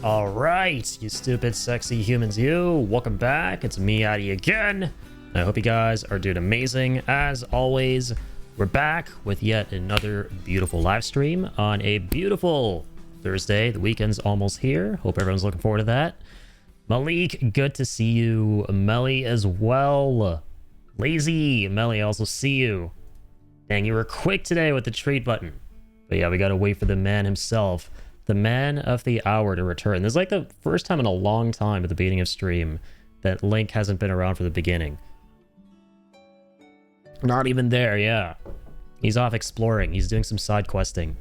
All right, you stupid, sexy humans, you. Welcome back. It's me, Addy, again. I hope you guys are doing amazing. As always, we're back with yet another beautiful live stream on a beautiful Thursday. The weekend's almost here. Hope everyone's looking forward to that. Malik, good to see you. Melly as well. Lazy, Melly, I also see you. Dang, you were quick today with the treat button. But yeah, we gotta wait for the man himself. The man of the hour to return. This is like the first time in a long time at the beginning of stream that Link hasn't been around for the beginning. Not even there, yeah. He's off exploring. He's doing some side questing.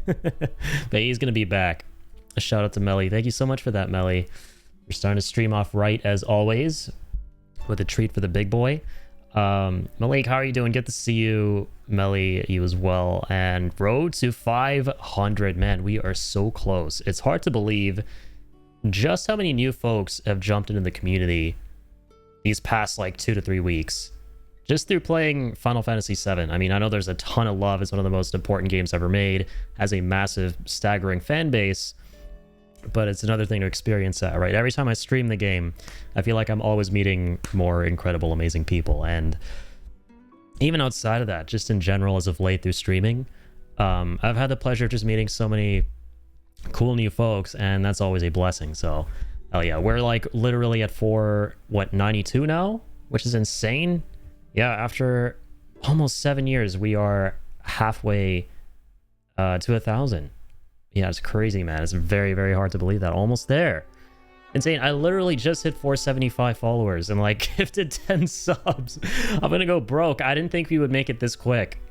But he's going to be back. A shout out to Melly. Thank you so much for that, Melly. You're starting to stream off right as always with a treat for the big boy. Malik, how are you doing? Good to see you. Melly, you as well. And road to 500. Man, we are so close. It's hard to believe just how many new folks have jumped into the community these past like 2 to 3 weeks. Just through playing Final Fantasy VII. I mean, I know there's a ton of love. It's one of the most important games ever made. Has a massive, staggering fan base. But it's another thing to experience that, right? Every time I stream the game, I feel like I'm always meeting more incredible, amazing people. And even outside of that, just in general, as of late through streaming, I've had the pleasure of just meeting so many cool new folks, and that's always a blessing. So, hell yeah. We're like literally at 92 now? Which is insane. Yeah, after almost 7 years, we are halfway to 1,000. Yeah, it's crazy, man. It's very, very hard to believe that. Almost there. Insane. I literally just hit 475 followers and like gifted 10 subs. I'm gonna go broke. I didn't think we would make it this quick.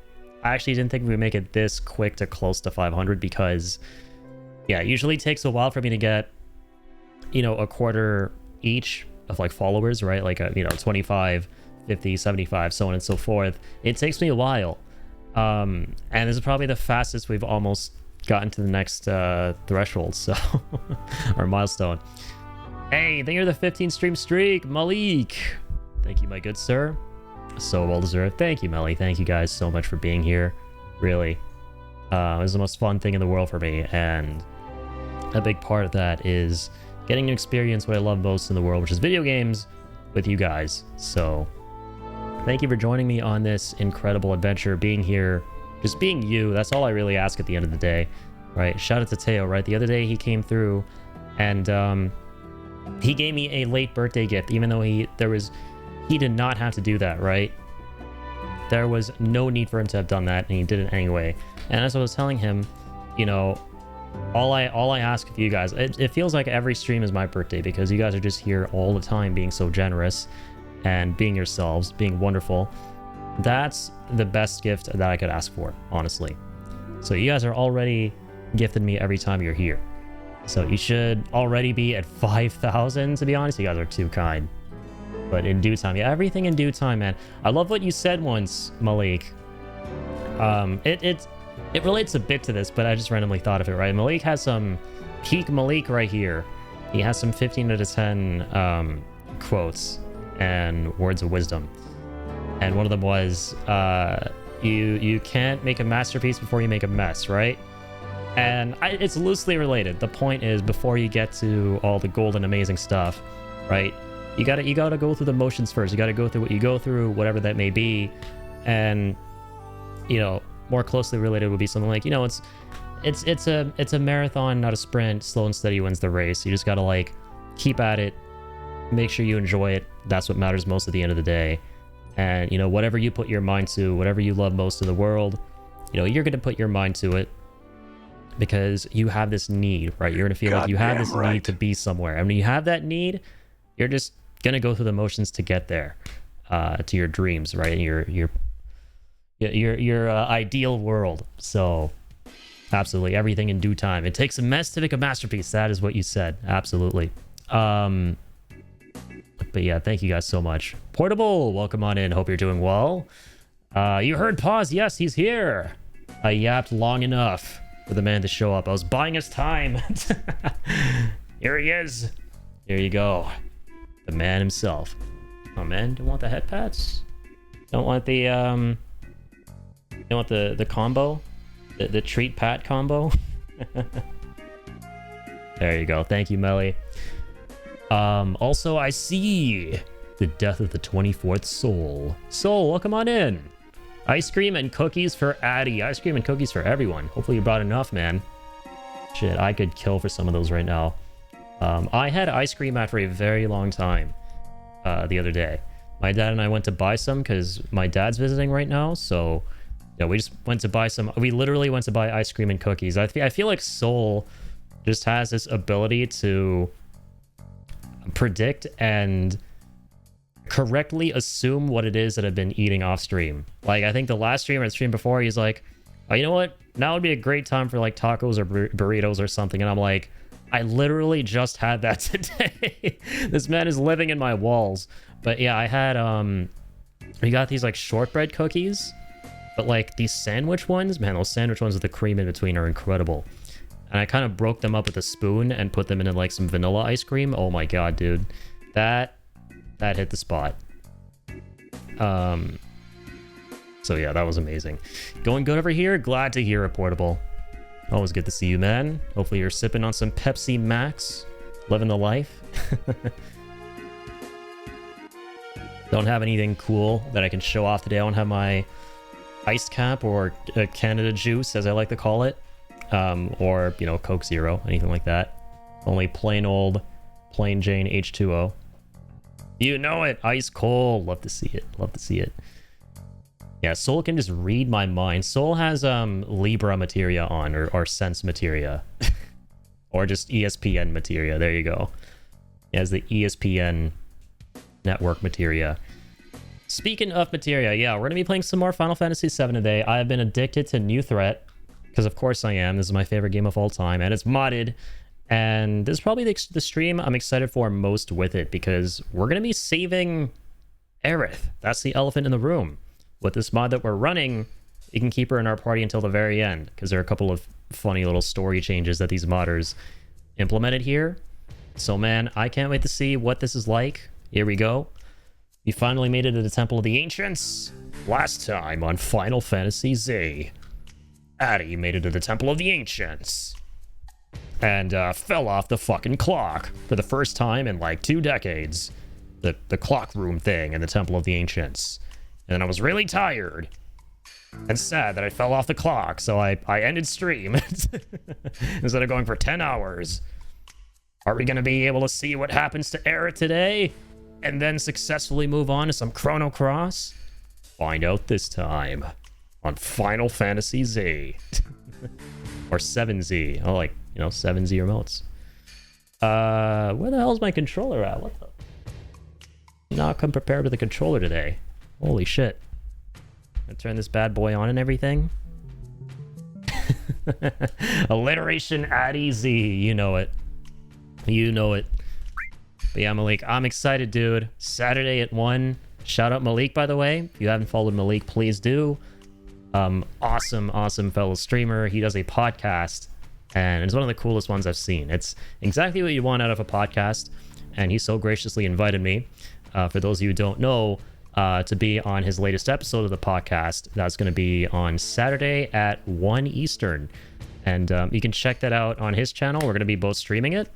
I actually didn't think we would make it this quick to close to 500 because, yeah, it usually takes a while for me to get, you know, a quarter each of like followers, right? Like, you know, 25, 50, 75, so on and so forth. It takes me a while. And this is probably the fastest we've almost gotten to the next threshold, so or milestone. Hey, thank you for the 15 stream streak, Malik. Thank you, my good sir. So well deserved. Thank you, Melly. Thank you guys so much for being here. Really, it was the most fun thing in the world for me, and a big part of that is getting to experience what I love most in the world, which is video games, with you guys. So thank you for joining me on this incredible adventure, being here. Just being you, that's all I really ask at the end of the day, right? Shout out to Teo, right? The other day he came through and he gave me a late birthday gift, even though he did not have to do that, right? There was no need for him to have done that, and he did it anyway. And as I was telling him, you know, all I ask of you guys, it feels like every stream is my birthday because you guys are just here all the time being so generous and being yourselves, being wonderful. That's the best gift that I could ask for, honestly. So you guys are already gifting me every time you're here. So you should already be at 5,000, to be honest. You guys are too kind. But in due time. Yeah, everything in due time, man. I love what you said once, Malik. It relates a bit to this, but I just randomly thought of it, right? Malik has some peak Malik right here. He has some 15 out of 10 quotes and words of wisdom. And one of them was, you can't make a masterpiece before you make a mess, right? And it's loosely related. The point is, before you get to all the golden, amazing stuff, right? You gotta go through the motions first. You gotta go through what you go through, whatever that may be. And, you know, more closely related would be something like, you know, it's a marathon, not a sprint. Slow and steady wins the race. You just gotta like keep at it, make sure you enjoy it. That's what matters most at the end of the day. And, you know, whatever you put your mind to, whatever you love most in the world, you know, you're going to put your mind to it because you have this need, right? You're going to feel like you have this need to be somewhere. And when you have that need, you're just going to go through the motions to get there, to your dreams, right? And your ideal world. So absolutely, everything in due time. It takes a mess to make a masterpiece. That is what you said. Absolutely. But yeah, thank you guys so much. Portable, welcome on in. Hope you're doing well. You heard pause. Yes, he's here. I yapped long enough for the man to show up. I was buying his time. Here he is. Here you go. The man himself. Oh man, don't want the head pats? Don't want the don't want the combo? The treat pat combo? There you go. Thank you, Melly. Also, I see the death of the 24th soul. Soul, welcome on in. Ice cream and cookies for Addy. Ice cream and cookies for everyone. Hopefully you brought enough, man. Shit, I could kill for some of those right now. I had ice cream after a very long time the other day. My dad and I went to buy some because my dad's visiting right now. So, yeah, we just went to buy some. We literally went to buy ice cream and cookies. I feel like Soul just has this ability to predict and correctly assume what it is that I've been eating off stream. Like, I think the last stream or the stream before, he's like, oh, you know what? Now would be a great time for like tacos or burritos or something. And I'm like, I literally just had that today. This man is living in my walls. But yeah, I had, we got these like shortbread cookies, but like these sandwich ones, man, those sandwich ones with the cream in between are incredible. And I kind of broke them up with a spoon and put them into like some vanilla ice cream. Oh my God, dude. That hit the spot. So yeah, that was amazing. Going good over here? Glad to hear it, Portable. Always good to see you, man. Hopefully you're sipping on some Pepsi Max. Living the life. Don't have anything cool that I can show off today. I don't have my ice cap or Canada Juice, as I like to call it. Or, you know, Coke Zero, anything like that. Only plain old, plain Jane H2O. You know it, ice cold. Love to see it. Love to see it. Yeah, Soul can just read my mind. Soul has Libra materia on, or Sense materia. Or just ESPN materia. There you go. He has the ESPN network materia. Speaking of materia, yeah, we're going to be playing some more Final Fantasy VII today. I have been addicted to New Threat, because of course I am. This is my favorite game of all time, and it's modded. And this is probably the stream I'm excited for most with it, because we're going to be saving Aerith. That's the elephant in the room. With this mod that we're running, you can keep her in our party until the very end, because there are a couple of funny little story changes that these modders implemented here. So man, I can't wait to see what this is like. Here we go. We finally made it to the Temple of the Ancients. Last time on Final Fantasy Z, Addy made it to the Temple of the Ancients. And fell off the fucking clock for the first time in like 2 decades. The clock room thing in the Temple of the Ancients. And I was really tired and sad that I fell off the clock, so I ended stream instead of going for 10 hours. Are we going to be able to see what happens to Aerith today and then successfully move on to some Chrono Cross? Find out this time on Final Fantasy Z. Or 7Z. Oh, like, you know, 7Z remotes. Where the hell is my controller at? What the? Not come prepared with a controller today. Holy shit. I turn this bad boy on and everything. Alliteration Addy Z. You know it. You know it. But yeah, Malik, I'm excited, dude. Saturday at 1. Shout out Malik, by the way. If you haven't followed Malik, please do. Awesome fellow streamer. He does a podcast, and it's one of the coolest ones I've seen. It's exactly what you want out of a podcast, and he so graciously invited me, for those of you who don't know, to be on his latest episode of the podcast. That's going to be on Saturday at 1 Eastern. And you can check that out on his channel. We're going to be both streaming it,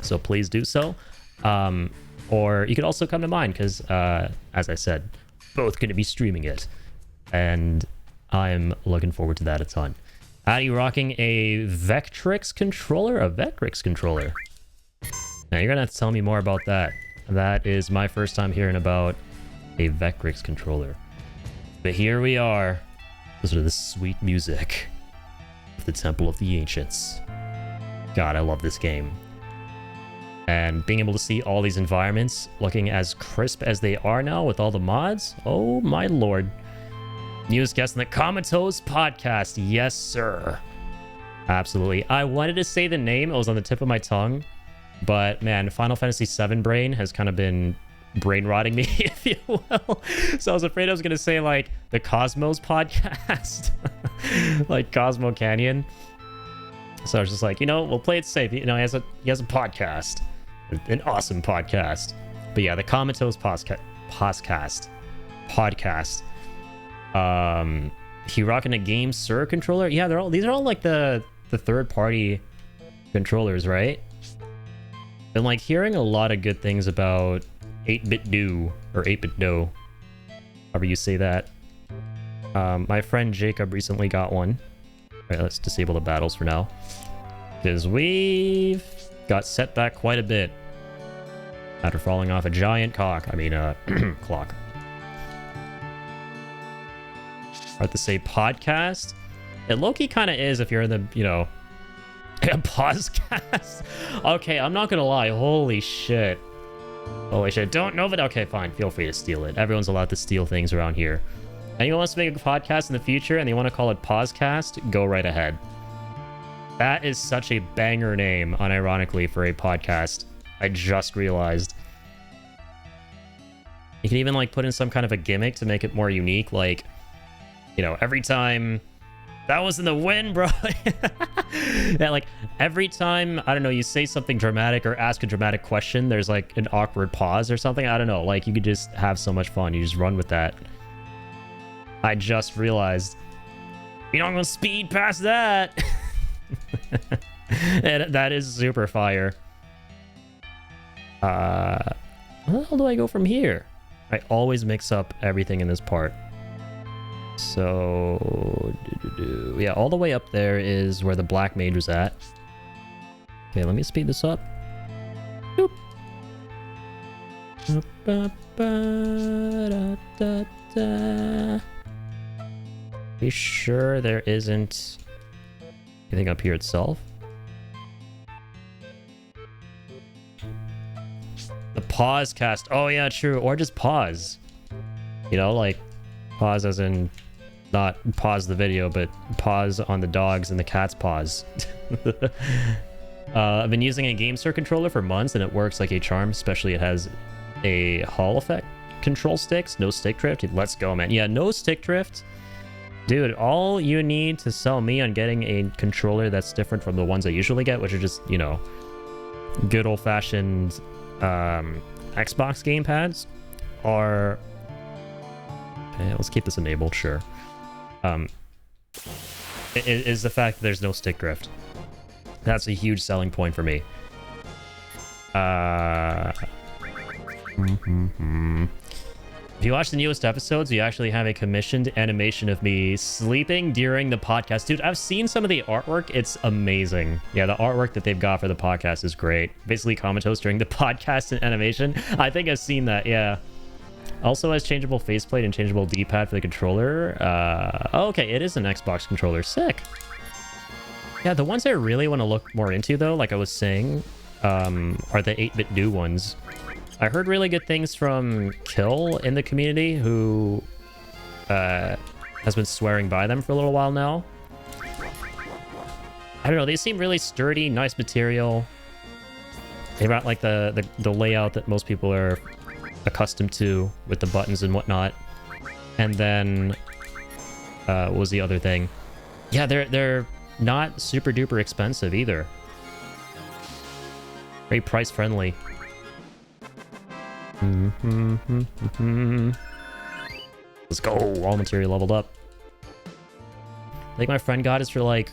so please do so. Or you could also come to mine, because, as I said, both going to be streaming it. And I'm looking forward to that a ton. Are you rocking a Vectrix controller? A Vectrix controller? Now, you're going to have to tell me more about that. That is my first time hearing about a Vectrix controller. But here we are. Listen to the sweet music of the Temple of the Ancients. God, I love this game. And being able to see all these environments looking as crisp as they are now with all the mods, oh my lord. Newest guest on the Comatose podcast. Yes, sir. Absolutely. I wanted to say the name. It was on the tip of my tongue. But man, Final Fantasy VII brain has kind of been brain rotting me, if you will. So I was afraid I was going to say like the Cosmos podcast. Like Cosmo Canyon. So I was just like, you know, we'll play it safe. You know, he has a podcast. An awesome podcast. But yeah, the Comatose podcast. He rocking a Game Sir controller. Yeah, these are all like the third party controllers, right? Been like hearing a lot of good things about 8-bit do or 8-bit do, however you say that. My friend Jacob recently got one. All right, let's disable the battles for now, because we've got set back quite a bit after falling off a giant clock. Clock. Hard to say podcast. It low-key kind of is if you're in the, you know, a podcast. Okay, I'm not gonna lie. Holy shit. Holy shit. Don't know, but okay, fine. Feel free to steal it. Everyone's allowed to steal things around here. Anyone wants to make a podcast in the future and they want to call it Poscast, go right ahead. That is such a banger name, unironically, for a podcast. I just realized. You can even, like, put in some kind of a gimmick to make it more unique, like, you know, every time... That was in the wind, bro. Yeah, like, every time, I don't know, you say something dramatic or ask a dramatic question, there's, like, an awkward pause or something. I don't know. Like, you could just have so much fun. You just run with that. I just realized. You're not gonna speed past that. And that is super fire. Where the hell do I go from here? I always mix up everything in this part. So, yeah, all the way up there is where the black mage was at. Okay, let me speed this up. Boop. Be sure there isn't anything up here itself. The pause cast. Oh yeah, true. Or just pause. You know, like pause as in not pause the video, but pause on the dogs and the cat's paws. I've been using a GameSir controller for months and it works like a charm, especially it has a Hall effect control sticks, no stick drift. Let's go, man. Yeah, no stick drift. Dude, all you need to sell me on getting a controller that's different from the ones I usually get, which are just, you know, good old-fashioned Xbox gamepads, are... Okay, let's keep this enabled, sure. Is the fact that there's no stick drift. That's a huge selling point for me. If you watch the newest episodes, you actually have a commissioned animation of me sleeping during the podcast. Dude, I've seen some of the artwork. It's amazing. Yeah, the artwork that they've got for the podcast is great. Basically, Comatose during the podcast and animation. I think I've seen that, yeah. Also has changeable faceplate and changeable D-pad for the controller. Oh, okay, it is an Xbox controller. Sick. Yeah, the ones I really want to look more into, though, like I was saying, are the 8-bit do ones. I heard really good things from Kill in the community, who has been swearing by them for a little while now. I don't know, they seem really sturdy, nice material. They've got like the layout that most people are accustomed to with the buttons and whatnot. And then what was the other thing? Yeah, they're not super duper expensive either. Very price friendly. Let's go. All material leveled up. I think my friend got it for like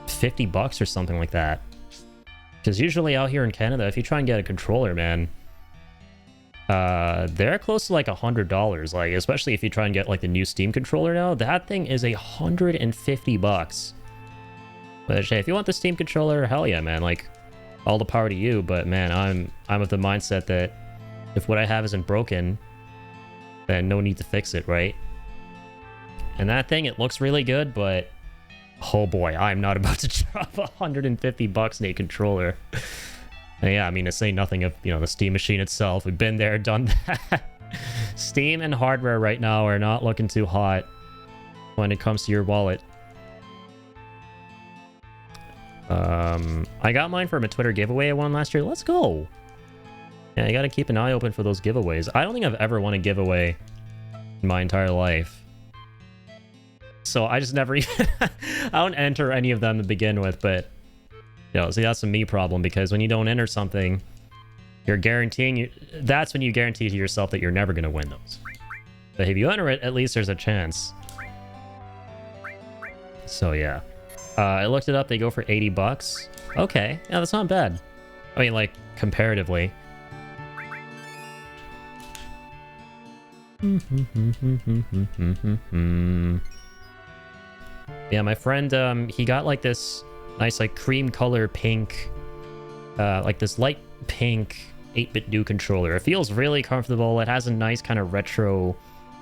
$50 or something like that. Because usually out here in Canada, if you try and get a controller, man, they're close to like $100. Like, especially if you try and get like the new Steam controller now, that thing is $150. But hey, if you want the Steam controller, hell yeah, man. Like, all the power to you. But man, I'm of the mindset that if what I have isn't broken, then no need to fix it, right? And that thing, it looks really good, but oh boy, I'm not about to drop $150 in a controller. And yeah, I mean, to say nothing of, you know, the Steam machine itself. We've been there, done that. Steam and hardware right now are not looking too hot when it comes to your wallet. I got mine from a Twitter giveaway I won last year. Let's go. Yeah, you gotta keep an eye open for those giveaways. I don't think I've ever won a giveaway in my entire life. So I just never even... I don't enter any of them to begin with, but... You know, see, that's a me problem, because when you don't enter something, you're guaranteeing... That's when you guarantee to yourself that you're never gonna win those. But if you enter it, at least there's a chance. So yeah. I looked it up. They go for 80 bucks. Okay. Yeah, that's not bad. I mean, like, comparatively. Yeah, my friend, he got like this nice, like, cream color pink, like this light pink 8-bit do controller. It feels really comfortable. It has a nice kind of retro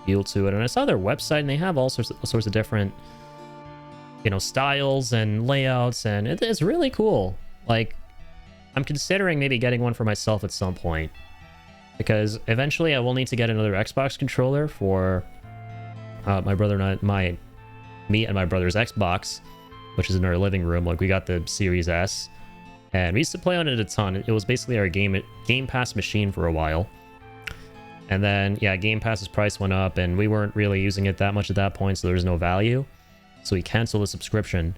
feel to it. And I saw their website, and they have all sorts of different, you know, styles and layouts, and it's really cool. Like, I'm considering maybe getting one for myself at some point, because eventually I will need to get another Xbox controller for my brother and me and my brother's Xbox, which is in our living room. Like, we got the Series S, and we used to play on it a ton. It was basically our Game Pass machine for a while. And then, yeah, Game Pass's price went up, and we weren't really using it that much at that point, so there was no value. So we canceled the subscription.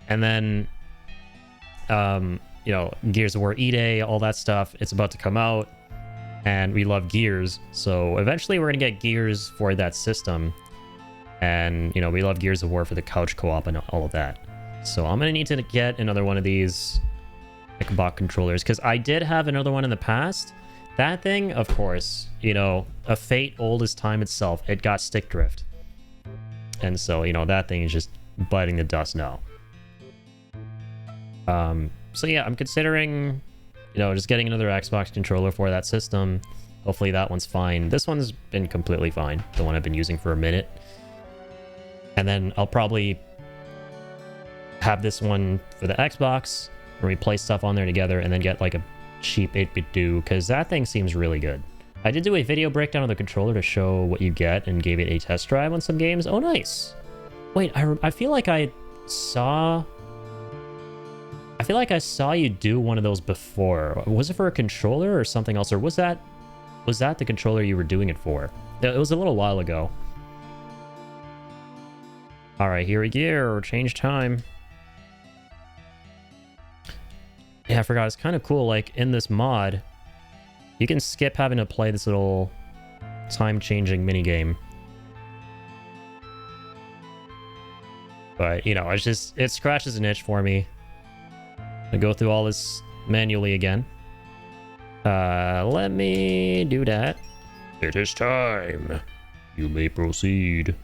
And then, you know, Gears of War E-Day, all that stuff, it's about to come out. And we love Gears. So eventually we're going to get Gears for that system. And, you know, we love Gears of War for the couch co-op and all of that. So I'm going to need to get another one of these Xbox controllers, because I did have another one in the past. That thing, of course, you know, a fate old as time itself, it got stick drift. And so, you know, that thing is just biting the dust now. So yeah, I'm considering, you know, just getting another Xbox controller for that system. Hopefully that one's fine. This one's been completely fine, the one I've been using for a minute. And then I'll probably have this one for the Xbox, where we play stuff on there together, and then get like a cheap 8-bit do, because that thing seems really good. I did do a video breakdown of the controller to show what you get, and gave it a test drive on some games. Oh, nice. Wait, I feel like I saw you do one of those before. Was it for a controller or something else, or was that the controller you were doing it for? It was a little while ago. All right, here we go. Change time. Yeah, I forgot. It's kind of cool. Like, in this mod, you can skip having to play this little time-changing minigame. But, you know, it scratches an itch for me. I go through all this manually again. Let me do that. It is time. You may proceed.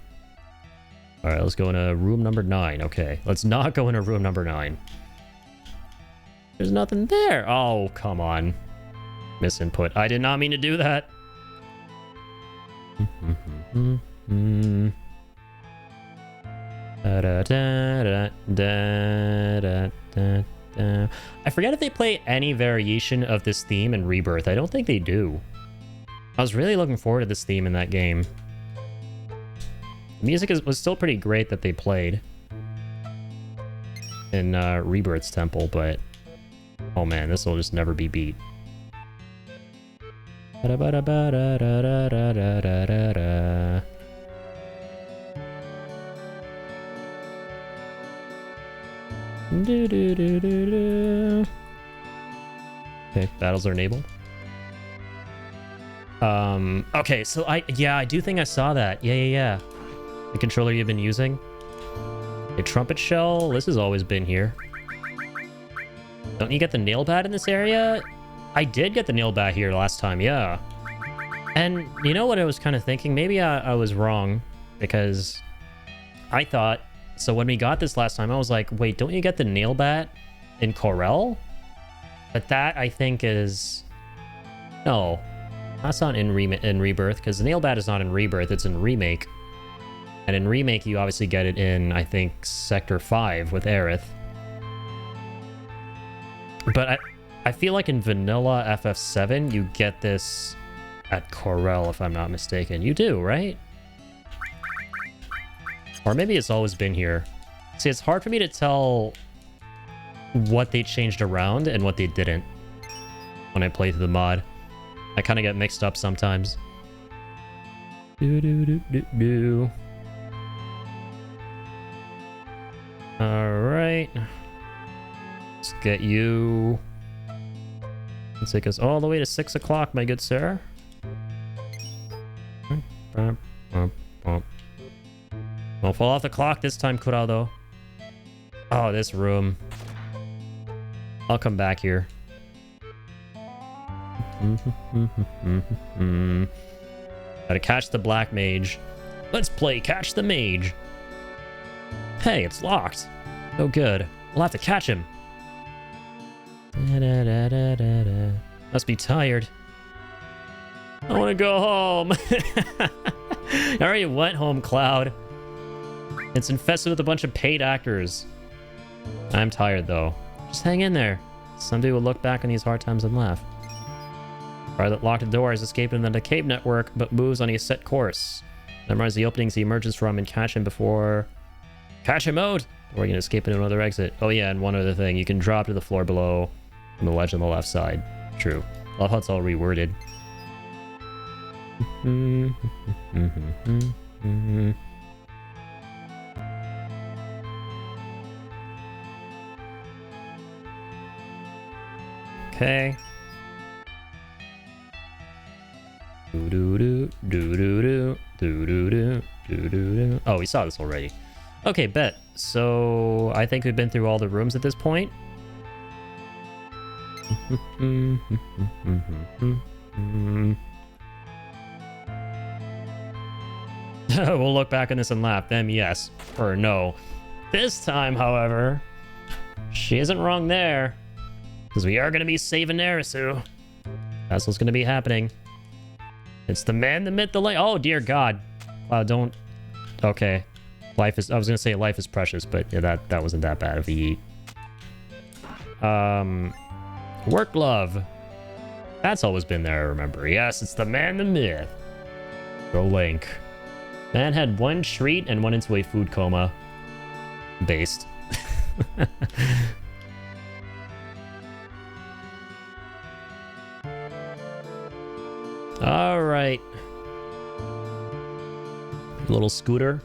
All right, let's go into room number 9. Okay, let's not go into room number 9. There's nothing there. Oh, come on. Misinput. I did not mean to do that. I forget if they play any variation of this theme in Rebirth. I don't think they do. I was really looking forward to this theme in that game. The music was still pretty great that they played in Rebirth's temple, but oh man, this will just never be beat. Okay, battles are enabled. Okay, so I do think I saw that. Yeah. The controller you've been using. A trumpet shell. This has always been here. Don't you get the nail bat in this area? I did get the nail bat here last time, yeah. And you know what I was kind of thinking? Maybe I was wrong, because I thought... So when we got this last time, I was like, wait, don't you get the nail bat in Corel? But that, I think, is... No. That's not in Rebirth, because the nail bat is not in Rebirth, it's in Remake. And in Remake, you obviously get it in, I think, Sector 5 with Aerith. But I feel like in vanilla FF7, you get this at Corel, if I'm not mistaken. You do, right? Or maybe it's always been here. See, it's hard for me to tell what they changed around and what they didn't when I play through the mod. I kind of get mixed up sometimes. Alright. Let's get you. Let's take us all the way to 6 o'clock, my good sir. Don't fall off the clock this time, Kurado. Oh, this room. I'll come back here. Gotta catch the black mage. Let's play catch the mage. Hey, it's locked. Oh, good. We'll have to catch him. Must be tired. I want to go home. I already went home, Cloud. It's infested with a bunch of paid actors. I'm tired, though. Just hang in there. Someday we'll look back on these hard times and laugh. Fire that locked the door is escaping the cave network, but moves on a set course. Memorize the openings he emerges from and catch him before... Catch him out! Or you can escape into another exit. Oh yeah, and one other thing. You can drop to the floor below on the ledge on the left side. True. Love how it's all reworded. Okay. Oh, we saw this already. Okay, bet. So I think we've been through all the rooms at this point. We'll look back on this and laugh. Them, yes. Or no. This time, however, she isn't wrong there. Because we are going to be saving Narasu. That's what's going to be happening. It's the man, the myth, the light. Oh, dear God. Wow, don't... Okay. Life is... I was going to say life is precious, but yeah, that wasn't that bad of a yeet. Work glove. That's always been there, I remember. Yes, it's the man, the myth. Go Link. Man had one treat and went into a food coma. Based. All right. Little scooter.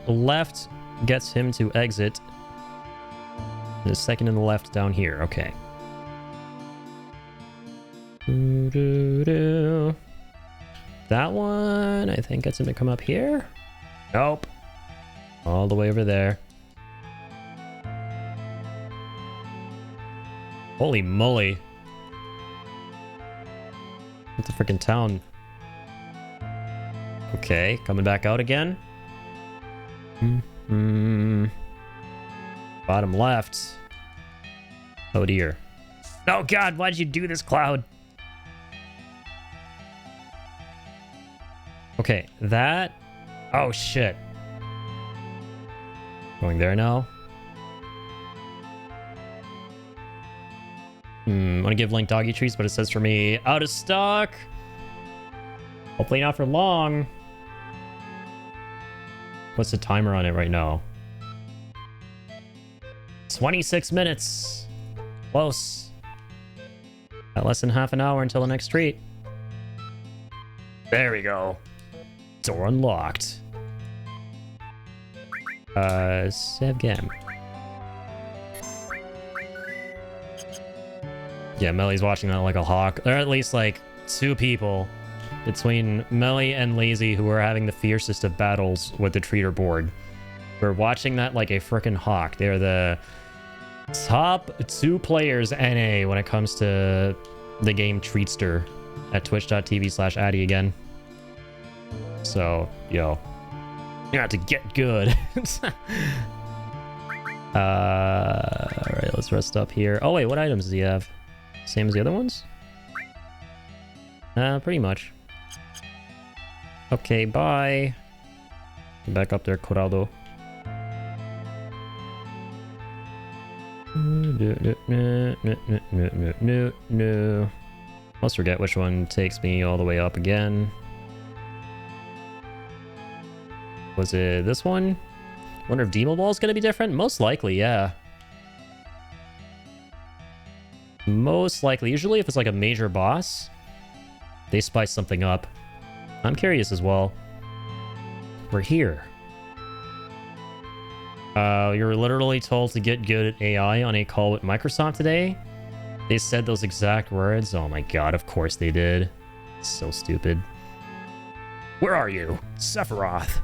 Left gets him to exit. The second in the left down here. Okay. That one, I think gets him to come up here. Nope. All the way over there. Holy moly. What the freaking town? Okay, coming back out again. Bottom left. Oh dear. Oh God, why did you do this, Cloud? Okay, that... Oh shit. Going there now. I want to give Link doggy treats, but it says for me, out of stock. Hopefully not for long. What's the timer on it right now? 26 minutes. Close. Got less than half an hour until the next treat. There we go. Door unlocked. Save game. Yeah, Melly's watching that like a hawk. There are at least like 2 people between Melly and Lazy who are having the fiercest of battles with the treater board. We're watching that like a freaking hawk. They're the top 2 players NA when it comes to the game Treatster at twitch.tv/Addy again. So, yo, you have to get good. Alright, let's rest up here. Oh wait, what items does he have? Same as the other ones? Pretty much. Okay, bye. Back up there, Corrado. No. Let's forget which one takes me all the way up again. Was it this one? Wonder if Demo Ball is going to be different? Most likely, yeah. Most likely. Usually if it's like a major boss, they spice something up. I'm curious as well. We're here. You're literally told to get good at AI on a call with Microsoft today. They said those exact words. Oh my god, of course they did. So stupid. Where are you? Sephiroth.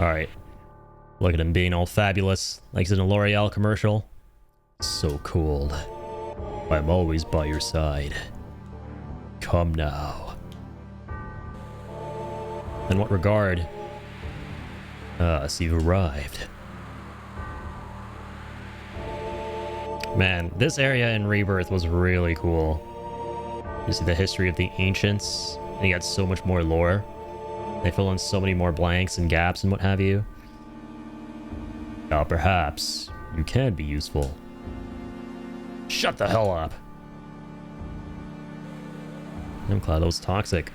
Alright. Look at him being all fabulous, like he's in a L'Oreal commercial. So cold. I'm always by your side. Come now. In what regard? Ah, so you've arrived. Man, this area in Rebirth was really cool. You see the history of the ancients, and you got so much more lore. They fill in so many more blanks and gaps and what have you. Now perhaps you can be useful. Shut the hell up. I'm glad that was toxic.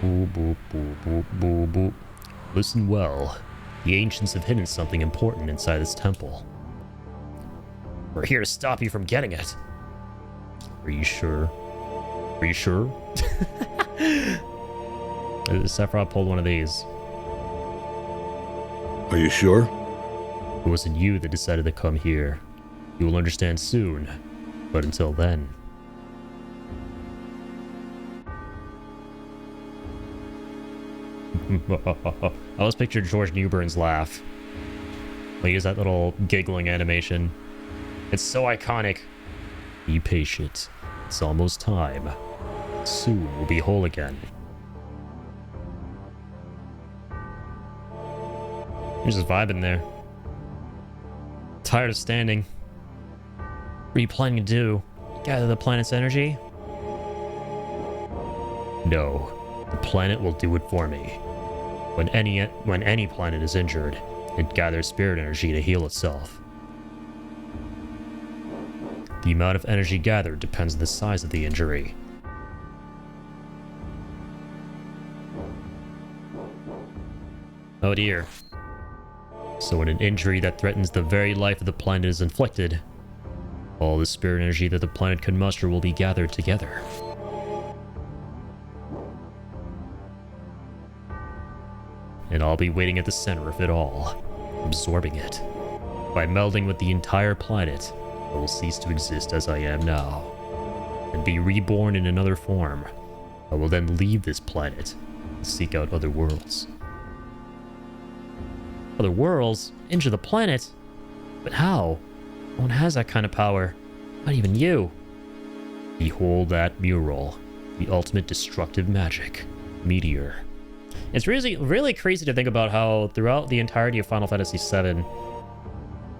Boop, boop, boop, boop, boop, boop. Listen well. The ancients have hidden something important inside this temple. We're here to stop you from getting it. Are you sure? Are you sure? Sephiroth pulled one of these. Are you sure? It wasn't you that decided to come here. You will understand soon. But until then... I always pictured George Newbern's laugh. He used that little giggling animation. It's so iconic. Be patient. It's almost time. Soon we'll be whole again. You're just vibing there. Tired of standing. What are you planning to do? Gather the planet's energy? No. The planet will do it for me. When any planet is injured, it gathers spirit energy to heal itself. The amount of energy gathered depends on the size of the injury. Oh dear. So when an injury that threatens the very life of the planet is inflicted, all the spirit energy that the planet can muster will be gathered together. And I'll be waiting at the center of it all, absorbing it. By melding with the entire planet, I will cease to exist as I am now, and be reborn in another form. I will then leave this planet and seek out other worlds. Other worlds? Injure the planet? But how? No one has that kind of power. Not even you. Behold that mural. The ultimate destructive magic. Meteor. It's really crazy to think about how throughout the entirety of Final Fantasy VII,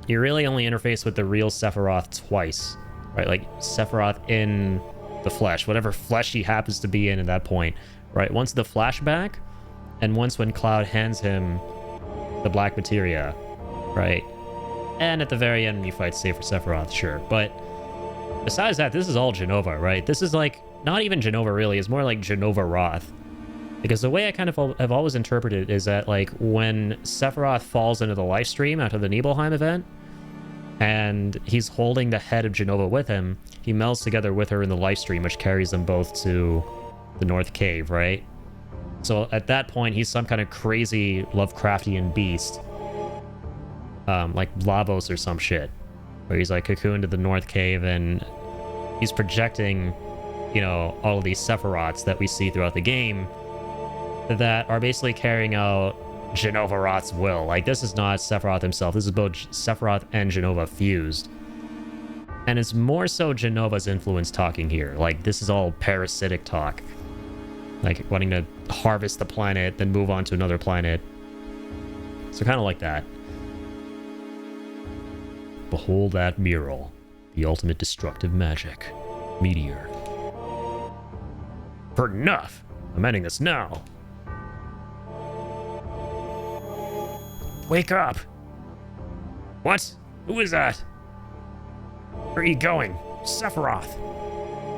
you really only interface with the real Sephiroth twice, right? Like Sephiroth in the flesh, whatever flesh he happens to be in at that point, right? Once the flashback, and once when Cloud hands him the black materia, right? And at the very end, when you fight Safer Sephiroth, sure. But besides that, this is all Jenova, right? This is like, not even Jenova really, it's more like Jenova Roth. Because the way I kind of have always interpreted it is that, like, when Sephiroth falls into the life stream after the Nibelheim event, and he's holding the head of Jenova with him, he melds together with her in the life stream, which carries them both to the North Cave, right? So at that point, he's some kind of crazy Lovecraftian beast. Like Lavos or some shit. Where he's, like, cocooned to the North Cave, and he's projecting, you know, all of these Sephiroths that we see throughout the game that are basically carrying out Jenova Roth's will. Like, this is not Sephiroth himself. This is both Sephiroth and Jenova fused. And it's more so Jenova's influence talking here. Like, this is all parasitic talk. Like, wanting to harvest the planet, then move on to another planet. So kind of like that. Behold that mural. The ultimate destructive magic. Meteor. For enough! I'm ending this now. Wake up! What? Who is that? Where are you going? Sephiroth!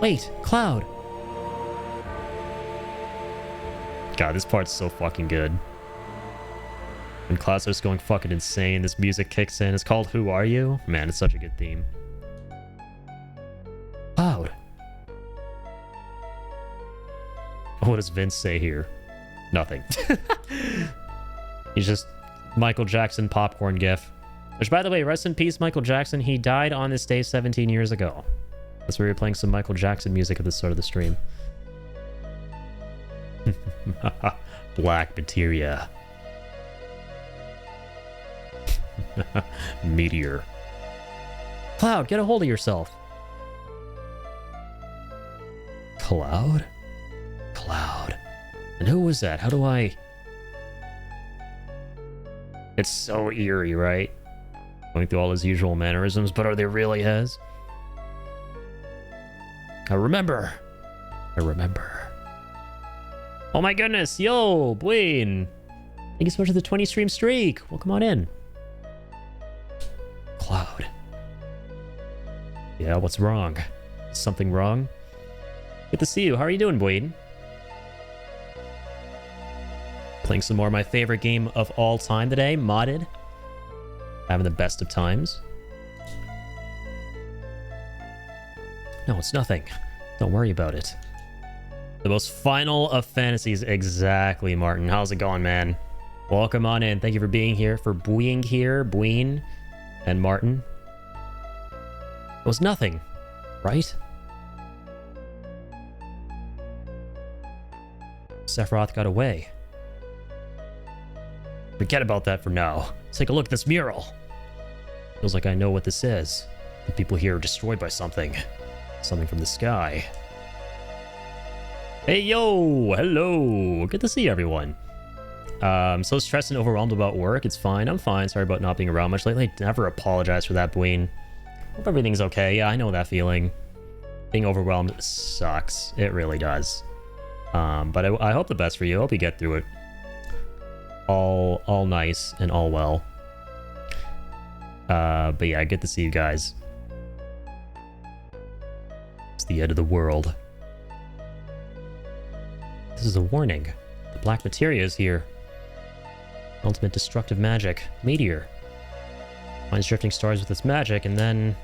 Wait, Cloud! God, this part's so fucking good. When Cloud starts going fucking insane, this music kicks in. It's called Who Are You? Man, it's such a good theme. Cloud! What does Vince say here? Nothing. He's just Michael Jackson popcorn gif. Which, by the way, rest in peace, Michael Jackson. He died on this day 17 years ago. That's where we were playing some Michael Jackson music at the start of the stream. Black materia. Meteor. Cloud, get a hold of yourself. Cloud? Cloud. And who was that? How do I... It's so eerie, right? Going through all his usual mannerisms, but are they really his? I remember. Oh my goodness, yo, Bwayne. Thank you so much for the 20 stream streak. Well, come on in. Cloud. Yeah, what's wrong? Something wrong? Good to see you. How are you doing, Bwayne? Playing some more of my favorite game of all time today, modded. Having the best of times. No, it's nothing. Don't worry about it. The most final of fantasies. Exactly, Martin. How's it going, man? Welcome on in. Thank you for being here, for being here, Bween and Martin. It was nothing, right? Sephiroth got away. Forget about that for now. Let's take a look at this mural. Feels like I know what this is. The people here are destroyed by something. Something from the sky. Hey, yo! Hello! Good to see everyone. I'm so stressed and overwhelmed about work. It's fine. I'm fine. Sorry about not being around much lately. Never apologize for that, Bween. Hope everything's okay. Yeah, I know that feeling. Being overwhelmed sucks. It really does. But I hope the best for you. I hope you get through it. All nice and all well. But yeah, good to see you guys. It's the end of the world. This is a warning. The black materia is here. Ultimate destructive magic. Meteor. Finds drifting stars with its magic, and then...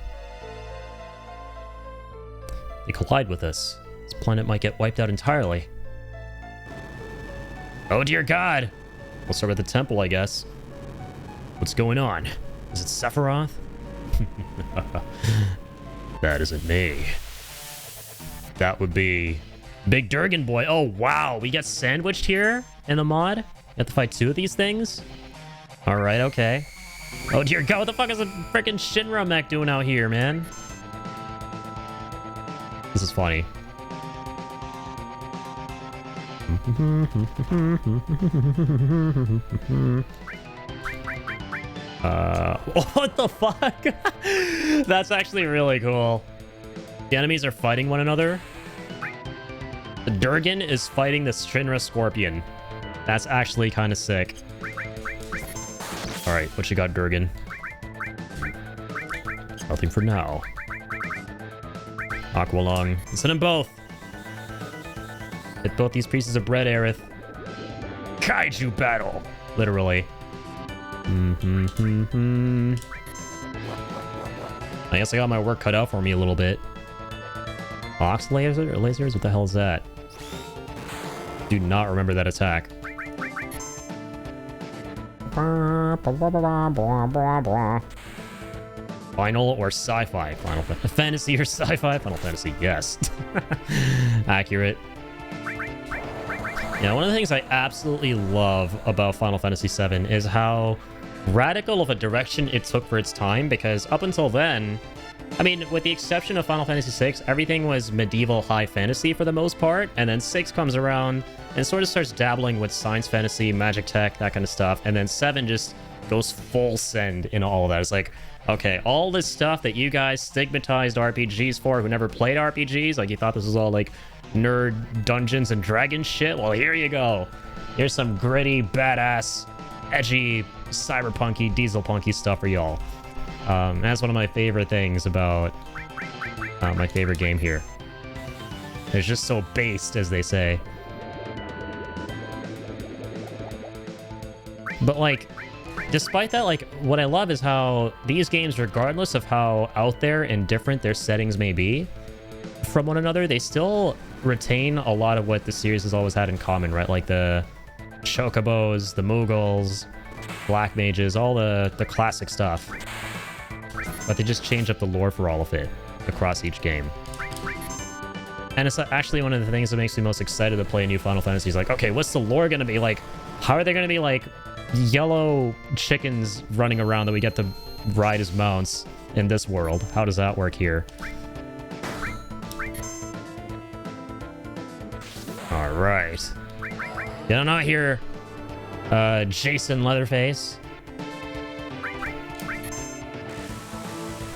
they collide with us. This planet might get wiped out entirely. Oh dear God! We'll start with the temple, I guess. What's going on? Is it Sephiroth? That isn't me. That would be Big Durgan Boy. Oh, wow. We get sandwiched here in the mod? You have to fight two of these things? Alright, okay. Oh, dear God. What the fuck is a freaking Shinra mech doing out here, man? This is funny. What the fuck? That's actually really cool. The enemies are fighting one another. The Durgan is fighting the Shinra Scorpion. That's actually kind of sick. Alright, what you got, Durgan? Nothing for now. Aqualung. Send them both. Hit both these pieces of bread, Aerith. Kaiju battle. Literally. I guess I got my work cut out for me a little bit. Ox lasers? What the hell is that? Do not remember that attack. Final or sci-fi? Final Fantasy or sci-fi? Final Fantasy, yes. Accurate. Yeah, one of the things I absolutely love about Final Fantasy VII is how radical of a direction it took for its time, because up until then, I mean, with the exception of Final Fantasy VI, everything was medieval high fantasy for the most part, and then 6 comes around and sort of starts dabbling with science fantasy, magic tech, that kind of stuff, and then 7 just goes full send in all of that. It's like, okay, all this stuff that you guys stigmatized RPGs for who never played RPGs, like you thought this was all like nerd Dungeons and Dragons shit, well, here you go. Here's some gritty, badass, edgy, cyberpunky, dieselpunky stuff for y'all. That's one of my favorite things about my favorite game here. It's just so based, as they say. But like, despite that, like, what I love is how these games, regardless of how out there and different their settings may be from one another, they still retain a lot of what the series has always had in common, right? Like the Chocobos, the Moogles, Black Mages, all the classic stuff. But they just change up the lore for all of it across each game. And it's actually one of the things that makes me most excited to play a new Final Fantasy. Is like, okay, what's the lore gonna be like? How are they gonna be like yellow chickens running around that we get to ride as mounts in this world? How does that work here? All right. Get on out here, Jason Leatherface.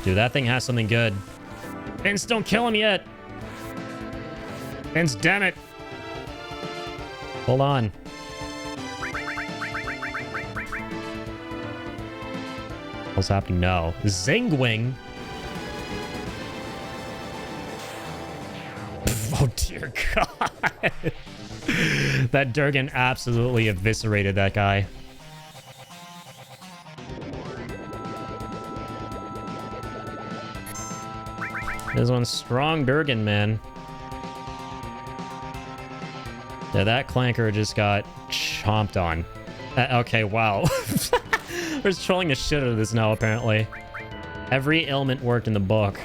Dude, that thing has something good. Vince, don't kill him yet. Vince, damn it. Hold on. What's happening now? Zingwing? Oh, dear God. That Durgan absolutely eviscerated that guy. This one's strong Durgan, man. Yeah, that clanker just got chomped on. Okay, wow. We're just trolling the shit out of this now, apparently. Every ailment worked in the book.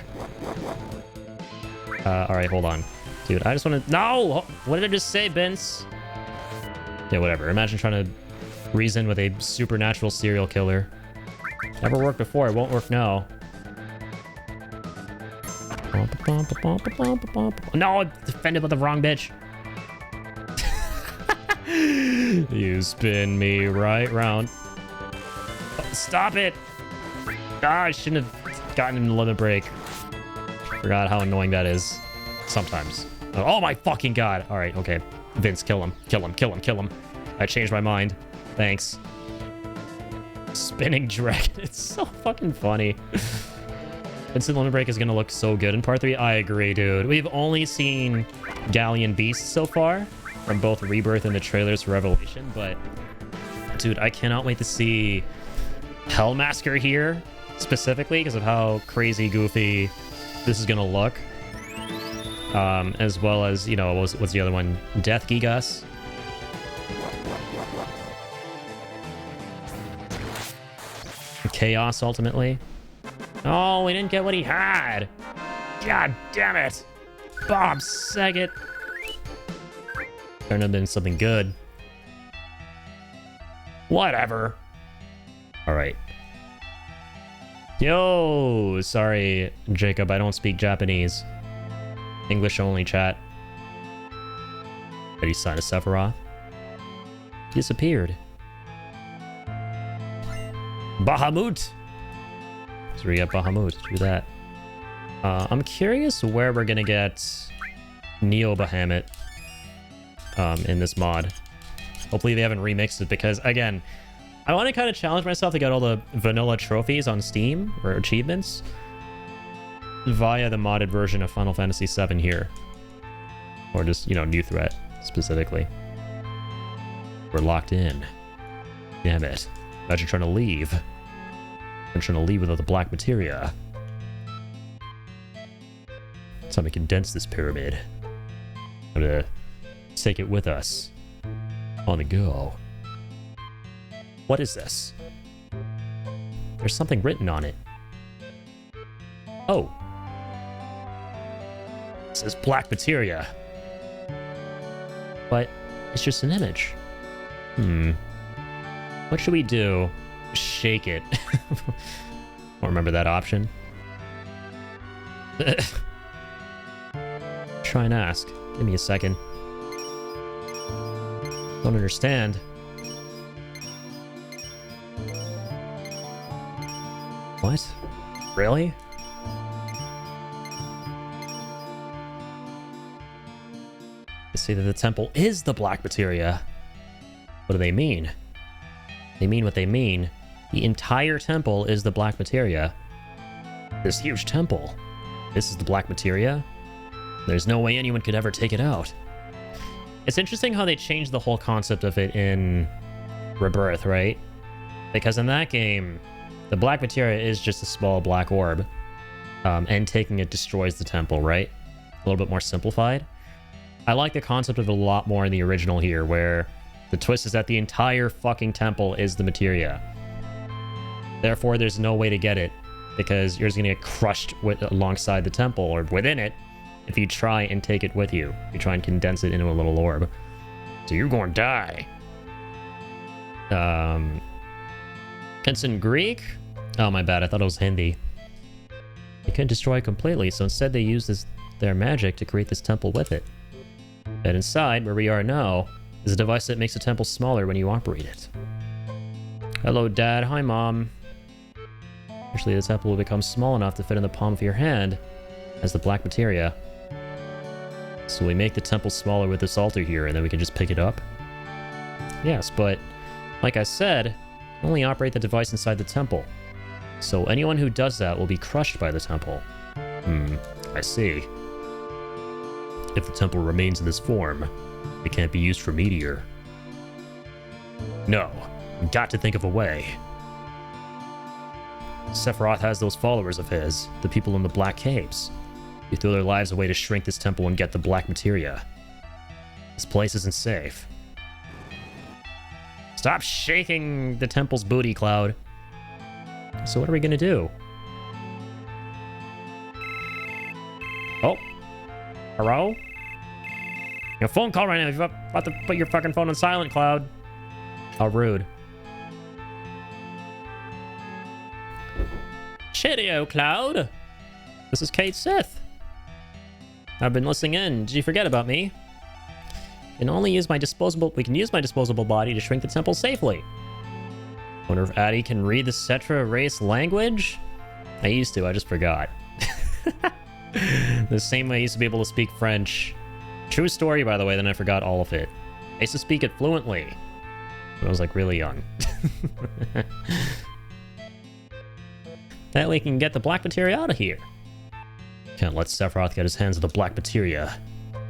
Alright, hold on. Dude, I just want to... No! What did I just say, Vince? Yeah, whatever. Imagine trying to reason with a supernatural serial killer. Never worked before. It won't work now. No, I defended with the wrong bitch. You spin me right round. Stop it! Ah, I shouldn't have gotten him to limit break. Forgot how annoying that is. Sometimes. Oh my fucking God. All right, okay. Vince, kill him. Kill him, kill him, kill him. I changed my mind. Thanks. Spinning dragon. It's so fucking funny. Instant limit break is gonna look so good in part 3. I agree, dude. We've only seen Galleon Beast so far from both Rebirth and the trailers for Revelation, but dude, I cannot wait to see Hellmasker here specifically because of how crazy goofy this is gonna look. As well as, you know, what's the other one? Death Gigas. Chaos, ultimately. Oh, we didn't get what he had. God damn it. Bob Saget. Turned out into something good. Whatever. All right. Yo, sorry, Jacob, I don't speak Japanese. English only, chat. Ready to sign a Sephiroth? Disappeared. Bahamut! So we got Bahamut. Do that. I'm curious where we're gonna get Neo Bahamut in this mod. Hopefully they haven't remixed it because, again, I want to kind of challenge myself to get all the vanilla trophies on Steam or achievements via the modded version of Final Fantasy VII here. Or just, you know, new threat specifically. We're locked in. Damn it. Imagine trying to leave. I'm trying to leave without the black materia. Time to condense this pyramid. I'm gonna take it with us. On the go. What is this? There's something written on it. Oh. It says black materia. But it's just an image. What should we do? Shake it. Don't remember that option. Try and ask. Give me a second. Don't understand. What? Really? They say that the temple is the black materia. What do they mean? They mean what they mean. The entire temple is the black materia. This huge temple. This is the black materia? There's no way anyone could ever take it out. It's interesting how they changed the whole concept of it in Rebirth, right? Because in that game, the black materia is just a small black orb. And taking it destroys the temple, right? A little bit more simplified. I like the concept of it a lot more in the original here, where the twist is that the entire fucking temple is the materia. Therefore, there's no way to get it, because you're just gonna get crushed alongside the temple, or within it, if you try and take it with you. You try and condense it into a little orb. So you're going to die. It's in Greek? Oh, my bad. I thought it was Hindi. They couldn't destroy it completely, so instead they used their magic to create this temple with it. And inside, where we are now, is a device that makes the temple smaller when you operate it. Hello, Dad. Hi, Mom. Eventually, the temple will become small enough to fit in the palm of your hand as the black materia. So we make the temple smaller with this altar here, and then we can just pick it up? Yes, but like I said, only operate the device inside the temple. So anyone who does that will be crushed by the temple. I see. If the temple remains in this form, it can't be used for Meteor. No, I've got to think of a way. Sephiroth has those followers of his, the people in the Black Caves. They throw their lives away to shrink this temple and get the black materia. This place isn't safe. Stop shaking the temple's booty, Cloud. So what are we gonna do? Oh. Hello? Your phone call right now. You're about to put your fucking phone on silent, Cloud. How rude. Cheerio, Cloud. This is Kate Sith. I've been listening in. Did you forget about me? We can use my disposable body to shrink the temple safely. Wonder if Addy can read the Cetra race language? I used to, I just forgot. The same way I used to be able to speak French. True story, by the way, then I forgot all of it. I used to speak it fluently when I was like really young. That way we can get the black materia out of here. Can't let Sephiroth get his hands on the black materia.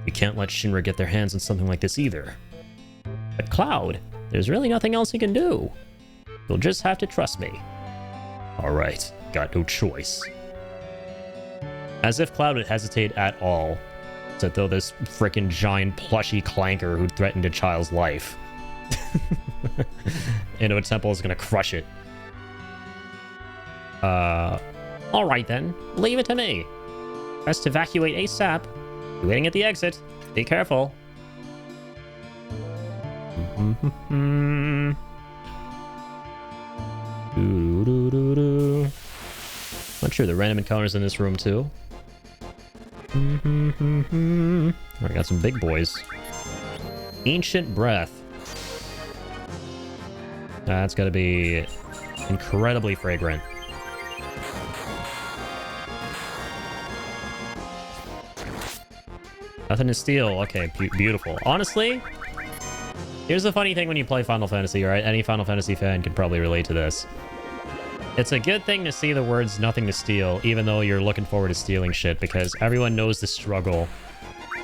We can't let Shinra get their hands on something like this either. But Cloud, there's really nothing else you can do. You'll just have to trust me. Alright, got no choice. As if Cloud would hesitate at all to throw this frickin' giant plushy clanker who threatened a child's life into a temple is gonna crush it. Alright then, leave it to me. Best evacuate ASAP. You're waiting at the exit. Be careful. Not sure the random encounters in this room too. I got some big boys. Ancient Breath. That's gotta be incredibly fragrant. Nothing to steal. Okay, beautiful. Honestly, here's the funny thing when you play Final Fantasy, right? Any Final Fantasy fan can probably relate to this. It's a good thing to see the words nothing to steal, even though you're looking forward to stealing shit, because everyone knows the struggle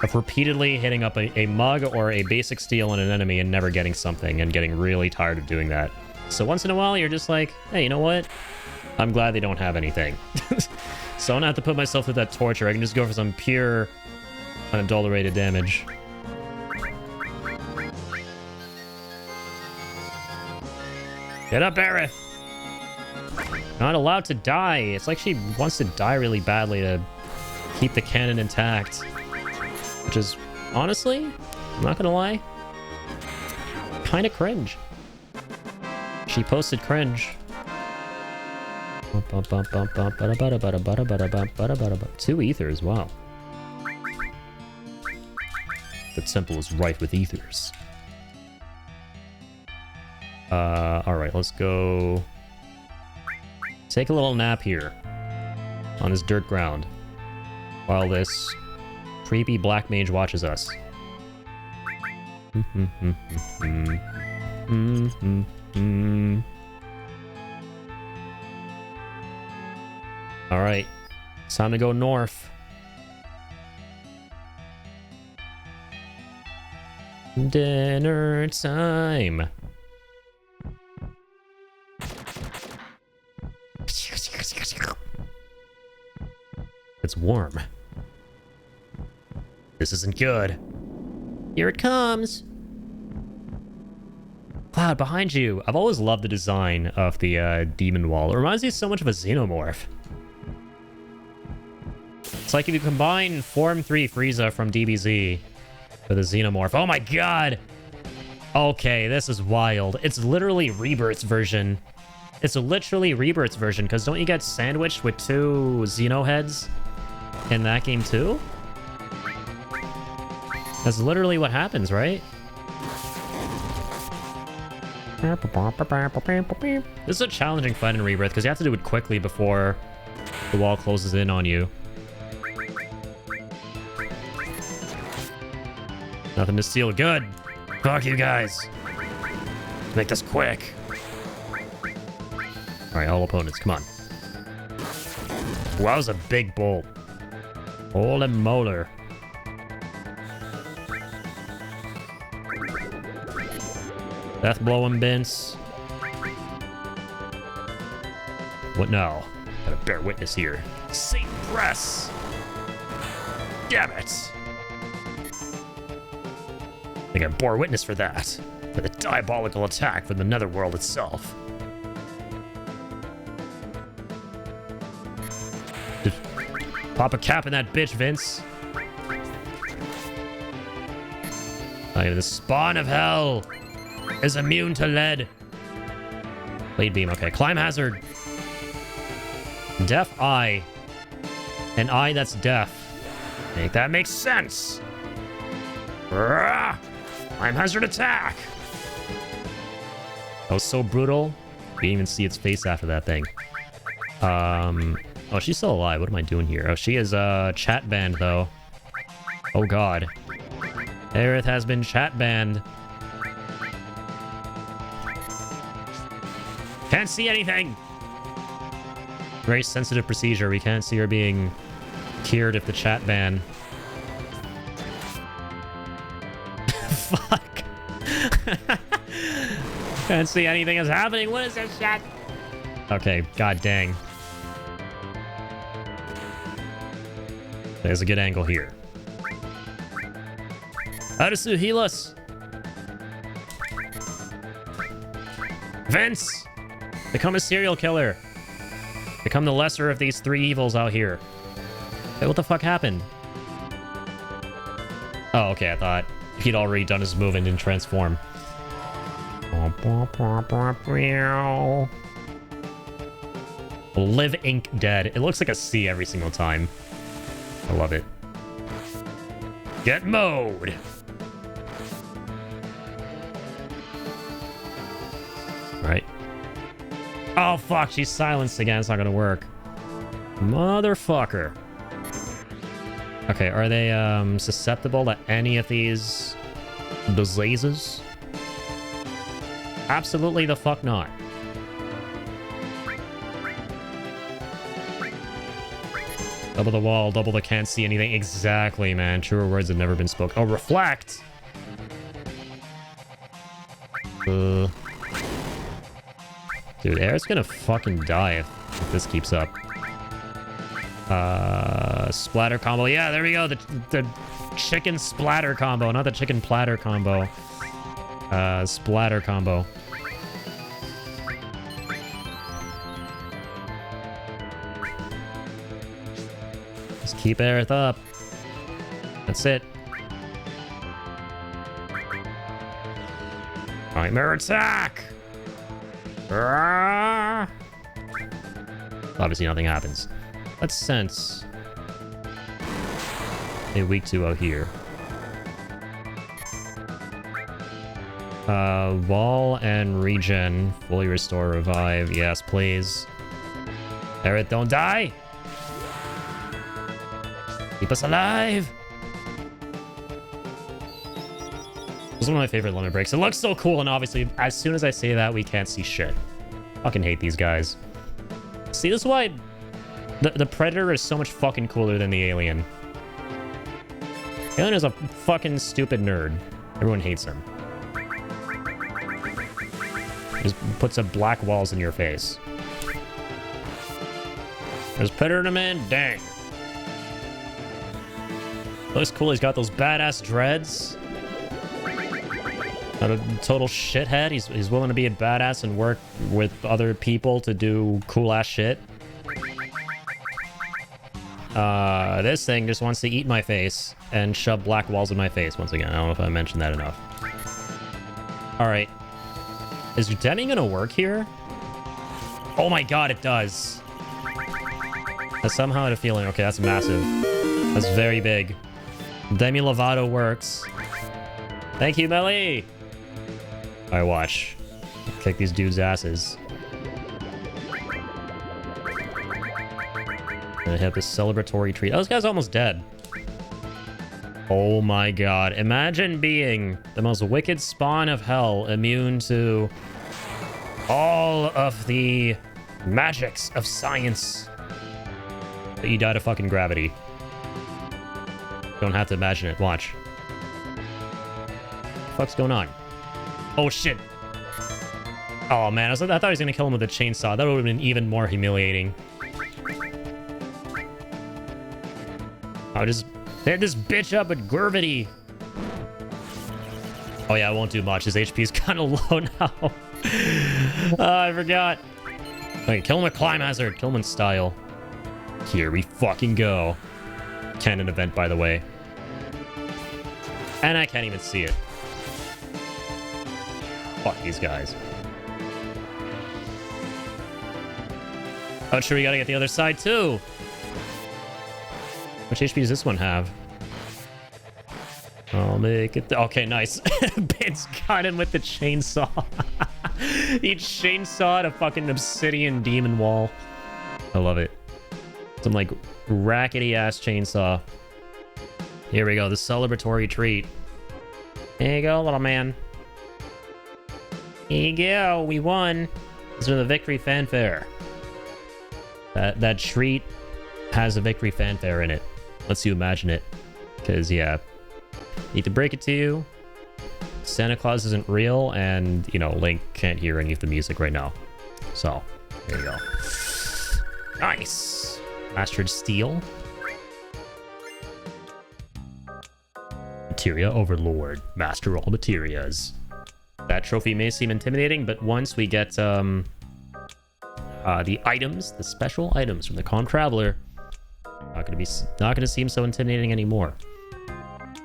of repeatedly hitting up a mug or a basic steal on an enemy and never getting something and getting really tired of doing that. So once in a while, you're just like, hey, you know what? I'm glad they don't have anything. So I don't have to put myself through that torture. I can just go for some pure unadulterated damage. Get up, Aerith! Not allowed to die. It's like she wants to die really badly to keep the canon intact. Which is, honestly, I'm not gonna lie, kind of cringe. She posted cringe. 2 ethers, wow. The temple is rife with ethers. Alright, let's go take a little nap here on this dirt ground while this creepy black mage watches us. Alright, it's time to go north. Dinner time. It's warm. This isn't good. Here it comes. Cloud, behind you. I've always loved the design of the demon wall. It reminds me so much of a xenomorph. It's like if you combine Form 3 Frieza from DBZ with a Xenomorph. Oh my god! Okay, this is wild. It's literally Rebirth's version. It's literally Rebirth's version, because don't you get sandwiched with 2 Xeno heads in that game too? That's literally what happens, right? This is a challenging fight in Rebirth, because you have to do it quickly before the wall closes in on you. Nothing to steal. Good. Fuck you guys. Make this quick. Alright, all opponents, come on. Wow, that was a big bolt. Holy molar. Death blow him, Vince. What now? Gotta bear witness here. Saint press! Damn it! I think I bore witness for that. For the diabolical attack from the netherworld itself. Just pop a cap in that bitch, Vince. The spawn of hell is immune to lead. Blade beam, okay. Climb hazard. Deaf eye. An eye that's deaf. I think that makes sense. Climb hazard attack. That was so brutal. We didn't even see its face after that thing. Oh, she's still alive. What am I doing here? Oh, she is chat banned though. Oh god. Aerith has been chat banned. Can't see anything. Very sensitive procedure. We can't see her being cured if the chat ban. Fuck. Can't see anything is happening. What is this shit? Okay, god dang. There's a good angle here. Arisu, heal us. Vince! Become a serial killer. Become the lesser of these 3 evils out here. Hey, what the fuck happened? Oh, okay, I thought he'd already done his move and didn't transform. Live ink dead. It looks like a C every single time. I love it. Get mowed! Right. Oh, fuck. She's silenced again. It's not gonna work. Motherfucker. Okay, are they susceptible to any of these diseases? Absolutely the fuck not. Double the wall, double the can't see anything. Exactly, man. Truer words have never been spoken. Oh, reflect! Dude, Air's gonna fucking die if this keeps up. Splatter combo. Yeah, there we go. The chicken splatter combo, not the chicken platter combo. Splatter combo. Just keep Aerith up. That's it. Nightmare attack! Obviously nothing happens. Let's sense a weak duo here. Wall and regen. Fully restore, revive. Yes, please. Aerith, don't die! Keep us alive! This is one of my favorite limit breaks. It looks so cool, and obviously, as soon as I say that, we can't see shit. Fucking hate these guys. See, this is why the Predator is so much fucking cooler than the Alien. Alien is a fucking stupid nerd. Everyone hates him. Just puts up black walls in your face. There's Predator him in? Dang. Looks cool. He's got those badass dreads. Not a total shithead. He's willing to be a badass and work with other people to do cool ass shit. This thing just wants to eat my face and shove black walls in my face once again. I don't know if I mentioned that enough. Alright. Is Demi gonna work here? Oh my god, it does. I somehow had a feeling. Okay, that's massive. That's very big. Demi Lovato works. Thank you, Melly! Alright, watch. Kick these dudes' asses. Gonna hit this celebratory treat. Oh, this guy's almost dead. Oh my god. Imagine being the most wicked spawn of hell, immune to all of the magics of science. But you die to fucking gravity. Don't have to imagine it. Watch. What the fuck's going on? Oh shit. Oh man, I thought he was gonna kill him with a chainsaw. That would have been even more humiliating. Oh, just hit this bitch up with gravity. Oh yeah, I won't do much. His HP is kind of low now. Oh, I forgot. Okay, kill him with climb hazard. Kill him in style. Here we fucking go. Canon event, by the way. And I can't even see it. Fuck these guys. Oh, sure, we gotta get the other side, too. Which HP does this one have? I'll make it... Okay, nice. Bitch got him with the chainsaw. He chainsawed a fucking obsidian demon wall. I love it. Some, like, rackety-ass chainsaw. Here we go, the celebratory treat. Here you go, little man. Here you go, we won. This is the victory fanfare. That treat has a victory fanfare in it. Lets you imagine it. Because, yeah. Need to break it to you. Santa Claus isn't real, and, you know, Link can't hear any of the music right now. So, there you go. Nice! Mastered Steel. Materia Overlord. Master all materias. That trophy may seem intimidating, but once we get, the items, the special items from the Calm Traveler, not gonna seem so intimidating anymore.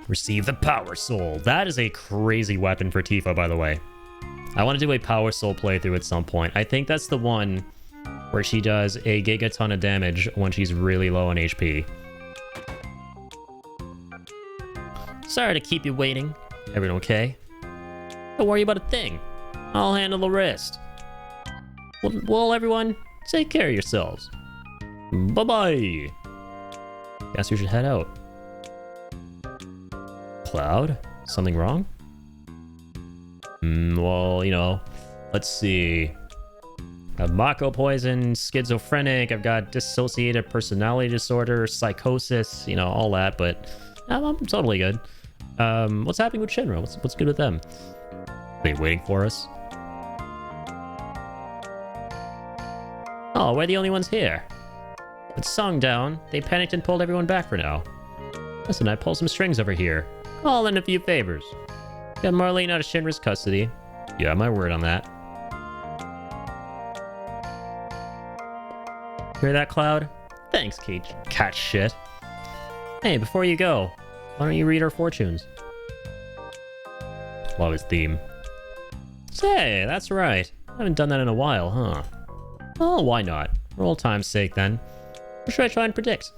Receive the Power Soul. That is a crazy weapon for Tifa, by the way. I want to do a Power Soul playthrough at some point. I think that's the one where she does a gigaton of damage when she's really low on HP. Sorry to keep you waiting. Everyone okay? Don't worry about a thing. I'll handle the rest. Well, everyone, take care of yourselves. Bye-bye. Guess we should head out. Cloud? Something wrong? Well, you know, let's see. I have Mako poison, schizophrenic, I've got dissociative personality disorder, psychosis, you know, all that, but I'm totally good. What's happening with Shinra? What's good with them? Are they waiting for us? Oh, we're the only ones here. With Song down, they panicked and pulled everyone back for now. Listen, I pulled some strings over here. Call in a few favors. Got Marlene out of Shinra's custody. Yeah, my word on that. Hear that, Cloud? Thanks, cat shit. Hey, before you go, why don't you read our fortunes? Love his theme. Say, that's right. I haven't done that in a while, huh? Oh, why not? For old time's sake, then. What should I try and predict?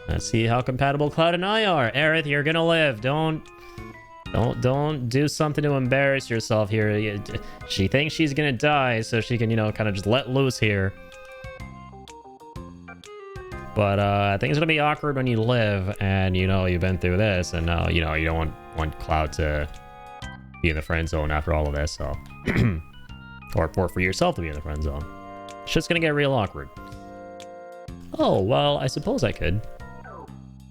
Let's see how compatible Cloud and I are. Aerith, you're gonna live. Don't do something to embarrass yourself here. She thinks she's gonna die, so she can, you know, kind of just let loose here. But I think it's gonna be awkward when you live, and you know you've been through this, and you know you don't want Cloud to be in the friend zone after all of this, so or for yourself to be in the friend zone. It's just gonna get real awkward. Oh well, I suppose I could.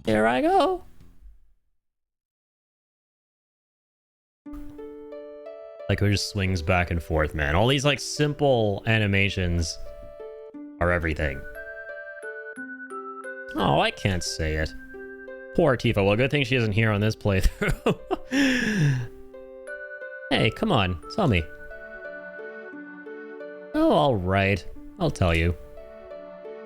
Here I go. Like, it just swings back and forth, man. All these, like, simple animations are everything. Oh, I can't say it. Poor Tifa. Well, good thing she isn't here on this playthrough. Hey, come on. Tell me. Oh, alright. I'll tell you.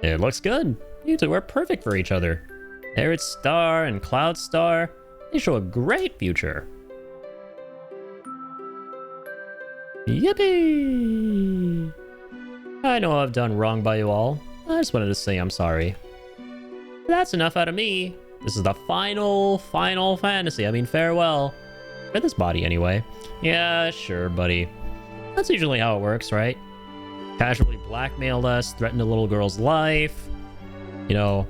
It looks good. You two are perfect for each other. Arid Star and Cloud Star, they show a great future. Yippee! I know I've done wrong by you all. I just wanted to say I'm sorry. That's enough out of me. This is the final fantasy. I mean, farewell. For this body, anyway. Yeah, sure, buddy. That's usually how it works, right? Casually blackmailed us, threatened a little girl's life. You know,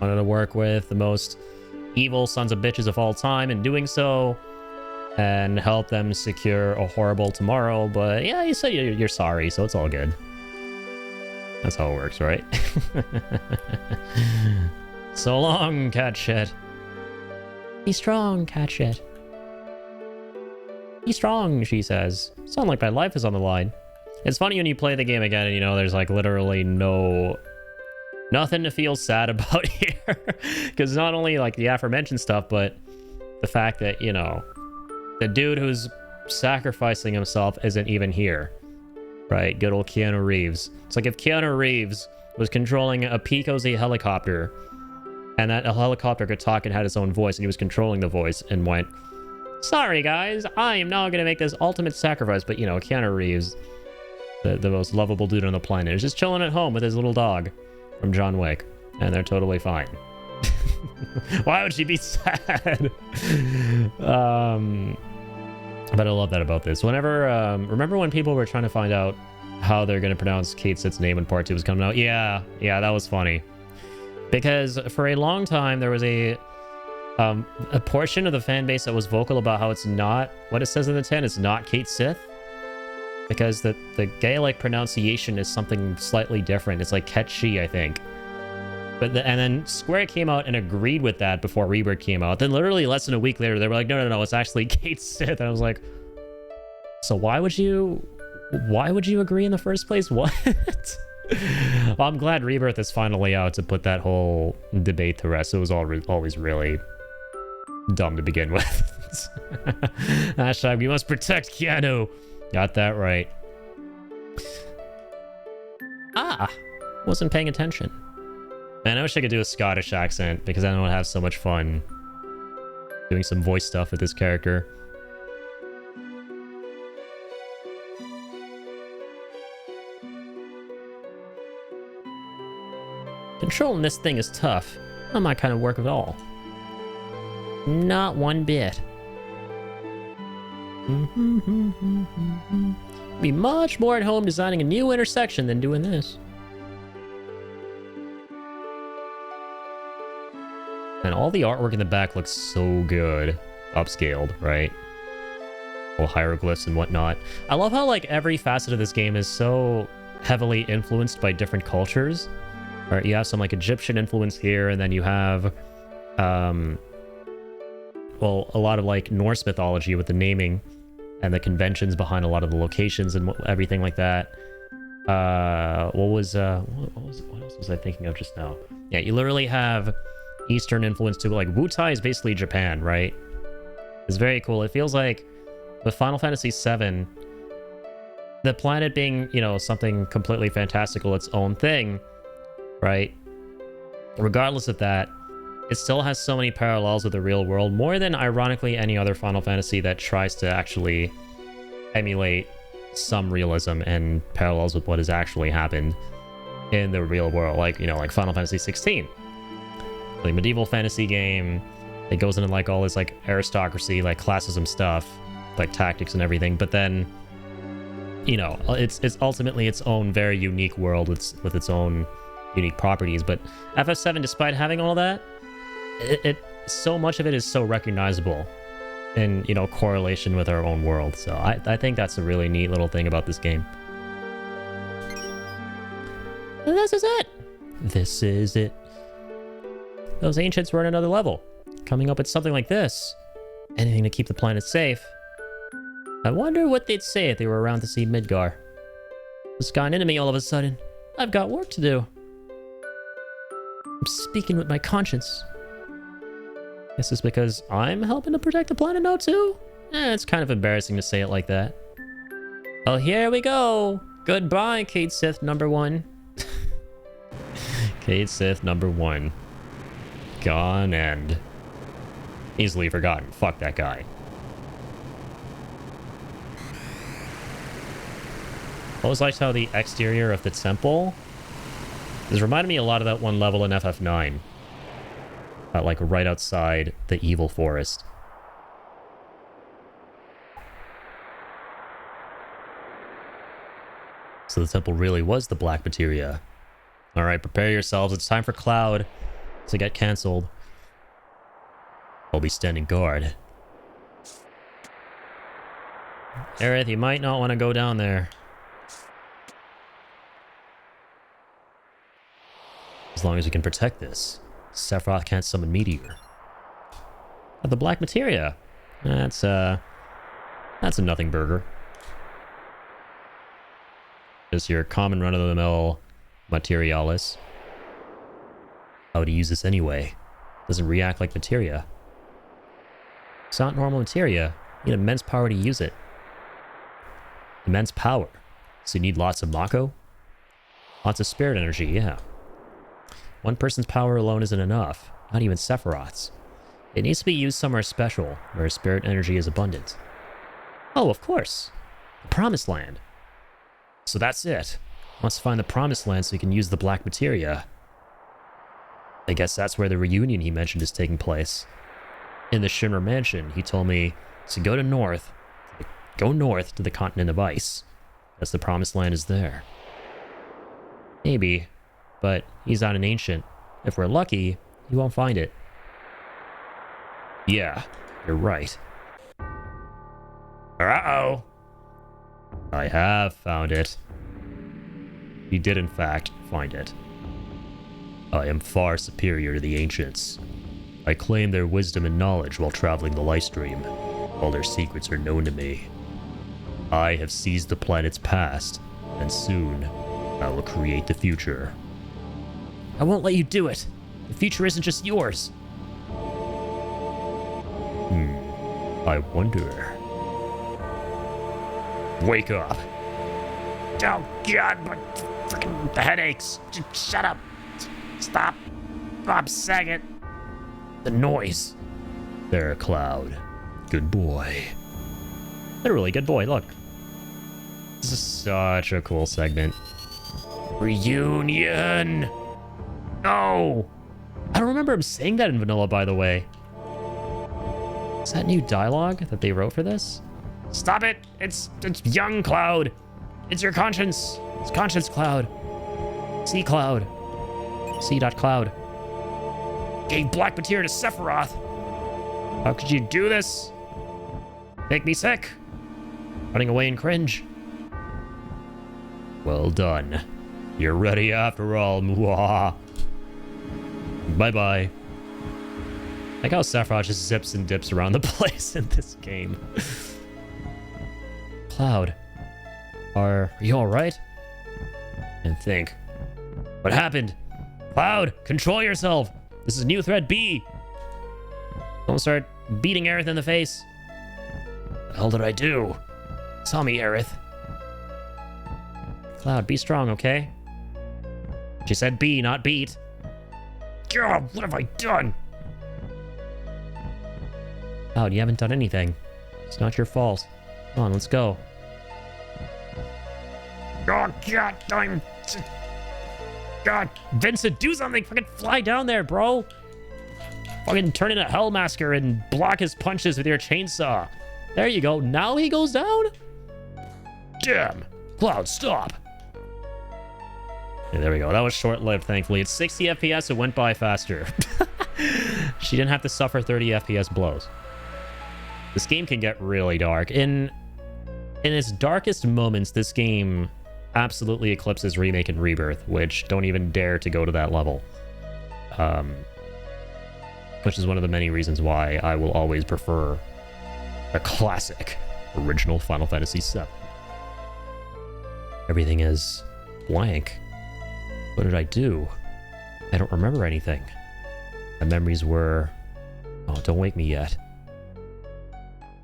wanted to work with the most evil sons of bitches of all time in doing so. And help them secure a horrible tomorrow. But yeah, you said you're sorry, so it's all good. That's how it works, right? So long, cat shit. Be strong, cat shit. Be strong, she says. Sound like my life is on the line. It's funny when you play the game again and you know there's like literally nothing to feel sad about here. Because not only like the aforementioned stuff, but the fact that, you know, the dude who's sacrificing himself isn't even here. Right? Good old Keanu Reeves. It's like if Keanu Reeves was controlling a Pico-Z helicopter and that a helicopter could talk and had its own voice and he was controlling the voice and went, sorry guys, I am now going to make this ultimate sacrifice. But you know, Keanu Reeves, the most lovable dude on the planet, is just chilling at home with his little dog from John Wick. And they're totally fine. Why would she be sad? But I love that about this. Whenever, remember when people were trying to find out how they're going to pronounce Kate Sid's name when part 2 was coming out? Yeah, that was funny. Because for a long time, there was a portion of the fan base that was vocal about how it's not what it says in the tin. It's not Kate Sith. Because the Gaelic pronunciation is something slightly different. It's like Ketchi, I think. And then Square came out and agreed with that before Rebirth came out. Then literally less than a week later, they were like, no, it's actually Kate Sith. And I was like, so why would you agree in the first place? What? Well, I'm glad Rebirth is finally out to put that whole debate to rest. It was always really dumb to begin with. Hashtag, we must protect Keanu. Got that right. Wasn't paying attention. Man, I wish I could do a Scottish accent because I know I'd have so much fun doing some voice stuff with this character. Controlling this thing is tough. Not my kind of work at all. Not one bit. Be much more at home designing a new intersection than doing this. And all the artwork in the back looks so good. Upscaled, right? All hieroglyphs and whatnot. I love how like every facet of this game is so heavily influenced by different cultures. Right, you have some like Egyptian influence here, and then you have well, a lot of like Norse mythology with the naming and the conventions behind a lot of the locations and everything like that. What else was I thinking of just now? Yeah, you literally have Eastern influence too. Like Wutai is basically Japan, right? It's very cool. It feels like with Final Fantasy VII, the planet being, you know, something completely fantastical, its own thing, right? Regardless of that, it still has so many parallels with the real world, more than ironically any other Final Fantasy that tries to actually emulate some realism and parallels with what has actually happened in the real world, like, you know, like Final Fantasy 16. Like medieval fantasy game, it goes into like all this like aristocracy, like classism stuff, like tactics and everything, but then, you know, it's ultimately its own very unique world with its own unique properties. But FF7, despite having all that, it so much of it is so recognizable in, you know, correlation with our own world. So I think that's a really neat little thing about this game. And this is it. This is it. Those ancients were at another level. Coming up with something like this. Anything to keep the planet safe. I wonder what they'd say if they were around to see Midgar. It's gotten into me all of a sudden. I've got work to do. I'm speaking with my conscience. Guess it's because I'm helping to protect the planet now too? It's kind of embarrassing to say it like that. Well, here we go. Goodbye, Cade Sith number 1. Cade Sith number 1. Gone and easily forgotten. Fuck that guy. I always liked how the exterior of the temple this reminded me a lot of that one level in FF9. Like right outside the evil forest. So the temple really was the black materia. Alright, prepare yourselves. It's time for Cloud to get cancelled. I'll be standing guard. Aerith, you might not want to go down there. As long as we can protect this. Sephiroth can't summon Meteor. But the black materia. That's a nothing burger. Just your common run-of-the-mill materialis. How to use this anyway? Doesn't react like materia. It's not normal materia. You need immense power to use it. Immense power. So you need lots of Mako? Lots of spirit energy, yeah. One person's power alone isn't enough. Not even Sephiroth's. It needs to be used somewhere special, where spirit energy is abundant. Oh, of course. The Promised Land. So that's it. Wants to find the Promised Land so he can use the black materia. I guess that's where the reunion he mentioned is taking place. In the Shimmer Mansion, he told me to go north to the continent of ice, as the Promised Land is there. Maybe, but he's not an ancient. If we're lucky, he won't find it. Yeah, you're right. Uh-oh! I have found it. He did in fact find it. I am far superior to the ancients. I claim their wisdom and knowledge while traveling the Lifestream. All their secrets are known to me. I have seized the planet's past, and soon I will create the future. I won't let you do it. The future isn't just yours. I wonder. Wake up. Oh god, my freaking headaches. Just shut up. Stop. I'm saying the noise. There, Cloud. Good boy. Literally, good boy, look. This is such a cool segment. Reunion! No! I don't remember him saying that in vanilla, by the way. Is that new dialogue that they wrote for this? Stop it! It's young Cloud! It's your conscience! It's conscience Cloud! C Cloud! C.Cloud. Gave black materia to Sephiroth! How could you do this? Make me sick! Running away in cringe. Well done. You're ready after all, mwah. Bye-bye. Like how Sephiroth just zips and dips around the place in this game. Cloud, are you alright? And think. What happened? Cloud, control yourself! This is new threat B! Don't start beating Aerith in the face. What the hell did I do? Tell me, Aerith. Cloud, be strong, okay? She said be, not beat. God, what have I done? Cloud, you haven't done anything. It's not your fault. Come on, let's go. Oh, God, God, Vincent, do something! Fucking fly down there, bro! Fucking turn into Hellmasker and block his punches with your chainsaw. There you go. Now he goes down? Damn! Cloud, stop! Yeah, there we go. That was short-lived, thankfully. It's 60 FPS. It went by faster. She didn't have to suffer 30 FPS blows. This game can get really dark. In its darkest moments, this game absolutely eclipses Remake and Rebirth, which don't even dare to go to that level. Which is one of the many reasons why I will always prefer a classic original Final Fantasy VII. Everything is blank. What did I do? I don't remember anything. My memories were... Oh, don't wake me yet.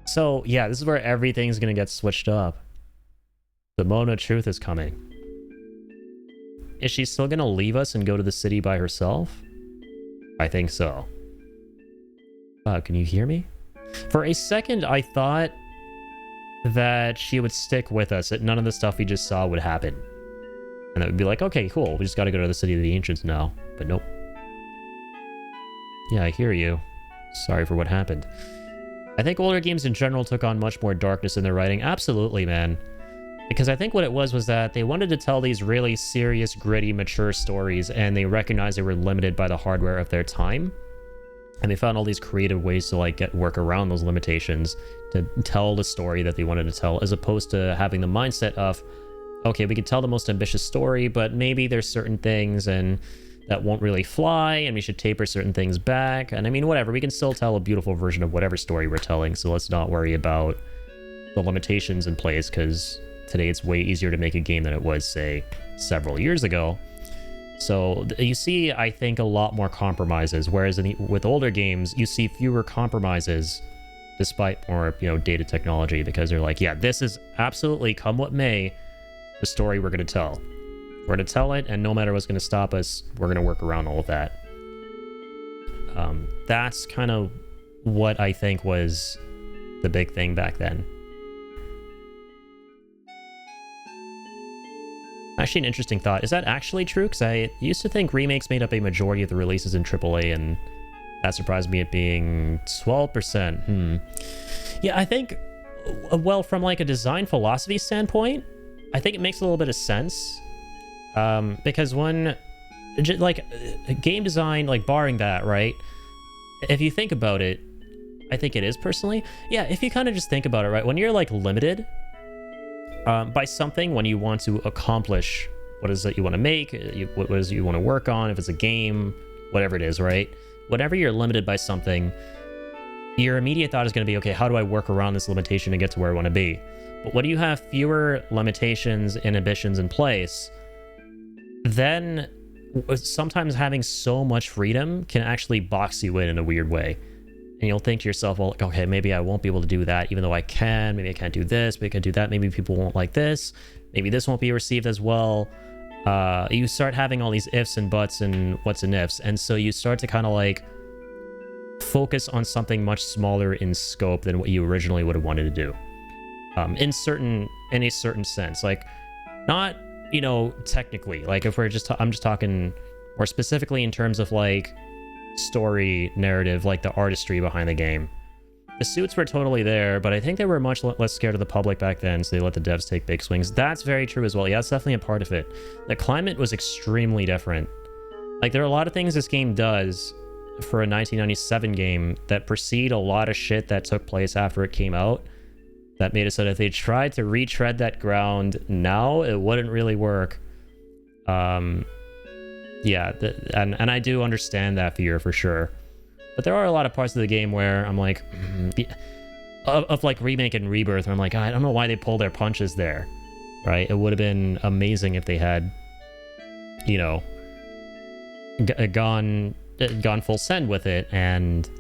So, yeah, this is where everything's gonna get switched up. The moment of truth is coming. Is she still gonna leave us and go to the city by herself? I think so. Can you hear me? For a second, I thought that she would stick with us, that none of the stuff we just saw would happen. And that would be like, okay, cool, we just gotta go to the City of the Ancients now. But nope. Yeah, I hear you. Sorry for what happened. I think older games in general took on much more darkness in their writing. Absolutely, man. Because I think what it was that they wanted to tell these really serious, gritty, mature stories, and they recognized they were limited by the hardware of their time. And they found all these creative ways to like work around those limitations to tell the story that they wanted to tell, as opposed to having the mindset of, okay, we could tell the most ambitious story, but maybe there's certain things and that won't really fly, and we should taper certain things back. And I mean, whatever, we can still tell a beautiful version of whatever story we're telling, so let's not worry about the limitations in place, because today it's way easier to make a game than it was, say, several years ago. So you see, I think, a lot more compromises, whereas with older games, you see fewer compromises despite more, dated technology, because they're like, yeah, this is absolutely, come what may, the story we're going to tell. We're going to tell it, and no matter what's going to stop us, we're going to work around all of that. That's kind of what I think was the big thing back then. Actually, an interesting thought. Is that actually true? Because I used to think remakes made up a majority of the releases in AAA, and that surprised me at being 12%. Yeah, I think, well, from like a design philosophy standpoint, I think it makes a little bit of sense. Because when, like, game design, like, barring that, right? If you think about it, I think it is personally. Yeah, if you kind of just think about it, right? When you're, like, limited by something, when you want to accomplish what is it you want to make, what is it you want to work on, if it's a game, whatever it is, right? Whenever you're limited by something, your immediate thought is going to be, okay, how do I work around this limitation and get to where I want to be? But when you have fewer limitations and ambitions in place, then sometimes having so much freedom can actually box you in a weird way. And you'll think to yourself, well, okay, maybe I won't be able to do that, even though I can. Maybe I can't do this, maybe I can do that. Maybe people won't like this. Maybe this won't be received as well. You start having all these ifs and buts and what's and ifs. And so you start to kind of like focus on something much smaller in scope than what you originally would have wanted to do. In a certain sense, like not, technically, like if we're I'm just talking more specifically in terms of like story narrative, like the artistry behind the game. The suits were totally there, but I think they were much less scared of the public back then, so they let the devs take big swings. That's very true as well. Yeah, that's definitely a part of it. The climate was extremely different. Like there are a lot of things this game does for a 1997 game that precede a lot of shit that took place after it came out, that made it so that if they tried to retread that ground now, it wouldn't really work. Yeah, and I do understand that fear for sure. But there are a lot of parts of the game where I'm like, of like Remake and Rebirth, where I'm like, I don't know why they pulled their punches there, right? It would have been amazing if they had, gone full send with it and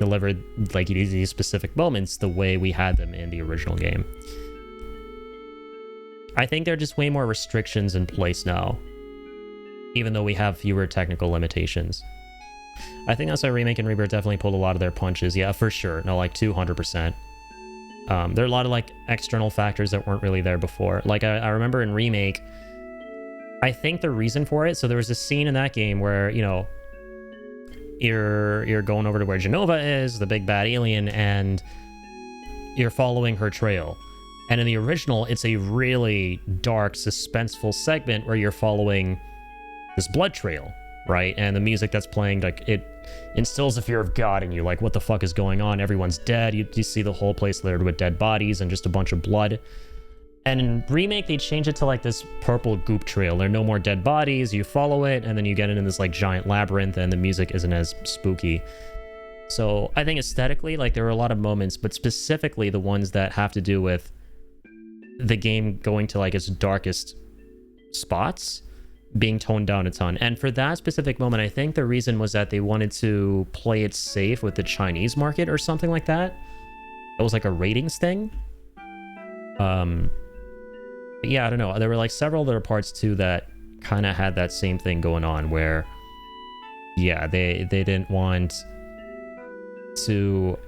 delivered like these specific moments the way we had them in the original game. I think there are just way more restrictions in place now, even though we have fewer technical limitations. I think that's why Remake and Rebirth definitely pulled a lot of their punches. Yeah, for sure. No, like 200%. There are a lot of like external factors that weren't really there before. Like I remember in Remake, I think the reason for it, so there was a scene in that game where, you're going over to where Genova is, the big bad alien, and you're following her trail. And in the original, it's a really dark, suspenseful segment where you're following this blood trail, right? And the music that's playing, like, it instills the fear of God in you. Like, what the fuck is going on? Everyone's dead. You see the whole place littered with dead bodies and just a bunch of blood. And in Remake, they change it to like this purple goop trail. There are no more dead bodies. You follow it, and then you get into this like giant labyrinth, and the music isn't as spooky. So I think aesthetically, like there were a lot of moments, but specifically the ones that have to do with the game going to like its darkest spots being toned down a ton. And for that specific moment, I think the reason was that they wanted to play it safe with the Chinese market or something like that. It was like a ratings thing. But yeah, I don't know. There were like several other parts too that kind of had that same thing going on where, yeah, they didn't want to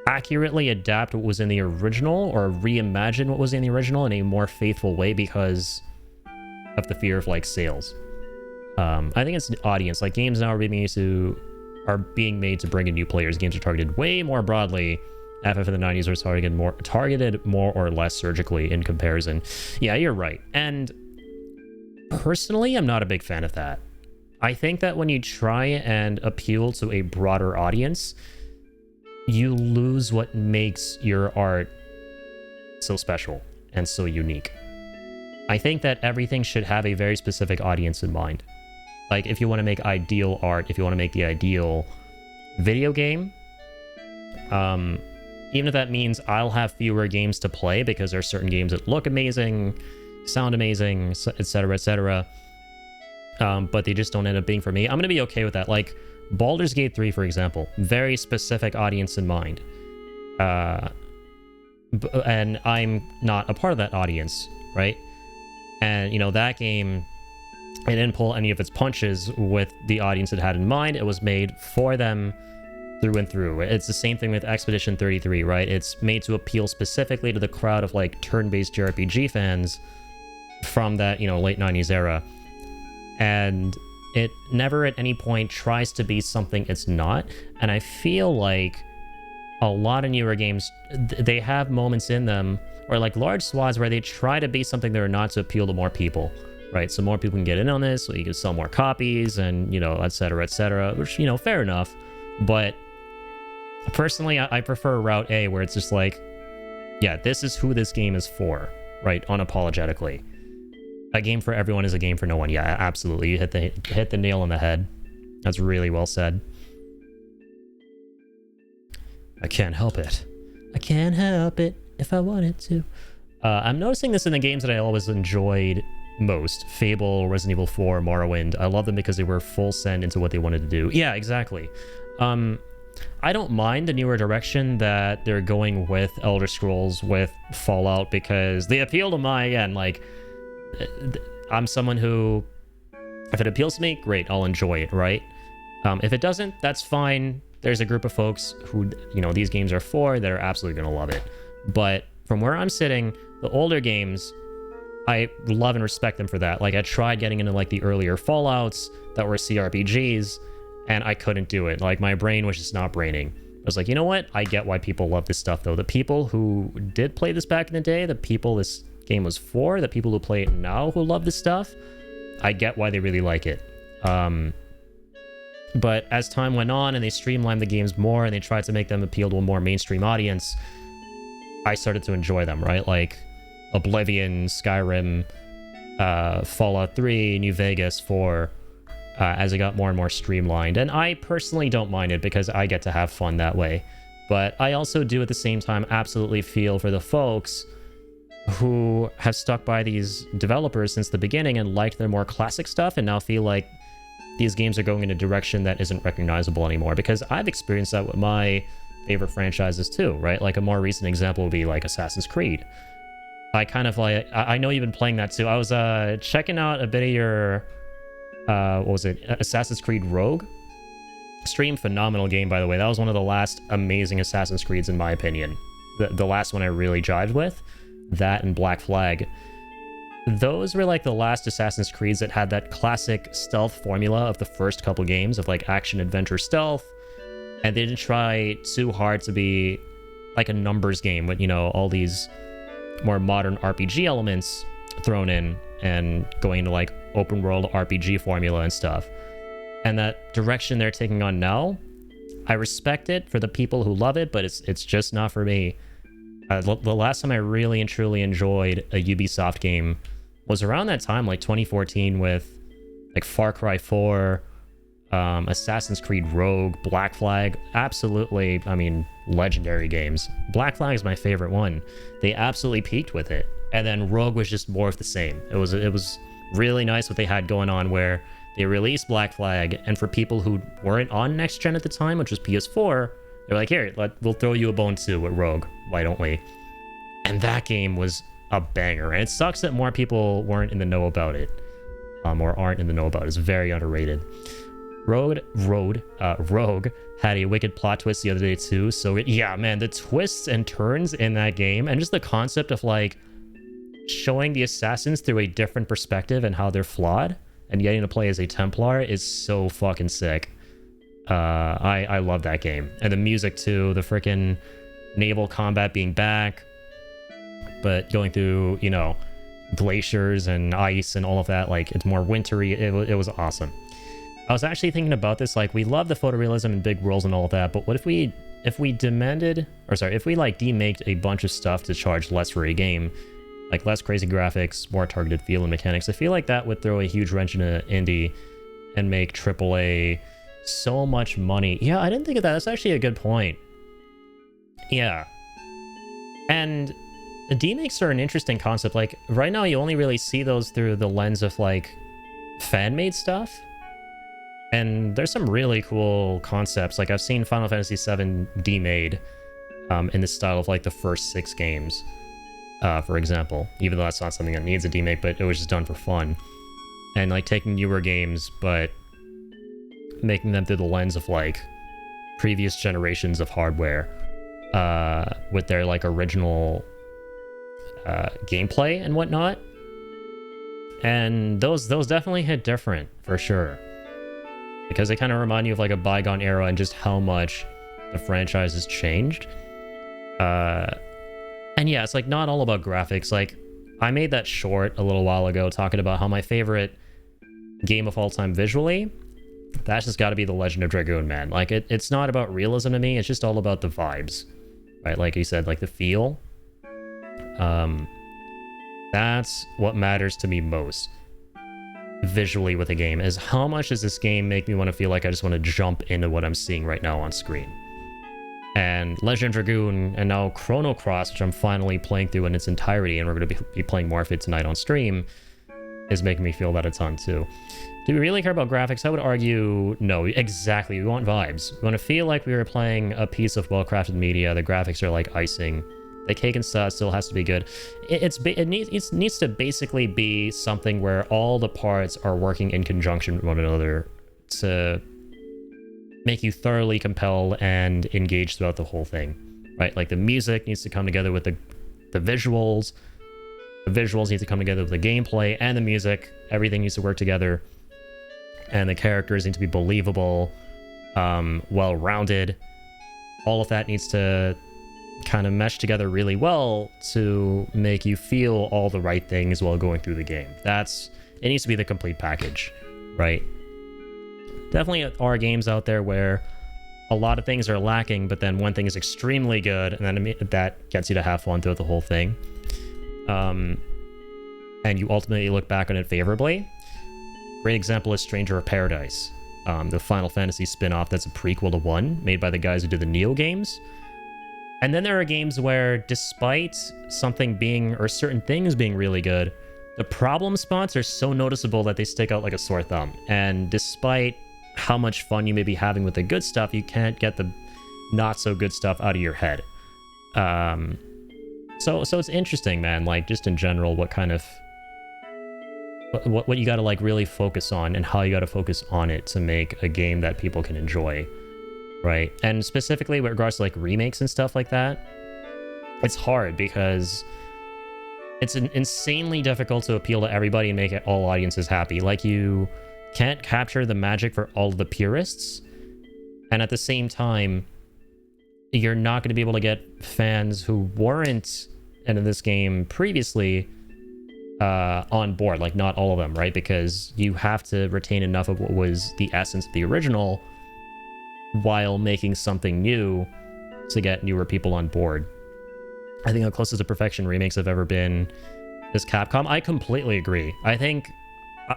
accurately adapt what was in the original or reimagine what was in the original in a more faithful way because of the fear of like sales. I think it's the audience. Like games now are being made to bring in new players. Games are targeted way more broadly. FF in the 90s was targeted more or less surgically in comparison. Yeah, you're right. And personally, I'm not a big fan of that. I think that when you try and appeal to a broader audience, you lose what makes your art so special and so unique. I think that everything should have a very specific audience in mind. Like, if you want to make ideal art, if you want to make the ideal video game, even if that means I'll have fewer games to play because there are certain games that look amazing, sound amazing, etc., but they just don't end up being for me, I'm going to be okay with that. Like, Baldur's Gate 3, for example, very specific audience in mind. And I'm not a part of that audience, right? And, you know, that game, it didn't pull any of its punches with the audience it had in mind. It was made for them through and through. It's the same thing with Expedition 33, right? It's made to appeal specifically to the crowd of, like, turn-based JRPG fans from that, you know, late 90s era. And it never at any point tries to be something it's not. And I feel like a lot of newer games, they have moments in them, or like large swaths where they try to be something they're not to appeal to more people, right? So more people can get in on this, so you can sell more copies and, you know, etc., which, you know, fair enough. But personally, I prefer Route A, where it's just like, yeah, this is who this game is for, right? Unapologetically. A game for everyone is a game for no one. Yeah, absolutely. You hit the nail on the head. That's really well said. I can't help it. I can't help it if I wanted to. I'm noticing this in the games that I always enjoyed most. Fable, Resident Evil 4, Morrowind. I love them because they were full send into what they wanted to do. Yeah, exactly. I don't mind the newer direction that they're going with Elder Scrolls, with Fallout, because they appeal to my, again, like, I'm someone who, if it appeals to me, great, I'll enjoy it, right? If it doesn't, that's fine. There's a group of folks who, you know, these games are for that are absolutely going to love it. But from where I'm sitting, the older games, I love and respect them for that. Like, I tried getting into, like, the earlier Fallouts that were CRPGs, and I couldn't do it. Like, my brain was just not braining. I was like, you know what? I get why people love this stuff, though. The people who did play this back in the day, the people this game was for, the people who play it now who love this stuff, I get why they really like it. But as time went on and they streamlined the games more and they tried to make them appeal to a more mainstream audience, I started to enjoy them, right? Like Oblivion, Skyrim, Fallout 3, New Vegas 4, as it got more and more streamlined. And I personally don't mind it because I get to have fun that way. But I also do at the same time absolutely feel for the folks who have stuck by these developers since the beginning and liked their more classic stuff and now feel like these games are going in a direction that isn't recognizable anymore. Because I've experienced that with my favorite franchises too, right? Like a more recent example would be like Assassin's Creed. I kind of like, I know you've been playing that too. I was checking out a bit of your, what was it? Assassin's Creed Rogue stream. Phenomenal game, by the way. That was one of the last amazing Assassin's Creeds in my opinion. The last one I really jived with. That and Black Flag. Those were like the last Assassin's Creeds that had that classic stealth formula of the first couple games of like action, adventure, stealth. And they didn't try too hard to be like a numbers game with, you know, all these more modern RPG elements thrown in and going into like open world RPG formula and stuff. And that direction they're taking on now, I respect it for the people who love it, but it's just not for me. The last time I really and truly enjoyed a Ubisoft game was around that time, like 2014, with like Far Cry 4, Assassin's Creed Rogue, Black Flag. Absolutely, I mean, legendary games. Black Flag is my favorite one. They absolutely peaked with it. And then Rogue was just more of the same. It was really nice what they had going on, where they released Black Flag, and for people who weren't on next gen at the time, which was PS4, they're like, here, we'll throw you a bone too with Rogue. Why don't we? And that game was a banger, and it sucks that more people weren't in the know about it, or aren't in the know about it. It's very underrated. Rogue had a wicked plot twist the other day too. So yeah, man, the twists and turns in that game, and just the concept of like showing the assassins through a different perspective and how they're flawed, and getting to play as a Templar is so fucking sick. I love that game, and the music too. The freaking naval combat being back, but going through, you know, glaciers and ice and all of that. Like, it's more wintry. It was awesome. I was actually thinking about this, like, we love the photorealism and big worlds and all of that, but what if we demanded, or sorry, if we like demaked a bunch of stuff to charge less for a game, like less crazy graphics, more targeted feel and mechanics? I feel like that would throw a huge wrench into indie and make AAA so much money. Yeah, I didn't think of that. That's actually a good point. Yeah. And the demakes are an interesting concept. Like, right now you only really see those through the lens of like fan-made stuff. And there's some really cool concepts. Like, I've seen Final Fantasy VII demade in the style of like the first 6 games, for example. Even though that's not something that needs a demake, but it was just done for fun. And like taking newer games, but making them through the lens of like previous generations of hardware, with their like original gameplay and whatnot. And those definitely hit different for sure, because they kind of remind you of like a bygone era and just how much the franchise has changed. And yeah, it's like not all about graphics. Like, I made that short a little while ago talking about how my favorite game of all time visually, that's just got to be The Legend of Dragoon, man. Like, it's not about realism to me. It's just all about the vibes, right? Like you said, like the feel. That's what matters to me most visually with a game, is how much does this game make me want to feel like I just want to jump into what I'm seeing right now on screen. And Legend of Dragoon, and now Chrono Cross, which I'm finally playing through in its entirety, and we're going to be playing more of it tonight on stream, is making me feel that a ton too. Do we really care about graphics? I would argue no. Exactly. We want vibes. We want to feel like we were playing a piece of well-crafted media. The graphics are like icing. The cake and stuff still has to be good. It needs to basically be something where all the parts are working in conjunction with one another to make you thoroughly compelled and engaged throughout the whole thing, right? Like, the music needs to come together with the visuals. The visuals need to come together with the gameplay and the music. Everything needs to work together. And the characters need to be believable, well-rounded. All of that needs to kind of mesh together really well to make you feel all the right things while going through the game. It needs to be the complete package, right? Definitely are games out there where a lot of things are lacking, but then one thing is extremely good, and then that gets you to have fun throughout the whole thing. And you ultimately look back on it favorably. Great example is Stranger of Paradise, the Final Fantasy spin-off that's a prequel to 1, made by the guys who did the Neo games. And then there are games where, despite something being, or certain things being really good, the problem spots are so noticeable that they stick out like a sore thumb. And despite how much fun you may be having with the good stuff, you can't get the not so good stuff out of your head. So it's interesting, man. Like, just in general, what kind of what you got to like really focus on, and how you got to focus on it to make a game that people can enjoy, right? And specifically with regards to like remakes and stuff like that, it's hard because it's insanely difficult to appeal to everybody and make it all audiences happy. Like, you can't capture the magic for all of the purists, and at the same time, you're not going to be able to get fans who weren't into this game previously on board. Like, not all of them, right? Because you have to retain enough of what was the essence of the original while making something new to get newer people on board. I think the closest to perfection remakes have ever been is Capcom. I completely agree. I think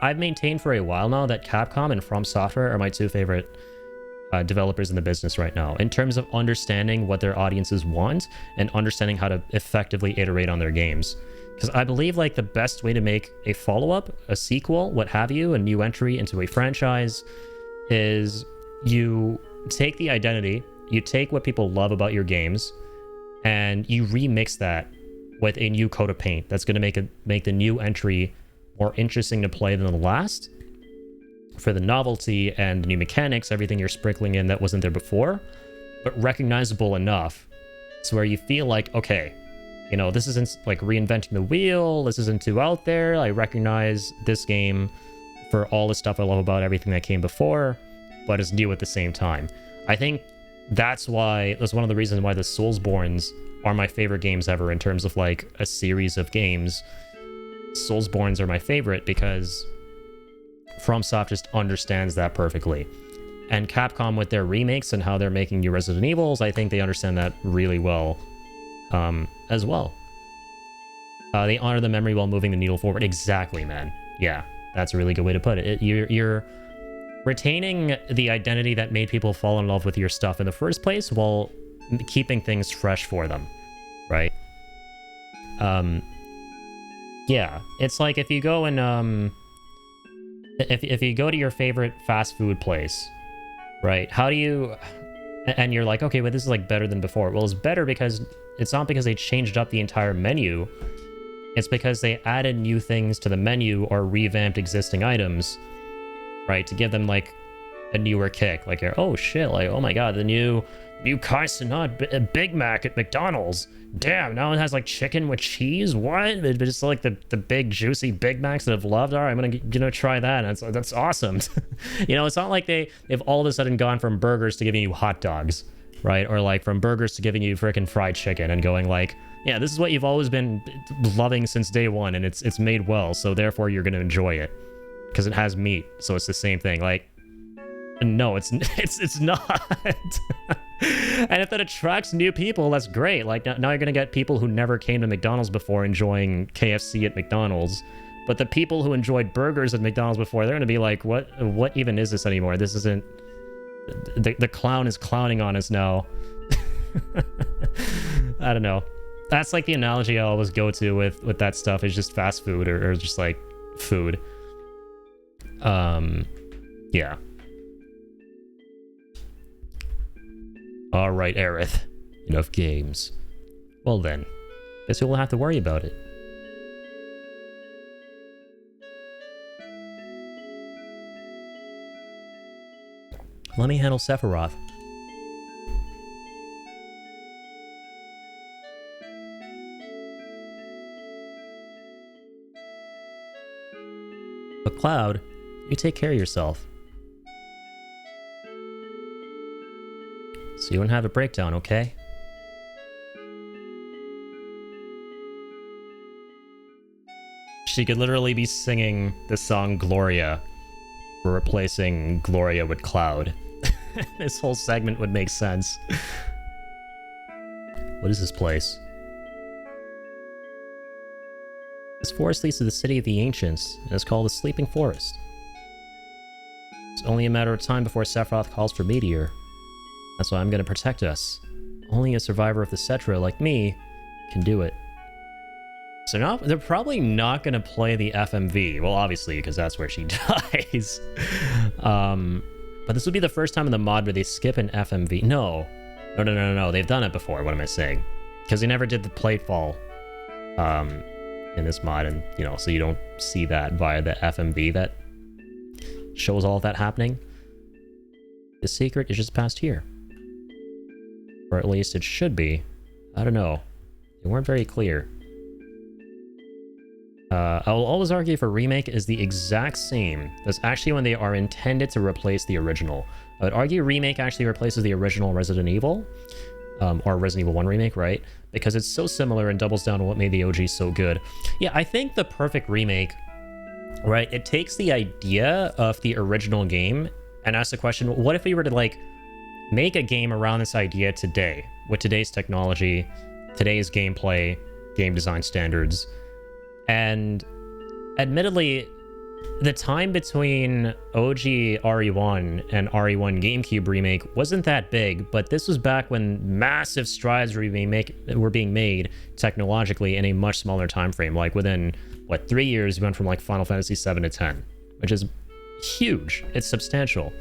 I've maintained for a while now that Capcom and From Software are my two favorite developers in the business right now, in terms of understanding what their audiences want and understanding how to effectively iterate on their games. Because I believe like the best way to make a follow-up, a sequel, what have you, a new entry into a franchise, is you take the identity, you take what people love about your games, and you remix that with a new coat of paint that's going to make the new entry more interesting to play than the last, for the novelty and new mechanics, everything you're sprinkling in that wasn't there before, but recognizable enough to where you feel like, okay, you know, this isn't like reinventing the wheel, this isn't too out there, I recognize this game for all the stuff I love about everything that came before, but it's new at the same time. I think that's one of the reasons why the Soulsborns are my favorite games ever in terms of like a series of games. Soulsborns are my favorite because FromSoft just understands that perfectly. And Capcom with their remakes and how they're making new Resident Evils, I think they understand that really well as well. They honor the memory while moving the needle forward. Exactly, man. Yeah, that's a really good way to put it. You're retaining the identity that made people fall in love with your stuff in the first place while keeping things fresh for them, right? Yeah, it's like if you go and if you go to your favorite fast food place, right? How do you, and you're like, okay, but this is like better than before. Well, it's better because it's not because they changed up the entire menu. It's because they added new things to the menu or revamped existing items, right? To give them like a newer kick. Like, oh shit, like, oh my god, the new Carsonade Big Mac at McDonald's. Damn, now it has like chicken with cheese. What? But it's like the big juicy Big Macs that I've loved. All right, I'm gonna try that. And that's awesome. You know, it's not like they've all of a sudden gone from burgers to giving you hot dogs, right? Or like from burgers to giving you freaking fried chicken and going like, yeah, this is what you've always been loving since day one, and it's made well, so therefore you're gonna enjoy it because it has meat. So it's the same thing. Like, no, it's not. And if that attracts new people, that's great. Like now you're gonna get people who never came to McDonald's before enjoying KFC at McDonald's, but the people who enjoyed burgers at McDonald's before, they're gonna be like, what even is this anymore? This isn't. The clown is clowning on us now. I don't know. That's like the analogy I always go to with that stuff, is just fast food or just like food. Yeah. Alright, Aerith. Enough games. Well then, guess you'll have to worry about it. Let me handle Sephiroth. But Cloud, you take care of yourself. So you won't have a breakdown, okay? She could literally be singing the song Gloria. We're replacing Gloria with Cloud. This whole segment would make sense. What is this place? This forest leads to the city of the ancients, and is called the Sleeping Forest. It's only a matter of time before Sephiroth calls for Meteor. That's why I'm gonna protect us. Only a survivor of the Cetra like me can do it. So now they're probably not gonna play the FMV. Well, obviously, because that's where she dies. But this would be the first time in the mod where they skip an FMV. No. They've done it before. What am I saying? Because they never did the platefall in this mod, and you know, so you don't see that via the FMV that shows all of that happening. The secret is just past here. Or at least it should be. I don't know. They weren't very clear. I will always argue for remake is the exact same. That's actually when they are intended to replace the original. I would argue remake actually replaces the original Resident Evil. Or Resident Evil 1 remake, right? Because it's so similar and doubles down on what made the OG so good. Yeah, I think the perfect remake, right? It takes the idea of the original game and asks the question, what if we were to like make a game around this idea today, with today's technology, today's gameplay, game design standards. And admittedly, the time between OG RE1 and RE1 GameCube remake wasn't that big, but this was back when massive strides were being made technologically in a much smaller time frame. Like within, what, 3 years, we went from like Final Fantasy 7 to 10, which is huge. It's substantial.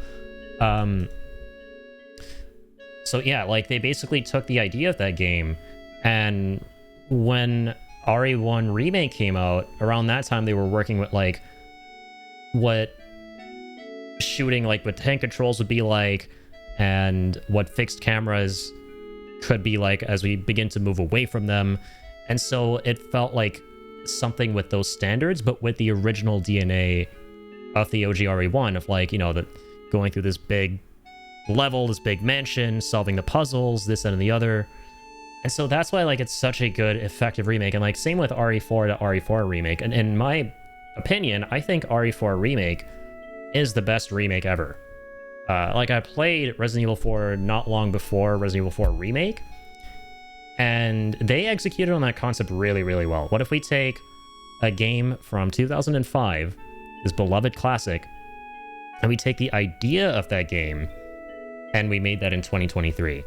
So yeah, like they basically took the idea of that game, and when RE1 remake came out, around that time they were working with like what shooting like with hand controls would be like, and what fixed cameras could be like as we begin to move away from them. And so it felt like something with those standards, but with the original DNA of the OG RE1 of like, you know, the going through this big level, this big mansion, solving the puzzles, this and the other. And so that's why like it's such a good effective remake. And like same with RE4 to RE4 remake. And in my opinion, I think RE4 remake is the best remake ever. Like I played Resident Evil 4 not long before Resident Evil 4 remake, and they executed on that concept really, really well. What if we take a game from 2005, this beloved classic, and we take the idea of that game and we made that in 2023?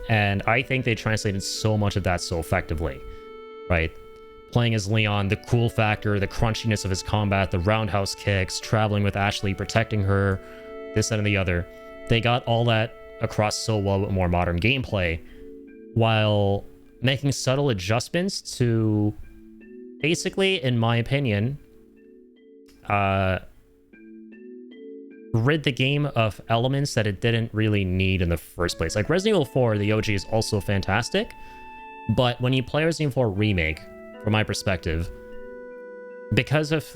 And I think they translated so much of that so effectively, right? Playing as Leon, the cool factor, the crunchiness of his combat, the roundhouse kicks, traveling with Ashley, protecting her, this and the other. They got all that across so well with more modern gameplay, while making subtle adjustments to basically, in my opinion, rid the game of elements that it didn't really need in the first place. Like Resident Evil 4, the OG, is also fantastic, but when you play Resident Evil 4 Remake, from my perspective, because of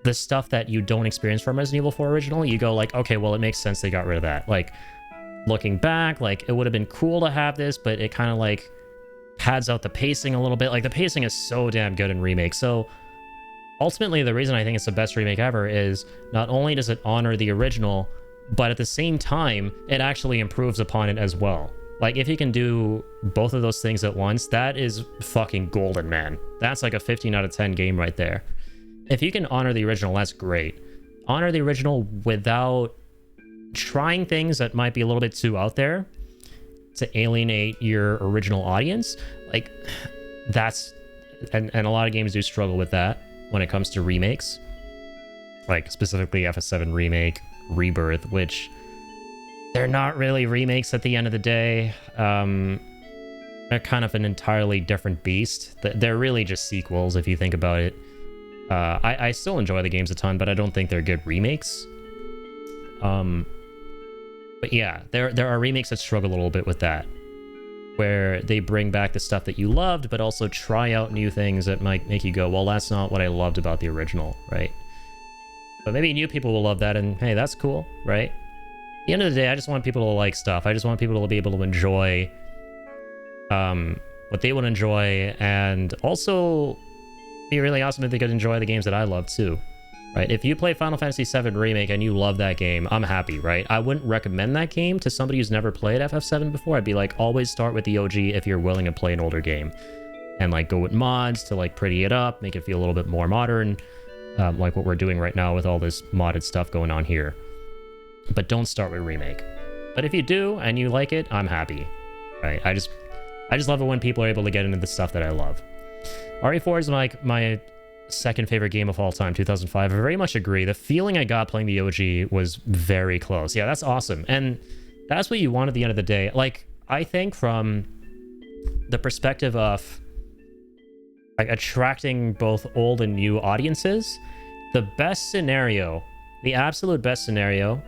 the stuff that you don't experience from Resident Evil 4 original, you go like, okay, well, it makes sense they got rid of that. Like, looking back, like, it would have been cool to have this, but it kind of, like, pads out the pacing a little bit. Like, the pacing is so damn good in Remake. So, ultimately, the reason I think it's the best remake ever is not only does it honor the original, but at the same time, it actually improves upon it as well. Like, if you can do both of those things at once, that is fucking golden, man. That's like a 15 out of 10 game right there. If you can honor the original, that's great. Honor the original without trying things that might be a little bit too out there to alienate your original audience. Like, that's... And a lot of games do struggle with that when it comes to remakes. Like, specifically FF7 Remake, Rebirth, which... they're not really remakes at the end of the day. They're kind of an entirely different beast. They're really just sequels, if you think about it. I still enjoy the games a ton, but I don't think they're good remakes. But yeah, there are remakes that struggle a little bit with that, where they bring back the stuff that you loved, but also try out new things that might make you go, well, that's not what I loved about the original, right? But maybe new people will love that, and hey, that's cool, right? At the end of the day, I just want people to like stuff. I just want people to be able to enjoy what they want to enjoy, and also be really awesome if they could enjoy the games that I love too, right? If you play Final Fantasy VII Remake and you love that game, I'm happy, right? I wouldn't recommend that game to somebody who's never played FF7 before. I'd be like, always start with the OG if you're willing to play an older game, and like go with mods to like pretty it up, make it feel a little bit more modern, like what we're doing right now with all this modded stuff going on here. But don't start with Remake. But if you do and you like it, I'm happy, right? I just love it when people are able to get into the stuff that I love. RE4 is like my second favorite game of all time, 2005. I very much agree. The feeling I got playing the OG was very close. Yeah, that's awesome. And that's what you want at the end of the day. Like, I think from the perspective of like attracting both old and new audiences, the best scenario, the absolute best scenario,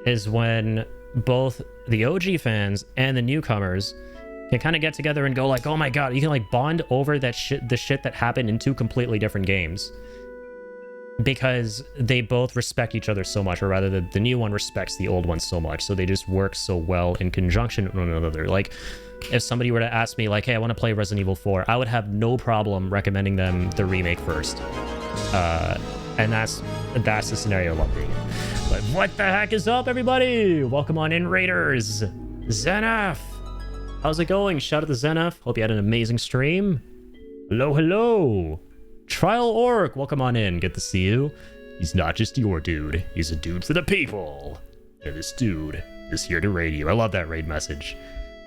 is when both the OG fans and the newcomers can kind of get together and go like, oh my god, you can like bond over that shit, the shit that happened in two completely different games, because they both respect each other so much, or rather the new one respects the old one so much, so they just work so well in conjunction with one another. Like, if somebody were to ask me like, hey, I want to play Resident Evil 4, I would have no problem recommending them the remake first. And that's the scenario I love being in. But what the heck is up, everybody? Welcome on in, Raiders. Zenf, how's it going? Shout out to Zenf. Hope you had an amazing stream. Hello, hello. Trial Orc, welcome on in. Good to see you. He's not just your dude. He's a dude for the people. And this dude is here to raid you. I love that raid message.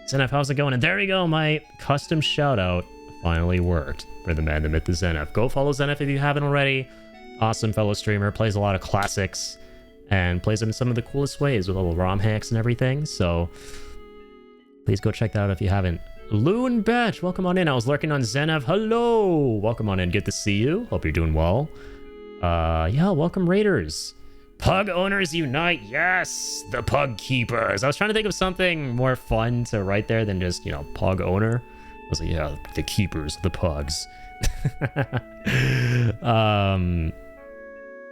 Zenf, how's it going? And there we go. My custom shout out finally worked for the man, the myth, the Zenf. Go follow Zenf if you haven't already. Awesome fellow streamer, plays a lot of classics and plays them in some of the coolest ways with all the ROM hacks and everything. So please go check that out if you haven't. Loon Batch, welcome on in. I was lurking on Zenev. Hello, welcome on in. Good to see you. Hope you're doing well. Yeah, welcome Raiders. Pug owners unite. Yes, the pug keepers. I was trying to think of something more fun to write there than just, you know, pug owner. I was like, yeah, the keepers of the pugs.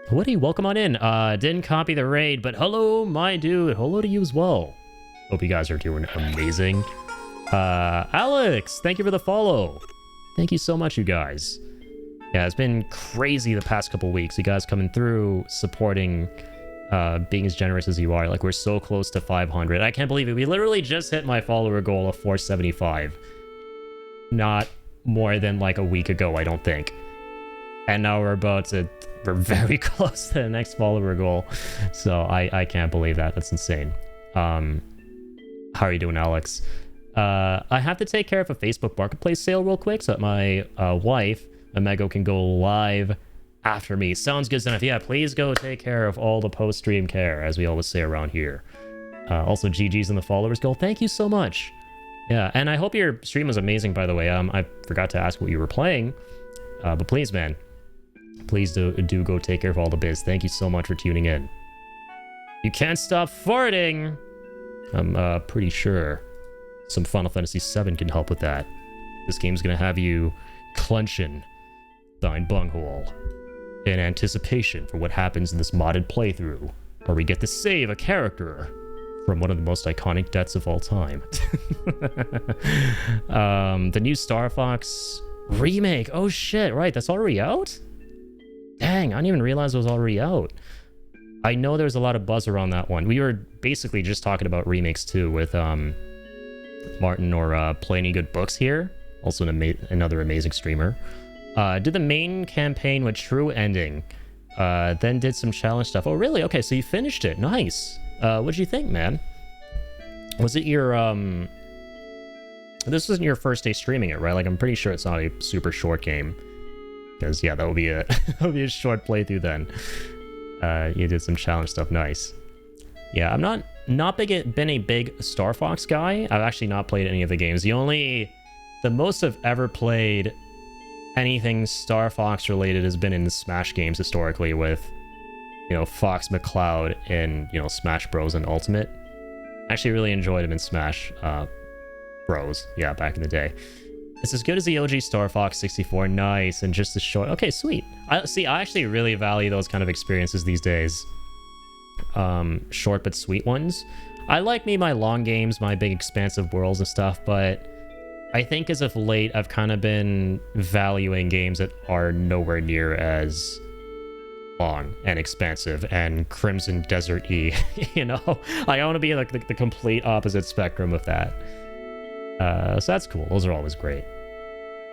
Woody, welcome on in. Didn't copy the raid, but hello, my dude. Hello to you as well. Hope you guys are doing amazing. Alex, thank you for the follow. Thank you so much, you guys. Yeah, it's been crazy the past couple weeks. You guys coming through, supporting, being as generous as you are. Like, we're so close to 500. I can't believe it. We literally just hit my follower goal of 475. Not more than like a week ago, I don't think. And now we're very close to the next follower goal. So I can't believe that. That's insane. How are you doing, Alex? I have to take care of a Facebook Marketplace sale real quick so that my wife, Omego, can go live after me. Sounds good enough. Yeah, please go take care of all the post-stream care, as we always say around here. Also, GG's in the followers goal. Thank you so much. Yeah, and I hope your stream was amazing, by the way. I forgot to ask what you were playing. But please, man, please do go take care of all the biz. Thank you so much for tuning in. You can't stop farting! I'm pretty sure some Final Fantasy VII can help with that. This game's gonna have you clenching thine bunghole in anticipation for what happens in this modded playthrough, where we get to save a character from one of the most iconic deaths of all time. The new Star Fox remake. Oh shit, right, that's already out? Dang, I didn't even realize it was already out. I know there's a lot of buzz around that one. We were basically just talking about remakes too with Martin or Play Any Good Books here. Also another amazing streamer. Did the main campaign with true ending. Then did some challenge stuff. Oh really? Okay, so you finished it. Nice. What'd you think, man? Was it your this wasn't your first day streaming it, right? Like, I'm pretty sure it's not a super short game. Because yeah, that would be that would be a short playthrough then. You did some challenge stuff. Nice. Yeah, I'm not been a big Star Fox guy. I've actually not played any of the games. The most I've ever played anything Star Fox related has been in the Smash games historically with, you know, Fox McCloud and, you know, Smash Bros and Ultimate. Actually really enjoyed him in Smash Bros. Yeah, back in the day. It's as good as the OG Star Fox 64. Nice. And just a short... Okay, sweet. I actually really value those kind of experiences these days. Short but sweet ones. I like my long games, my big expansive worlds and stuff, but I think as of late, I've kind of been valuing games that are nowhere near as long and expansive and Crimson Desert-y, you know? I want to be like the complete opposite spectrum of that. So that's cool. Those are always great.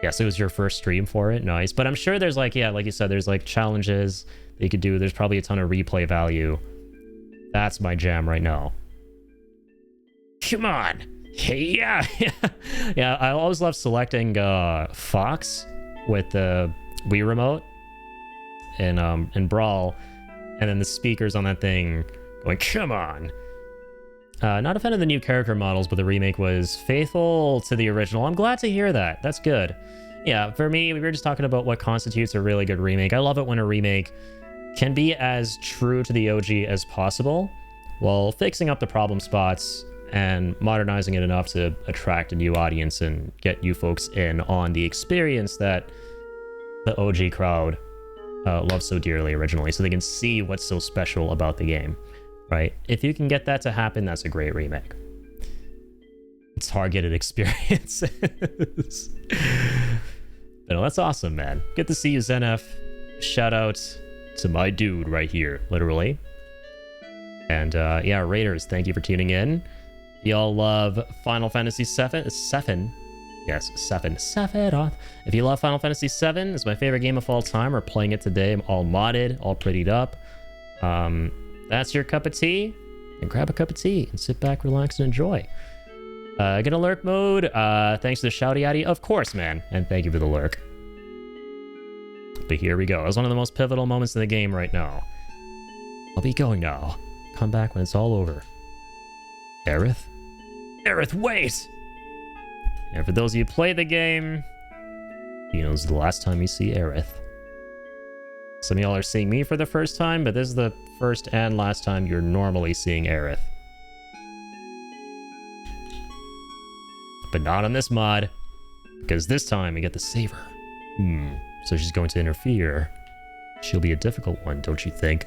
Yeah, so it was your first stream for it. Nice. But I'm sure there's like, yeah, like you said, there's like challenges that you could do. There's probably a ton of replay value. That's my jam right now. Come on. Hey, yeah. Yeah, I always love selecting Fox with the Wii remote in Brawl, and then the speakers on that thing going, come on. Not a fan of the new character models, but the remake was faithful to the original. I'm glad to hear that. That's good. Yeah, for me, we were just talking about what constitutes a really good remake. I love it when a remake can be as true to the OG as possible, while fixing up the problem spots and modernizing it enough to attract a new audience and get you folks in on the experience that the OG crowd loves so dearly originally, so they can see what's so special about the game. Right? If you can get that to happen, that's a great remake. Targeted experiences. But no, that's awesome, man. Good to see you, Zenf. Shout out to my dude right here, literally. And yeah, Raiders, thank you for tuning in. Y'all love Final Fantasy 7? Yes, 7. Sephiroth. If you love Final Fantasy 7, it's my favorite game of all time. We're playing it today. I'm all modded, all prettied up. That's your cup of tea, then grab a cup of tea and sit back, relax, and enjoy. Get alert mode. Thanks to the shouty outy. Of course, man. And thank you for the lurk. But here we go. It's one of the most pivotal moments in the game right now. I'll be going now. Come back when it's all over. Aerith? Aerith, wait! And for those of you who play the game, you know, this is the last time you see Aerith. Some of y'all are seeing me for the first time, but this is the first and last time you're normally seeing Aerith. But not on this mod, because this time we get to save her. So she's going to interfere. She'll be a difficult one, don't you think?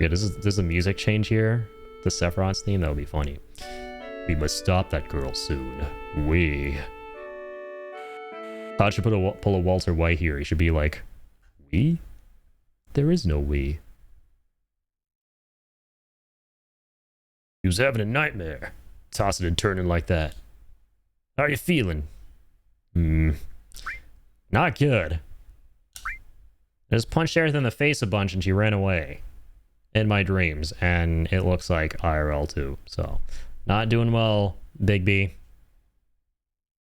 Yeah, there's a music change here. The Sephiroth's theme, that would be funny. We must stop that girl soon. We. Todd should pull a Walter White here. He should be like, we? There is no we. He was having a nightmare. Tossing and turning like that. How are you feeling? Not good. I just punched Aerith in the face a bunch and she ran away. In my dreams. And it looks like IRL too. So, not doing well, Big B.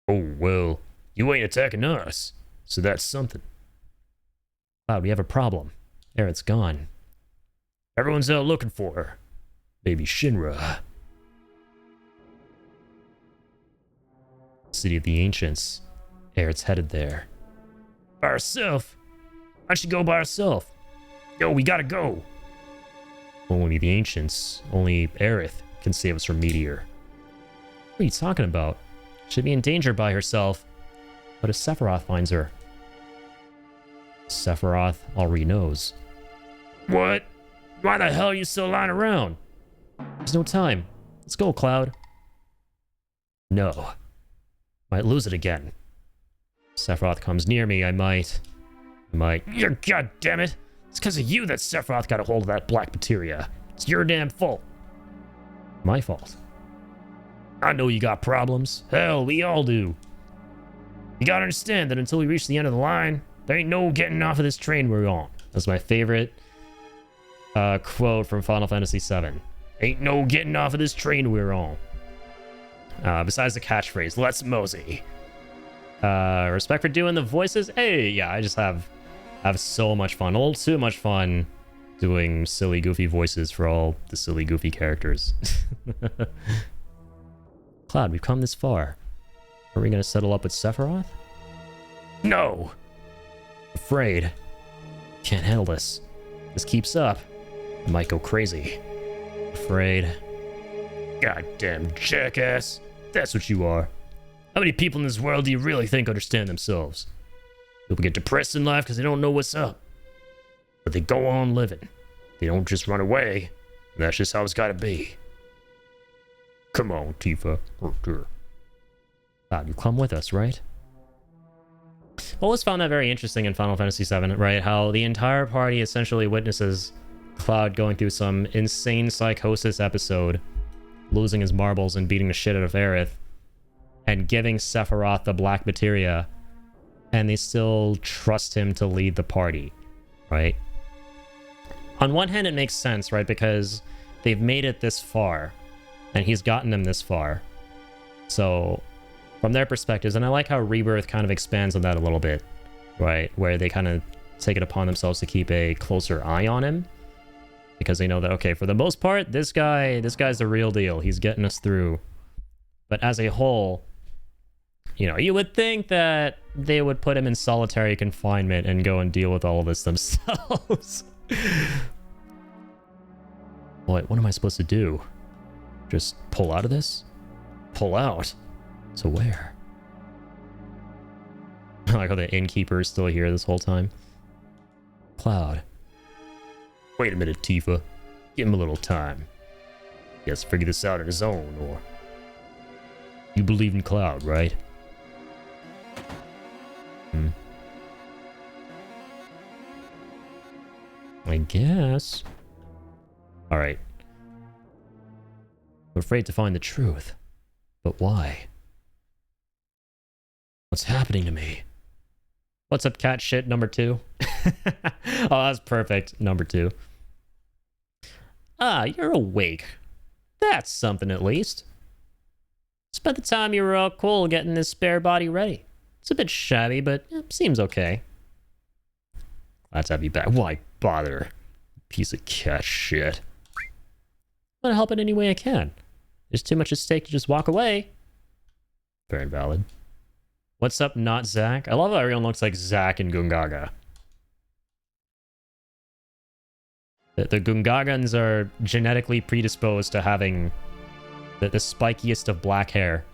Oh, well, you ain't attacking us. So that's something. Wow, we have a problem. Aerith's gone. Everyone's out looking for her. Baby Shinra. City of the Ancients. Aerith's headed there. By herself? Why'd she go by herself? Yo, we gotta go. Only the Ancients, only Aerith can save us from Meteor. What are you talking about? She'd be in danger by herself. But if Sephiroth finds her? Sephiroth already knows. What? Why the hell are you still lying around? There's no time. Let's go, Cloud. No. Might lose it again. If Sephiroth comes near me, I might... God damn it! It's because of you that Sephiroth got a hold of that black materia. It's your damn fault. My fault. I know you got problems. Hell, we all do. You gotta understand that until we reach the end of the line, there ain't no getting off of this train we're on. That's my favorite quote from Final Fantasy VII. Ain't no getting off of this train we're on. Besides the catchphrase, let's mosey. Respect for doing the voices. Hey, yeah, I just have so much fun. A little too much fun doing silly, goofy voices for all the silly, goofy characters. Cloud, we've come this far. Are we gonna settle up with Sephiroth? No! Afraid. Can't handle this. This keeps up. I might go crazy. Afraid. Goddamn jackass. That's what you are. How many people in this world do you really think understand themselves? People get depressed in life because they don't know what's up. But they go on living. They don't just run away. And that's just how it's gotta be. Come on, Tifa. You come with us, right? I always found that very interesting in Final Fantasy VII, right? How the entire party essentially witnesses Cloud going through some insane psychosis episode, losing his marbles and beating the shit out of Aerith, and giving Sephiroth the black materia, and they still trust him to lead the party, right? On one hand, it makes sense, right? Because they've made it this far, and he's gotten them this far. So, from their perspectives, and I like how Rebirth kind of expands on that a little bit, right? Where they kind of take it upon themselves to keep a closer eye on him. Because they know that, okay, for the most part, this guy's the real deal. He's getting us through. But as a whole, you know, you would think that they would put him in solitary confinement and go and deal with all of this themselves. What am I supposed to do? Just pull out of this? Pull out? To where? I like how the innkeeper is still here this whole time. Cloud. Wait a minute, Tifa. Give him a little time. He has to figure this out on his own, or... You believe in Cloud, right? I guess. Alright. I'm afraid to find the truth. But why? What's happening to me? What's up, cat shit, number 2? Oh, that's perfect, number 2. Ah, you're awake. That's something at least. Spent the time you were all cool getting this spare body ready. It's a bit shabby, but seems okay. Glad to have you back. Why bother? Piece of cat shit. I'm gonna help in any way I can. There's too much at stake to just walk away. Very valid. What's up, not Zach? I love how everyone looks like Zach and Gungaga. The Gungagans are genetically predisposed to having the spikiest of black hair.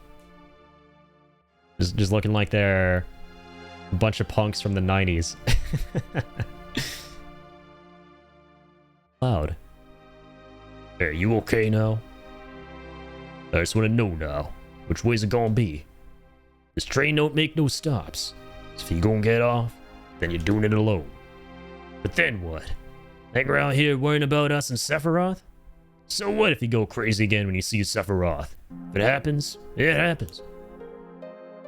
Just looking like they're a bunch of punks from the 90s. Loud. Hey, you okay now? I just want to know now, which way's it gonna be? This train don't make no stops. So if you gonna get off, then you're doing it alone. But then what? Hang around here worrying about us and Sephiroth? So what if you go crazy again when you see Sephiroth? If it happens, it happens.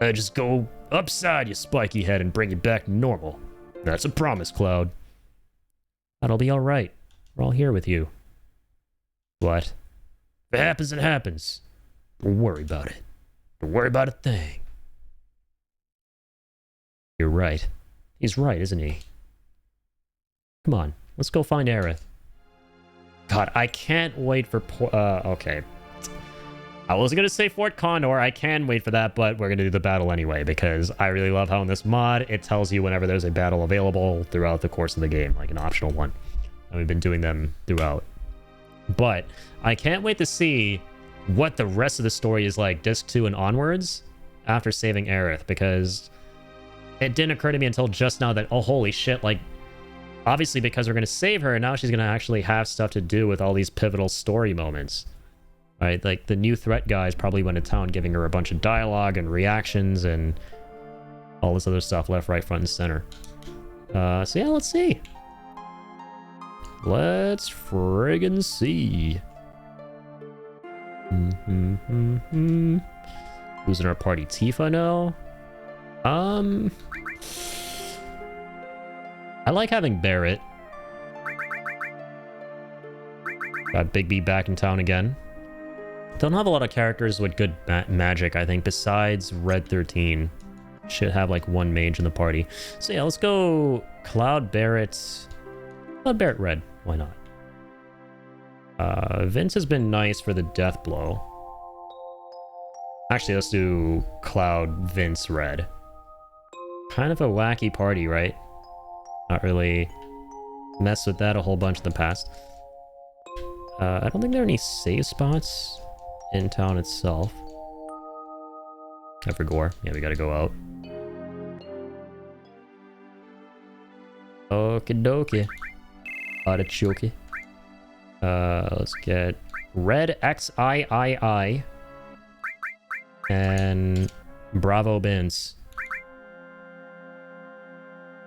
I just go upside your spiky head and bring you back to normal. That's a promise, Cloud. That'll be alright. We're all here with you. What? If it happens, it happens. Don't worry about it. Don't worry about a thing. You're right. He's right, isn't he? Come on, let's go find Aerith. God, I can't wait for... okay. I was going to say Fort Condor. I can wait for that, but we're going to do the battle anyway, because I really love how in this mod, it tells you whenever there's a battle available throughout the course of the game, like an optional one. And we've been doing them throughout. But I can't wait to see what the rest of the story is like, Disc 2 and onwards, after saving Aerith, because it didn't occur to me until just now that, oh, holy shit, like, obviously because we're going to save her, and now she's going to actually have stuff to do with all these pivotal story moments. Right? Like, the new threat guys probably went to town giving her a bunch of dialogue and reactions and all this other stuff left, right, front, and center. So yeah, let's see. Let's friggin' see. Who's in our party? Tifa now? I like having Barrett. Got Big B back in town again. Don't have a lot of characters with good magic, I think, besides Red 13. Should have like one mage in the party. So yeah, let's go Cloud Barrett. Cloud Barrett Red. Why not? Vince has been nice for the death blow. Actually, let's do Cloud Vince Red. Kind of a wacky party, right? Not really messed with that a whole bunch in the past. I don't think there are any save spots in town itself. Evergore. Yeah, we gotta go out. Okie dokie. Artichoke. Let's get Red XIII. And Bravo Benz.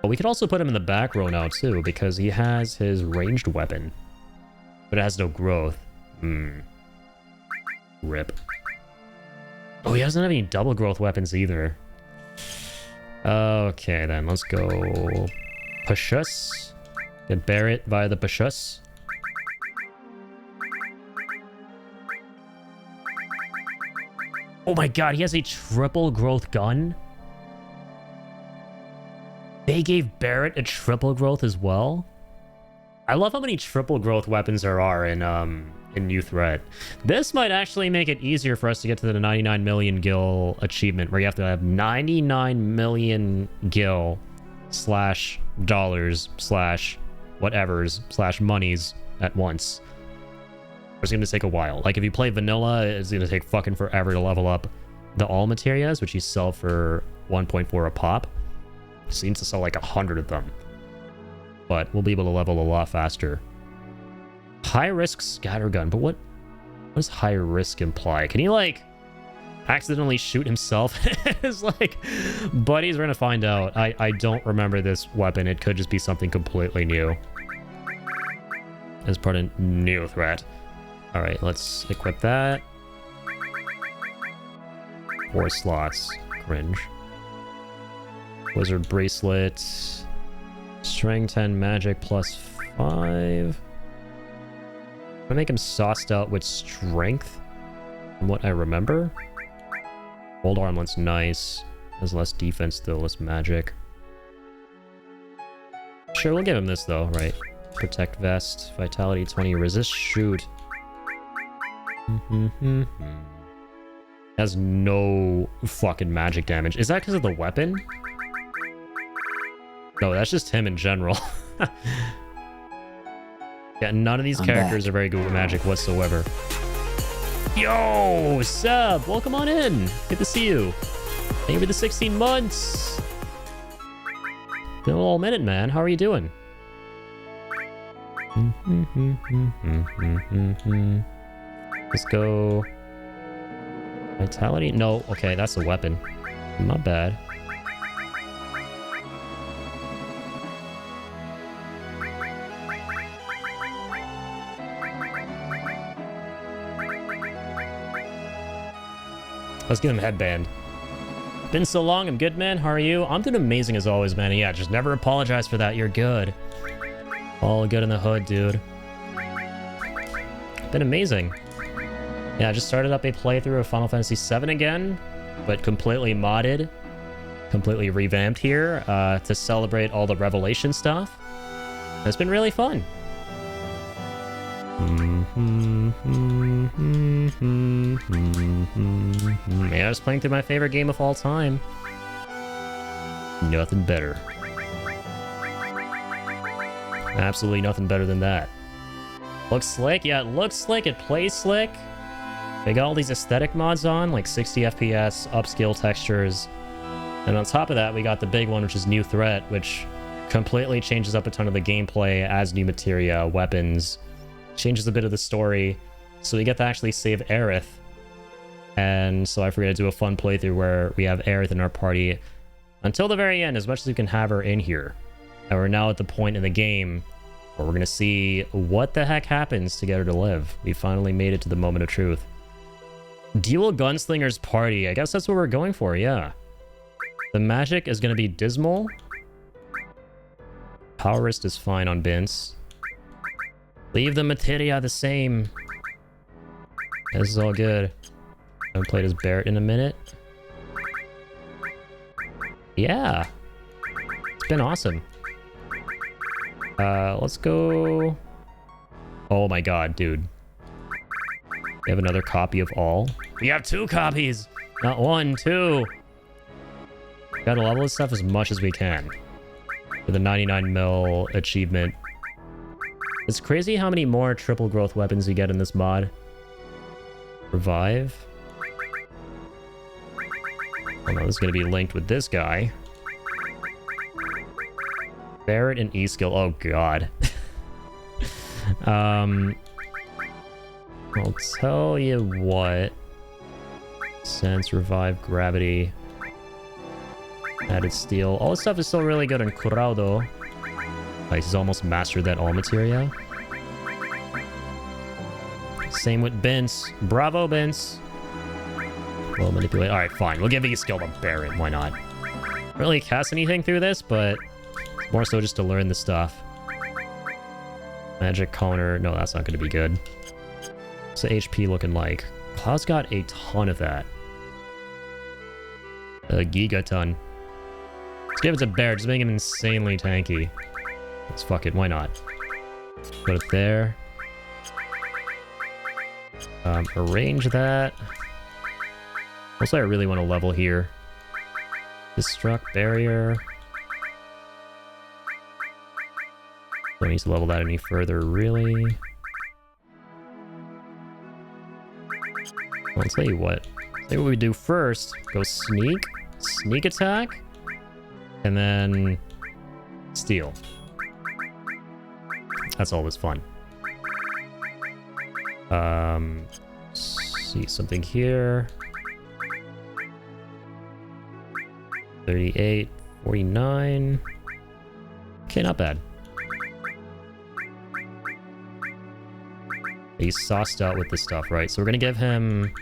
But we could also put him in the back row now, too, because he has his ranged weapon. But it has no growth. Rip. Oh, he doesn't have any double growth weapons either. Okay, then. Let's go... Pashus. Get Barrett via the Pashus. Oh my god, he has a triple growth gun? They gave Barrett a triple growth as well? I love how many triple growth weapons there are in New Threat. This might actually make it easier for us to get to the 99 million gil achievement, where you have to have 99 million gil slash dollars slash whatevers slash monies at once. It's going to take a while. Like, if you play vanilla, it's going to take fucking forever to level up the all materias, which you sell for 1.4 a pop. It seems to sell like 100 of them. But we'll be able to level a lot faster. High risk scattergun, but what does high risk imply? Can he, like, accidentally shoot himself? It's like, buddies, we're gonna find out. I don't remember this weapon. It could just be something completely new. As part of New Threat. Alright, let's equip that. 4 slots. Cringe. Wizard Bracelet. Strength 10 magic plus 5. I'm gonna make him sauced out with strength, from what I remember. Old armlet's nice. Has less defense though, less magic. Sure, we'll give him this though, right? Protect vest, vitality 20, resist shoot. Has no fucking magic damage. Is that because of the weapon? No, that's just him in general. Yeah, none of these characters are very good with magic whatsoever. Yo, Seb, welcome on in. Good to see you. Thank you for the 16 months. Been a little minute, man. How are you doing? Let's go. Vitality? No. Okay, that's a weapon. Not bad. Let's give him headband. Been so long. I'm good, man. How are you? I'm doing amazing as always, man. Yeah, just never apologize for that. You're good. All good in the hood, dude. Been amazing. Yeah, I just started up a playthrough of Final Fantasy VII again, but completely modded, completely revamped here to celebrate all the Revelation stuff. It's been really fun. Yeah, I was playing through my favorite game of all time. Nothing better. Absolutely nothing better than that. Looks slick? Yeah, it looks slick. It plays slick. They got all these aesthetic mods on, like 60 FPS, upscale textures. And on top of that, we got the big one, which is New Threat, which completely changes up a ton of the gameplay, adds new materia, weapons, changes a bit of the story. So we get to actually save Aerith. And so I figured to do a fun playthrough where we have Aerith in our party until the very end, as much as we can have her in here. And we're now at the point in the game where we're going to see what the heck happens to get her to live. We finally made it to the moment of truth. Dual Gunslinger's party. I guess that's what we're going for, yeah. The magic is going to be dismal. Power wrist is fine on Bince. Leave the materia the same. This is all good. I haven't played as Barrett in a minute. Yeah. It's been awesome. Let's go... Oh my god, dude. We have another copy of all. We have 2 copies! Not 1, 2! Gotta level this stuff as much as we can. For the 99 mil achievement. It's crazy how many more triple growth weapons you get in this mod. Revive. Oh no, this is gonna be linked with this guy. Barrett and E-skill. Oh god. I'll tell you what. Sense, revive, gravity. Added steel. All this stuff is still really good on Chrono. Like, he's almost mastered that all materia. Same with Bince. Bravo, Bince. We'll manipulate. Alright, fine. We'll give E-skill to Barrett. Why not? Don't really cast anything through this, but more so just to learn the stuff. Magic counter. No, that's not going to be good. What's the HP looking like? Cloud's got a ton of that. A gigaton. Let's give it to Bear. Just make him insanely tanky. Let's fuck it. Why not? Put it there. Arrange that. Also, I really want to level here. Destruct barrier. Don't need to level that any further, really. I'll tell you what. I think what we do first, go sneak, sneak attack, and then steal. That's always fun. See something here. 38, 49. Okay, not bad. He's sauced out with this stuff, right? So we're gonna give him...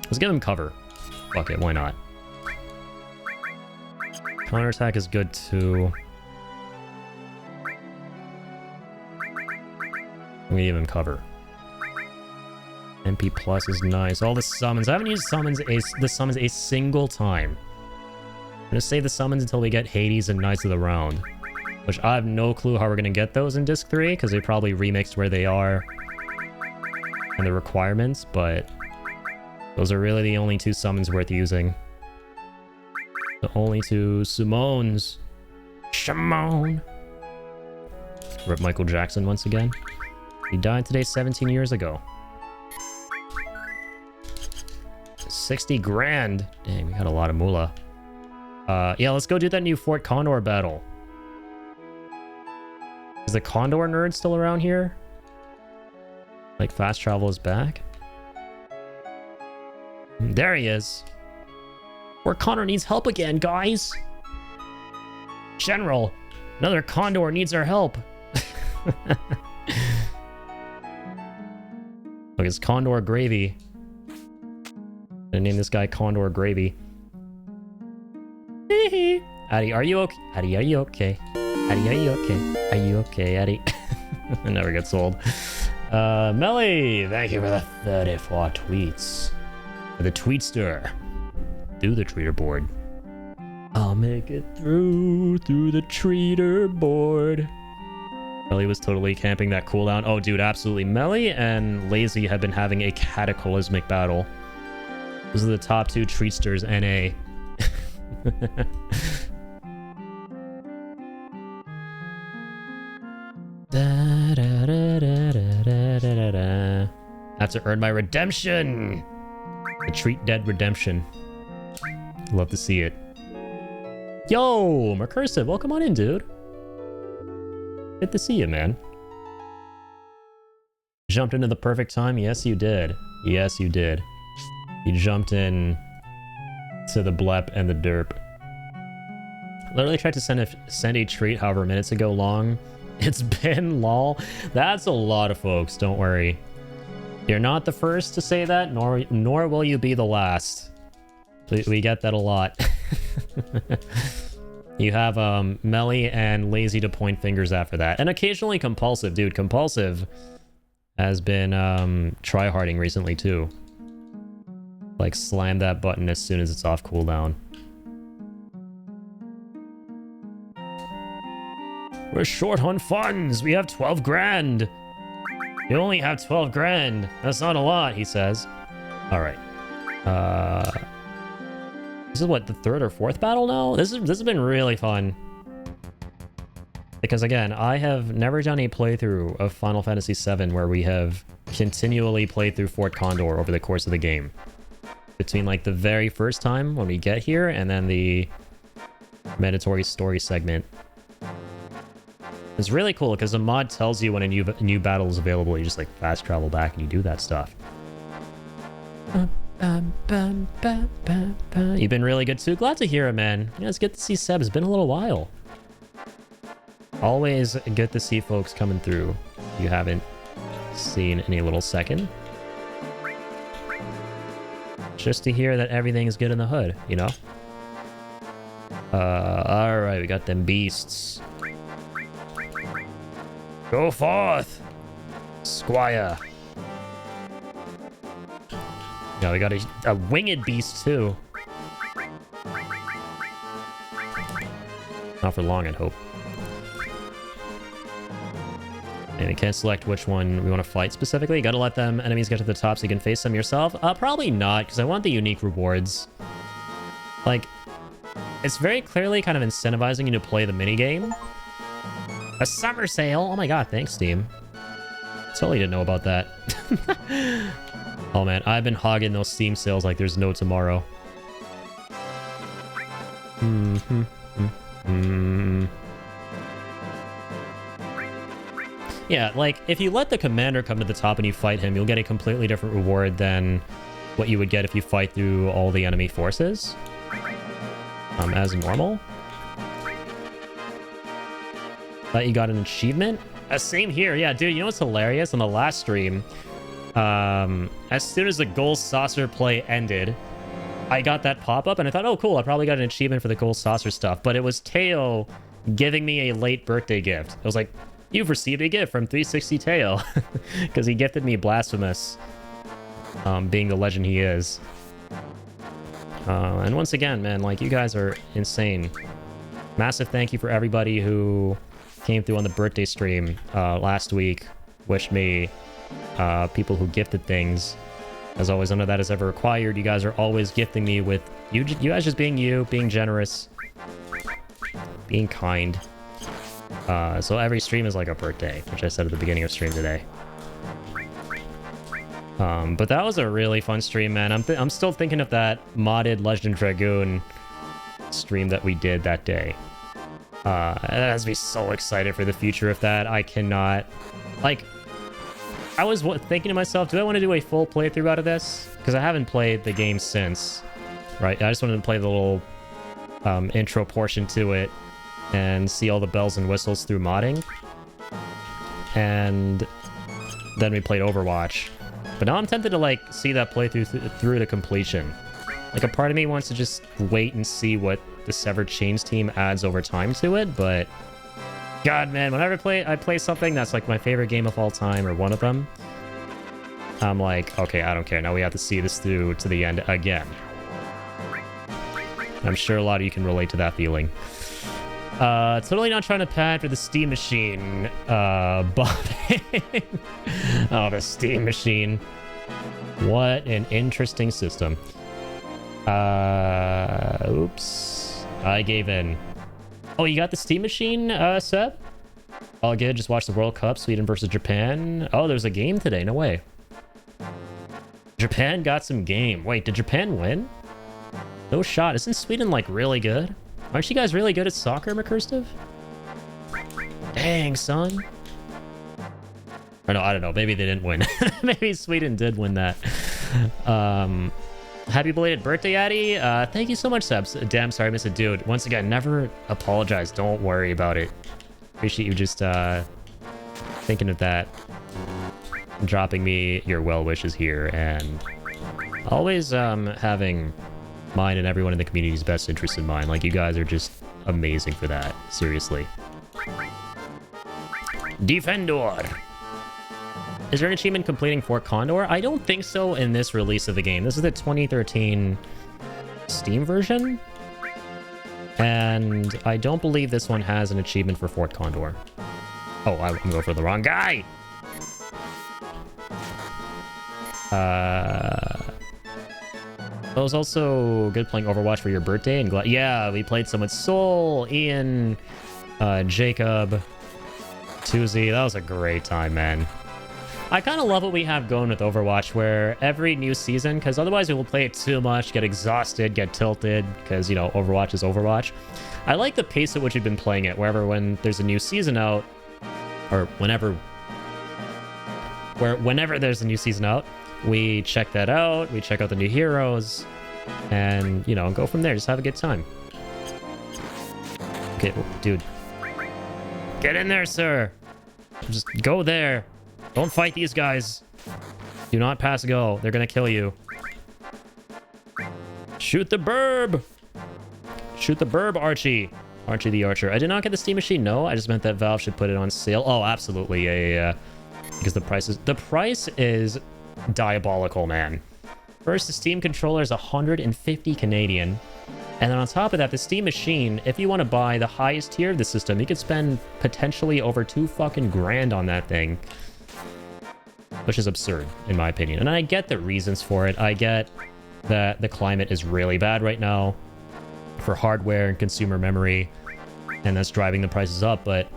Let's give him cover. Fuck it, why not? Counterattack is good too. I'm gonna give him cover. MP plus is nice. All the summons. I haven't used the summons a single time. I'm gonna save the summons until we get Hades and Knights of the Round. Which I have no clue how we're gonna get those in Disc 3, because they probably remixed where they are. and the requirements, but those are really the only two summons worth using. The only two summons. Shimon. Rip Michael Jackson once again. He died today 17 years ago. 60 grand. Dang, we got a lot of moolah. Yeah, let's go do that new Fort Condor battle. Is the Condor nerd still around here? Like, fast travel is back? There he is. Fort Condor needs help again, guys. General, another Condor needs our help. Look, it's Condor Gravy. I'm gonna name this guy Condor Gravy. Addy, are you okay? Addy, are you okay? Addy, are you okay? Are you okay, Addy? It never gets old. Melly, thank you for the 34 tweets. For the tweetster. Do the tweeter board. I'll make it through the treater board. Melly was totally camping that cooldown. Oh, dude, absolutely. Melly and Lazy have been having a cataclysmic battle. Those are the top two treatsters, NA. I have to earn my redemption. The Treat Dead redemption. Love to see it. Yo, Recursive, welcome on in, dude. Good to see you, man. Jumped into the perfect time? Yes, you did. Yes, you did. You jumped in to the blep and the derp. Literally tried to send a treat however minutes ago long. It's been lol. That's a lot of folks, don't worry. You're not the first to say that, nor will you be the last. We get that a lot. You have Melly and Lazy to point fingers after that. And occasionally Compulsive. Dude, Compulsive has been tryharding recently too. Like, slam that button as soon as it's off cooldown. We're short on funds. We have 12 grand. You only have 12 grand. That's not a lot, he says. All right. This is what, the third or fourth battle now? This has been really fun. Because again, I have never done a playthrough of Final Fantasy VII where we have continually played through Fort Condor over the course of the game. Between like the very first time when we get here and then the mandatory story segment. It's really cool because the mod tells you when a new battle is available. You just like fast travel back and you do that stuff. You've been really good too. Glad to hear it, man. Yeah, it's good to see Seb. It's been a little while. Always good to see folks coming through. You haven't seen in a little second. Just to hear that everything is good in the hood, you know? Alright, we got them beasts. Go forth, Squire. Yeah, we got a winged beast too. Not for long, I'd hope. And we can't select which one we want to fight specifically. You gotta let them enemies get to the top so you can face them yourself. Probably not, because I want the unique rewards. Like, it's very clearly kind of incentivizing you to play the minigame. A summer sale! Oh my god, thanks, Steam. Totally didn't know about that. Oh man, I've been hogging those Steam sales like there's no tomorrow. Yeah, like, if you let the commander come to the top and you fight him, you'll get a completely different reward than what you would get if you fight through all the enemy forces. As normal. Thought you got an achievement? Same here, yeah, dude, you know what's hilarious? On the last stream, as soon as the Gold Saucer play ended, I got that pop-up, and I thought, oh, cool, I probably got an achievement for the Gold Saucer stuff, but it was Teo giving me a late birthday gift. I was like, you've received a gift from 360 Teo, because he gifted me Blasphemous, being the legend he is. And once again, man, like, you guys are insane. Massive thank you for everybody who came through on the birthday stream last week, wished me people who gifted things. As always, none of that is ever required. You guys are always gifting me with you guys just being you, being generous, being kind. So every stream is like a birthday, which I said at the beginning of stream today. But that was a really fun stream, man. I'm still thinking of that modded Legend Dragoon stream that we did that day. It has me so excited for the future of that. I cannot... Like, I was thinking to myself, do I want to do a full playthrough out of this? Because I haven't played the game since, right? I just wanted to play the little intro portion to it and see all the bells and whistles through modding. And then we played Overwatch. But now I'm tempted to, like, see that playthrough through to completion. Like, a part of me wants to just wait and see what the Severed Chains team adds over time to it, but... God, man, whenever I play something that's, like, my favorite game of all time, or one of them, I'm like, okay, I don't care. Now we have to see this through to the end again. I'm sure a lot of you can relate to that feeling. Totally not trying to pad for the Steam Machine, but... Oh, the Steam Machine. What an interesting system. Oops. I gave in. Oh, you got the Steam Machine, Seb? All good, just watch the World Cup, Sweden versus Japan. Oh, there's a game today, no way. Japan got some game. Wait, did Japan win? No shot. Isn't Sweden, like, really good? Aren't you guys really good at soccer, Recursive? Dang, son. Or no, I don't know. Maybe they didn't win. Maybe Sweden did win that. Happy belated birthday, Addy. Thank you so much, Sebs. Damn, sorry I missed it, dude. Once again, never apologize. Don't worry about it. Appreciate you just thinking of that. Dropping me your well wishes here, and always having mine and everyone in the community's best interest in mind. Like, you guys are just amazing for that. Seriously. Defendor. Is there an achievement completing Fort Condor? I don't think so in this release of the game. This is the 2013 Steam version. And I don't believe this one has an achievement for Fort Condor. Oh, I'm going for the wrong guy! It was also good playing Overwatch for your birthday. And yeah, we played some with Soul, Ian, Jacob, Tuzi. That was a great time, man. I kind of love what we have going with Overwatch, where every new season, because otherwise we will play it too much, get exhausted, get tilted, because, you know, Overwatch is Overwatch. I like the pace at which we've been playing it, wherever when there's a new season out, or whenever there's a new season out, we check that out, we check out the new heroes, and, you know, go from there. Just have a good time. Okay, dude. Get in there, sir. Just go there. Don't fight these guys. Do not pass go. They're gonna kill you. Shoot the burb. Shoot the burb, Archie. Archie the Archer. I did not get the Steam Machine. No, I just meant that Valve should put it on sale. Oh, absolutely. Yeah. Because the price is diabolical, man. First, the Steam controller is 150 Canadian. And then on top of that, the Steam Machine, if you want to buy the highest tier of the system, you could spend potentially over $2 fucking grand on that thing. Which is absurd, in my opinion. And I get the reasons for it. I get that the climate is really bad right now for hardware and consumer memory, and that's driving the prices up. But,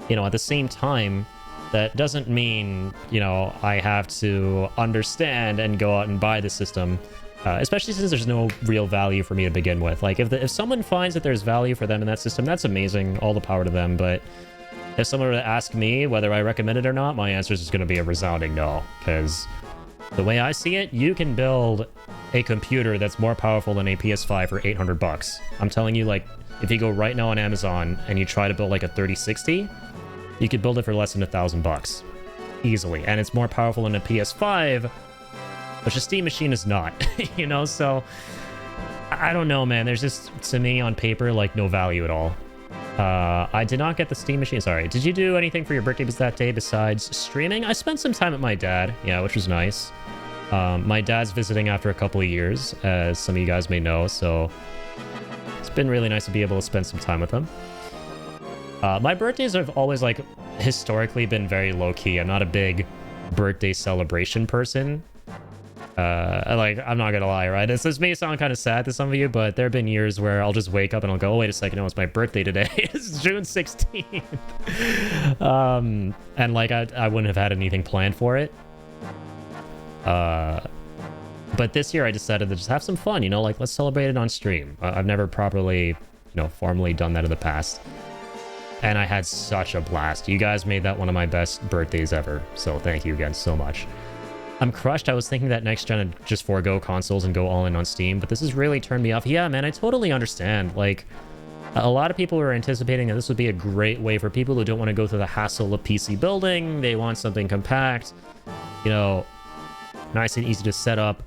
you know, at the same time, that doesn't mean, you know, I have to understand and go out and buy the system, especially since there's no real value for me to begin with. Like, if someone finds that there's value for them in that system, that's amazing. All the power to them. But if someone were to ask me whether I recommend it or not, my answer is just going to be a resounding no. Because the way I see it, you can build a computer that's more powerful than a PS5 for $800. I'm telling you, like, if you go right now on Amazon and you try to build like a 3060, you could build it for less than $1,000 easily. And it's more powerful than a PS5, which a Steam Machine is not, you know? So I don't know, man. There's just, to me, on paper, like, no value at all. I did not get the Steam Machine. Sorry. Did you do anything for your birthday that day besides streaming? I spent some time with my dad. Yeah, which was nice. My dad's visiting after a couple of years, as some of you guys may know. So it's been really nice to be able to spend some time with him. My birthdays have always, like, historically been very low-key. I'm not a big birthday celebration person. Like, I'm not gonna lie, right? This may sound kind of sad to some of you, but there have been years where I'll just wake up and I'll go, oh, wait a second, no, it's my birthday today. It's June 16th. And like, I wouldn't have had anything planned for it. But this year I decided to just have some fun, you know, like, let's celebrate it on stream. I've never properly, you know, formally done that in the past. And I had such a blast. You guys made that one of my best birthdays ever. So thank you again so much. I'm crushed. I was thinking that next gen would just forego consoles and go all in on Steam, but this has really turned me off. Yeah, man, I totally understand. Like, a lot of people were anticipating that this would be a great way for people who don't want to go through the hassle of PC building. They want something compact, you know, nice and easy to set up,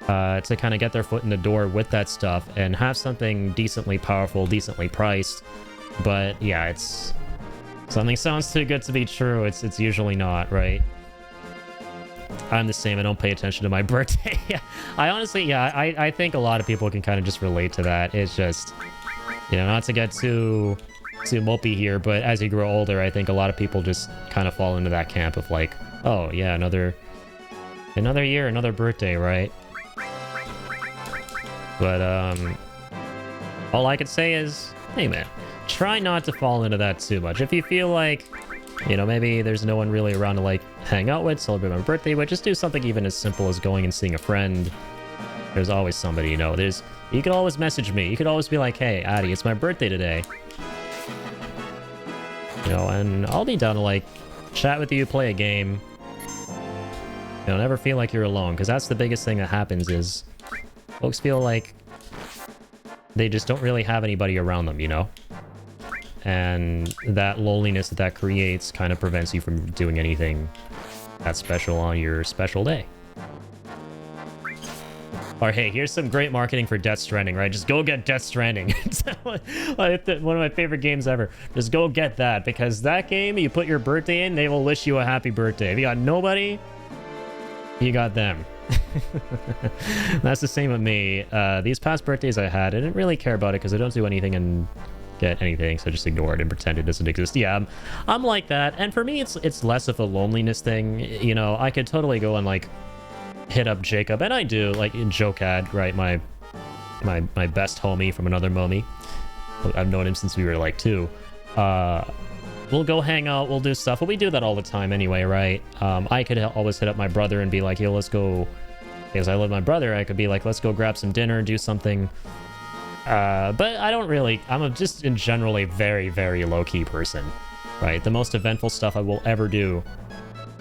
to kind of get their foot in the door with that stuff and have something decently powerful, decently priced. But yeah, it's something sounds too good to be true. It's usually not, right? I'm the same. I don't pay attention to my birthday. I honestly, yeah, I think a lot of people can kind of just relate to that. It's just, you know, not to get too mopey here, but as you grow older, I think a lot of people just kind of fall into that camp of like, oh yeah, another year, another birthday, right? But all I could say is, hey man, try not to fall into that too much. If you feel like, you know, maybe there's no one really around to like hang out with, celebrate my birthday with, just do something even as simple as going and seeing a friend. There's always somebody, you know. You could always message me. You could always be like, hey, Addy, it's my birthday today. You know, and I'll be down to like chat with you, play a game. You know, never feel like you're alone, because that's the biggest thing that happens is folks feel like they just don't really have anybody around them, you know? And that loneliness that creates kind of prevents you from doing anything that's special on your special day. Or hey, here's some great marketing for Death Stranding, right? Just go get Death Stranding. It's one of my favorite games ever. Just go get that, because that game, you put your birthday in, they will wish you a happy birthday. If you got nobody, you got them. That's the same with me. These past birthdays I had, I didn't really care about it because I don't do anything and get anything, so just ignore it and pretend it doesn't exist. Yeah, I'm like that, and for me it's less of a loneliness thing. You know, I could totally go and like hit up Jacob, and I do, like in Jokad, right? My best homie from another momie. I've known him since we were like 2. We'll go hang out, we'll do stuff. Well, we do that all the time anyway, right? I could always hit up my brother and be like, yo, let's go, because I love my brother, I could be like, let's go grab some dinner, do something. But I don't really, just in general a very, very low-key person, right? The most eventful stuff I will ever do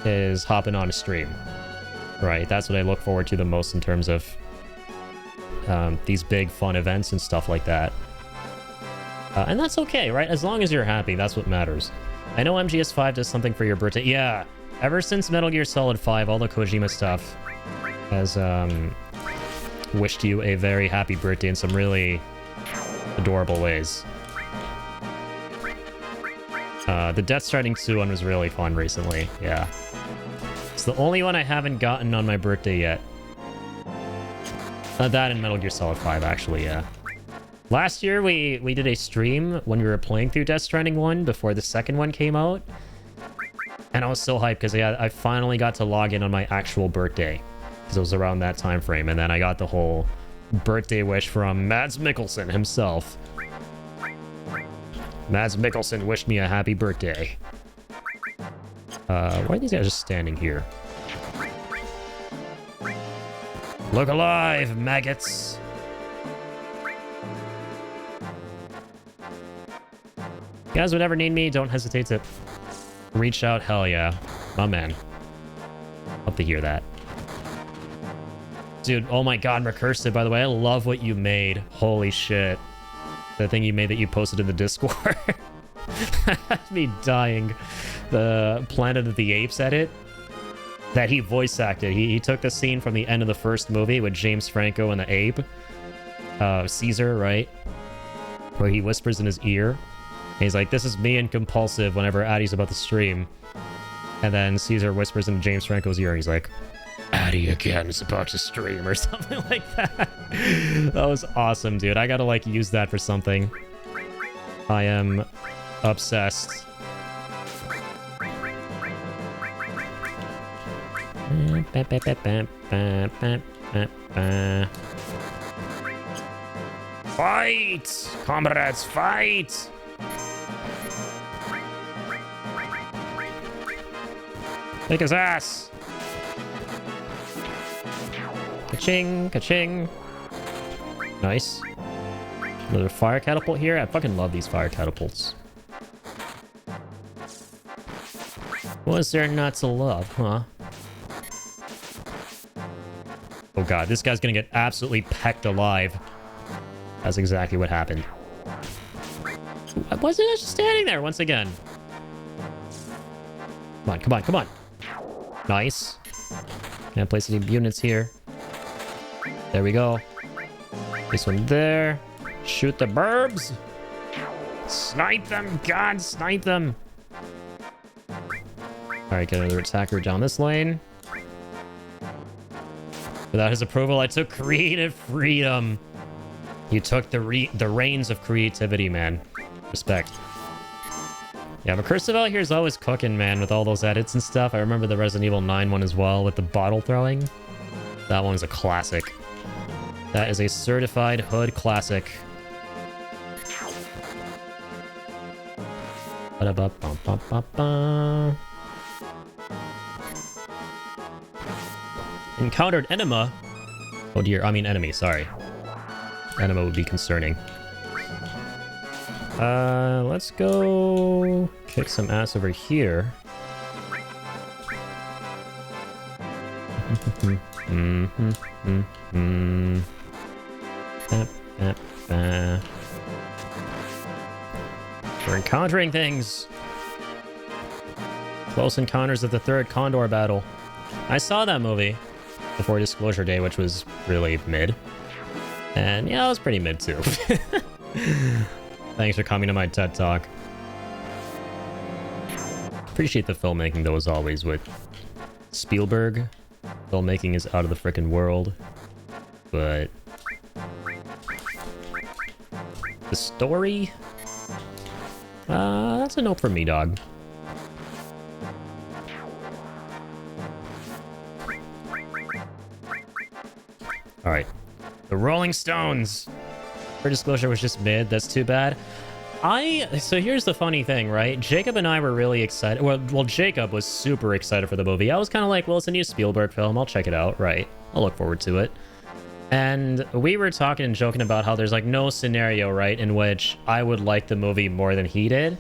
is hopping on a stream, right? That's what I look forward to the most in terms of these big fun events and stuff like that. And that's okay, right? As long as you're happy, that's what matters. I know MGS5 does something for your birthday. Yeah, ever since Metal Gear Solid 5, all the Kojima stuff has wished you a very happy birthday in some really adorable ways. The Death Stranding 2 one was really fun recently, yeah. It's the only one I haven't gotten on my birthday yet. That and Metal Gear Solid 5, actually, yeah. Last year, we did a stream when we were playing through Death Stranding 1 before the second one came out. And I was so hyped because I finally got to log in on my actual birthday. Because it was around that time frame. And then I got the whole birthday wish from Mads Mikkelsen himself. Mads Mikkelsen wished me a happy birthday. Why are these guys just standing here? Look alive, maggots! You guys would ever need me, don't hesitate to reach out. Hell yeah. My man. Love to hear that. Dude, oh my god, Recursive, by the way, I love what you made. Holy shit. The thing you made that you posted in the Discord. Had me dying. The Planet of the Apes edit that he voice acted. He took the scene from the end of the first movie with James Franco and the ape. Caesar, right? Where he whispers in his ear. And he's like, this is me and Compulsive whenever Addy's about to stream. And then Caesar whispers in James Franco's ear and he's like, Addy again is about to stream or something like that. That was awesome, dude. I gotta like use that for something. I am obsessed. Fight! Comrades, fight! Take his ass! Ka-ching, ka-ching. Nice. Another fire catapult here. I fucking love these fire catapults. Was there not to love, huh? Oh god, this guy's gonna get absolutely pecked alive. That's exactly what happened. Why wasn't I just standing there once again? Come on, come on, come on. Nice. Can I place any units here? There we go. This one there. Shoot the burbs. Snipe them, god, snipe them. Alright, get another attacker down this lane. Without his approval, I took creative freedom. You took the reins of creativity, man. Respect. Yeah, but Curse of out here is always cooking, man, with all those edits and stuff. I remember the Resident Evil 9 one as well, with the bottle throwing. That one is a classic. That is a certified hood classic. Ba-da-ba-bum-bum-bum-bum. Encountered enema. Oh dear, I mean enemy, sorry. Enema would be concerning. Let's go kick some ass over here. We're encountering things. Close Encounters of the Third Condor Battle. I saw that movie before Disclosure Day, which was really mid. And yeah, it was pretty mid too. Thanks for coming to my TED Talk. Appreciate the filmmaking though, as always, with Spielberg. Filmmaking is out of the frickin' world. But the story? That's a no for me, dog. Alright. The Rolling Stones. For Disclosure was just mid. That's too bad. So here's the funny thing, right? Jacob and I were really excited. Well, Jacob was super excited for the movie. I was kind of like, well, it's a new Spielberg film. I'll check it out, right? I'll look forward to it. And we were talking and joking about how there's like no scenario, right, in which I would like the movie more than he did.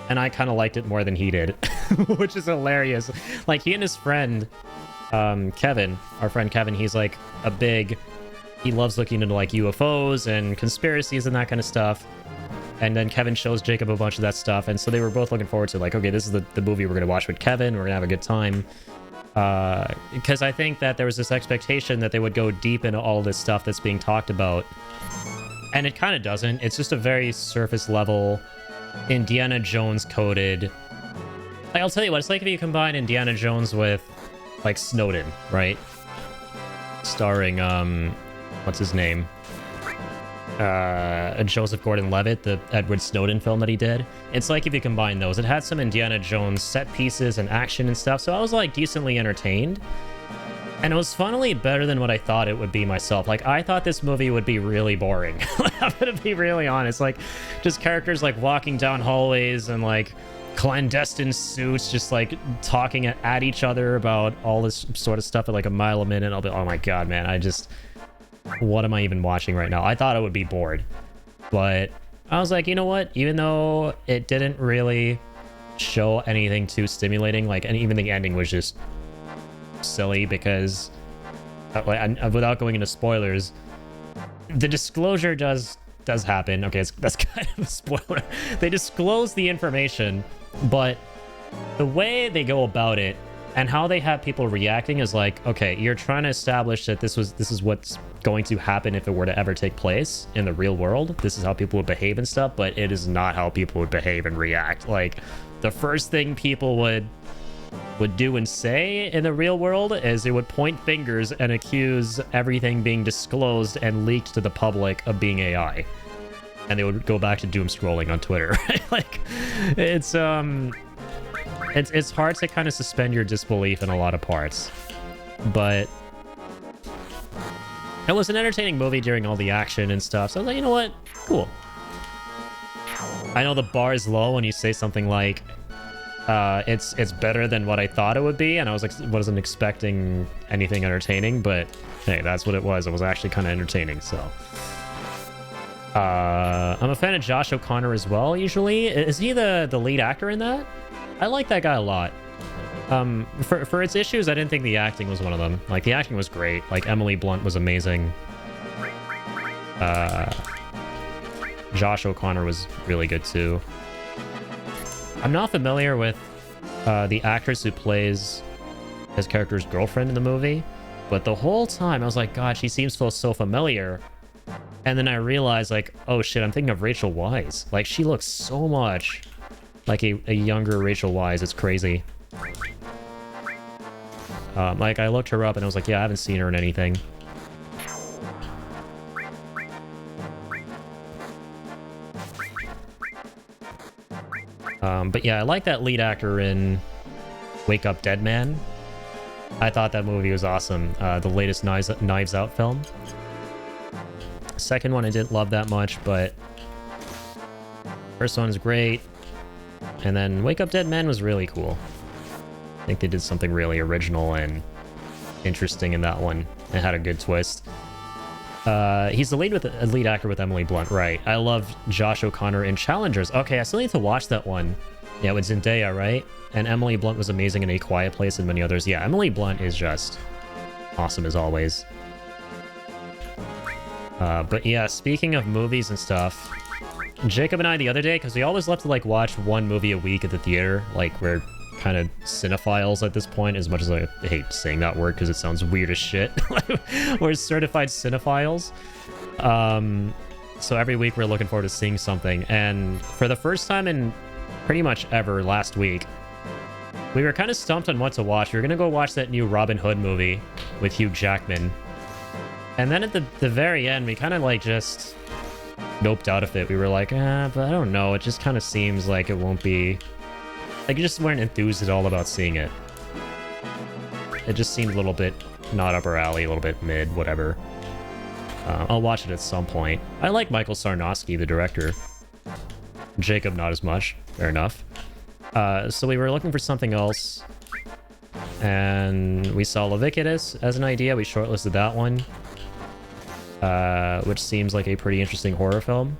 And I kind of liked it more than he did, which is hilarious. Like, he and his friend, Kevin, our friend Kevin, he's like he loves looking into like UFOs and conspiracies and that kind of stuff. And then Kevin shows Jacob a bunch of that stuff. And so they were both looking forward to like, okay, this is the movie we're going to watch with Kevin. We're going to have a good time. Because I think that there was this expectation that they would go deep into all this stuff that's being talked about. And it kind of doesn't. It's just a very surface level, Indiana Jones coded. Like, I'll tell you what, it's like if you combine Indiana Jones with like Snowden, right? Starring, what's his name? Joseph Gordon-Levitt, the Edward Snowden film that he did. It's like if you combine those. It had some Indiana Jones set pieces and action and stuff, so I was like decently entertained. And it was funnily better than what I thought it would be myself. Like, I thought this movie would be really boring. I'm gonna be really honest. Like, just characters like walking down hallways and like clandestine suits just like talking at each other about all this sort of stuff at like a mile a minute. I'll be, oh my god, man, what am I even watching right now? I thought I would be bored, but I was like, you know what, even though it didn't really show anything too stimulating, like, and even the ending was just silly because without going into spoilers, the disclosure does happen. Okay, that's kind of a spoiler. They disclose the information, but the way they go about it and how they have people reacting is like, okay, you're trying to establish that this is what's going to happen if it were to ever take place in the real world. This is how people would behave and stuff, but it is not how people would behave and react. Like, the first thing people would do and say in the real world is they would point fingers and accuse everything being disclosed and leaked to the public of being AI. And they would go back to doom scrolling on Twitter. Like, it's hard to kind of suspend your disbelief in a lot of parts. but it was an entertaining movie during all the action and stuff. So I was like, you know what? Cool. I know the bar is low when you say something like, it's better than what I thought it would be, and I was like, wasn't expecting anything entertaining, but hey, that's what it was. It was actually kind of entertaining, so. I'm a fan of Josh O'Connor as well, usually. Is he the lead actor in that? I like that guy a lot. For its issues, I didn't think the acting was one of them. Like, the acting was great. Like, Emily Blunt was amazing. Josh O'Connor was really good, too. I'm not familiar with the actress who plays his character's girlfriend in the movie, but the whole time I was like, God, she seems so familiar. And then I realized, like, oh shit, I'm thinking of Rachel Weisz. Like, she looks so much like a younger Rachel Weisz. It's crazy. Like, I looked her up and I was like, yeah, I haven't seen her in anything. But yeah, I like that lead actor in Wake Up Dead Man. I thought that movie was awesome. The latest Knives Out film. Second one I didn't love that much, but first one's great. And then Wake Up Dead Man was really cool. I think they did something really original and interesting in that one. It had a good twist. He's the lead actor with Emily Blunt, right? I love Josh O'Connor in Challengers. Okay, I still need to watch that one. Yeah, with Zendaya, right? And Emily Blunt was amazing in A Quiet Place and many others. Yeah, Emily Blunt is just awesome as always. But yeah, speaking of movies and stuff, Jacob and I the other day, because we always love to like watch one movie a week at the theater, like we're kind of cinephiles at this point, as much as I hate saying that word because it sounds weird as shit. We're certified cinephiles. So every week we're looking forward to seeing something, and for the first time in pretty much ever last week, we were kind of stumped on what to watch. We were gonna go watch that new Robin Hood movie with Hugh Jackman. And then at the very end, we kind of like just noped out of it. We were like, but I don't know. It just kind of seems like it won't be... Like, you just weren't enthused at all about seeing it. It just seemed a little bit not up our alley, a little bit mid, whatever. I'll watch it at some point. I like Michael Sarnowski, the director. Jacob, not as much. Fair enough. So we were looking for something else. And we saw Leviticus as an idea. We shortlisted that one. Which seems like a pretty interesting horror film.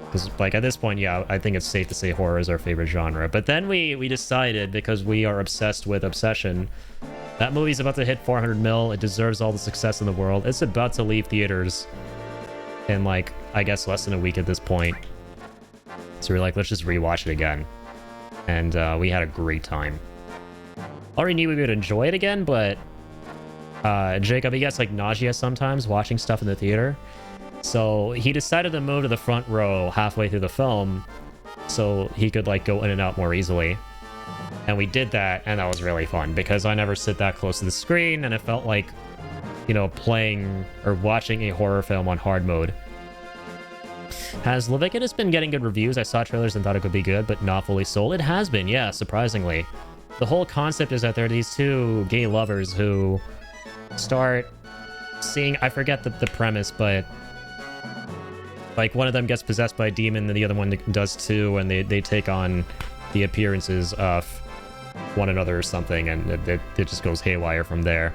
Because, like, at this point, yeah, I think it's safe to say horror is our favorite genre. But then we decided, because we are obsessed with Obsession, that movie's about to hit 400 mil. It deserves all the success in the world. It's about to leave theaters in, like, I guess less than a week at this point. So we're like, let's just rewatch it again. And we had a great time. Already knew we would enjoy it again, but Jacob, he gets like nausea sometimes watching stuff in the theater. So he decided to move to the front row halfway through the film so he could like go in and out more easily. And we did that, and that was really fun because I never sit that close to the screen, and it felt like, you know, playing or watching a horror film on hard mode. Has Leviticus been getting good reviews? I saw trailers and thought it could be good, but not fully sold. It has been, yeah, surprisingly. The whole concept is that there are these two gay lovers who start seeing... I forget the premise, but... like, one of them gets possessed by a demon, and the other one does too, and they take on the appearances of one another or something, and it just goes haywire from there.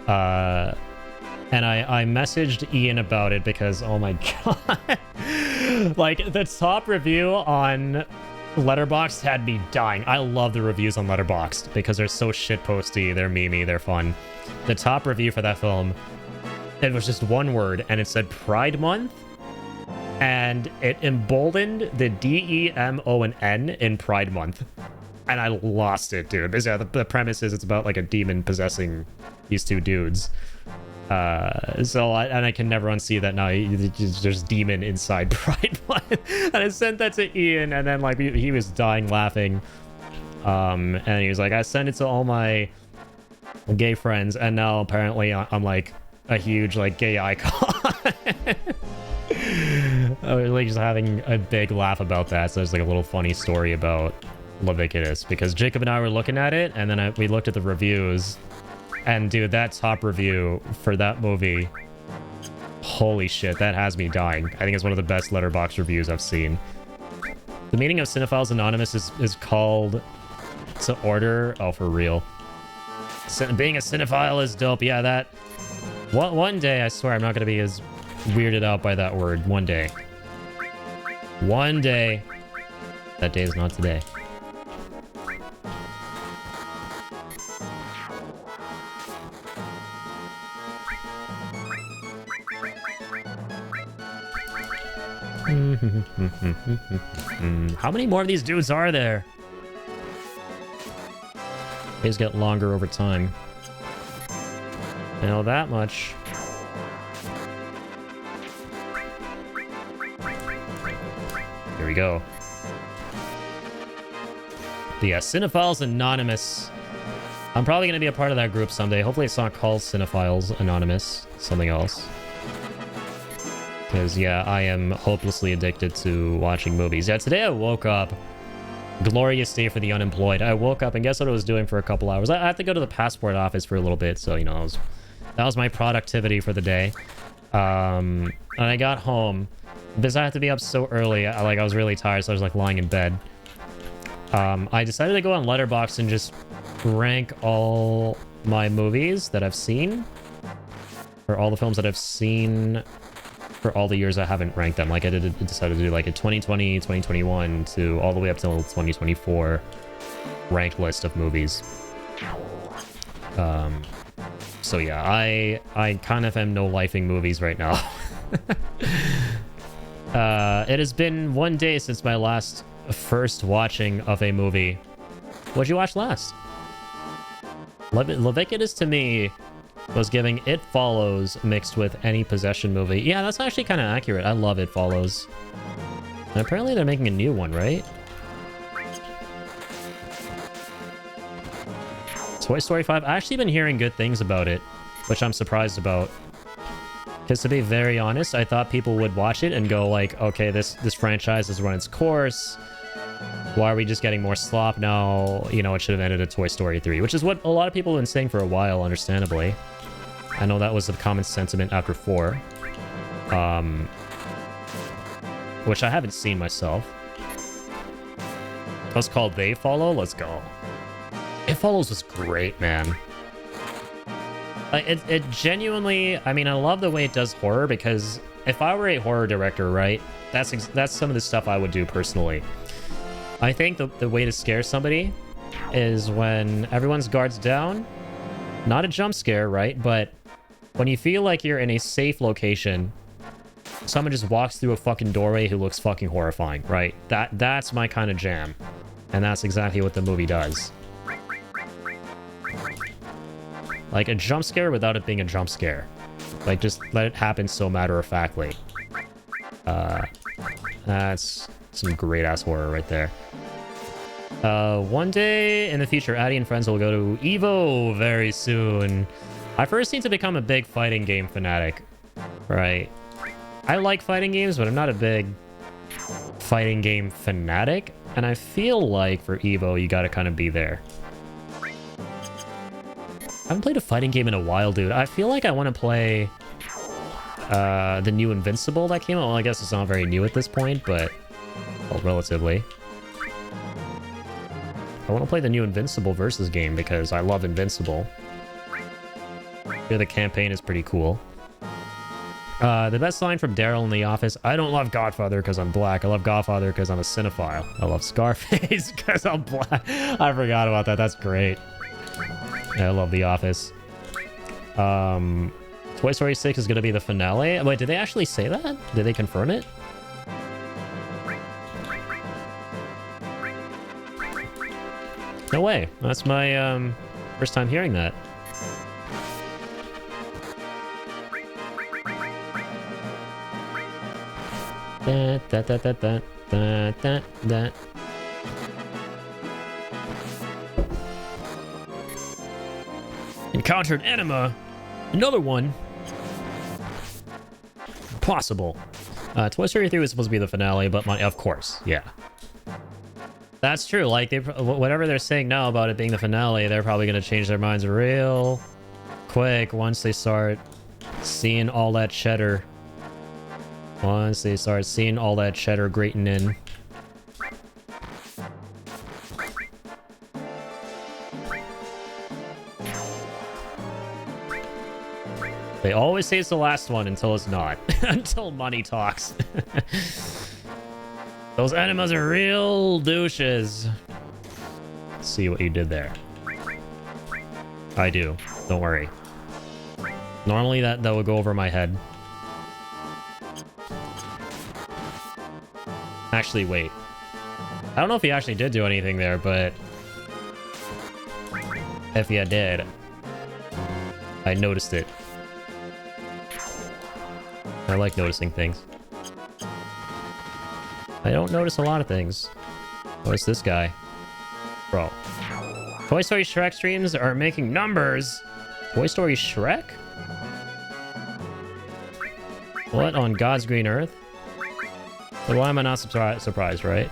And I messaged Ian about it because, oh my god. Like, the top review on Letterboxd had me dying. I love the reviews on Letterboxd because they're so shitposty, they're memey, they're fun. The top review for that film, it was just one word, and it said Pride Month, and it emboldened the D-E-M-O-N in Pride Month. And I lost it, dude. Because, yeah, the premise is it's about like a demon possessing these two dudes. I can never unsee that now. There's demon inside Pride Month. And I sent that to Ian, and then like he was dying laughing. And he was like, I sent it to all my gay friends, and now apparently I'm like a huge like gay icon. I was like just having a big laugh about that. So there's like a little funny story about Leviticus, because Jacob and I were looking at it, and then we looked at the reviews, And dude, that top review for that movie, holy shit, that has me dying. I think it's one of the best Letterboxd reviews I've seen. The meaning of Cinephiles Anonymous is called to order. Oh, for real. Being a cinephile is dope. Yeah, that... One day, I swear, I'm not going to be as weirded out by that word. One day. One day. That day is not today. How many more of these dudes are there? These get longer over time. I know that much. Here we go. But yeah, Cinephiles Anonymous. I'm probably going to be a part of that group someday. Hopefully it's not called Cinephiles Anonymous. Something else. Because, yeah, I am hopelessly addicted to watching movies. Yeah, today I woke up. Glorious day for the unemployed. I woke up and guess what I was doing for a couple hours? I had to go to the passport office for a little bit. So, you know, that was my productivity for the day. And I got home. Because I had to be up so early. I was really tired, so I was like lying in bed. I decided to go on Letterboxd and just rank all my movies that I've seen. Or all the films that I've seen for all the years I haven't ranked them. Like I decided to do like a 2020, 2021 to all the way up till 2024 ranked list of movies. So yeah, I kind of am no-lifing movies right now. It has been one day since my last first watching of a movie. What'd you watch last? Leviticus to me was giving It Follows mixed with any possession movie. Yeah, that's actually kind of accurate. I love It Follows. And apparently they're making a new one, right? Toy Story 5. I've actually been hearing good things about it, which I'm surprised about. Because to be very honest, I thought people would watch it and go like, okay, this franchise has run its course. Why are we just getting more slop now? You know, it should have ended at Toy Story 3, which is what a lot of people have been saying for a while, understandably. I know that was the common sentiment after 4. Which I haven't seen myself. That's called They Follow? Let's go. It Follows was great, man. Like, it genuinely... I mean, I love the way it does horror, because if I were a horror director, right, that's some of the stuff I would do personally. I think the way to scare somebody is when everyone's guards down. Not a jump scare, right? But when you feel like you're in a safe location, someone just walks through a fucking doorway who looks fucking horrifying, right? That's my kind of jam. And that's exactly what the movie does. Like a jump scare without it being a jump scare. Like just let it happen so matter-of-factly. That's some great-ass horror right there. One day in the future, Addy and friends will go to EVO very soon. I first need to become a big fighting game fanatic, right? I like fighting games, but I'm not a big fighting game fanatic. And I feel like for EVO, you gotta kind of be there. I haven't played a fighting game in a while, dude. I feel like I want to play the new Invincible that came out. Well, I guess it's not very new at this point, but well, relatively. I want to play the new Invincible versus game because I love Invincible. Here, the campaign is pretty cool. The best line from Daryl in The Office: I don't love Godfather because I'm black. I love Godfather because I'm a cinephile. I love Scarface because I'm black. I forgot about that. That's great. Yeah, I love The Office. Toy Story 6 is going to be the finale. Wait, did they actually say that? Did they confirm it? No way. That's my first time hearing that. Encountered enema. Another one. Possible. Toy Story 3 was supposed to be the finale, but of course, yeah. That's true. Like, whatever they're saying now about it being the finale, they're probably going to change their minds real quick once they start seeing all that cheddar. Once they start seeing all that cheddar grating in. They always say it's the last one until it's not. Until money talks. Those enemas are real douches. Let's see what you did there. I do. Don't worry. Normally that would go over my head. Actually, wait. I don't know if he actually did do anything there, but if he did, I noticed it. I like noticing things. I don't notice a lot of things. Oh, it's this guy. Bro. Toy Story Shrek streams are making numbers. Toy Story Shrek? What on God's green earth? But why am I not surprised, right?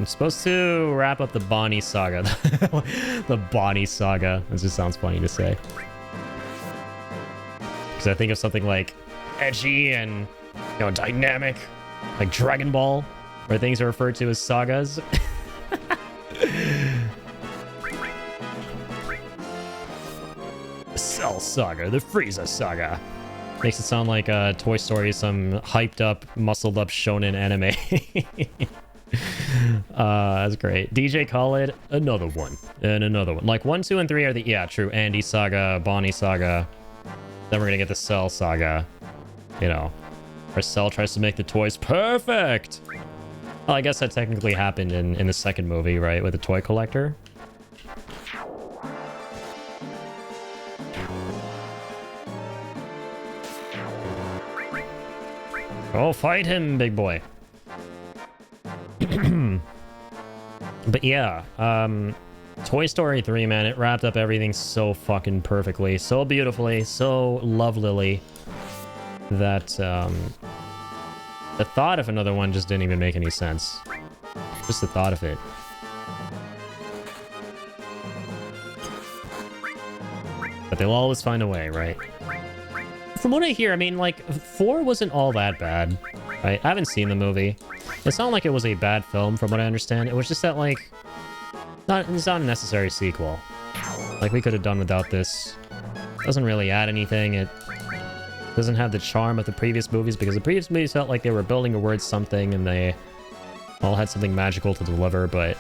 Supposed to wrap up the Bonnie saga. The Bonnie saga. That just sounds funny to say. Because I think of something like edgy and, you know, dynamic, like Dragon Ball, where things are referred to as sagas. The Cell Saga, the Frieza Saga. Makes it sound like Toy Story, some hyped up, muscled up shonen anime. That's great. DJ Khaled, another one, and another one. Like 1, 2, and 3 are the, yeah, true. Andy Saga, Bonnie Saga. Then we're gonna get the Cell Saga. You know, where Cell tries to make the toys perfect. Well, I guess that technically happened in the second movie, right, with the toy collector. Oh, fight him, big boy. But yeah, Toy Story 3, man, it wrapped up everything so fucking perfectly, so beautifully, so lovelily, that the thought of another one just didn't even make any sense. Just the thought of it. But they'll always find a way, right? From what I hear, I mean, like, 4 wasn't all that bad, right? I haven't seen the movie. It's not like it was a bad film, from what I understand. It was just that, like, it's not a necessary sequel. Like, we could have done without this. Doesn't really add anything. It doesn't have the charm of the previous movies, because the previous movies felt like they were building towards something, and they all had something magical to deliver, but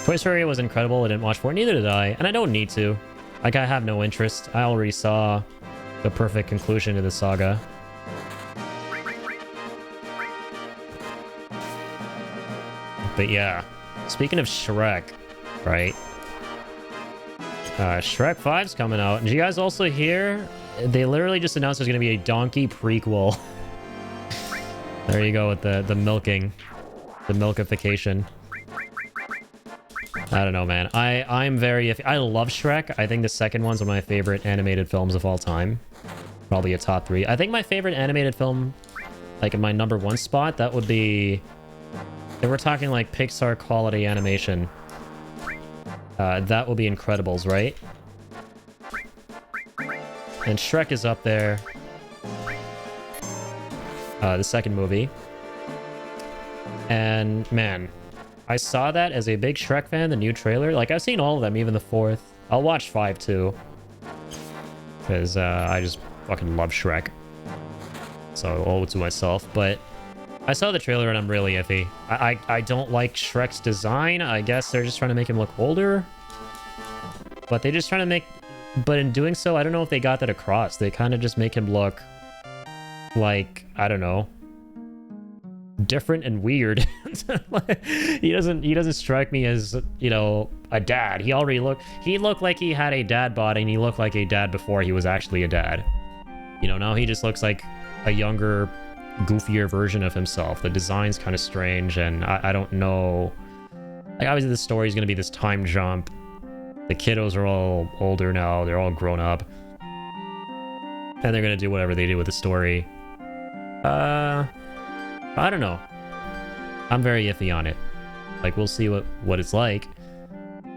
Toy Story was incredible. I didn't watch 4, neither did I, and I don't need to. Like, I have no interest. I already saw the perfect conclusion to the saga. But yeah, speaking of Shrek, right? Shrek 5's coming out. Did you guys also hear? They literally just announced there's going to be a donkey prequel. There you go with the milking. The milkification. I don't know, man. I'm very... I love Shrek. I think the second one's one of my favorite animated films of all time. Probably a top 3. I think my favorite animated film, like in my number 1 spot, that would be... If we're talking like Pixar quality animation, that will be Incredibles, right? And Shrek is up there. The second movie. And man, I saw that as a big Shrek fan, the new trailer. Like, I've seen all of them, even the 4th. I'll watch 5 too. Because I just fucking love Shrek. So I owe it to myself. But I saw the trailer and I'm really iffy. I don't like Shrek's design. I guess they're just trying to make him look older. But they just trying to make... But in doing so, I don't know if they got that across. They kind of just make him look like, I don't know, different and weird. he doesn't strike me as, you know, a dad. He looked like he had a dad body, and he looked like a dad before he was actually a dad. You know, now he just looks like a younger, goofier version of himself. The design's kind of strange, and I don't know. Like, obviously the story's gonna be this time jump. The kiddos are all older now, they're all grown up, and they're gonna do whatever they do with the story. I don't know. I'm very iffy on it. Like, we'll see what it's like.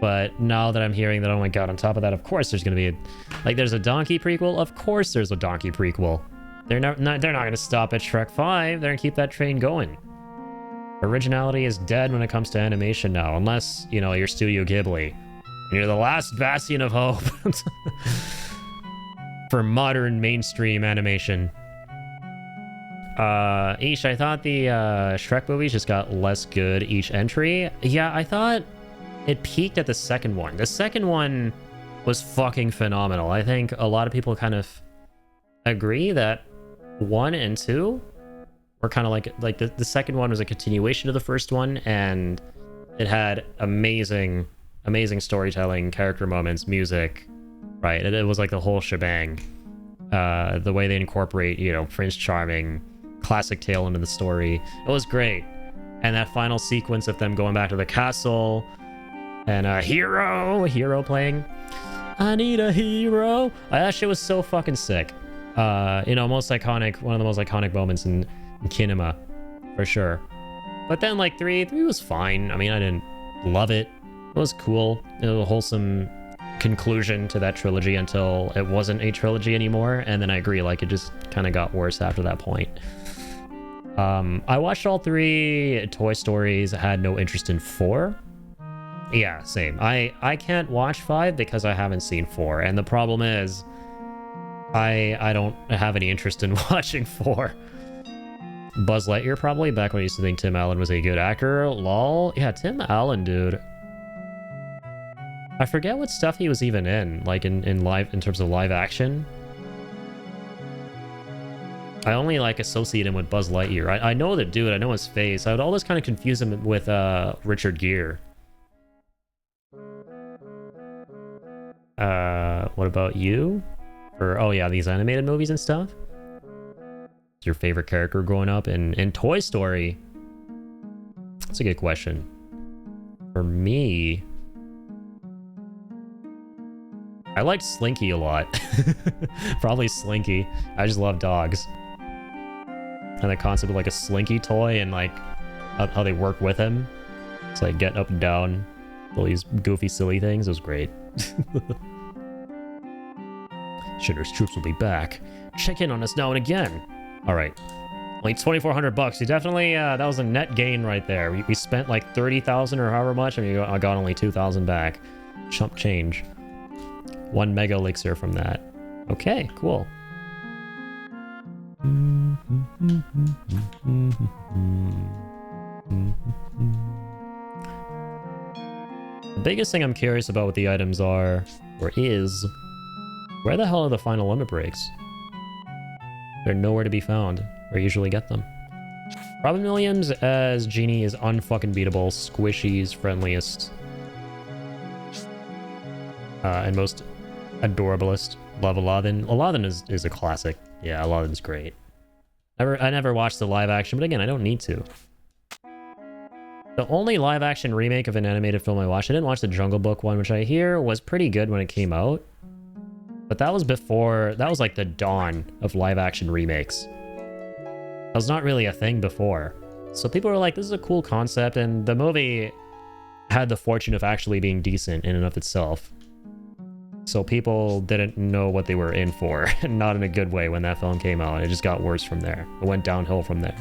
But now that I'm hearing that, oh my god, on top of that, of course there's gonna be a... Like, there's a Donkey prequel? Of course there's a Donkey prequel. They're not gonna stop at Shrek 5. They're gonna keep that train going. Originality is dead when it comes to animation now, unless, you know, you're Studio Ghibli. And you're the last bastion of hope for modern mainstream animation. Ish, I thought the Shrek movies just got less good each entry. Yeah, I thought it peaked at the second one. The second one was fucking phenomenal. I think a lot of people kind of agree that 1 and 2 were kind of like the second one was a continuation of the first one, and it had amazing storytelling, character moments, music, right? It was like the whole shebang. The way they incorporate, you know, Prince Charming, classic tale into the story. It was great. And that final sequence of them going back to the castle and hero playing. I need a hero. That shit was so fucking sick. You know, one of the most iconic moments in cinema, for sure. But then like 3 was fine. I mean, I didn't love it. It was cool. It was a wholesome conclusion to that trilogy until it wasn't a trilogy anymore. And then I agree, like it just kind of got worse after that point. I watched all 3 Toy Stories. I had no interest in 4. Yeah, same. I can't watch 5 because I haven't seen 4. And the problem is I don't have any interest in watching 4. Buzz Lightyear, probably, back when I used to think Tim Allen was a good actor. Lol. Yeah, Tim Allen, dude. I forget what stuff he was even in, like in terms of live action. I only like associate him with Buzz Lightyear. I know the dude, I know his face. I would always kind of confuse him with Richard Gere. What about you? Or, oh yeah, these animated movies and stuff? Your favorite character growing up in Toy Story? That's a good question. For me, I liked Slinky a lot. Probably Slinky. I just love dogs. And the concept of like a Slinky toy and like how they work with him. It's like getting up and down, all these goofy, silly things. It was great. Schindler's Troops will be back. Check in on us now and again. All right, only $2,400. You definitely that was a net gain right there. We spent like 30,000 or however much, and I got only 2,000 back. Chump change. 1 mega elixir from that. Okay, cool. The biggest thing I'm curious about what the items are, or is, where the hell are the final limit breaks? They're nowhere to be found. Where I usually get them. Robin Williams as Genie is unfucking beatable. Squishy's friendliest. And most adorablest. Love Aladdin. Aladdin is a classic. Yeah, Aladdin's great. I never watched the live action, but again, I don't need to. The only live action remake of an animated film I watched, I didn't watch the Jungle Book one, which I hear was pretty good when it came out. But that was before, that was like the dawn of live action remakes. That was not really a thing before. So people were like, this is a cool concept, and the movie had the fortune of actually being decent in and of itself. So people didn't know what they were in for, not in a good way when that film came out. It just got worse from there. It went downhill from there.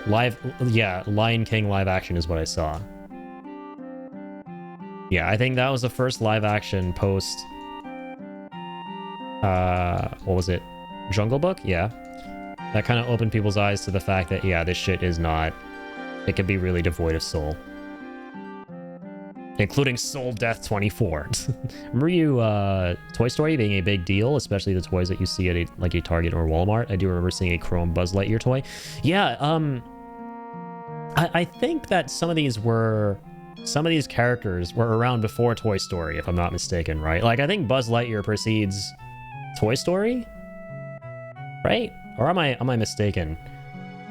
Lion King live action is what I saw. Yeah, I think that was the first live action post... what was it? Jungle Book? Yeah. That kind of opened people's eyes to the fact that, yeah, this shit is not... It can be really devoid of soul. Including Soul Death 24. Remember you, Toy Story being a big deal, especially the toys that you see at a Target or Walmart? I do remember seeing a chrome Buzz Lightyear toy. Yeah, I think that some of these characters were around before Toy Story, if I'm not mistaken, right? Like, I think Buzz Lightyear precedes Toy Story, right? Or am I mistaken?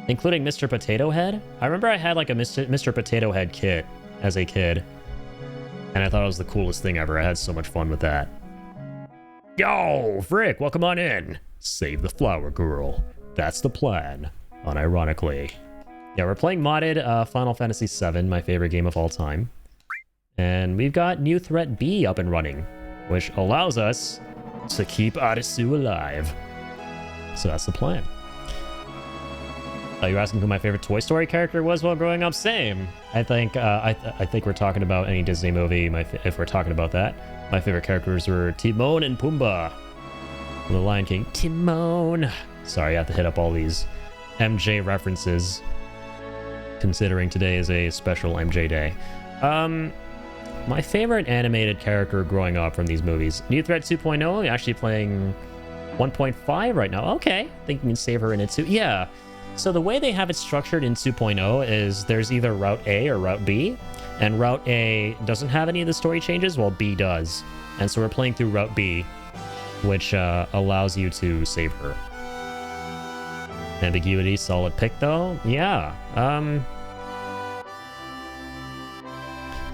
Including Mr. Potato Head? I remember I had like a Mr. Potato Head kit as a kid, and I thought it was the coolest thing ever. I had so much fun with that. Yo, Frick, welcome on in. Save the flower girl. That's the plan, unironically. Yeah, we're playing modded Final Fantasy VII, my favorite game of all time. And we've got New Threat B up and running, which allows us to keep Arisu alive. So that's the plan. You're asking who my favorite Toy Story character was while growing up? Same. I think I think we're talking about any Disney movie. If we're talking about that, my favorite characters were Timon and Pumbaa. The Lion King. Timon. Sorry, I have to hit up all these MJ references, considering today is a special MJ day. My favorite animated character growing up from these movies. New Threat 2.0, actually playing 1.5 right now. Okay, I think you can save her in it too. Yeah. So the way they have it structured in 2.0 is there's either Route A or Route B, and Route A doesn't have any of the story changes, while B does. And so we're playing through Route B, which allows you to save her. Ambiguity, solid pick though. Yeah.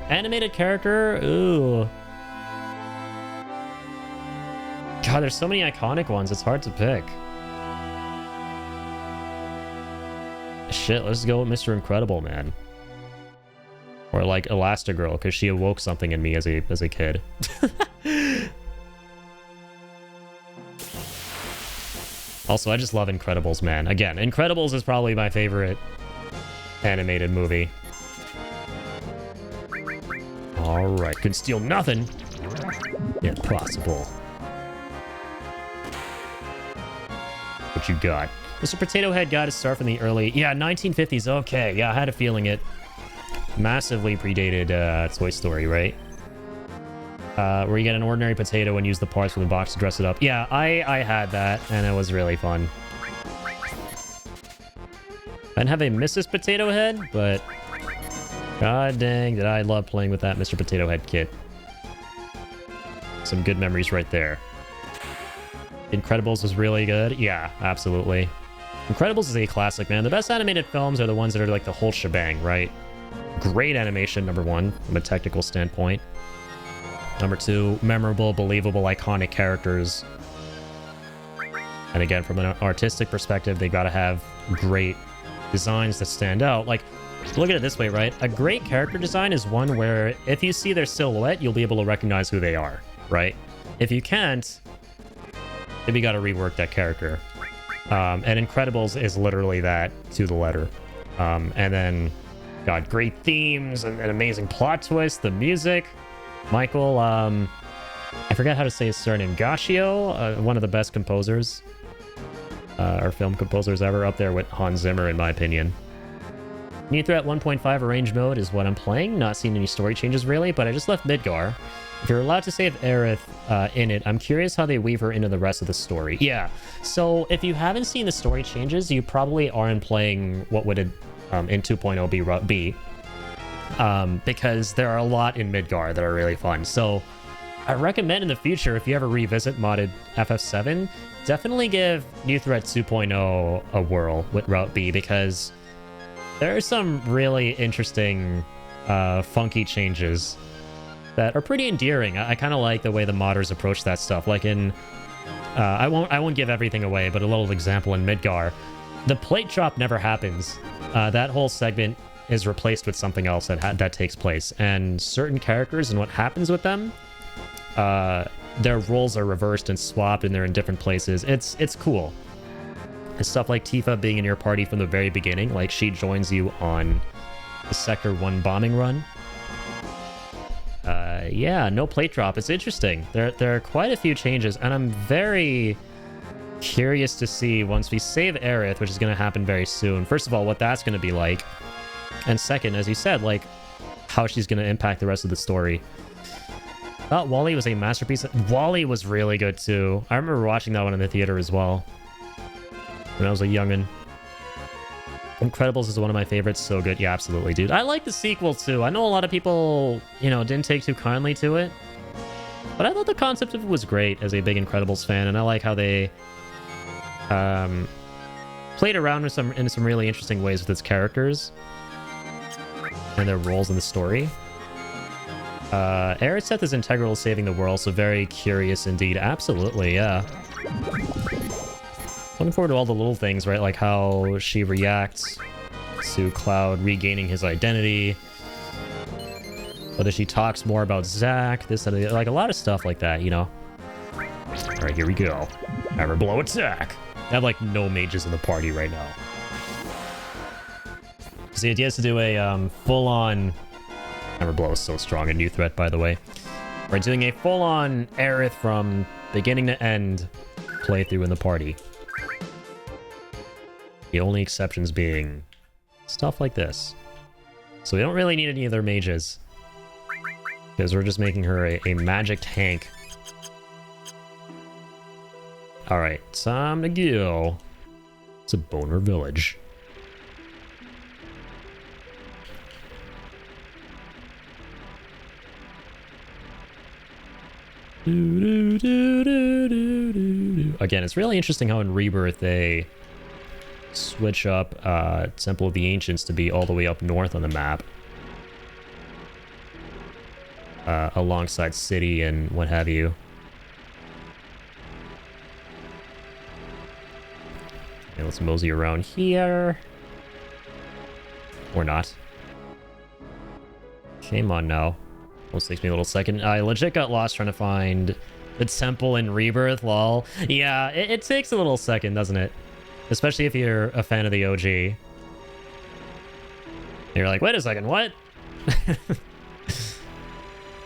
Animated character, ooh. God, there's so many iconic ones, it's hard to pick. Shit, let's go with Mr. Incredible, man. Or like Elastigirl, because she awoke something in me as a kid. Also, I just love Incredibles, man. Again, Incredibles is probably my favorite animated movie. Alright, can steal nothing. Impossible. What you got? Mr. Potato Head got his start from the early... Yeah, 1950s. Okay, yeah, I had a feeling it massively predated Toy Story, right? Where you get an ordinary potato and use the parts from the box to dress it up. Yeah, I had that, and it was really fun. I didn't have a Mrs. Potato Head, but... God dang, did I love playing with that Mr. Potato Head kit. Some good memories right there. Incredibles was really good. Yeah, absolutely. Incredibles is a classic, man. The best animated films are the ones that are like the whole shebang, right? Great animation, number one, from a technical standpoint. Number two, memorable, believable, iconic characters. And again, from an artistic perspective, they gotta have great designs that stand out. Like, look at it this way, right? A great character design is one where if you see their silhouette, you'll be able to recognize who they are, right? If you can't, maybe you gotta rework that character. And Incredibles is literally that to the letter. And then got great themes and an amazing plot twist, the music. Michael, I forgot how to say his surname. Gashio, one of the best composers, or film composers ever, up there with Hans Zimmer, in my opinion. New Threat 1.5 arrange mode is what I'm playing. Not seeing any story changes really, but I just left Midgar. If you're allowed to save Aerith in it, I'm curious how they weave her into the rest of the story. Yeah, so if you haven't seen the story changes, you probably aren't playing what would in 2.0 be Route B. Because there are a lot in Midgar that are really fun. So I recommend in the future, if you ever revisit modded FF7, definitely give New Threat 2.0 a whirl with Route B, because there are some really interesting, funky changes that are pretty endearing. I kind of like the way the modders approach that stuff. Like in, I won't give everything away, but a little example in Midgar, the plate drop never happens. That whole segment is replaced with something else that takes place, and certain characters and what happens with them, their roles are reversed and swapped, and they're in different places. It's cool. And stuff like Tifa being in your party from the very beginning, like she joins you on the Sector 1 bombing run. Yeah, no plate drop. It's interesting. There are quite a few changes, and I'm very curious to see once we save Aerith, which is going to happen very soon. First of all, what that's going to be like, and second, as you said, like how she's going to impact the rest of the story. I thought WALL-E was a masterpiece. WALL-E was really good too. I remember watching that one in the theater as well when I was a youngin'. Incredibles is one of my favorites. So good. Yeah, absolutely, dude. I like the sequel too. I know a lot of people, didn't take too kindly to it, but I thought the concept of it was great as a big Incredibles fan, and I like how they played around with in some really interesting ways with its characters and their roles in the story. Aerith is integral to saving the world, so very curious indeed. Absolutely, yeah. Looking forward to all the little things, right? Like how she reacts to Cloud regaining his identity. Whether she talks more about Zack, this and like a lot of stuff like that, you know. All right, here we go. Hammer Blow attack. I have like no mages in the party right now. So the idea is to do a full-on... Hammer Blow is so strong, a new threat, by the way. We're doing a full-on Aerith from beginning to end playthrough in the party. The only exceptions being stuff like this. So we don't really need any other mages. Because we're just making her a magic tank. Alright, time to go. It's a Boner Village. Again, it's really interesting how in Rebirth they switch up Temple of the Ancients to be all the way up north on the map. Alongside City and what have you. Okay, let's mosey around here. Or not. Shame on now. Almost takes me a little second. I legit got lost trying to find the temple in Rebirth, lol. Yeah, it takes a little second, doesn't it? Especially if you're a fan of the OG. You're like, wait a second, what?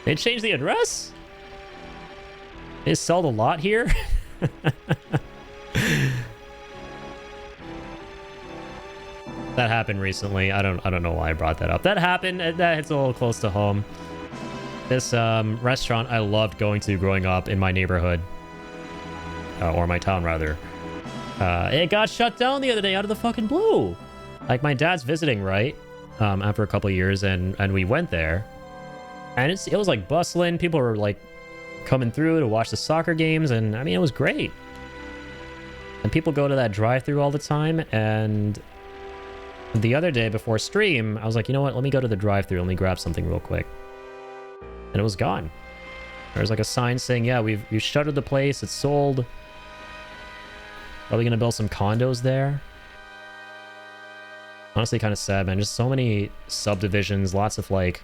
They changed the address? They sold a lot here? That happened recently. I don't know why I brought that up. That happened. That hits a little close to home. This restaurant I loved going to growing up in my neighborhood. Or my town, rather. It got shut down the other day out of the fucking blue. Like, my dad's visiting, right? After a couple of years, and we went there. And it was, like, bustling. People were, like, coming through to watch the soccer games, and, I mean, it was great. And people go to that drive-thru all the time, and the other day before stream, I was like, you know what? Let me go to the drive-thru. Let me grab something real quick. And it was gone. There was, like, a sign saying, yeah, we've shuttered the place. It's sold. Probably gonna build some condos there. Honestly, kind of sad, man. Just so many subdivisions, lots of like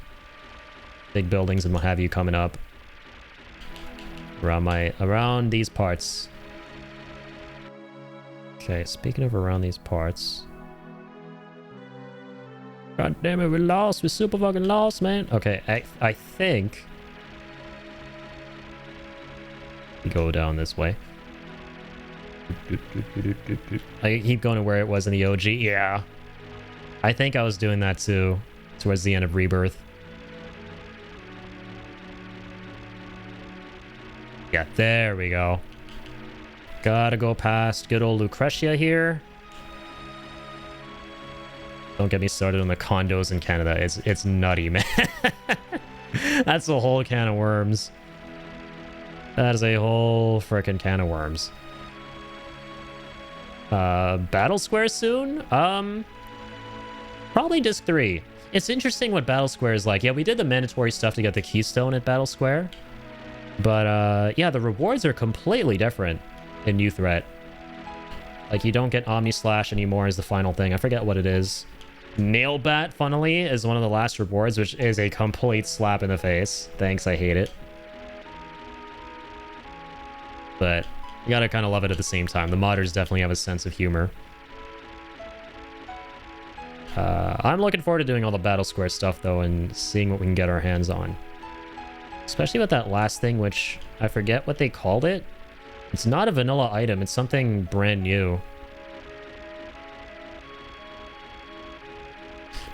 big buildings and what have you coming up around these parts. Okay, speaking of around these parts. God damn it, we're lost. We're super fucking lost, man. Okay, I think we go down this way. I keep going to where it was in the OG. Yeah. I think I was doing that too, towards the end of Rebirth. Yeah, there we go. Gotta go past good old Lucretia here. Don't get me started on the condos in Canada. It's nutty, man. That's a whole can of worms. That is a whole frickin' can of worms. Battle Square soon? Probably Disc 3. It's interesting what Battle Square is like. Yeah, we did the mandatory stuff to get the Keystone at Battle Square. But, yeah, the rewards are completely different in New Threat. Like, you don't get Omni Slash anymore as the final thing. I forget what it is. Nail Bat, funnily, is one of the last rewards, which is a complete slap in the face. Thanks, I hate it. But you gotta kind of love it at the same time. The modders definitely have a sense of humor. I'm looking forward to doing all the Battle Square stuff, though, and seeing what we can get our hands on. Especially with that last thing, which I forget what they called it. It's not a vanilla item. It's something brand new.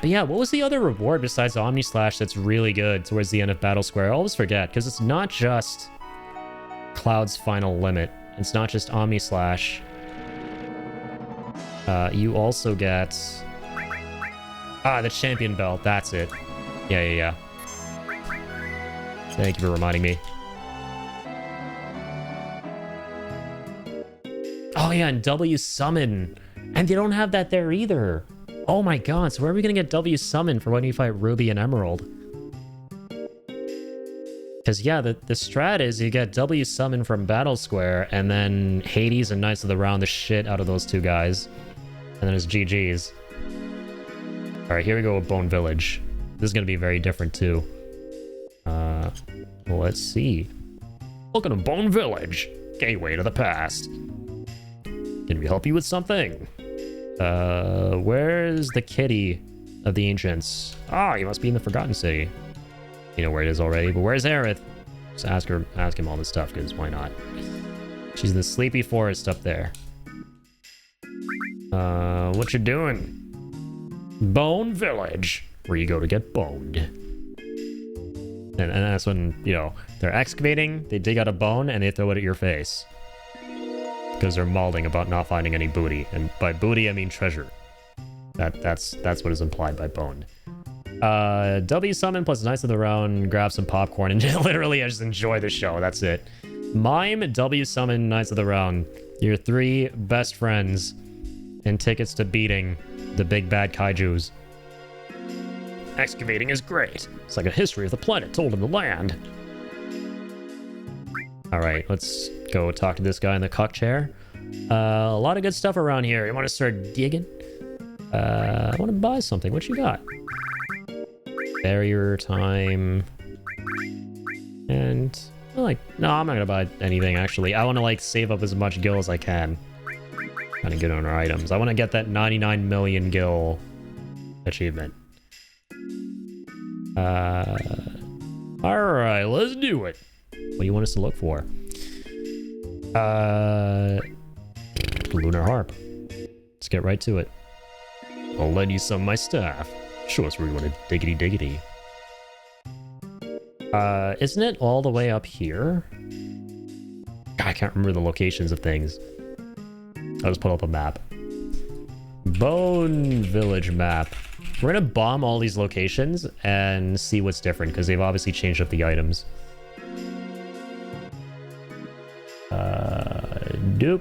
But yeah, what was the other reward besides Omni Slash that's really good towards the end of Battle Square? I always forget, because it's not just Cloud's final limit. It's not just Omni Slash. You also get... the champion belt. That's it. Yeah. Thank you for reminding me. Oh yeah, and W Summon. And they don't have that there either. Oh my god, so where are we gonna get W Summon for when you fight Ruby and Emerald? Because yeah, the strat is you get W Summon from Battle Square, and then Hades and Knights of the Round the shit out of those two guys. And then it's GG's. All right, here we go with Bone Village. This is gonna be very different too. Well, let's see. Welcome to Bone Village, gateway to the past. Can we help you with something? Where's the kitty of the ancients? Ah, he must be in the Forgotten City. You know where it is already, but where's Aerith? Just ask him all this stuff, because why not? She's in the Sleepy Forest up there. What you doing? Bone Village, where you go to get boned. And that's when, you know, they're excavating, they dig out a bone, and they throw it at your face. Because they're malding about not finding any booty. And by booty, I mean treasure. That's what is implied by boned. W summon plus Knights of the Round, grab some popcorn, and literally I just enjoy the show. That's it. Mime, W summon, Knights of the Round. Your 3 best friends and tickets to beating the big bad kaijus. Excavating is great. It's like a history of the planet told in the land. All right, let's go talk to this guy in the cuck chair. A lot of good stuff around here. You want to start digging? I want to buy something. What you got? Barrier time. And no, I'm not gonna buy anything actually. I want to like save up as much gil as I can. Kind of get on our items. I want to get that 99 million gil achievement. All right, let's do it. What do you want us to look for? Lunar Harp. Let's get right to it. I'll lend you some of my staff. Show us where you want to diggity diggity. Isn't it all the way up here? God, I can't remember the locations of things. I'll just pull up a map. Bone Village map. We're gonna bomb all these locations and see what's different, because they've obviously changed up the items. Doop.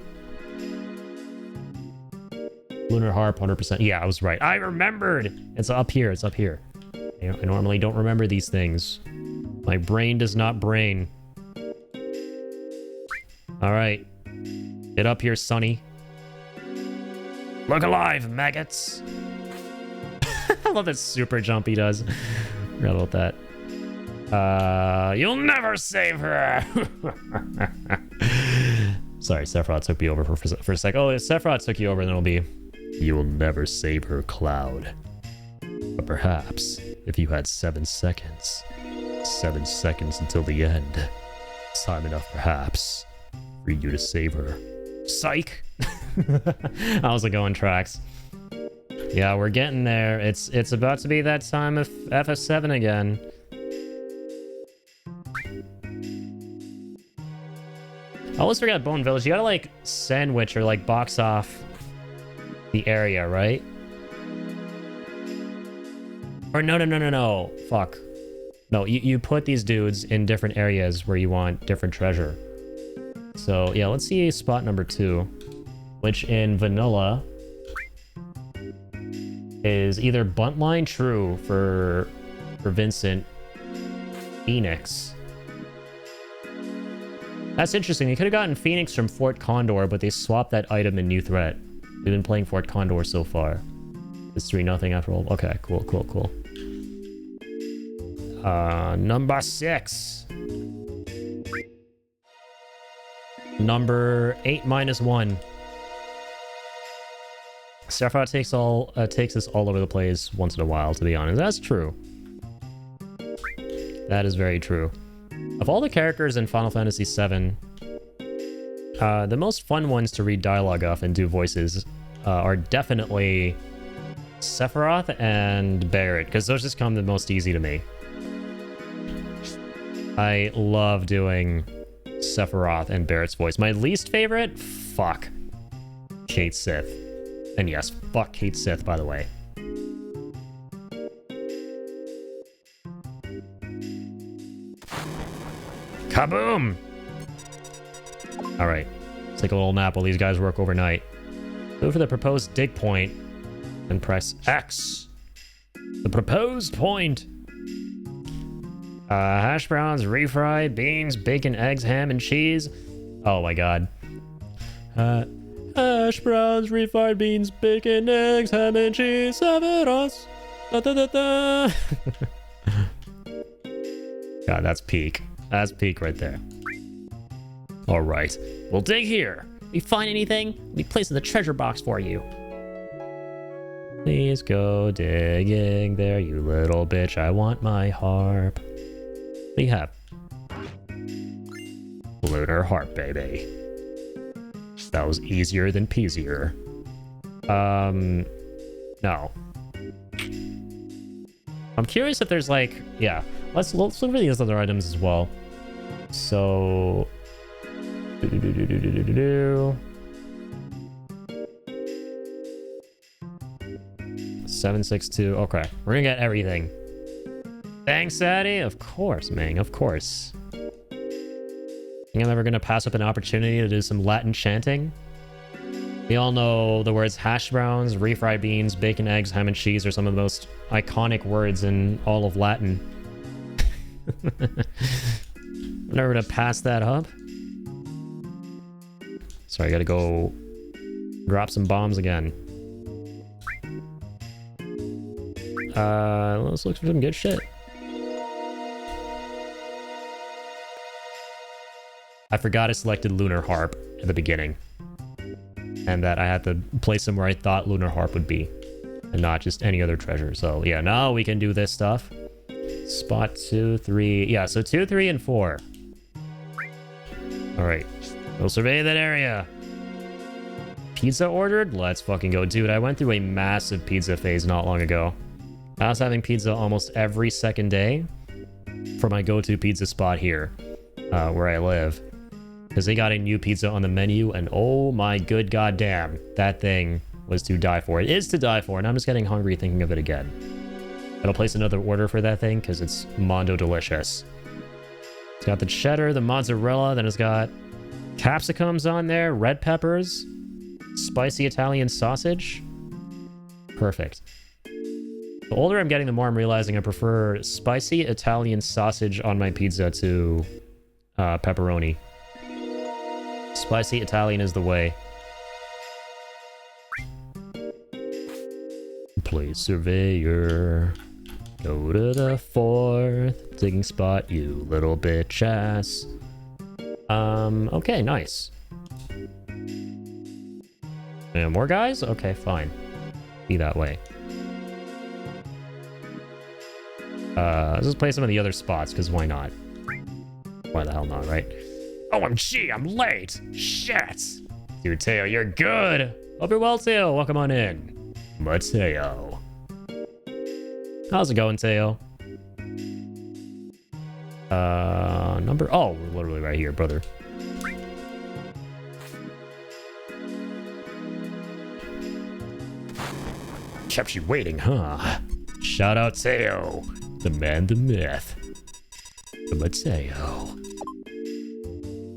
Lunar Harp, 100%. Yeah, I was right. I remembered! It's up here, it's up here. I normally don't remember these things. My brain does not brain. Alright. Get up here, Sonny. Look alive, maggots! I love that super jump he does. Forgot about that. You'll never save her! Sorry, Sephiroth took me over for a sec. Oh, if Sephiroth took you over, then it'll be... You'll never save her, Cloud. But perhaps, if you had 7 seconds. 7 seconds until the end. Time enough, perhaps, for you to save her. Psych! How's it going, Trax? Yeah, we're getting there. It's about to be that time of FF7 again. I always forget Bone Village. You gotta, like, sandwich or, like, box off the area, right? Or no. Fuck. No, you put these dudes in different areas where you want different treasure. So, yeah, let's see spot number 2, which in vanilla is either Buntline True for Vincent Phoenix. That's interesting. You could have gotten Phoenix from Fort Condor, but they swapped that item in New Threat. We've been playing Fort Condor so far. It's 3-0 after all. Okay, cool. Number 6. Number 8-1. Sephiroth takes us all over the place once in a while, to be honest. That's true. That is very true. Of all the characters in Final Fantasy VII, the most fun ones to read dialogue off and do voices are definitely Sephiroth and Barret, because those just come the most easy to me. I love doing Sephiroth and Barret's voice. My least favorite? Fuck. Kate Sith. And yes, fuck Kate Sith, by the way. Kaboom! Alright, let's take a little nap while these guys work overnight. Go for the proposed dig point and press X. The proposed point! Hash browns, refried, beans, bacon, eggs, ham, and cheese. Oh my god. Hash browns, refried beans, bacon, eggs, ham, and cheese, Sephiroth. Da, da, da, da. God, that's peak. That's peak right there. All right, we'll dig here. If you find anything, we place in the treasure box for you. Please go digging there, you little bitch. I want my harp. What do you have? Lunar harp, baby. That was easier than peasier. No. I'm curious if there's like, yeah. Let's look for these other items as well. So, 762. Okay, we're gonna get everything. Thanks, Addy. Of course, man. Of course. Think I'm ever gonna pass up an opportunity to do some Latin chanting? We all know the words hash browns, refried beans, bacon, eggs, ham, and cheese are some of the most iconic words in all of Latin. I'm never gonna pass that up. Sorry, I gotta go drop some bombs again. Let's look for some good shit. I forgot I selected Lunar Harp at the beginning. And that I had to place them where I thought Lunar Harp would be. And not just any other treasure. So yeah, now we can do this stuff. Spot 2, 3. Yeah, so 2, 3, and 4. Alright. We'll survey that area. Pizza ordered? Let's fucking go. Dude, I went through a massive pizza phase not long ago. I was having pizza almost every second day for my go-to pizza spot here, where I live. Because they got a new pizza on the menu, and oh my good goddamn, that thing was to die for. It is to die for, and I'm just getting hungry thinking of it again. I'll place another order for that thing, because it's mondo delicious. It's got the cheddar, the mozzarella, then it's got capsicums on there, red peppers, spicy Italian sausage. Perfect. The older I'm getting, the more I'm realizing I prefer spicy Italian sausage on my pizza to pepperoni. Spicy Italian is the way. Please, surveyor. Go to the 4th digging spot, you little bitch ass. Okay, nice. And more guys? Okay, fine. Be that way. Let's just play some of the other spots, because why not? Why the hell not, right? OMG, I'm late! Shit! Dude, Teo, you're good! Hope you're well, Teo. Welcome on in. Mateo. How's it going, Teo? Number... Oh, we're literally right here, brother. Kept you waiting, huh? Shout out Teo. The man, the myth. The Mateo.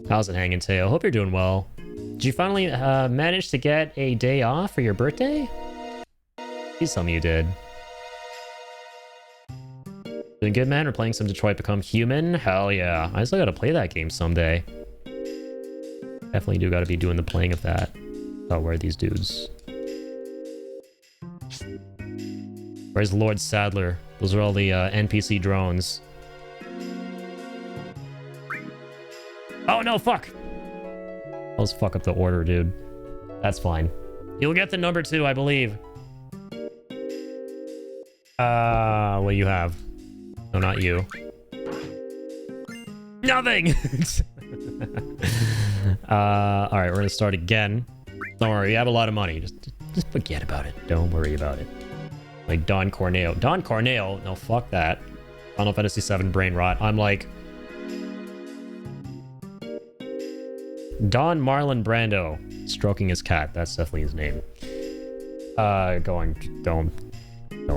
How's it hanging, Teo? Hope you're doing well. Did you finally manage to get a day off for your birthday? Please tell me you did. Doing good, man? We're playing some Detroit Become Human? Hell yeah. I still gotta play that game someday. Definitely do gotta be doing the playing of that. Oh, where are these dudes? Where's Lord Sadler? Those are all the NPC drones. Oh no, fuck! Let's fuck up the order, dude. That's fine. You'll get the number 2, I believe. What do you have? No, not you. Nothing! Alright, we're gonna start again. Don't worry, you have a lot of money. Just forget about it. Don't worry about it. Like Don Corneo. Don Corneo? No, fuck that. Final Fantasy VII brain rot. I'm like... Don Marlon Brando. Stroking his cat. That's definitely his name. Don't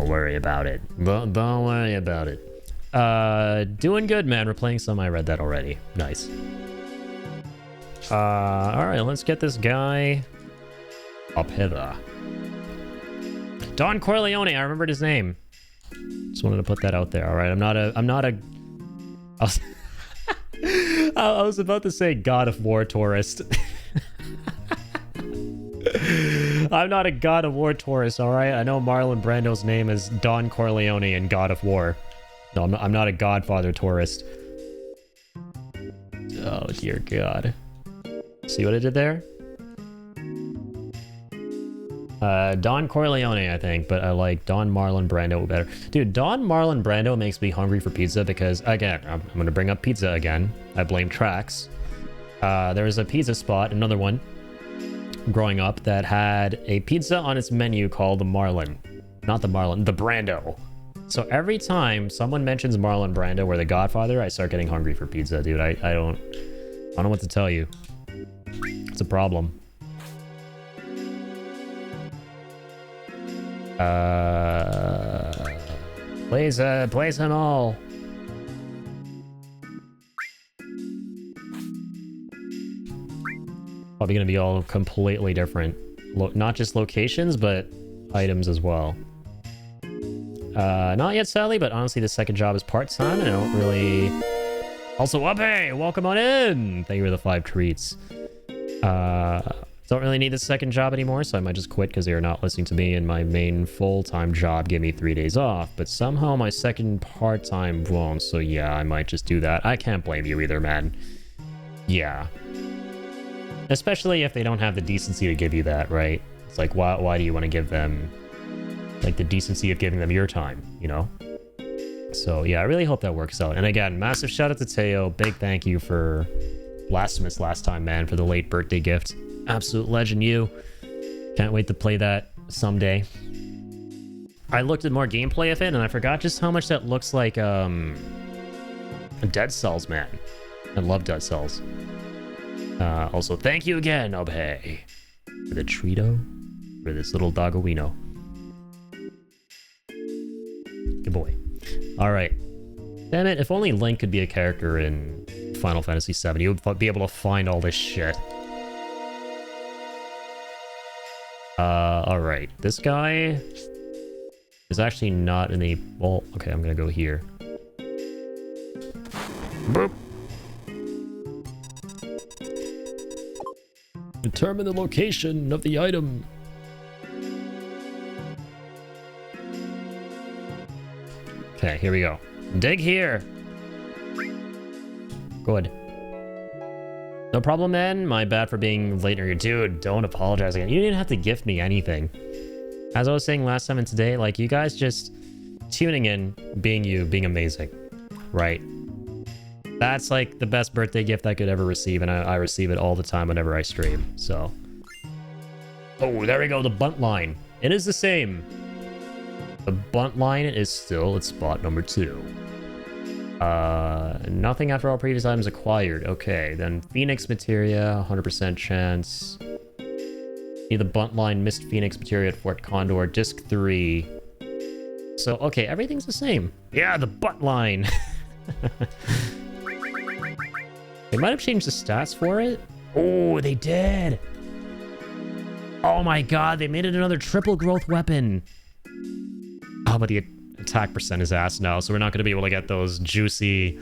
worry about it. Don't worry about it. Doing good, man. We're playing some. I read that already. Nice. Alright, let's get this guy up hither. Don Corleone, I remembered his name. Just wanted to put that out there. Alright, I'm not a I was about to say God of War tourist. I'm not a God of War tourist, all right? I know Marlon Brando's name is Don Corleone in God of War. No, I'm not a Godfather tourist. Oh, dear God. See what I did there? Don Corleone, I think, but I like Don Marlon Brando better. Dude, Don Marlon Brando makes me hungry for pizza because, again, I'm going to bring up pizza again. I blame tracks. There was a pizza spot, another one, growing up that had a pizza on its menu called the Marlon. Not the Marlon, the Brando. So every time someone mentions Marlon Brando or the Godfather, I start getting hungry for pizza, dude. I don't know what to tell you. It's a problem. Please them all. Probably gonna be all completely different. Not just locations, but items as well. Not yet, Sally, but honestly, the second job is part-time, and I don't really... Also, Wabe, welcome on in! Thank you for the 5 treats. Don't really need the second job anymore, so I might just quit because they are not listening to me, and my main full-time job gave me 3 days off, but somehow my second part-time won't, so yeah, I might just do that. I can't blame you either, man. Yeah. Especially if they don't have the decency to give you that, right? It's like, why do you want to give them, like, the decency of giving them your time, you know? So, yeah, I really hope that works out. And again, massive shout out to Teo. Big thank you for Blasphemous last time, man, for the late birthday gift. Absolute legend, you. Can't wait to play that someday. I looked at more gameplay of it, and I forgot just how much that looks like, Dead Cells, man. I love Dead Cells. Also, thank you again, Obey, for the Trito, for this little dogowino. Good boy. Alright. Damn it, if only Link could be a character in Final Fantasy VII, he would be able to find all this shit. Alright. This guy is actually not in the... Well, okay, I'm gonna go here. Boop. Determine the location of the item. Okay, here we go. Dig here. Good. No problem, man. My bad for being late. Dude, don't apologize again. You didn't have to gift me anything. As I was saying last time and today, like, you guys just tuning in, being you, being amazing. Right? That's like the best birthday gift I could ever receive, and I receive it all the time whenever I stream, so. Oh, there we go, the bunt line. It is the same. The bunt line is still at spot number 2. Nothing after all previous items acquired. Okay, then Phoenix Materia, 100% chance. Need the bunt line, missed Phoenix Materia at Fort Condor, disc 3. So, okay, everything's the same. Yeah, the bunt line. They might have changed the stats for it. Oh, they did. Oh my god, they made it another triple growth weapon. Oh, but the attack percent is ass now, so we're not going to be able to get those juicy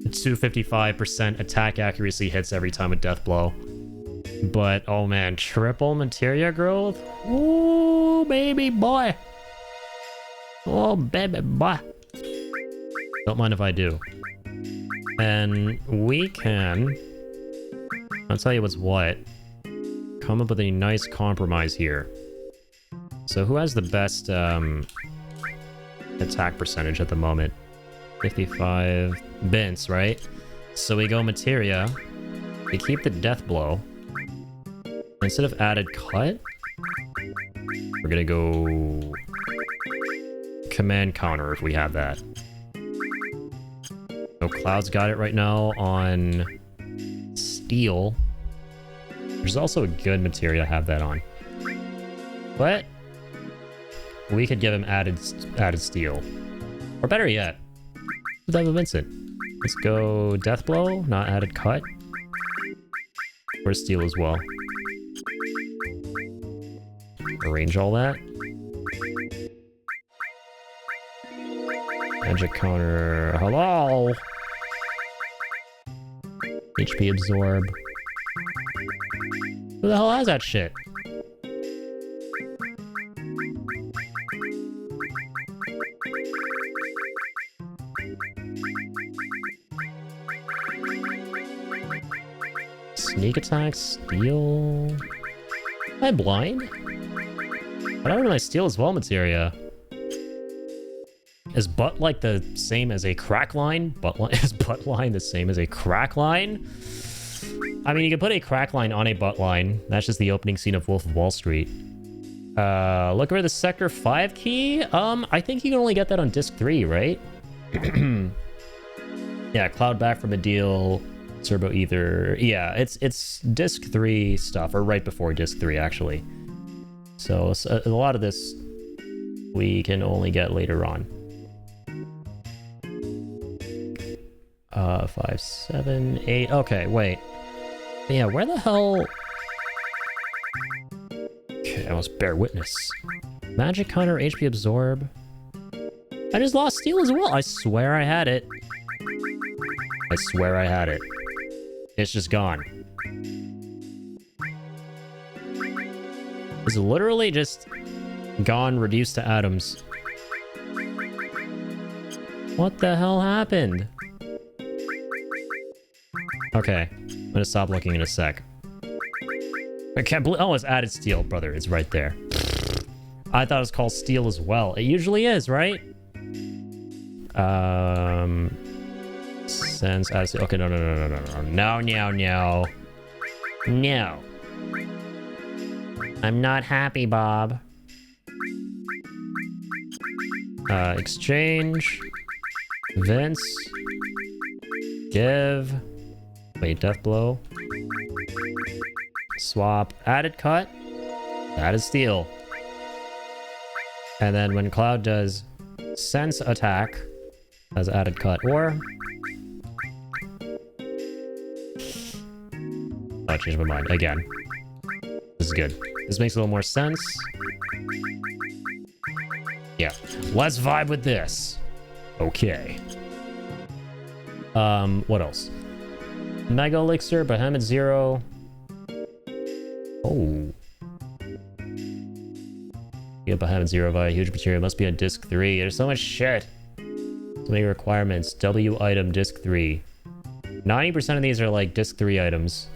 255% attack accuracy hits every time with Death Blow. But, oh man, triple materia growth? Ooh, baby boy. Oh, baby boy. Don't mind if I do. And we can, I'll tell you what's what, come up with a nice compromise here. So who has the best attack percentage at the moment? 55. Vince, right? So we go materia, we keep the death blow. Instead of added cut, we're gonna go command counter if we have that. So Cloud's got it right now on steel. There's also a good materia to have that on. But we could give him added steel. Or better yet, let's have a Vincent. Let's go death blow, not added cut. Or steel as well. Arrange all that. Magic counter. Hello! HP absorb. Who the hell has that shit? Sneak attack, steal. Am I blind? But I don't really steal as well, materia. Is butt like the same as a crack line? Is butt line the same as a crack line? I mean, you can put a crack line on a butt line. That's just the opening scene of Wolf of Wall Street. Look for the Sector 5 key. I think you can only get that on disc 3, right? Yeah, Cloud back from a deal. Turbo Ether. Yeah, it's disc 3 stuff, or right before disc 3, actually. So a lot of this we can only get later on. 5, 7, 8. Okay, wait. Yeah, where the hell... Okay, I must bear witness. Magic counter, HP absorb. I just lost steal as well. I swear I had it. I swear I had it. It's just gone. It's literally just gone, reduced to atoms. What the hell happened? Okay, I'm gonna stop looking in a sec. I can't believe... Oh, it's added steel, brother. It's right there. I thought it was called steel as well. It usually is, right? Sense added steel. Okay, no. No. I'm not happy, Bob. Exchange. Vince. Give. Wait, death blow. Swap. Added cut. Added steel. And then when Cloud does sense attack as added cut, or... Oh, I changed my mind again. This is good. This makes a little more sense. Yeah. Let's vibe with this. Okay. What else? Mega Elixir, Behemoth Zero. Oh. Yeah, Behemoth Zero via huge material. Must be on disc 3. There's so much shit. So many requirements. W item, disc 3. 90% of these are like disc 3 items.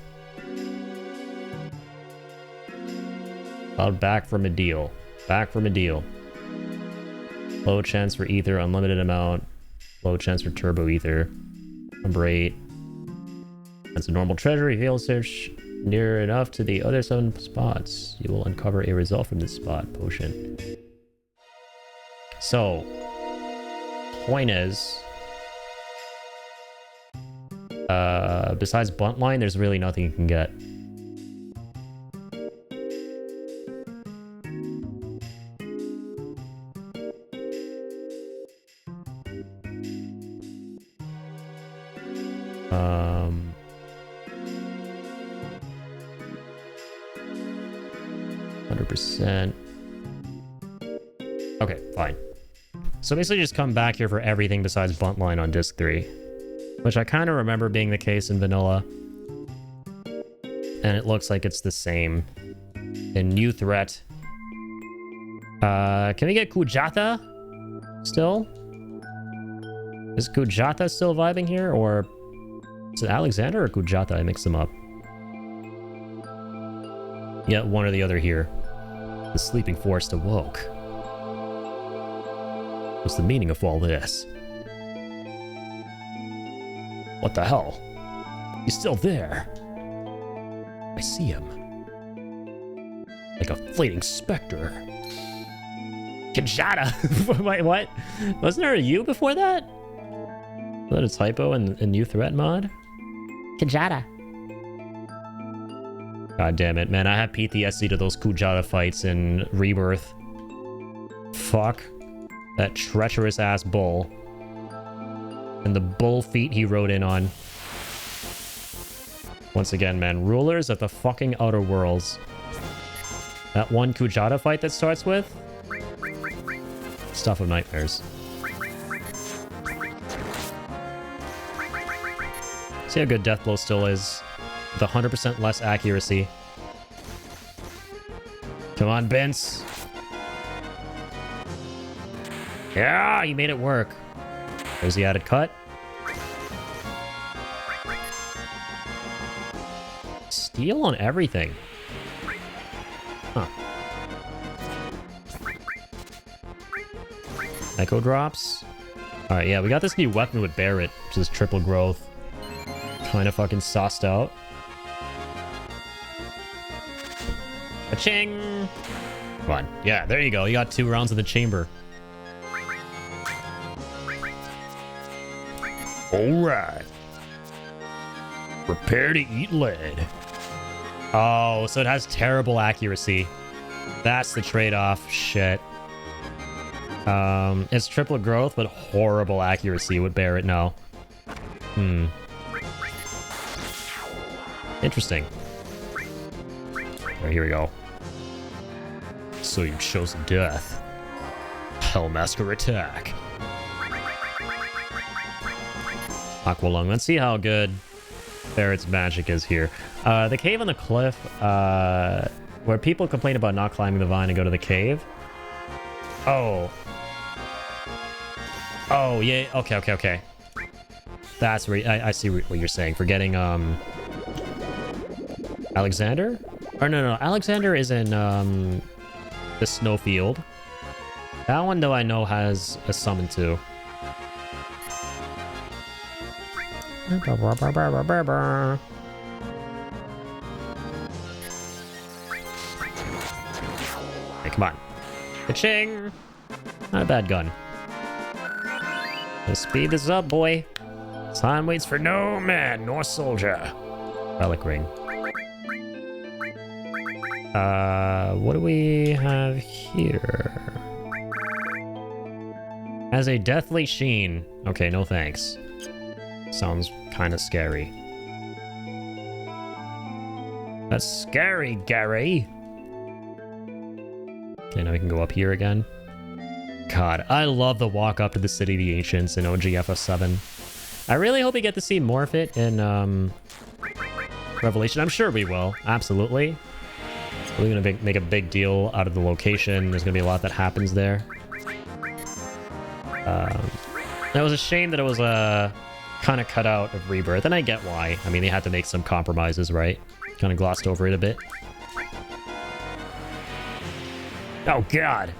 Cloud back from a deal. Back from a deal. Low chance for ether, unlimited amount. Low chance for turbo ether. Number 8. That's a normal treasure. If you search near enough to the other 7 spots, you will uncover a result from this spot. Potion. So, point is, besides Buntline, there's really nothing you can get. Okay, fine. So basically just come back here for everything besides Buntline on disc 3. Which I kind of remember being the case in vanilla. And it looks like it's the same in New Threat. Can we get Kujata still? Is Kujata still vibing here? Or is it Alexander or Kujata? I mix them up. Yeah, one or the other here. The sleeping forest awoke. What's the meaning of all this? What the hell? He's still there. I see him. Like a fleeting specter. Kinshada! Wait, what? Wasn't there a U before that? Was that a typo in New Threat mod? Kinshada. God damn it, man. I have PTSD to those Kujata fights in Rebirth. Fuck. That treacherous ass bull. And the bull feet he rode in on. Once again, man. Rulers of the fucking Outer Worlds. That one Kujata fight that starts with? Stuff of nightmares. See how good Deathblow still is. With 100% less accuracy. Come on, Vince. Yeah, you made it work. There's the added cut. steal on everything. Huh. Echo drops. Alright, yeah, we got this new weapon with Barret, which is triple growth. Kind of fucking sauced out. Ka-ching! Come on. Yeah, there you go. You got 2 rounds of the chamber. Alright. Prepare to eat lead. Oh, so it has terrible accuracy. That's the trade-off. Shit. It's triple growth, but horrible accuracy would bear it now. Interesting. Alright, here we go. So you've chosen death. Hellmasker attack. Aqualung. Let's see how good Barret's magic is here. The cave on the cliff, where people complain about not climbing the vine and go to the cave. Oh. Oh, yeah. Okay. That's where I see what you're saying. Forgetting, Alexander? Or no. Alexander is in, the snowfield. That one, though, I know has a summon too. Hey, come on. Ka-ching! Not a bad gun. Let's speed this up, boy. Time waits for no man nor soldier. Relic ring. What do we have here? Has a deathly sheen. Okay, no thanks. Sounds kind of scary. That's scary, Gary. Okay, now we can go up here again. God, I love the walk up to the City of the Ancients in OG FF7. I really hope we get to see more of it in Revelation. I'm sure we will. Absolutely. We're going to make a big deal out of the location. There's going to be a lot that happens there. It was a shame that it was kind of cut out of Rebirth, and I get why. I mean, they had to make some compromises, right? Kind of glossed over it a bit. Oh, God.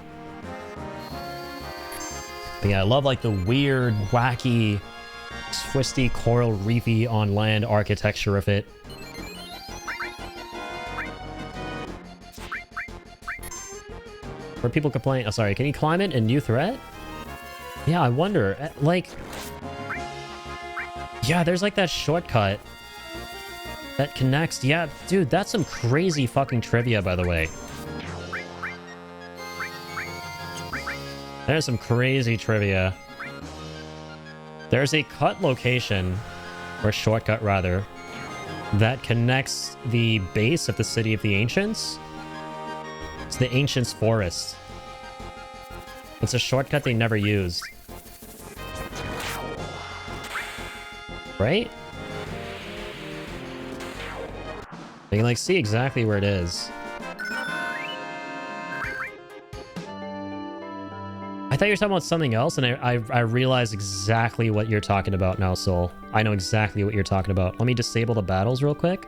But yeah, I love, like, the weird, wacky, twisty, coral reefy on land architecture of it. Where people complain... Oh, sorry. Can you climb it in New Threat? Yeah, I wonder. Like... Yeah, there's, like, that shortcut that connects... Yeah, dude, that's some crazy fucking trivia, by the way. There's some crazy trivia. There's a cut location, or shortcut rather, that connects the base of the City of the Ancients to the Ancients Forest. It's a shortcut they never used. Right? You can like see exactly where it is. I thought you were talking about something else, and I realized exactly what you're talking about now, Soul. I know exactly what you're talking about. Let me disable the battles real quick.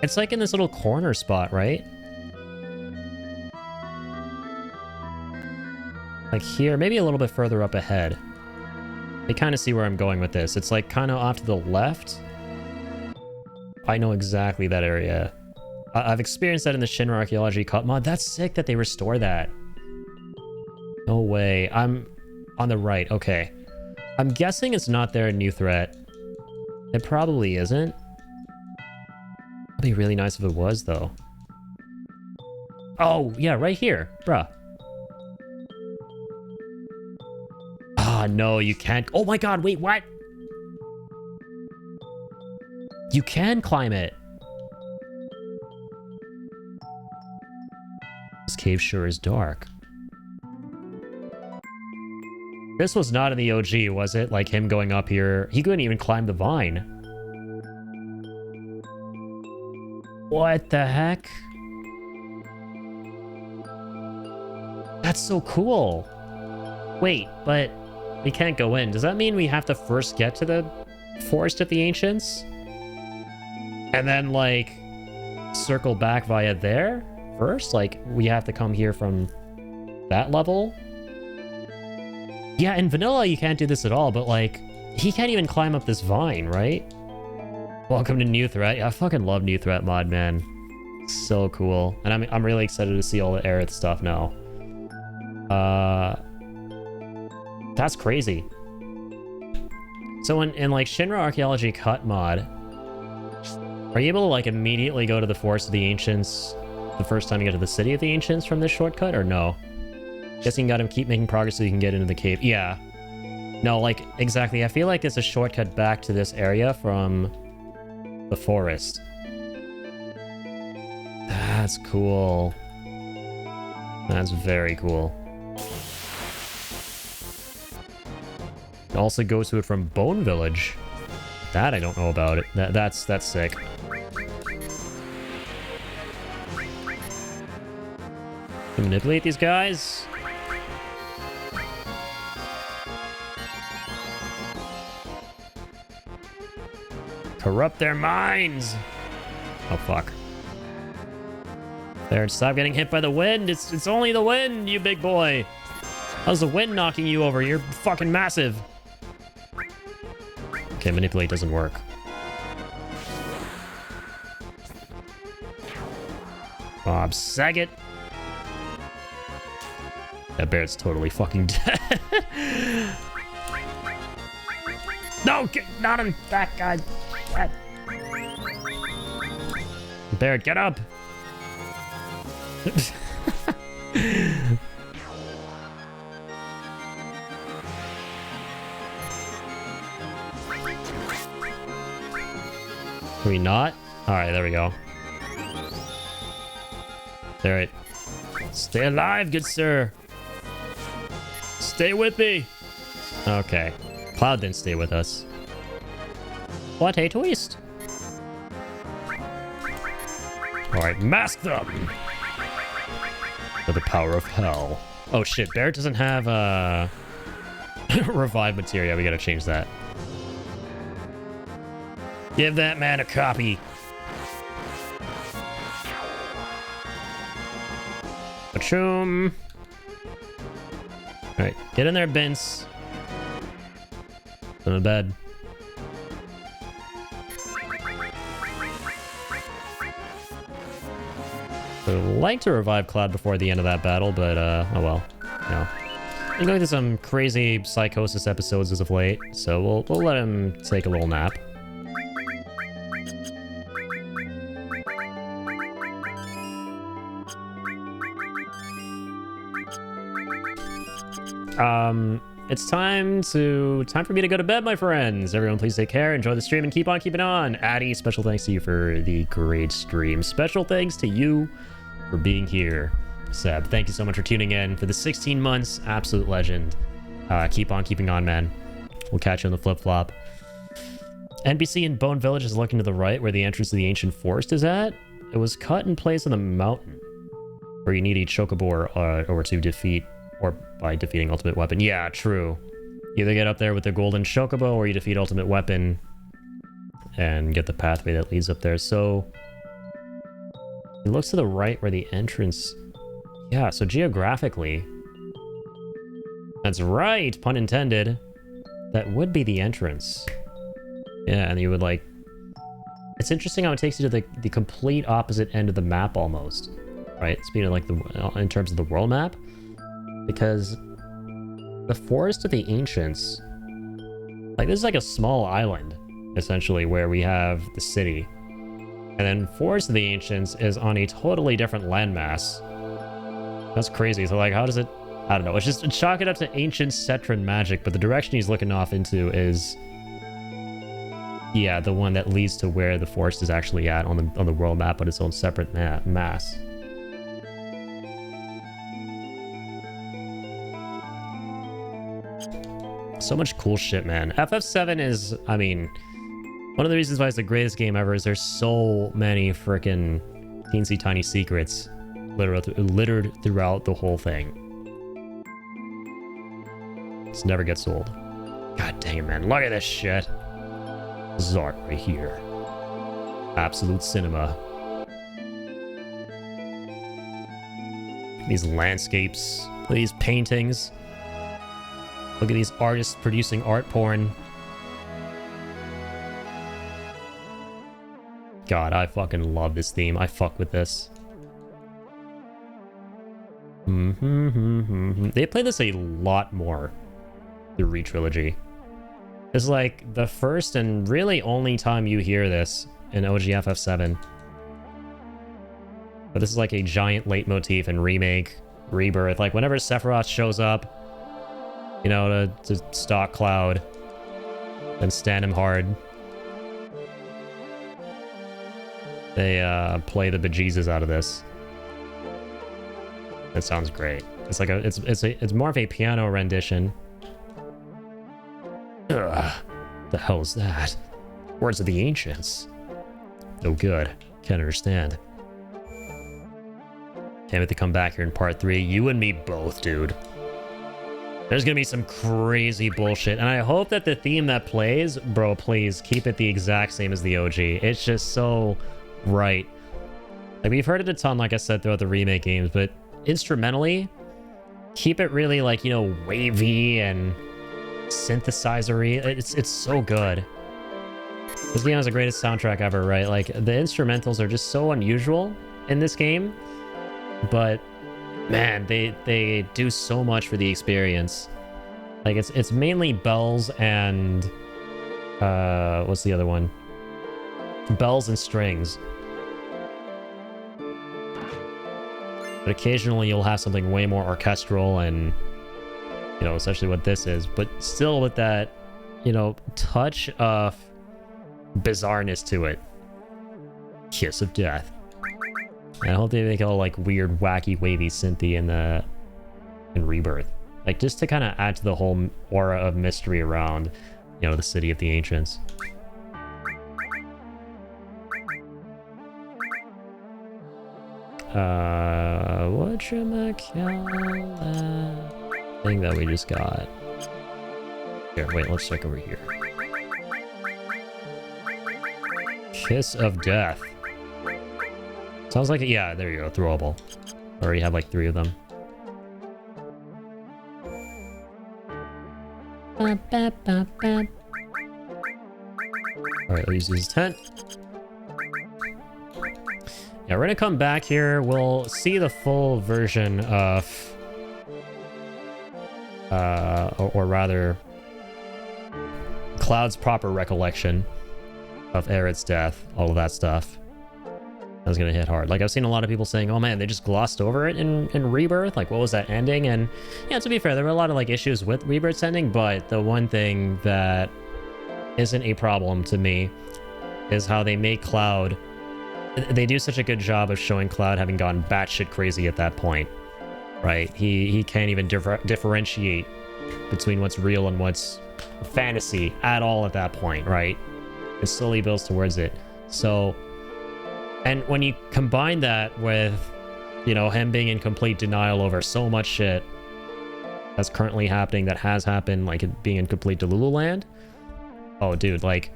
It's like in this little corner spot, right? Like here, maybe a little bit further up ahead. You kind of see where I'm going with this. It's like kind of off to the left. I know exactly that area. I've experienced that in the Shinra Archaeology Cut mod. That's sick that they restore that. No way. I'm on the right. Okay. I'm guessing it's not there in New Threat. It probably isn't. It'd be really nice if it was, though. Oh, yeah, right here. Bruh. Ah, no, you can't. Oh my god, wait, what? You can climb it. This cave sure is dark. This was not in the OG, was it? Like him going up here. He couldn't even climb the vine. What the heck? That's so cool. Wait, but we can't go in. Does that mean we have to first get to the Forest of the Ancients? And then, like, circle back via there first? Like, we have to come here from that level? Yeah, in vanilla, you can't do this at all, but, like, he can't even climb up this vine, right? Welcome to New Threat. Yeah, I fucking love New Threat mod, man. So cool. And I'm really excited to see all the Aerith stuff now. That's crazy. So in like Shinra Archaeology Cut mod, are you able to like immediately go to the Forest of the Ancients the first time you get to the City of the Ancients from this shortcut, or no? Guessing you gotta keep making progress so you can get into the cave. Yeah. No, like, exactly. I feel like it's a shortcut back to this area from the forest. That's cool. That's very cool. It also goes to it from Bone Village. That I don't know about it. That's sick. Manipulate these guys. Corrupt their minds. Oh fuck. There, stop getting hit by the wind. It's only the wind, you big boy. How's the wind knocking you over? You're fucking massive. Okay, manipulate doesn't work. Bob Saget. That bear's totally fucking dead. No, not him. That guy. That. Bear, get up. Can we not? Alright, there we go. Alright. Stay alive, good sir. Stay with me. Okay. Cloud didn't stay with us. What a twist. Alright, mask them. For the power of hell. Oh shit, Bear doesn't have revive materia. We gotta change that. Give that man a copy. Pachoom. Alright, get in there, Vince. Put him in bed. I would like to revive Cloud before the end of that battle, but oh well. No. I'm going through some crazy psychosis episodes as of late, so we'll let him take a little nap. It's time for me to go to bed, my friends. Everyone, please take care, enjoy the stream, and keep on keeping on. Addy, special thanks to you for the great stream. Special thanks to you for being here. Seb, thank you so much for tuning in for the 16 months. Absolute legend. Keep on keeping on, man. We'll catch you on the flip-flop. NPC in Bone Village is looking to the right where the entrance to the ancient forest is at. It was cut in place on the mountain where you need a chocobo or to defeat, or by defeating Ultimate Weapon. Yeah, true. You either get up there with the golden chocobo or you defeat Ultimate Weapon and get the pathway that leads up there. So it looks to the right where the entrance... Yeah, so geographically... That's right, pun intended. That would be the entrance. Yeah, and you would like... It's interesting how it takes you to the complete opposite end of the map almost. Right? Speaking of like in terms of the world map. Because the Forest of the Ancients, like this is like a small island, essentially, where we have the city. And then Forest of the Ancients is on a totally different landmass. That's crazy. So like, how does it, I don't know. It's just chalk it up to ancient Cetran magic, but the direction he's looking off into is, yeah, the one that leads to where the forest is actually at on the world map, but its own separate mass. So much cool shit, man. FF7 is, I mean, one of the reasons why it's the greatest game ever is there's so many freaking teensy tiny secrets littered throughout the whole thing. This never gets old. God dang it, man. Look at this shit. This is art right here. Absolute cinema. These landscapes, these paintings. Look at these artists producing art porn. God, I fucking love this theme. I fuck with this. They play this a lot more, the re-trilogy. It's like the first and really only time you hear this in OG FF7. But this is like a giant leitmotif in Remake, Rebirth. Like whenever Sephiroth shows up, you know, to stalk Cloud and stand him hard, they play the bejesus out of this. It sounds great. It's like it's more of a piano rendition. Ugh, the hell is that? Words of the ancients. Oh good. Can't understand. Can't wait to come back here in part 3. You and me both, dude. There's gonna be some crazy bullshit, and I hope that the theme that plays, bro, please keep it the exact same as the OG. It's just so right. Like we've heard it a ton, like I said, throughout the remake games, but instrumentally, keep it really like, you know, wavy and synthesizer-y. It's so good. This game has the greatest soundtrack ever, right? Like the instrumentals are just so unusual in this game, but man, they do so much for the experience. Like it's mainly bells and what's the other one? Bells and strings. But occasionally you'll have something way more orchestral and, you know, essentially what this is, but still with that, you know, touch of bizarreness to it. Kiss of death. And I hope they make all like weird, wacky, wavy synthy in Rebirth. Like just to kind of add to the whole aura of mystery around, you know, the city of the ancients. Whatchamacallit thing that we just got. Here, wait, let's check over here. Kiss of Death. Sounds like, yeah, there you go, throwable. Already have like 3 of them. Alright, let's use this tent. Yeah, we're gonna come back here. We'll see the full version of, or rather, Cloud's proper recollection of Aerith's death, all of that stuff. That's gonna hit hard. Like, I've seen a lot of people saying, oh man, they just glossed over it in Rebirth. Like, what was that ending? And yeah, to be fair, there were a lot of like issues with Rebirth's ending, but the one thing that isn't a problem to me is how they make Cloud. They do such a good job of showing Cloud having gone batshit crazy at that point, right? He can't even differentiate between what's real and what's fantasy at all at that point, right? It slowly builds towards it. So, and when you combine that with, you know, him being in complete denial over so much shit that's currently happening, that has happened, like it being in complete Delulu land. Oh, dude, like,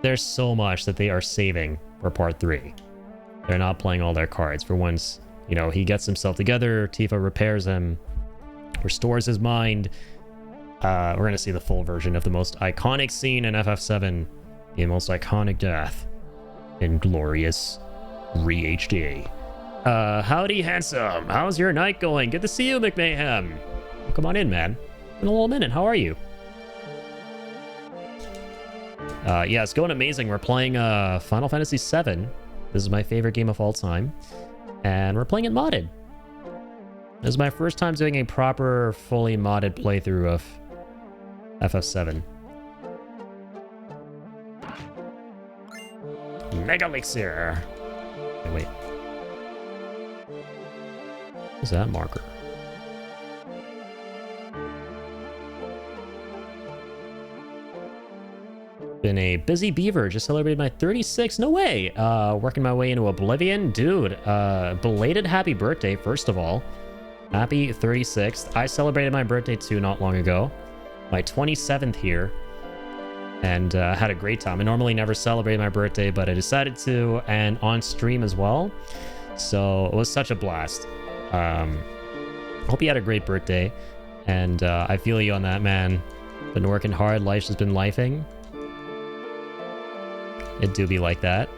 there's so much that they are saving for part 3. They're not playing all their cards. For once, you know, he gets himself together, Tifa repairs him, restores his mind. We're gonna see the full version of the most iconic scene in FF7, the most iconic death in glorious re-HD. Howdy, handsome. How's your night going? Good to see you, McMahon. Well, come on in, man. In a little minute. How are you? Yeah, it's going amazing. We're playing Final Fantasy VII. This is my favorite game of all time. And we're playing it modded. This is my first time doing a proper, fully modded playthrough of FF7. Mega Elixir! Okay, wait. What's that marker? Been a busy beaver. Just celebrated my 36th. No way. Working my way into Oblivion. Dude, belated happy birthday, first of all. Happy 36th. I celebrated my birthday too not long ago. My 27th here. and had a great time. I normally never celebrate my birthday, but I decided to, and on stream as well. So it was such a blast. Hope you had a great birthday, and I feel you on that, man. Been working hard, life's just been lifing. It do be like that.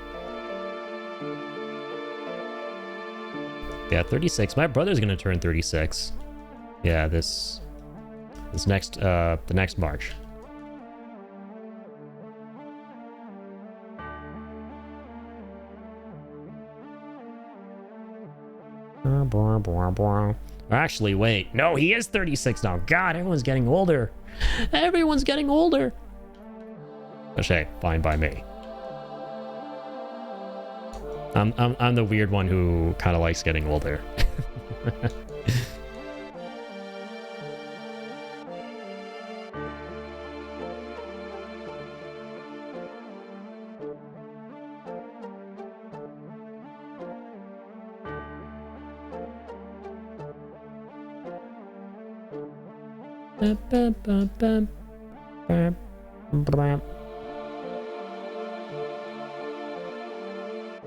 Yeah, 36. My brother's gonna turn 36. Yeah, this next the next March. Actually, wait. No, he is 36 now. God, everyone's getting older. Everyone's getting older. But hey, fine by me. I'm the weird one who kind of likes getting older.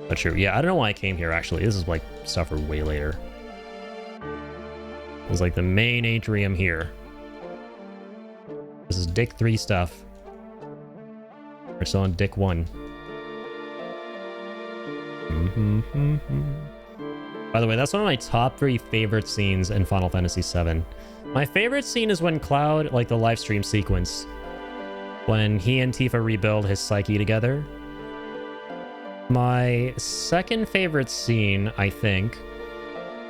But true, yeah, I don't know why I came here actually. This is like stuff for way later. It's like the main atrium here. This is Dick 3 stuff. We're still on Dick 1. By the way, that's one of my top 3 favorite scenes in Final Fantasy VII. My favorite scene is when Cloud, like the live stream sequence, when he and Tifa rebuild his psyche together. My second favorite scene, I think,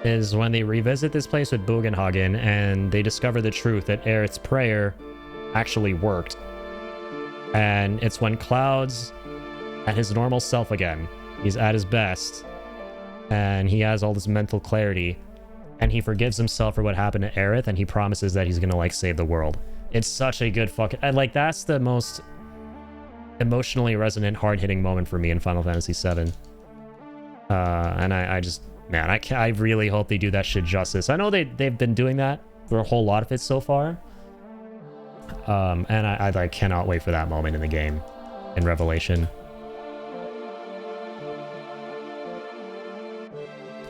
is when they revisit this place with Bugenhagen and they discover the truth that Aerith's prayer actually worked. And it's when Cloud's at his normal self again. He's at his best. And he has all this mental clarity. And he forgives himself for what happened to Aerith, and he promises that he's gonna, like, save the world. It's such a good fucking... Like, that's the most emotionally resonant, hard-hitting moment for me in Final Fantasy VII. And I just... Man, I really hope they do that shit justice. I know they've been doing that for a whole lot of it so far. And I like, cannot wait for that moment in the game, in Revelation.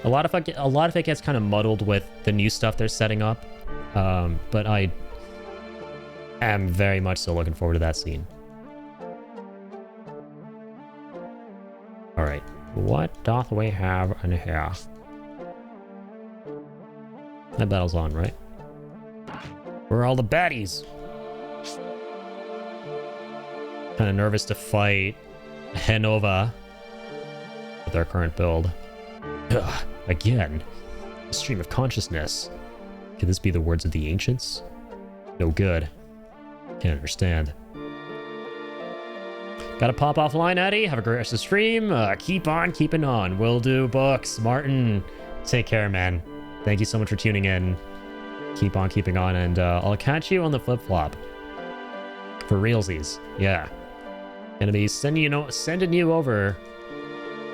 A lot of it gets kind of muddled with the new stuff they're setting up, but I am very much so looking forward to that scene. All right, what doth we have in here? That battle's on, right? Where are all the baddies? Kind of nervous to fight Henova with our current build. Ugh, again, a stream of consciousness. Could this be the words of the ancients? No good. Can't understand. Gotta pop offline, Eddie. Have a great rest of the stream. Keep on keeping on. Will do, Books. Martin, take care, man. Thank you so much for tuning in. Keep on keeping on, and I'll catch you on the flip-flop. For realsies. Yeah. Gonna be sending you over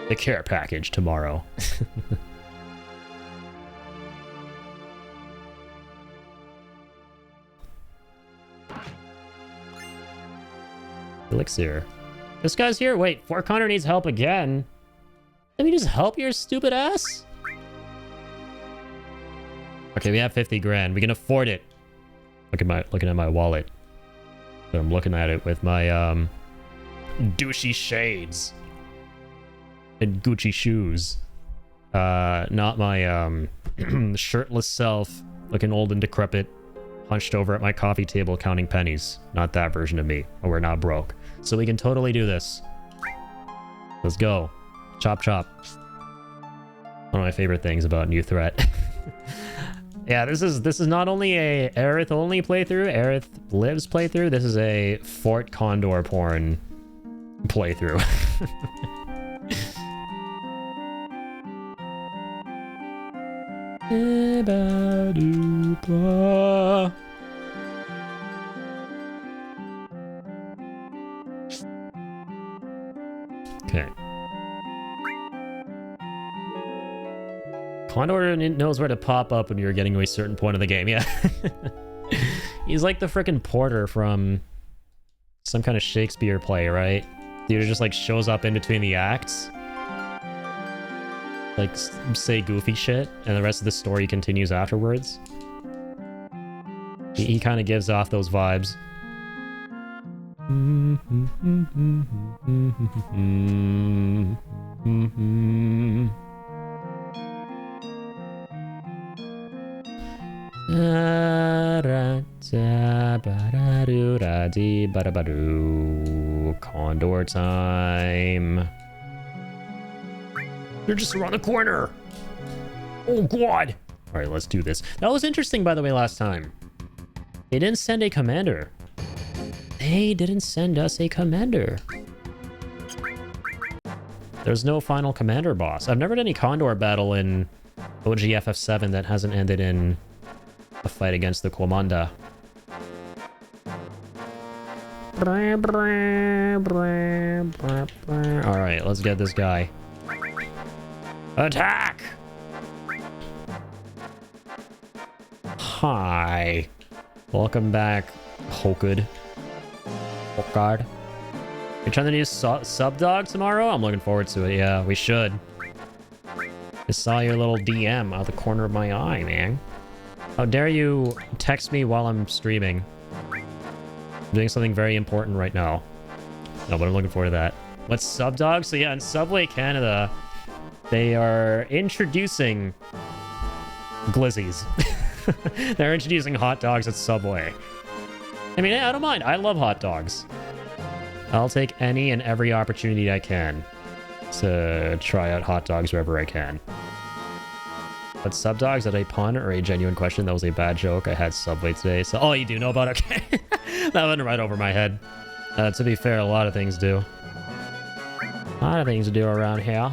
the care package tomorrow. Elixir. This guy's here? Wait, Fort Connor needs help again? Let me just help your stupid ass? Okay, we have 50 grand. We can afford it. Looking at my wallet. So I'm looking at it with my douchey shades. And Gucci shoes. Not my shirtless self, looking old and decrepit, hunched over at my coffee table counting pennies. Not that version of me. We're not broke. So we can totally do this. Let's go. Chop chop. One of my favorite things about New Threat. Yeah, this is not only a Aerith only playthrough, Aerith Lives playthrough, this is a Fort Condor porn playthrough. Okay. Condor knows where to pop up when you're getting to a certain point of the game, yeah. He's like the frickin' porter from some kind of Shakespeare play, right? Dude just like shows up in between the acts. Like say goofy shit, and the rest of the story continues afterwards. He kind of gives off those vibes. Condor time. They're just around the corner. Oh god. All right, let's do this. That was interesting, by the way, last time. They didn't send a commander. They didn't send us a commander. There's no final commander boss. I've never done any Condor battle in OG FF7 that hasn't ended in a fight against the Commander. Alright, let's get this guy. Attack! Hi. Welcome back, Hokud. Hokard. You trying to do sub dog tomorrow? I'm looking forward to it. Yeah, we should. I saw your little DM out the corner of my eye, man. How dare you text me while I'm streaming? I'm doing something very important right now. No, but I'm looking forward to that. What's sub dog? So yeah, in Subway Canada, they are introducing glizzies. They're introducing hot dogs at Subway. I mean, I don't mind. I love hot dogs. I'll take any and every opportunity I can to try out hot dogs wherever I can. But sub dogs, are they a pun or a genuine question? That was a bad joke. I had Subway today, so... Oh, you do know about it? Okay. That went right over my head. To be fair, a lot of things do. A lot of things to do around here.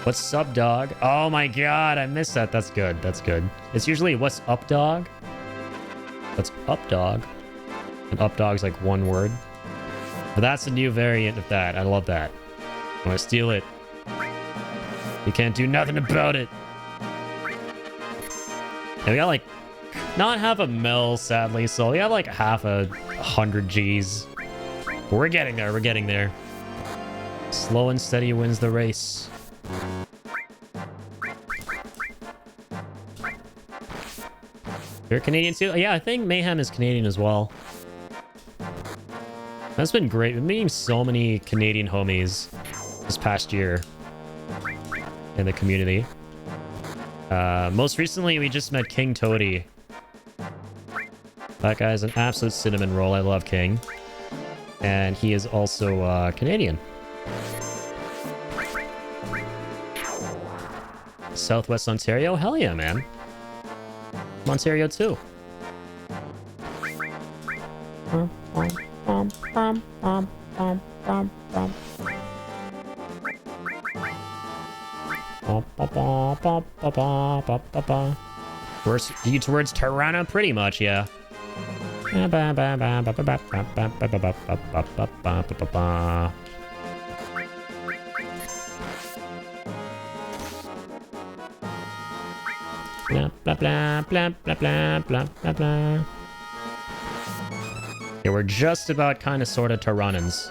What's sub dog? Oh my god, I missed that. That's good. That's good. It's usually what's up dog? What's up dog? And up dog's like one word. But that's a new variant of that. I love that. I'm gonna steal it. You can't do nothing about it. And we got like not half a mil, sadly, so we got like half 100 Gs. But we're getting there. We're getting there. Slow and steady wins the race. You're Canadian too? Yeah, I think Mayhem is Canadian as well. That's been great. We've been meeting so many Canadian homies this past year in the community. Most recently, we just met King Toady. That guy's an absolute cinnamon roll. I love King. And he is also Canadian. Southwest Ontario? Hell yeah, man. I'm Ontario too. Towards Toronto, pretty much, yeah. Blah, blah, blah, blah, blah, blah, blah, blah, blah. Yeah, we're just about kind of sort of Toronans.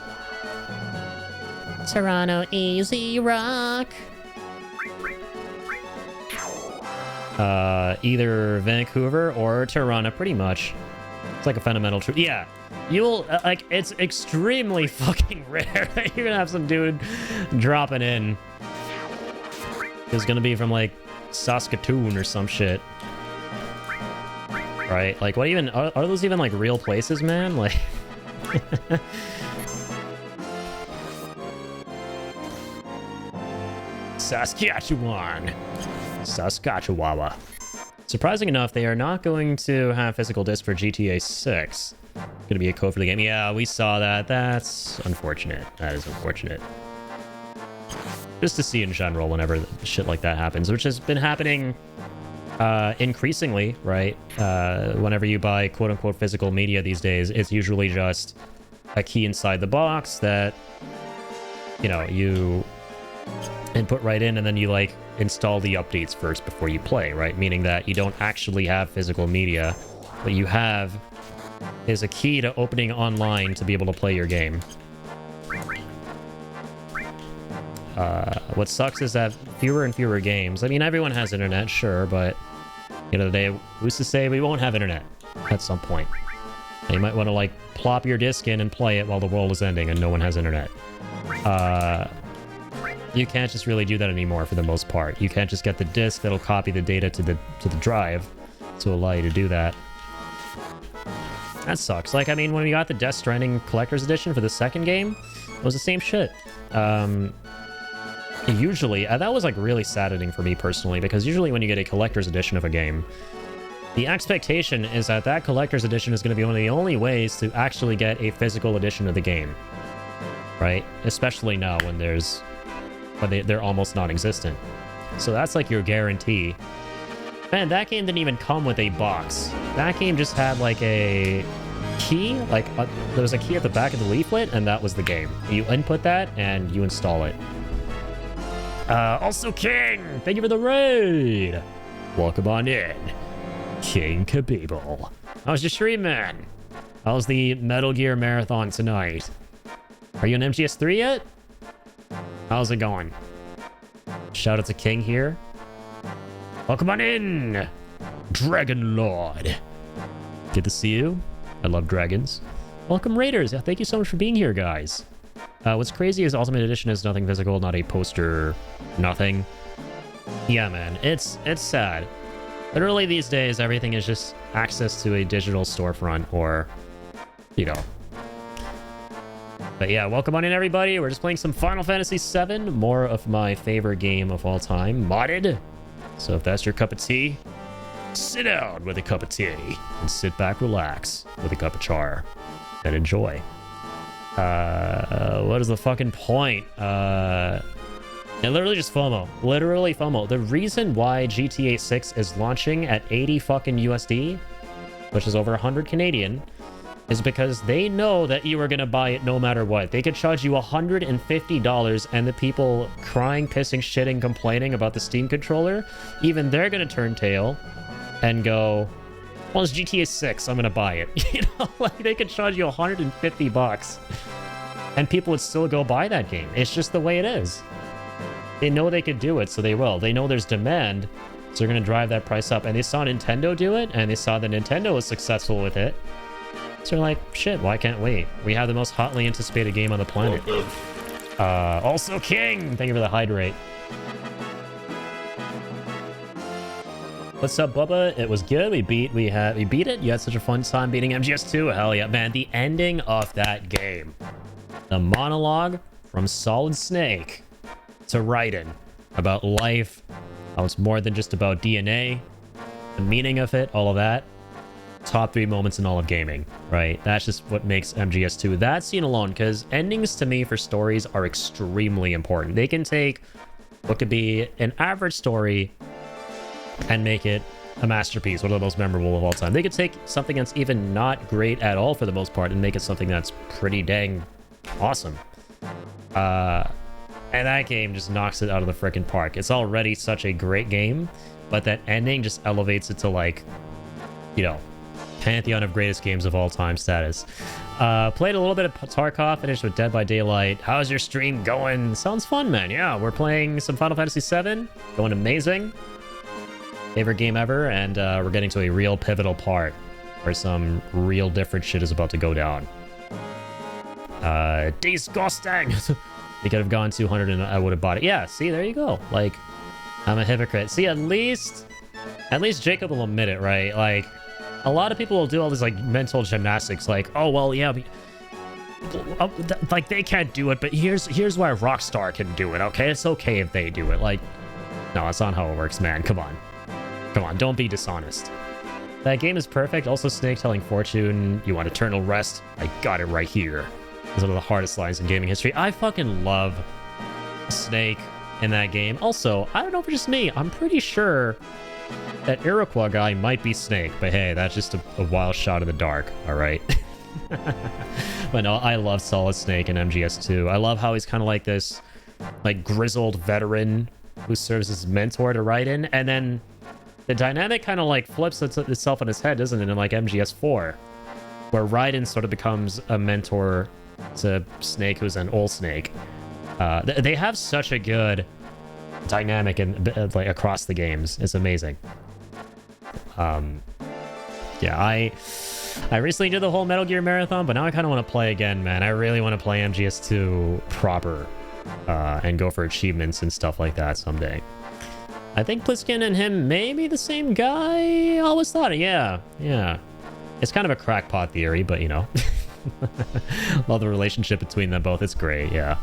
Toronto easy rock. Either Vancouver or Toronto, pretty much. It's like a fundamental truth. Yeah, you'll like. It's extremely fucking rare that you're gonna have some dude dropping in. Who's gonna be from like Saskatoon or some shit, right? Like, what even are those even like real places, man? Like, Saskatchewan. Surprising enough, they are not going to have physical disc for GTA 6. It's gonna be a code for the game. Yeah, we saw that. That's unfortunate. That is unfortunate. Just to see in general whenever shit like that happens, which has been happening increasingly, right? Whenever you buy quote-unquote physical media these days, it's usually just a key inside the box that, you know, you input right in, and then you like install the updates first before you play, right? Meaning that you don't actually have physical media, but you have is a key to opening online to be able to play your game. What sucks is that fewer and fewer games. I mean, everyone has internet, sure, but you know, the day who's to say we won't have internet at some point? And you might want to like plop your disc in and play it while the world is ending and no one has internet. You can't just really do that anymore for the most part. You can't just get the disc that'll copy the data to the drive to allow you to do that. That sucks. Like, I mean, when we got the Death Stranding Collector's Edition for the second game, it was the same shit. Usually, that was like really saddening for me personally, because usually when you get a Collector's Edition of a game, the expectation is that that Collector's Edition is going to be one of the only ways to actually get a physical edition of the game. Right? Especially now when they're almost non-existent. So that's like your guarantee. Man, that game didn't even come with a box. That game just had like a key, like there was a key at the back of the leaflet, and that was the game. You input that and you install it. Also King, thank you for the raid. Welcome on in, King Kabibble. How's your stream, man? How's the Metal Gear Marathon tonight? Are you on MGS3 yet? How's it going? Shout out to King here. Welcome on in, Dragon Lord. Good to see you. I love dragons. Welcome, Raiders. Thank you so much for being here, guys. What's crazy is Ultimate Edition is nothing physical, not a poster, nothing. Yeah, man, it's sad. Literally these days, everything is just access to a digital storefront or, you know. But yeah, welcome on in, everybody. We're just playing some Final Fantasy VII, more of my favorite game of all time, modded. So if that's your cup of tea, sit down with a cup of tea and sit back, relax with a cup of char and enjoy. What is the fucking point? And literally just FOMO. Literally FOMO. The reason why GTA 6 is launching at 80 fucking USD, which is over 100 Canadian, is because they know that you are going to buy it no matter what. They could charge you $150, and the people crying, pissing, shitting, complaining about the Steam controller, even they're going to turn tail and go, well, it's GTA 6, I'm going to buy it. You know, like, they could charge you $150, and people would still go buy that game. It's just the way it is. They know they could do it, so they will. They know there's demand, so they're going to drive that price up. And they saw Nintendo do it, and they saw that Nintendo was successful with it. So they're like, shit, why can't we? We have the most hotly anticipated game on the planet. Also King, thank you for the hydrate. What's up, Bubba? It was good. We beat it. You had such a fun time beating MGS2. Hell yeah, man. The ending of that game. The monologue from Solid Snake to Raiden about life, how it's more than just about DNA, the meaning of it, all of that. Top 3 moments in all of gaming, right? That's just what makes MGS2 that scene alone, because endings to me for stories are extremely important. They can take what could be an average story and make it a masterpiece, one of the most memorable of all time. They could take something that's even not great at all for the most part and make it something that's pretty dang awesome. And that game just knocks it out of the frickin' park. It's already such a great game, but that ending just elevates it to, like, you know, pantheon of greatest games of all time status. Played a little bit of Tarkov, finished with Dead by Daylight. How's your stream going? Sounds fun, man. Yeah, we're playing some Final Fantasy VII. Going amazing. Favorite game ever, and we're getting to a real pivotal part where some real different shit is about to go down. Disgusting! We could have gone 200 and I would have bought it. Yeah, see, there you go. Like, I'm a hypocrite. See, at least Jacob will admit it, right? Like, a lot of people will do all this, like, mental gymnastics, like, oh, well, yeah, like, they can't do it, but here's why Rockstar can do it, okay? It's okay if they do it. Like, no, that's not how it works, man. Come on. Come on, don't be dishonest. That game is perfect. Also, Snake telling Fortune, you want eternal rest? I got it right here. It's one of the hardest lines in gaming history. I fucking love Snake in that game. Also, I don't know if it's just me. I'm pretty sure that Iroquois guy might be Snake, but hey, that's just a wild shot in the dark, all right? But no, I love Solid Snake in MGS2. I love how he's kind of like this, like, grizzled veteran who serves as mentor to Raiden, and then the dynamic kind of like flips itself on its head, doesn't it, in like MGS4? where Raiden sort of becomes a mentor to Snake, who's an old Snake. They have such a good dynamic like across the games. It's amazing. Yeah, I recently did the whole Metal Gear marathon, but now I kind of want to play again, man. I really want to play MGS2 proper and go for achievements and stuff like that someday. I think Pliskin and him may be the same guy. I always thought it. Yeah. It's kind of a crackpot theory, but you know. Love the relationship between them both. It's great, yeah.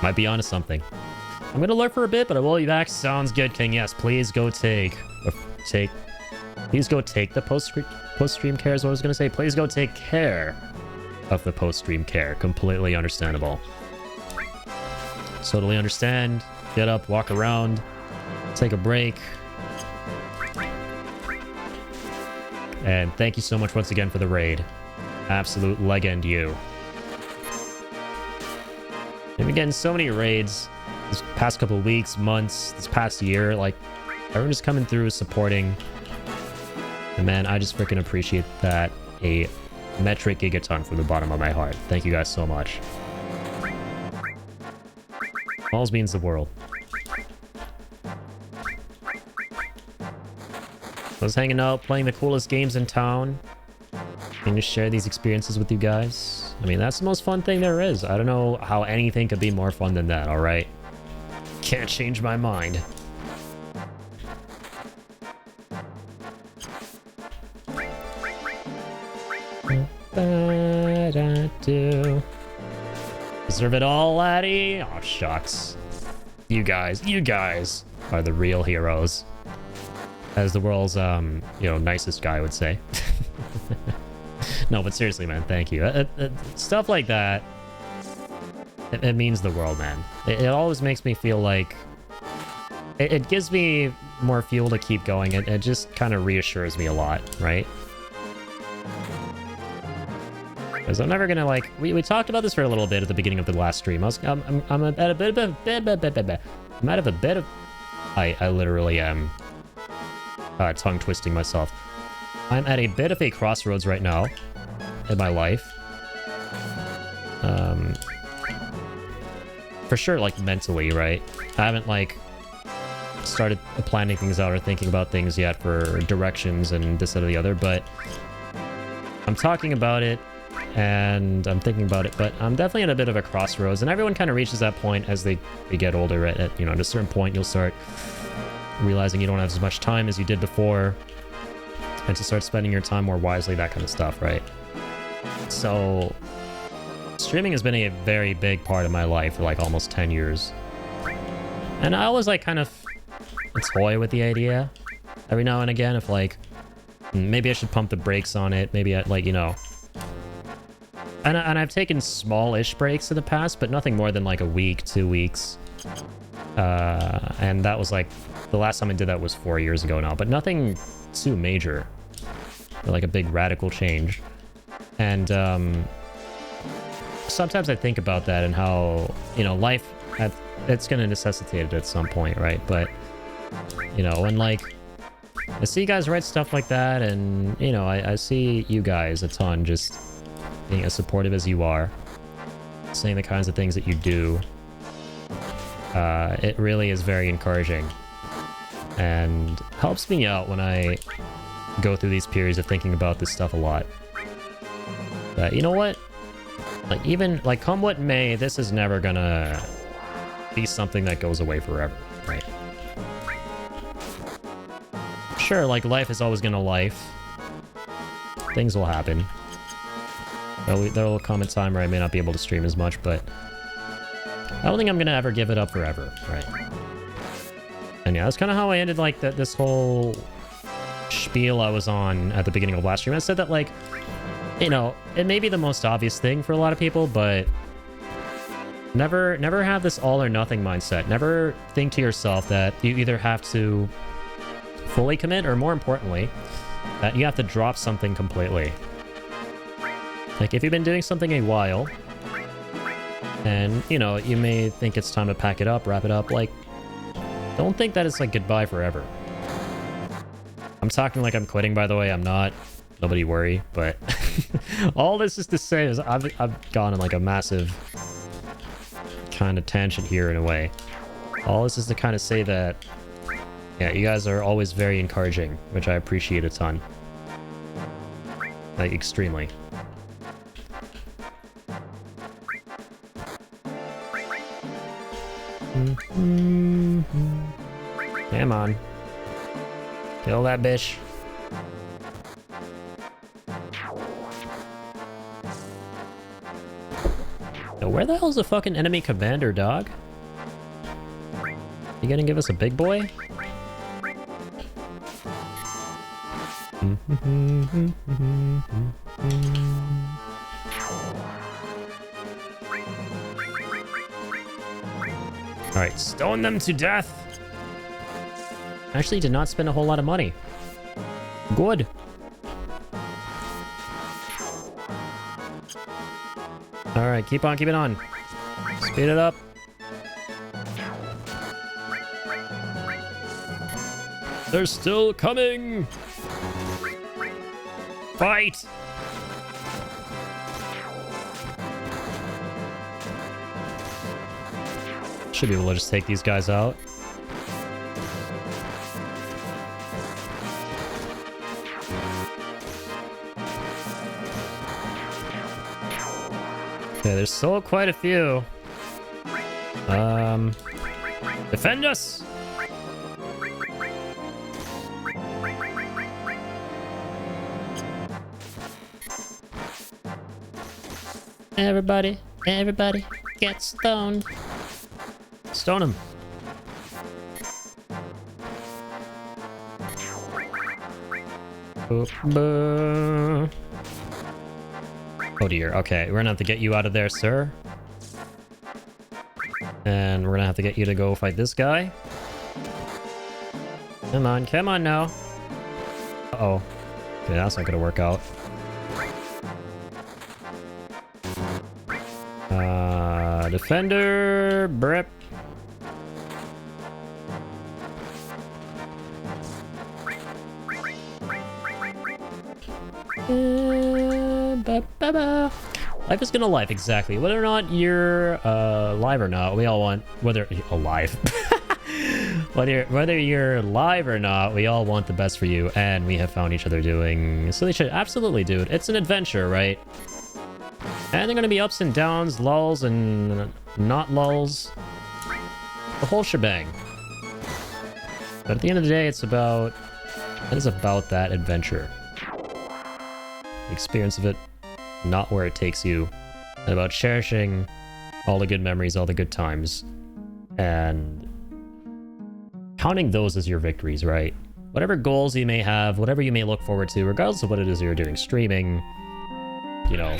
Might be onto something. I'm gonna lurk for a bit, but I will be back. Sounds good, King. Yes, please go take the post-stream care is what I was gonna say. Please go take care of the post-stream care. Completely understandable. Totally understand. Get up, walk around, take a break. And thank you so much once again for the raid. Absolute legend, you. I've been getting so many raids this past couple of weeks, months, this past year. Like, everyone just coming through, supporting. And man, I just freaking appreciate that a metric gigaton from the bottom of my heart. Thank you guys so much. Alls means the world. I was hanging out, playing the coolest games in town, and just share these experiences with you guys. I mean, that's the most fun thing there is. I don't know how anything could be more fun than that, alright? Can't change my mind. Deserve it all, laddie? Oh, shucks. You guys are the real heroes. As the world's, nicest guy would say. No, but seriously, man, thank you. Stuff like that, it means the world, man. It always makes me feel like... It gives me more fuel to keep going. It just kind of reassures me a lot, right? Because I'm never gonna, like... We talked about this for a little bit at the beginning of the last stream. I'm at a bit of... I literally am... tongue twisting myself. I'm at a bit of a crossroads right now in my life. For sure, like, mentally, right? I haven't, like, started planning things out or thinking about things yet for directions and this, that, or the other, but I'm talking about it and I'm thinking about it, but I'm definitely at a bit of a crossroads, and everyone kind of reaches that point as they get older, right? At a certain point, you'll start realizing you don't have as much time as you did before, and to start spending your time more wisely, that kind of stuff, right? So streaming has been a very big part of my life for like almost 10 years. And I always like kind of toy with the idea every now and again if like maybe I should pump the brakes on it, maybe I like, and I've taken small-ish breaks in the past, but nothing more than like a week, 2 weeks. And that was like the last time I did that was 4 years ago now, but nothing too major, like a big radical change. And sometimes I think about that and how life it's gonna necessitate it at some point, right? But when like I see you guys write stuff like that, and I see you guys a ton just being as supportive as you are, saying the kinds of things that you do. It really is very encouraging and helps me out when I go through these periods of thinking about this stuff a lot. But you know what? Like, even, like, come what may, this is never gonna be something that goes away forever, right? Sure, like, life is always gonna life. Things will happen. There will come a time where I may not be able to stream as much, but I don't think I'm gonna ever give it up forever, right? And yeah, that's kind of how I ended, like, this whole spiel I was on at the beginning of last stream. I said that, like, it may be the most obvious thing for a lot of people, but never have this all or nothing mindset. Never think to yourself that you either have to fully commit or, more importantly, that you have to drop something completely. Like, if you've been doing something a while, and, you know, you may think it's time to pack it up, wrap it up, like, don't think that it's, like, goodbye forever. I'm talking like I'm quitting, by the way. I'm not. Nobody worry. But all this is to say is I've gone on, like, a massive kind of tangent here in a way. All this is to kind of say that, yeah, you guys are always very encouraging, which I appreciate a ton. Like, extremely. Come on. Kill that bitch. Yo, where the hell's the fucking enemy commander, dog? You gonna give us a big boy? Alright, stone them to death! Actually, did not spend a whole lot of money. Good. Alright, keep on keeping on. Speed it up. They're still coming! Fight! Should be able to just take these guys out. Okay, there's still quite a few. Defend us! Everybody, get stoned. Stone him. Oh dear, okay, we're gonna have to get you out of there, sir. And we're gonna have to get you to go fight this guy. Come on now. Uh-oh. Okay, that's not gonna work out. Defender, Brip. Life is gonna life, exactly. Whether or not you're alive or not, we all want whether alive. whether you're alive or not, we all want the best for you, and we have found each other doing so. They should absolutely, dude. It's an adventure, right? And they're gonna be ups and downs, lulls and not lulls, the whole shebang. But at the end of the day, it is about that adventure. The experience of it, not where it takes you, and about cherishing all the good memories, all the good times, and counting those as your victories, right? Whatever goals you may have, whatever you may look forward to, regardless of what it is you're doing, streaming, you know,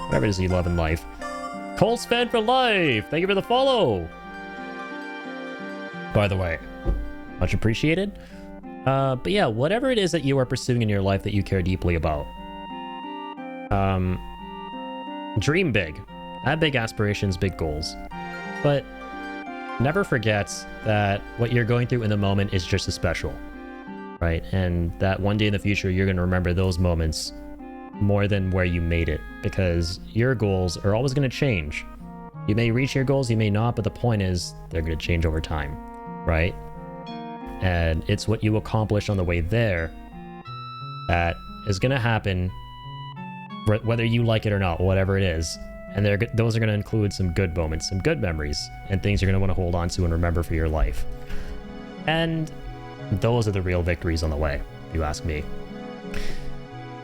whatever it is you love in life. Colts fan for life! Thank you for the follow! By the way, much appreciated. But yeah, whatever it is that you are pursuing in your life that you care deeply about, dream big. Have big aspirations, big goals. But never forget that what you're going through in the moment is just as special, right? And that one day in the future, you're going to remember those moments more than where you made it, because your goals are always going to change. You may reach your goals, you may not, but the point is they're going to change over time, right? And it's what you accomplish on the way there that is going to happen, whether you like it or not, whatever it is. And those are going to include some good moments, some good memories, and things you're going to want to hold on to and remember for your life. And those are the real victories on the way, if you ask me.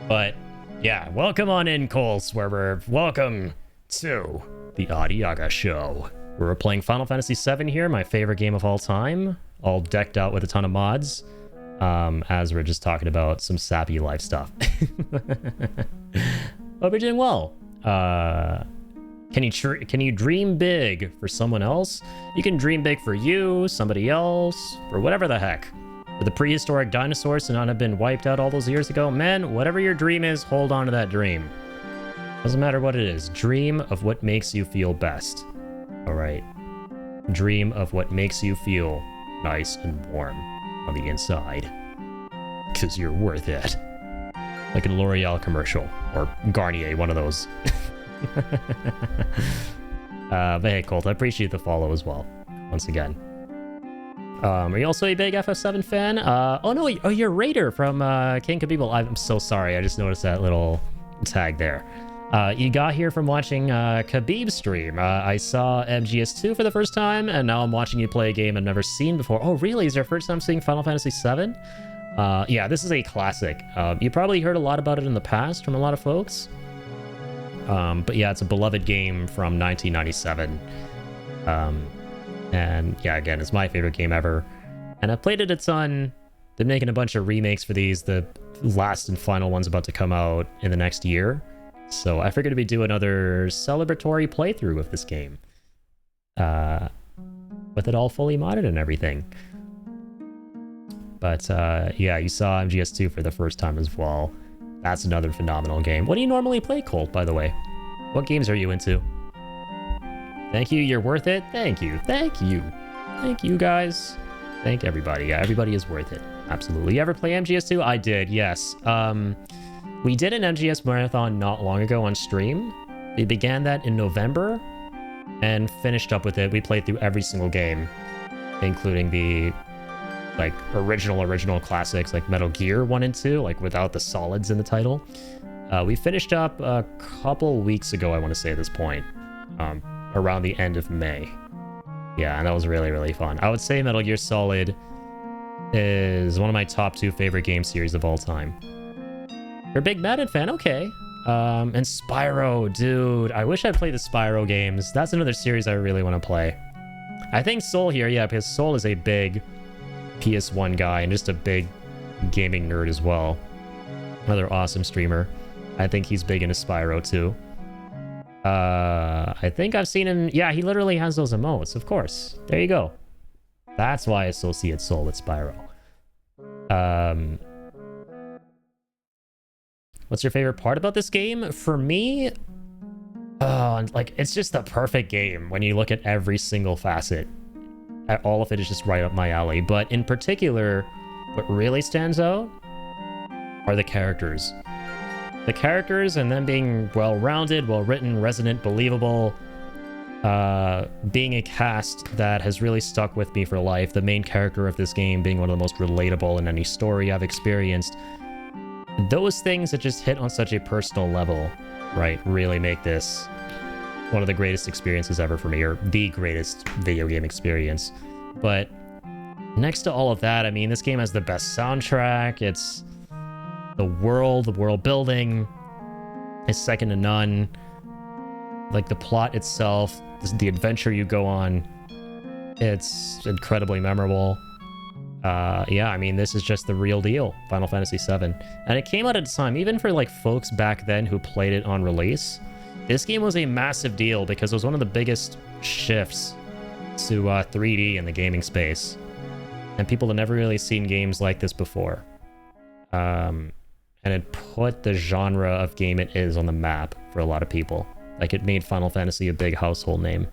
But yeah, welcome on in, Cole Swerver. Welcome to the Adiaga Show. We're playing Final Fantasy VII here, my favorite game of all time, all decked out with a ton of mods, as we're just talking about some sappy life stuff. Hope you're doing well. Can you dream big for someone else? You can dream big for you, somebody else, for whatever the heck. For the prehistoric dinosaurs to not have been wiped out all those years ago. Man, whatever your dream is, hold on to that dream. Doesn't matter what it is. Dream of what makes you feel best. Alright. Dream of what makes you feel nice and warm on the inside. Because you're worth it. Like a L'Oreal commercial. Or Garnier, one of those. But hey, Colt, I appreciate the follow as well. Once again. Are you also a big FF7 fan? Oh no, you're Raider from King Khabibul. I'm so sorry, I just noticed that little tag there. You got here from watching Khabib's stream. I saw MGS2 for the first time, and now I'm watching you play a game I've never seen before. Oh really, is your first time seeing Final Fantasy VII? Yeah, this is a classic. You probably heard a lot about it in the past from a lot of folks. But yeah, it's a beloved game from 1997. And yeah, again, it's my favorite game ever. And I played it a ton. They're making a bunch of remakes for these. The last and final one's about to come out in the next year. So I figured we'd do another celebratory playthrough of this game. With it all fully modded and everything. But yeah, you saw MGS2 for the first time as well. That's another phenomenal game. What do you normally play, Colt, by the way? What games are you into? Thank you, you're worth it. Thank you, thank you. Thank you, guys. Thank everybody. Yeah, everybody is worth it. Absolutely. You ever play MGS2? I did, yes. We did an MGS marathon not long ago on stream. We began that in November and finished up with it. We played through every single game, including the like original classics like Metal Gear 1 and 2, like without the solids in the title. We finished up a couple weeks ago, I want to say at this point, around the end of May. Yeah, and that was really, really fun. I would say Metal Gear Solid is one of my top 2 favorite game series of all time. You're a big Madden fan? Okay. And Spyro, dude. I wish I played the Spyro games. That's another series I really want to play. I think Soul here, yeah, because Soul is a big PS1 guy and just a big gaming nerd as well. Another awesome streamer. I think he's big into Spyro too. I think I've seen him. Yeah, he literally has those emotes, of course. There you go. That's why I associate Soul with Spyro. What's your favorite part about this game? For me, like, it's just the perfect game when you look at every single facet. All of it is just right up my alley. But in particular, what really stands out are the characters. The characters and them being well-rounded, well-written, resonant, believable. Being a cast that has really stuck with me for life. The main character of this game being one of the most relatable in any story I've experienced. Those things that just hit on such a personal level, right, really make this one of the greatest experiences ever for me, or the greatest video game experience. But next to all of that, I mean, this game has the best soundtrack. It's the world building is second to none. Like the plot itself, the adventure you go on, it's incredibly memorable. Yeah, I mean, this is just the real deal, Final Fantasy VII. And it came out at a time, even for like folks back then who played it on release, this game was a massive deal because it was one of the biggest shifts to 3D in the gaming space. And people had never really seen games like this before. And it put the genre of game it is on the map for a lot of people. Like, it made Final Fantasy a big household name.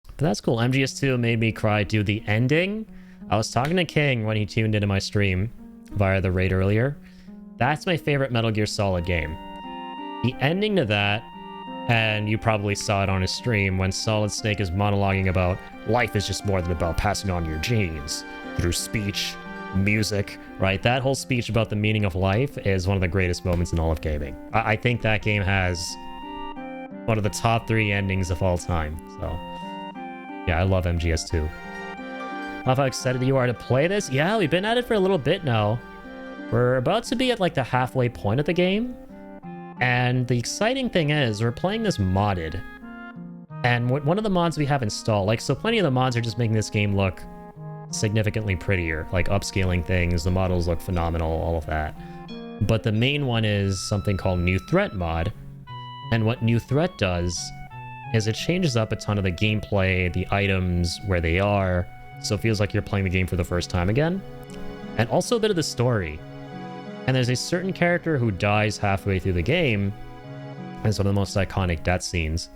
But that's cool. MGS2 made me cry. Dude, the ending? I was talking to King when he tuned into my stream via the raid earlier. That's my favorite Metal Gear Solid game. The ending to that, and you probably saw it on his stream when Solid Snake is monologuing about life is just more than about passing on your genes through speech, music, right? That whole speech about the meaning of life is one of the greatest moments in all of gaming. I think that game has one of the top 3 endings of all time. So yeah, I love MGS2. Love how excited you are to play this. Yeah, we've been at it for a little bit now. We're about to be at like the halfway point of the game. And the exciting thing is we're playing this modded. And one of the mods we have installed, like, so plenty of the mods are just making this game look significantly prettier, like upscaling things, the models look phenomenal, all of that. But the main one is something called New Threat mod. And what New Threat does is it changes up a ton of the gameplay, the items, where they are, so it feels like you're playing the game for the first time again. And also a bit of the story. And there's a certain character who dies halfway through the game. It's one of the most iconic death scenes.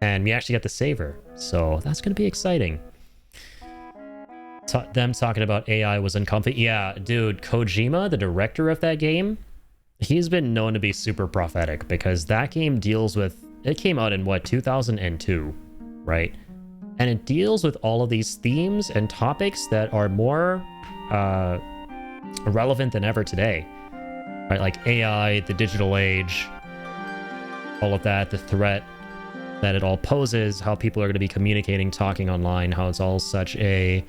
And we actually get to save her. So that's going to be exciting. Them talking about AI was uncomfy. Yeah, dude, Kojima, the director of that game, he's been known to be super prophetic because that game deals with... It came out in, what, 2002, right? And it deals with all of these themes and topics that are more relevant than ever today. Right, like AI, the digital age, all of that, the threat that it all poses, how people are going to be communicating, talking online, how it's all such a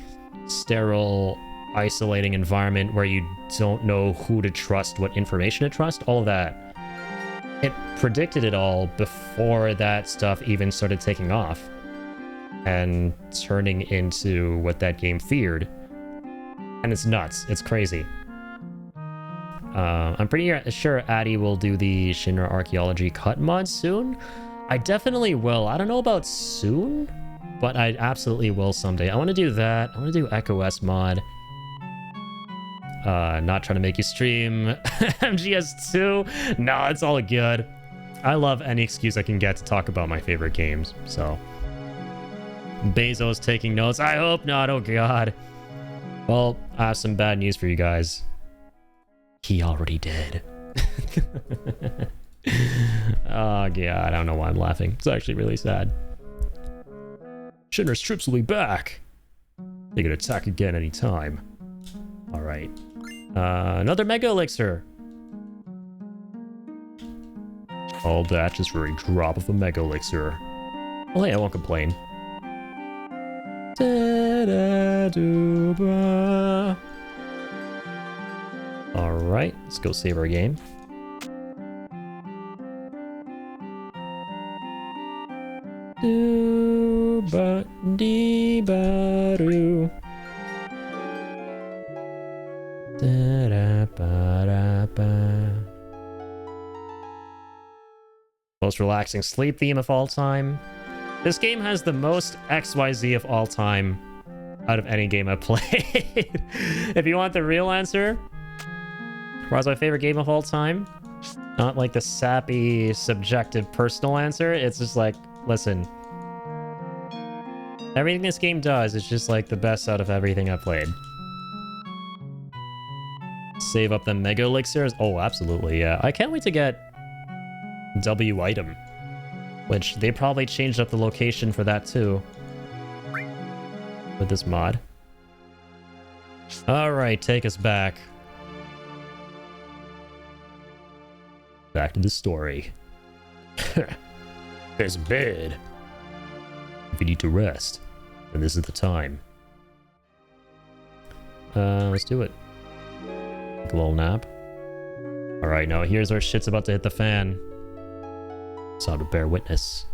sterile, isolating environment where you don't know who to trust, what information to trust, all of that. It predicted it all before that stuff even started taking off and turning into what that game feared. And it's nuts. It's crazy. I'm pretty sure Addy will do the Shinra Archaeology cut mod soon. I definitely will. I don't know about soon, but I absolutely will someday. I want to do that. I want to do Echo S mod. Not trying to make you stream MGS2. No, it's all good. I love any excuse I can get to talk about my favorite games, so. Bezos taking notes. I hope not. Oh, God. Well, I have some bad news for you guys. He already did. Oh, God. I don't know why I'm laughing. It's actually really sad. Shinra's troops will be back. They can attack again anytime. All right. Another Mega Elixir. All that just for a drop of a Mega Elixir. Well, hey, I won't complain. Alright, let's go save our game. Do-ba-dee-ba-doo. Da-da-ba-da-ba. Most relaxing sleep theme of all time. This game has the most XYZ of all time out of any game I've played. If you want the real answer, what's my favorite game of all time? Not like the sappy, subjective, personal answer. It's just like, listen. Everything this game does is just like the best out of everything I've played. Save up the Mega Elixirs? Oh, absolutely, yeah. I can't wait to get W item, which they probably changed up the location for that too with this mod. All right, take us back to the story. There's a bed. If you need to rest, then this is the time. Let's do it. Take a little nap. All right, now here's our shit's about to hit the fan. So to bear witness.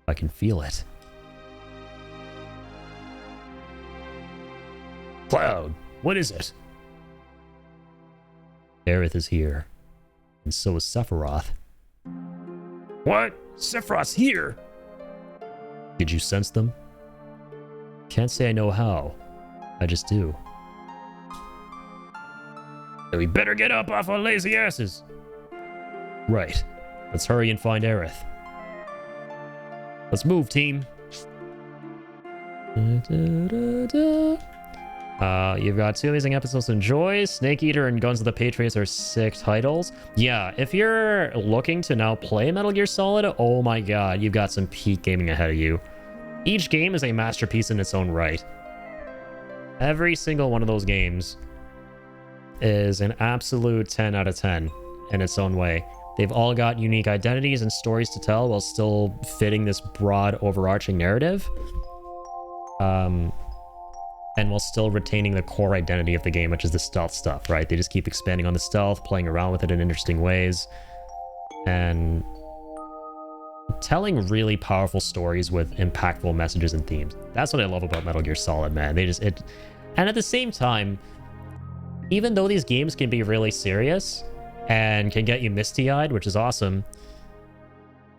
I can feel it. Cloud, what is it? Aerith is here. And so is Sephiroth. What? Sephiroth's here? Did you sense them? Can't say I know how. I just do. We better get up off our lazy asses. Right. Let's hurry and find Aerith. Let's move, team. You've got 2 amazing episodes to enjoy. Snake Eater and Guns of the Patriots are sick titles. Yeah, if you're looking to now play Metal Gear Solid, oh my god, you've got some peak gaming ahead of you. Each game is a masterpiece in its own right. Every single one of those games is an absolute 10 out of 10 in its own way. They've all got unique identities and stories to tell while still fitting this broad overarching narrative. And while still retaining the core identity of the game, which is the stealth stuff, right? They just keep expanding on the stealth, playing around with it in interesting ways, and telling really powerful stories with impactful messages and themes. That's what I love about Metal Gear Solid, man. And at the same time, even though these games can be really serious and can get you misty-eyed, which is awesome,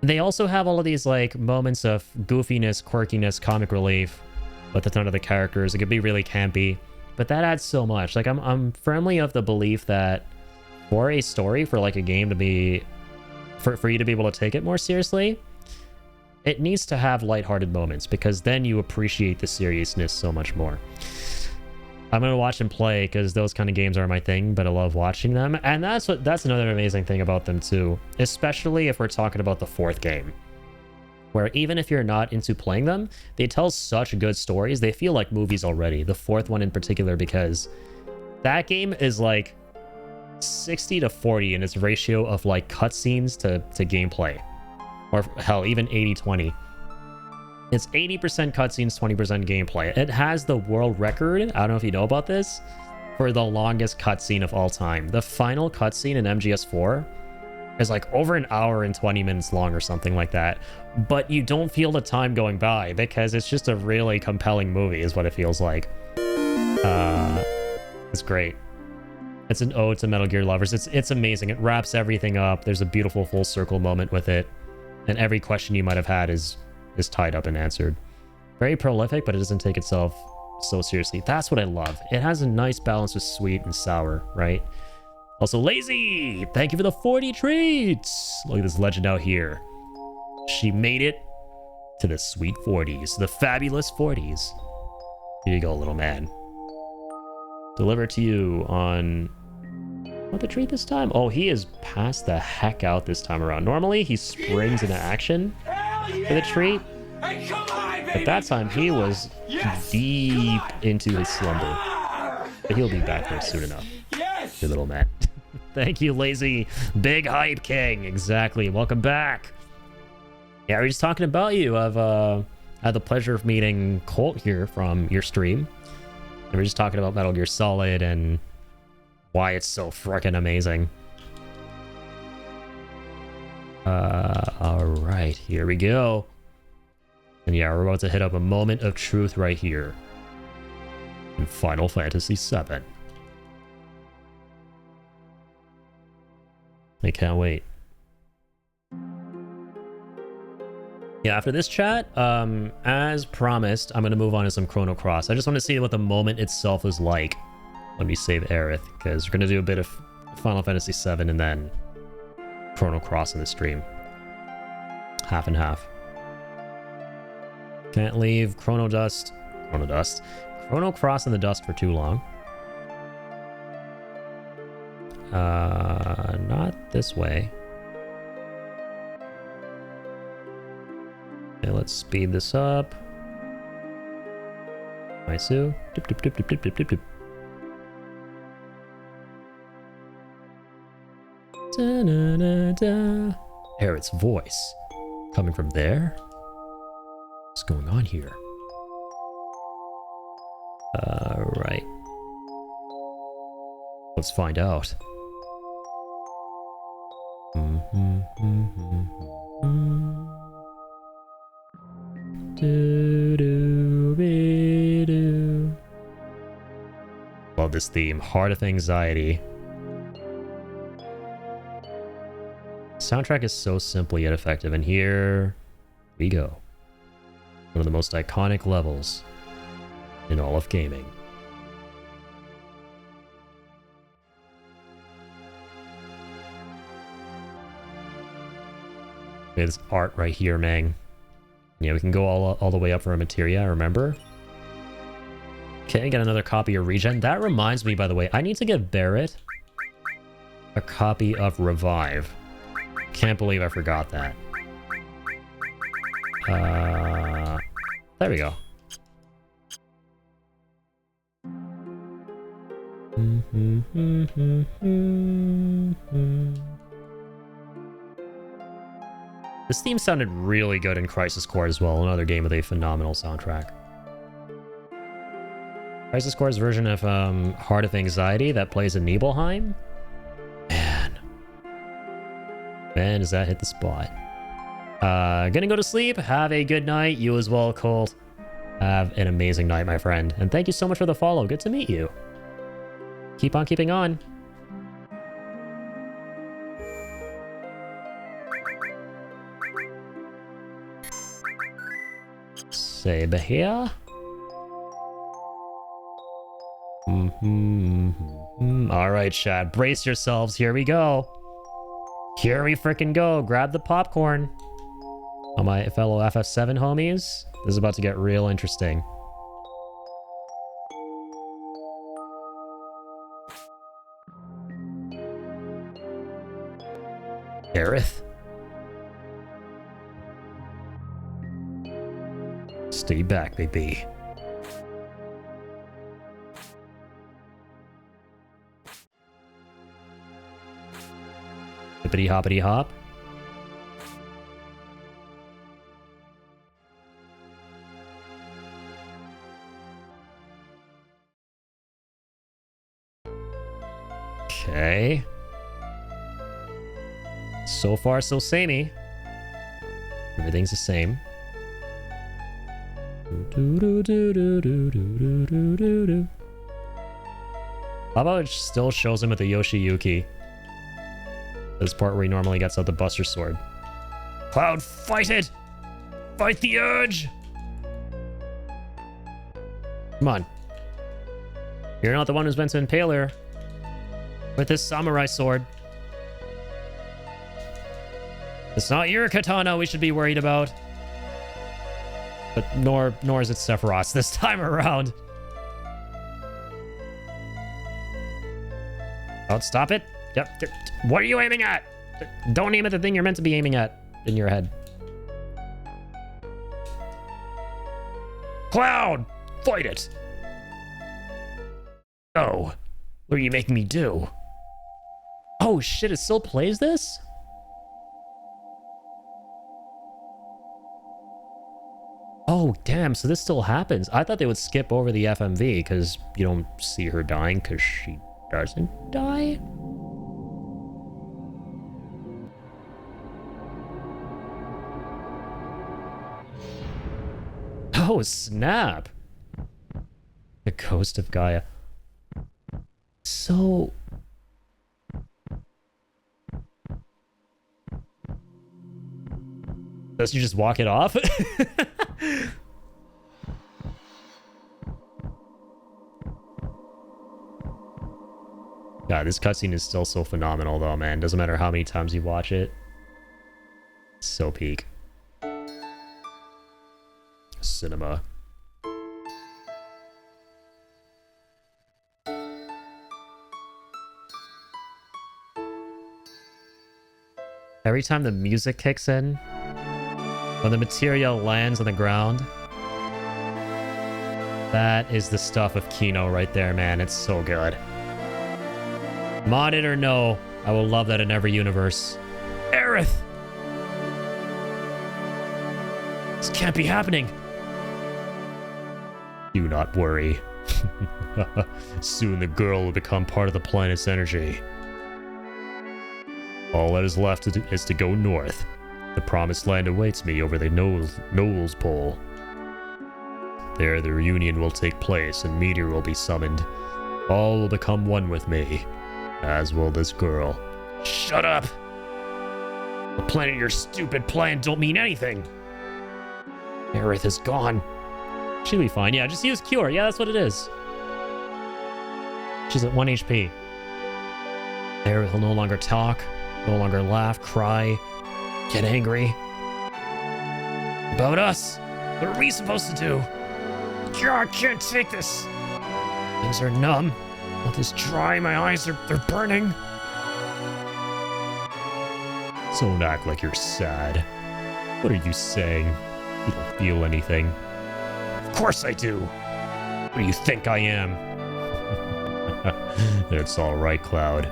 They also have all of these like moments of goofiness, quirkiness, comic relief with a ton of the characters. It could be really campy, but that adds so much. Like I'm firmly of the belief that for a story, for like a game to be, for you to be able to take it more seriously, it needs to have lighthearted moments, because then you appreciate the seriousness so much more. I'm gonna watch and play because those kind of games are my thing, but I love watching them. And that's another amazing thing about them too, especially if we're talking about the fourth game, where even if you're not into playing them, they tell such good stories. They feel like movies already. The fourth one in particular, because that game is like 60-40 in its ratio of like cutscenes to gameplay, or hell, even 80-20. It's 80% cutscenes, 20% gameplay. It has the world record, I don't know if you know about this, for the longest cutscene of all time. The final cutscene in MGS4 is like over an hour and 20 minutes long or something like that. But you don't feel the time going by because it's just a really compelling movie is what it feels like. It's great. It's an ode to Metal Gear lovers. It's amazing. It wraps everything up. There's a beautiful full circle moment with it. And every question you might have had is tied up and answered. Very prolific, but it doesn't take itself so seriously. That's what I love. It has a nice balance of sweet and sour, right? Also, Lazy! Thank you for the 40 treats! Look at this legend out here. She made it to the sweet 40s. The fabulous 40s. Here you go, little man. Delivered to you on... what the treat this time? Oh, he is passed the heck out this time around. Normally, he springs into action for the treat. But that time, he was deep into his slumber. But he'll be back there soon enough. Your little man. Thank you, Lazy. Big Hype King. Exactly. Welcome back. Yeah, we're just talking about you. I had the pleasure of meeting Colt here from your stream. And we're just talking about Metal Gear Solid and why it's so frickin' amazing. Alright, here we go. And yeah, we're about to hit up a moment of truth right here in Final Fantasy VII. I can't wait. Yeah, after this chat, as promised, I'm going to move on to some Chrono Cross. I just want to see what the moment itself is like when we save Aerith, because we're going to do a bit of Final Fantasy VII and then Chrono Cross in the stream. Half and half. Can't leave Chrono Cross in the dust for too long. Not this way. Okay, let's speed this up. Maisu. Dip, dip, dip, dip, dip, dip, dip, dip. Da-na-na-da. Aerith's voice coming from there. What's going on here? Right. Let's find out. Love this theme. Heart of Anxiety. Soundtrack is so simple yet effective, and here we go. One of the most iconic levels in all of gaming. This art right here, man. Yeah, we can go all the way up for a materia, remember? Okay, got another copy of Regen. That reminds me, by the way, I need to get Barrett a copy of Revive. Can't believe I forgot that. There we go. This theme sounded really good in Crisis Core as well, another game with a phenomenal soundtrack. Crisis Core's version of Heart of Anxiety that plays in Nibelheim? Man, does that hit the spot. Gonna go to sleep. Have a good night. You as well, Colt. Have an amazing night, my friend. And thank you so much for the follow. Good to meet you. Keep on keeping on. say Bahia. All right, Chad, brace yourselves. Here we go. Here we freaking go. Grab the popcorn. Oh, my fellow FF7 homies. This is about to get real interesting. Aerith. Stay back, baby. Hippity hoppity hop. Okay. So far, so samey. Everything's the same. How about it still shows him with the Yoshiyuki? This part where he normally gets out the Buster Sword. Cloud, fight it! Fight the urge! Come on. You're not the one who's meant to impale her with this samurai sword. It's not your katana we should be worried about. But nor is it Sephiroth's this time around. Oh, stop it. Yep. What are you aiming at? Don't aim at the thing you're meant to be aiming at in your head. Cloud! Fight it! Oh. What are you making me do? Oh shit, it still plays this? Oh, damn, so this still happens. I thought they would skip over the FMV because you don't see her dying because she doesn't die. Oh, snap. The Ghost of Gaia. So... does you just walk it off? God, this cutscene is still so phenomenal though, man. Doesn't matter how many times you watch it. It's so peak. Cinema. Every time the music kicks in, when the material lands on the ground, that is the stuff of Kino right there, man. It's so good. Modded or no, I will love that in every universe. Aerith! This can't be happening. Do not worry. Soon the girl will become part of the planet's energy. All that is left is to go north. The promised land awaits me over the Knowles Pole. There the reunion will take place and Meteor will be summoned. All will become one with me, as will this girl. Shut up! The plan in your stupid plan don't mean anything. Aerith is gone. She'll be fine. Yeah, just use Cure. Yeah, that's what it is. She's at 1 HP. Aerith will no longer talk, no longer laugh, cry, get angry. About us. What are we supposed to do? God, I can't take this. Things are numb. Mouth is dry. My eyes they're burning. Don't act like you're sad. What are you saying? You don't feel anything. Of course I do. What do you think I am? It's all right, Cloud.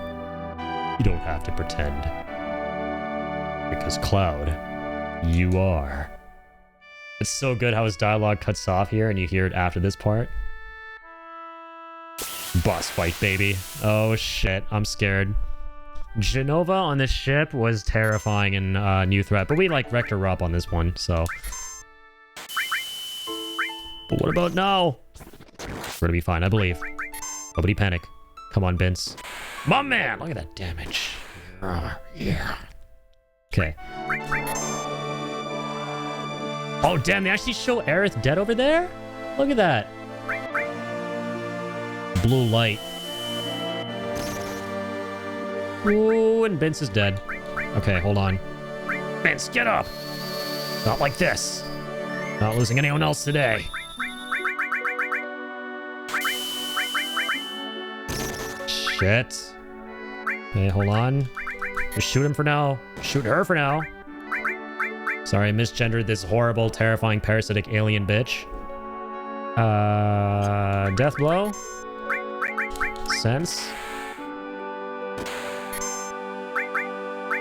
You don't have to pretend. Because Cloud, you are. It's so good how his dialogue cuts off here and you hear it after this part. Boss fight, baby. Oh shit, I'm scared. Genova on this ship was terrifying in New Threat, but we like wrecked her up on this one, so. But what about now? We're gonna be fine, I believe. Nobody panic. Come on, Vince. My man! Look at that damage. Yeah. Okay. Oh, damn, they actually show Aerith dead over there? Look at that. Blue light. Ooh, and Vince is dead. Okay, hold on. Vince, get up! Not like this. Not losing anyone else today. Shit. Okay, hold on. Just shoot him for now. Shoot her for now. Sorry, I misgendered this horrible, terrifying, parasitic alien bitch. Death blow? Sense?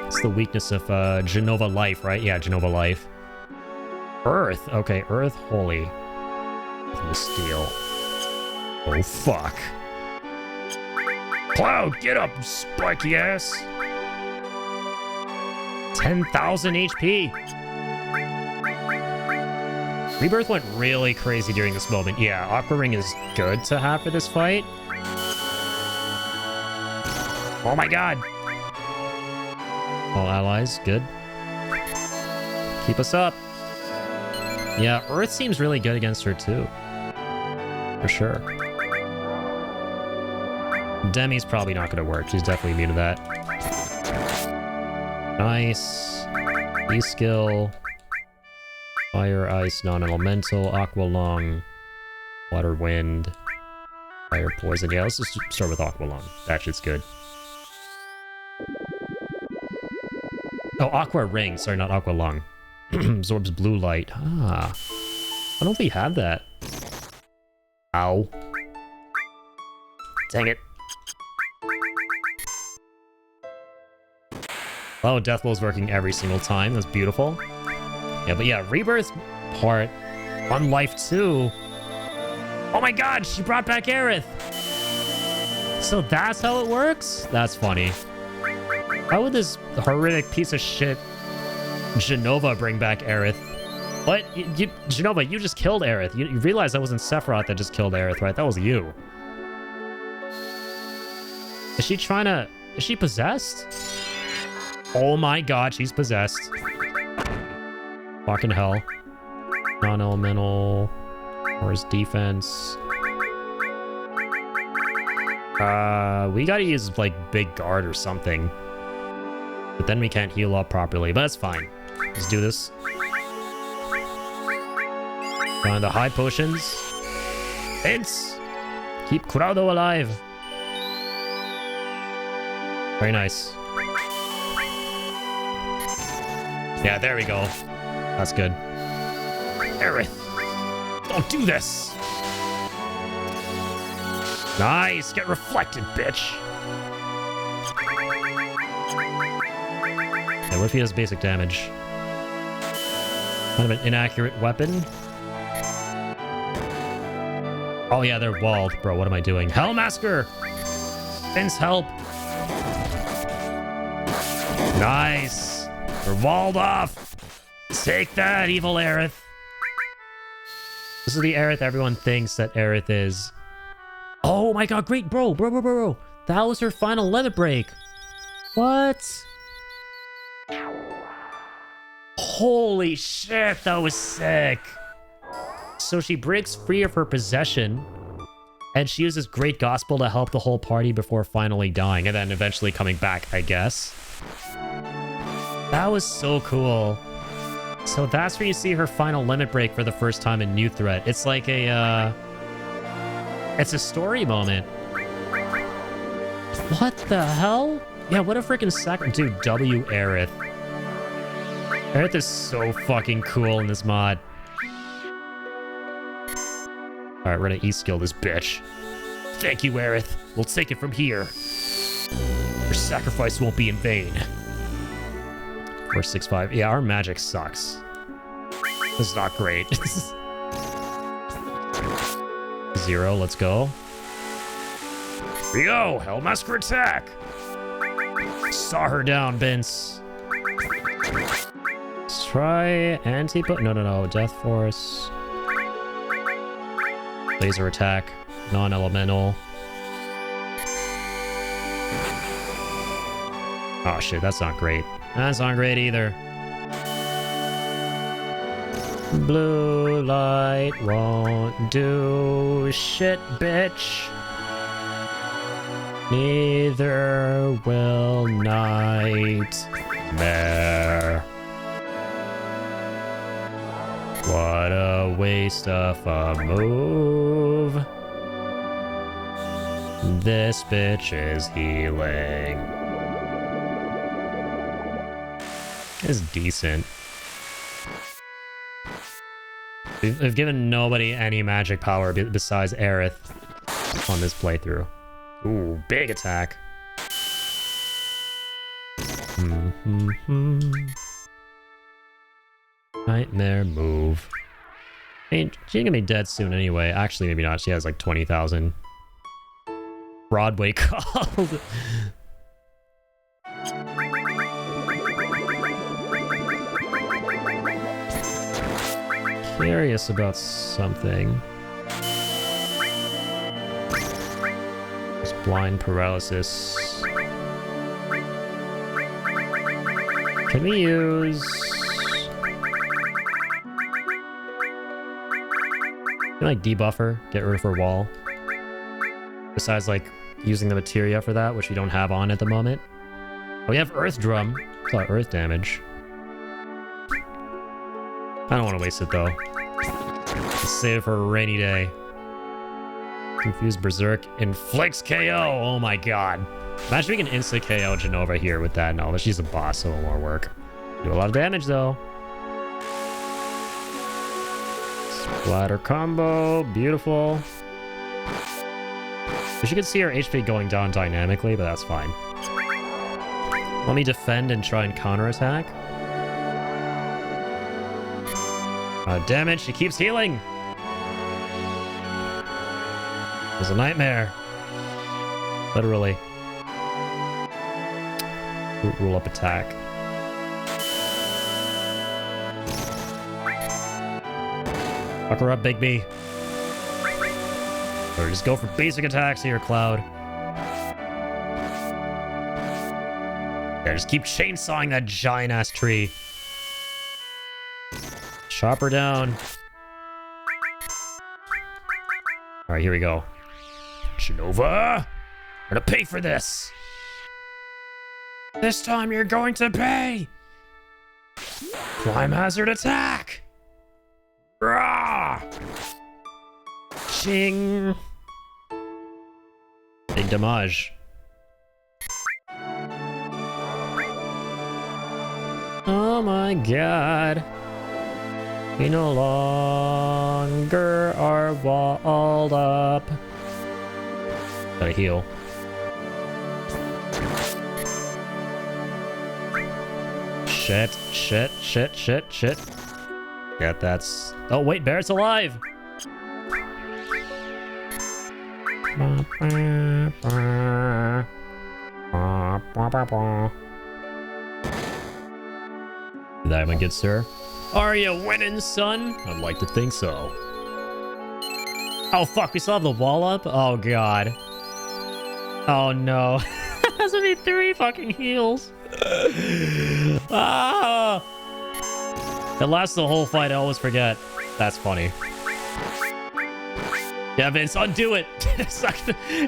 It's the weakness of Genova life, right? Yeah, Genova life. Earth. Okay, Earth holy. The steel. Oh, fuck. Cloud, get up, spiky ass. 10,000 HP. Rebirth went really crazy during this moment. Yeah, Aqua Ring is good to have for this fight. Oh my god. All allies, good. Keep us up. Yeah, Earth seems really good against her too. For sure. Demi's probably not going to work. She's definitely immune to that. Nice. E-skill. Fire, ice, non-elemental, aqua lung, water, wind, fire, poison. Yeah, let's just start with aqua lung. That shit's good. Oh, aqua ring. Sorry, not aqua lung. Absorbs blue light. Ah. I don't think we had that. Ow. Dang it. Oh, Deathblow's working every single time. That's beautiful. Yeah, but yeah, Rebirth part on life 2. Oh my god, she brought back Aerith. So that's how it works? That's funny. How would this horrific piece of shit Genova bring back Aerith? What? Genova, you just killed Aerith. You realize that wasn't Sephiroth that just killed Aerith, right? That was you. Is she trying to... Is she possessed? Oh my god, she's possessed. Fucking hell. Non-elemental. Where's defense? We gotta use, like, big guard or something. But then we can't heal up properly. But that's fine. Let's do this. Find the high potions. Vince! Keep Chrono alive. Very nice. Yeah, there we go. That's good. Aerith! Don't do this! Nice! Get reflected, bitch! Yeah, what if he does basic damage? Kind of an inaccurate weapon. Oh yeah, they're walled. Bro, what am I doing? Hellmasker! Vince, help! Nice! We're walled off! Take that, evil Aerith! This is the Aerith everyone thinks that Aerith is. Oh my god, great! Bro! That was her final limit break! What? Holy shit, that was sick! So she breaks free of her possession, and she uses Great Gospel to help the whole party before finally dying, and then eventually coming back, I guess. That was so cool. So that's where you see her final limit break for the first time in New Threat. It's like a, it's a story moment. What the hell? Yeah, what a freaking sacrifice. Dude, W Aerith. Aerith is so fucking cool in this mod. Alright, we're gonna E-skill this bitch. Thank you, Aerith. We'll take it from here. Your sacrifice won't be in vain. 465. Yeah, our magic sucks. This is not great. 0, let's go. Here we go! Hellmasker attack! Saw her down, Vince. Let's try anti-put. No. Death Force. Laser attack. Non-elemental. Oh shit, that's not great. That's not great either. Blue light won't do shit, bitch. Neither will nightmare. What a waste of a move. This bitch is healing. It's decent. We've given nobody any magic power besides Aerith on this playthrough. Ooh, big attack. Nightmare move. I mean, she's gonna be dead soon anyway. Actually, maybe not. She has like 20,000. Broadway called. Curious about something. Just blind paralysis. Can we use... Can I, like, debuff her? Get rid of her wall? Besides, like, using the materia for that, which we don't have on at the moment. Oh, we have Earth Drum. It's a lot of Earth damage. I don't want to waste it, though. Let's save it for a rainy day. Confused Berserk inflicts KO. Oh my god. Imagine we can insta KO Genova here with that. No, but she's a boss, so it won't work. Do a lot of damage, though. Splatter combo. Beautiful. Wish you could see her HP going down dynamically, but that's fine. Let me defend and try and counterattack. Damn it, she keeps healing! It's a nightmare. Literally. Rule up attack. Fuck her up, Big B. Or just go for basic attacks here, Cloud. Yeah, just keep chainsawing that giant-ass tree. Chop her down. Alright, here we go. Genova! I'm gonna pay for this! This time you're going to pay! Climb hazard attack! Rah! Ching! Big damage. Oh my god. We no longer are walled up. Gotta heal. Shit, shit, shit, shit, shit. Yeah, that's... Oh, wait, Barrett's alive! That my good sir. Are you winning, son? I'd like to think so. Oh, fuck. We still have the wall up? Oh, God. Oh, no. That's gonna be 3 fucking heals. Ah! It lasts the whole fight. I always forget. That's funny. Yeah, Vince, undo it.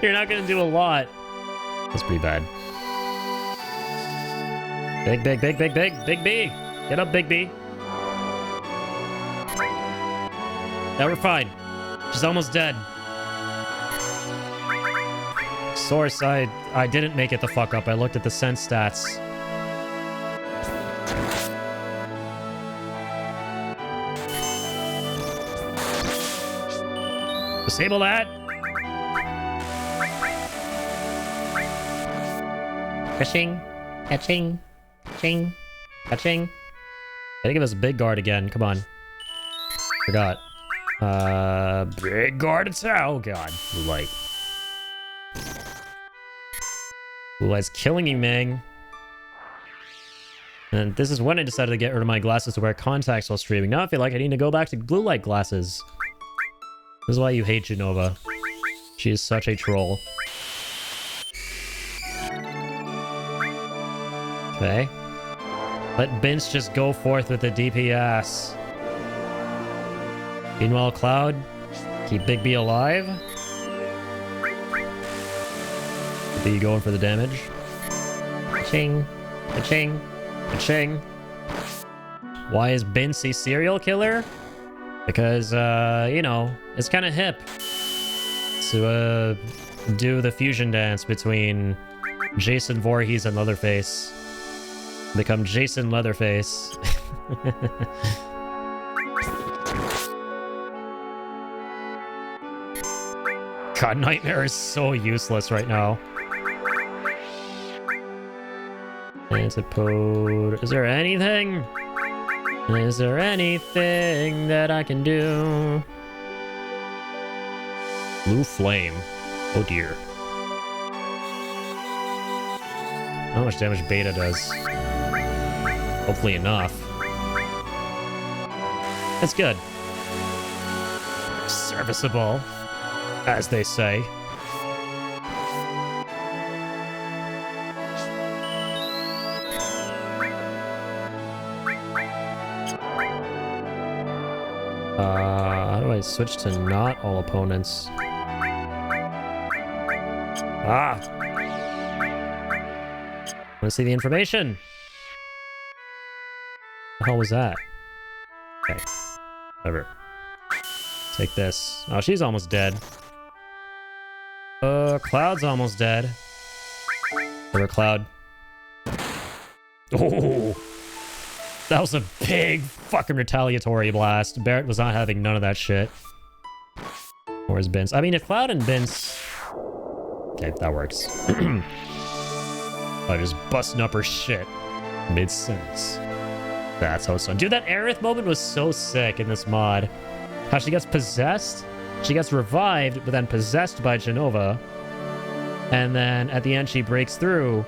You're not gonna do a lot. That's pretty bad. Big, big, big, big, big. Big B. Get up, Big B. Yeah, we're fine. She's almost dead. Source, I didn't make it the fuck up. I looked at the sense stats. Disable that. Ka-ching. Ka-ching. Ching. Ka-ching. Gotta give us a big guard again. Come on. Forgot. Big guard attack. Oh god. Blue light. Blue light's killing you, Ming. And this is when I decided to get rid of my glasses to wear contacts while streaming. Now I feel like I need to go back to blue light glasses. This is why you hate Genova. She is such a troll. Okay. Let Bince just go forth with the DPS. Meanwhile, Cloud, keep Big B alive. Be going for the damage. Ka-ching, ka-ching, ka-ching. Why is Bince a serial killer? Because, you know, it's kind of hip to, do the fusion dance between Jason Voorhees and Leatherface. Become Jason Leatherface. God, Nightmare is so useless right now. Antipode. Is there anything? Is there anything that I can do? Blue Flame. Oh dear. How much damage Beta does? Hopefully enough. That's good. Serviceable, as they say. How do I switch to not all opponents? Ah! Want to see the information? What the hell was that? Okay. Whatever. Take this. Oh, she's almost dead. Cloud's almost dead. Whatever, Cloud. Oh! That was a big fucking retaliatory blast. Barrett was not having none of that shit. Where's Bince? I mean, if Cloud and Bince... Okay, that works. I just busting up her shit. Mid-sentence. That's how it's done. Dude, that Aerith moment was so sick in this mod. How she gets possessed, she gets revived, but then possessed by Genova. And then at the end, she breaks through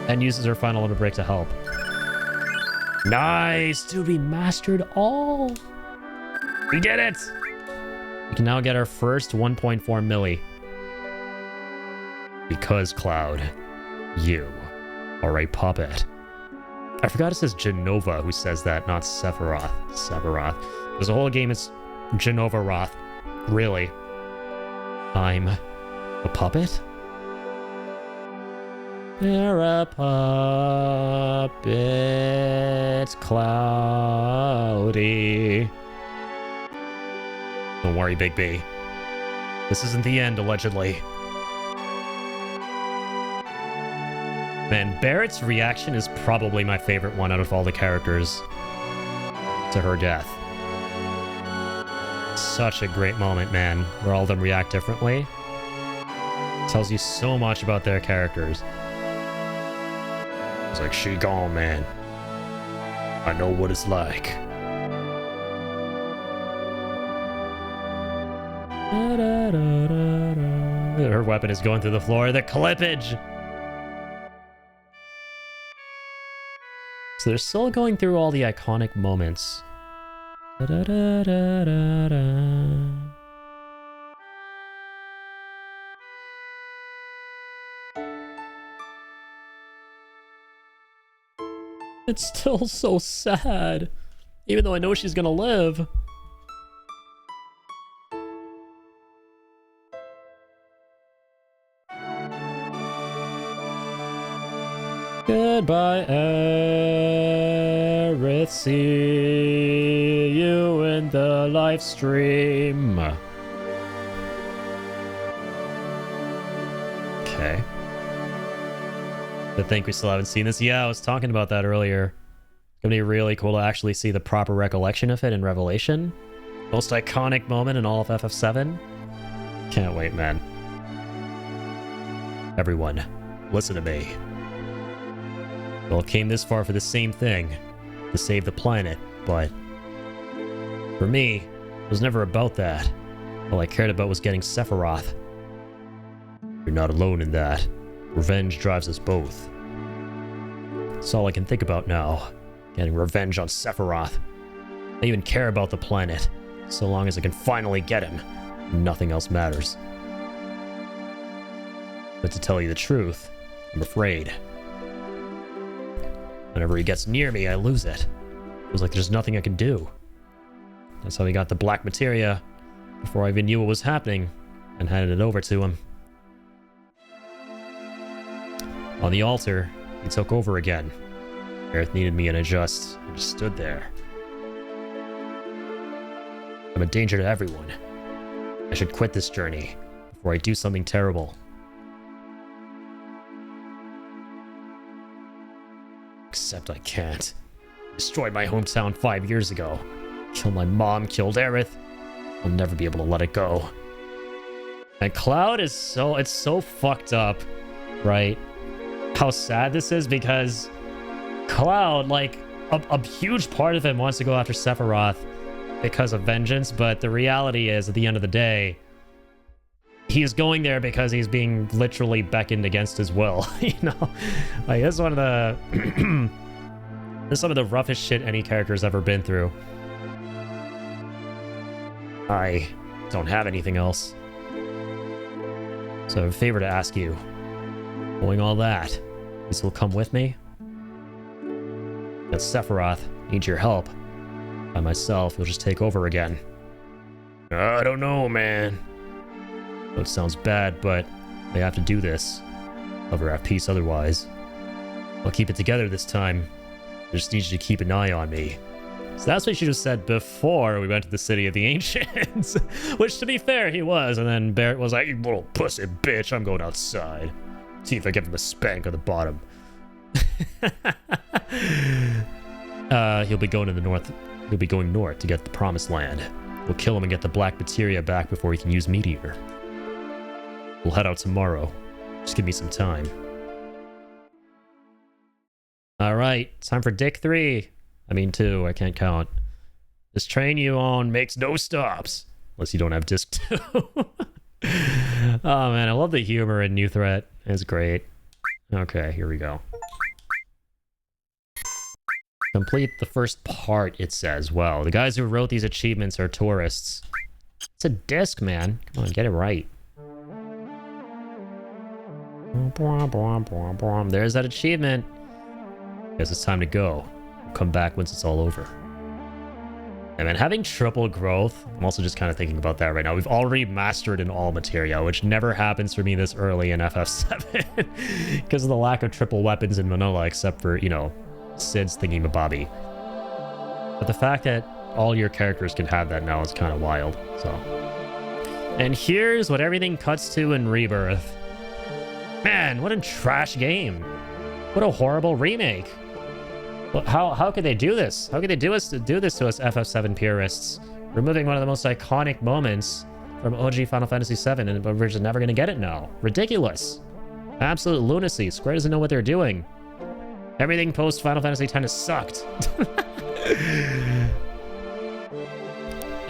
and uses her final limit break to help. Nice! Dude, we mastered all! We did it! We can now get our first 1.4 milli. Because, Cloud, you are a puppet. I forgot it says Genova who says that, not Sephiroth. Sephiroth. There's a whole game, it's Genova Roth. Really? I'm a puppet? You're a puppet, Cloudy. Don't worry, Big B. This isn't the end, allegedly. Man, Barrett's reaction is probably my favorite one out of all the characters to her death. Such a great moment, man, where all of them react differently. Tells you so much about their characters. It's like, she gone, man. I know what it's like. Her weapon is going through the floor. The clippage! So they're still going through all the iconic moments. It's still so sad, even though I know she's gonna live. Goodbye, Aerith. See you in the live stream. Okay. I think we still haven't seen this. Yeah, I was talking about that earlier. It's gonna be really cool to actually see the proper recollection of it in Revelation. Most iconic moment in all of FF7. Can't wait, man. Everyone, listen to me. Well, it came this far for the same thing, to save the planet, but for me, it was never about that. All I cared about was getting Sephiroth. You're not alone in that. Revenge drives us both. That's all I can think about now. Getting revenge on Sephiroth. I even care about the planet. So long as I can finally get him, nothing else matters. But to tell you the truth, I'm afraid. Whenever he gets near me, I lose it. Feels like there's nothing I can do. That's how he got the black materia before I even knew what was happening and handed it over to him. On the altar, he took over again. Aerith needed me and I just stood there. I'm a danger to everyone. I should quit this journey before I do something terrible. Except I can't. Destroyed my hometown 5 years ago. Killed my mom, killed Aerith. I'll never be able to let it go. And Cloud is it's so fucked up, right? How sad this is, because Cloud, like, a huge part of him wants to go after Sephiroth because of vengeance, but the reality is, at the end of the day, he's going there because he's being literally beckoned against his will. You know, like, this is one of the this is some of the roughest shit any character's ever been through. I don't have anything else, so I have a favor to ask you. Knowing all that, you still come with me? That Sephiroth needs your help. By myself, you'll just take over again. I don't know, man. Well, it sounds bad, but I have to do this. I'll never have peace otherwise. I'll keep it together this time. I just need you to keep an eye on me. So that's what you should have said before we went to the City of the Ancients. Which, to be fair, he was. And then Barrett was like, you little pussy bitch, I'm going outside. See if I give him a spank on the bottom. He'll be going to the north. He'll be going north to get the Promised Land. We'll kill him and get the black materia back before he can use Meteor. We'll head out tomorrow. Just give me some time. Alright, time for Dick 3. I mean 2, I can't count. This train you own makes no stops. Unless you don't have disc 2. Oh man, I love the humor in New Threat. It's great. Okay, here we go. Complete the first part, it says. Well, the guys who wrote these achievements are tourists. It's a disc, man. Come on, get it right. There's that achievement. Guess it's time to go. We'll come back once it's all over. And man, having triple growth, I'm also just kind of thinking about that right now. We've already mastered an all materia, which never happens for me this early in FF7 because of the lack of triple weapons in Manola, except for, you know, Sid's thingy-mabobby. But the fact that all your characters can have that now is kind of wild, so. And here's what everything cuts to in Rebirth. Man, what a trash game. What a horrible remake. How could they do this? How could they do this to us FF7 purists? Removing one of the most iconic moments from OG Final Fantasy VII, and we're just never going to get it now. Ridiculous. Absolute lunacy. Square doesn't know what they're doing. Everything post Final Fantasy X has sucked.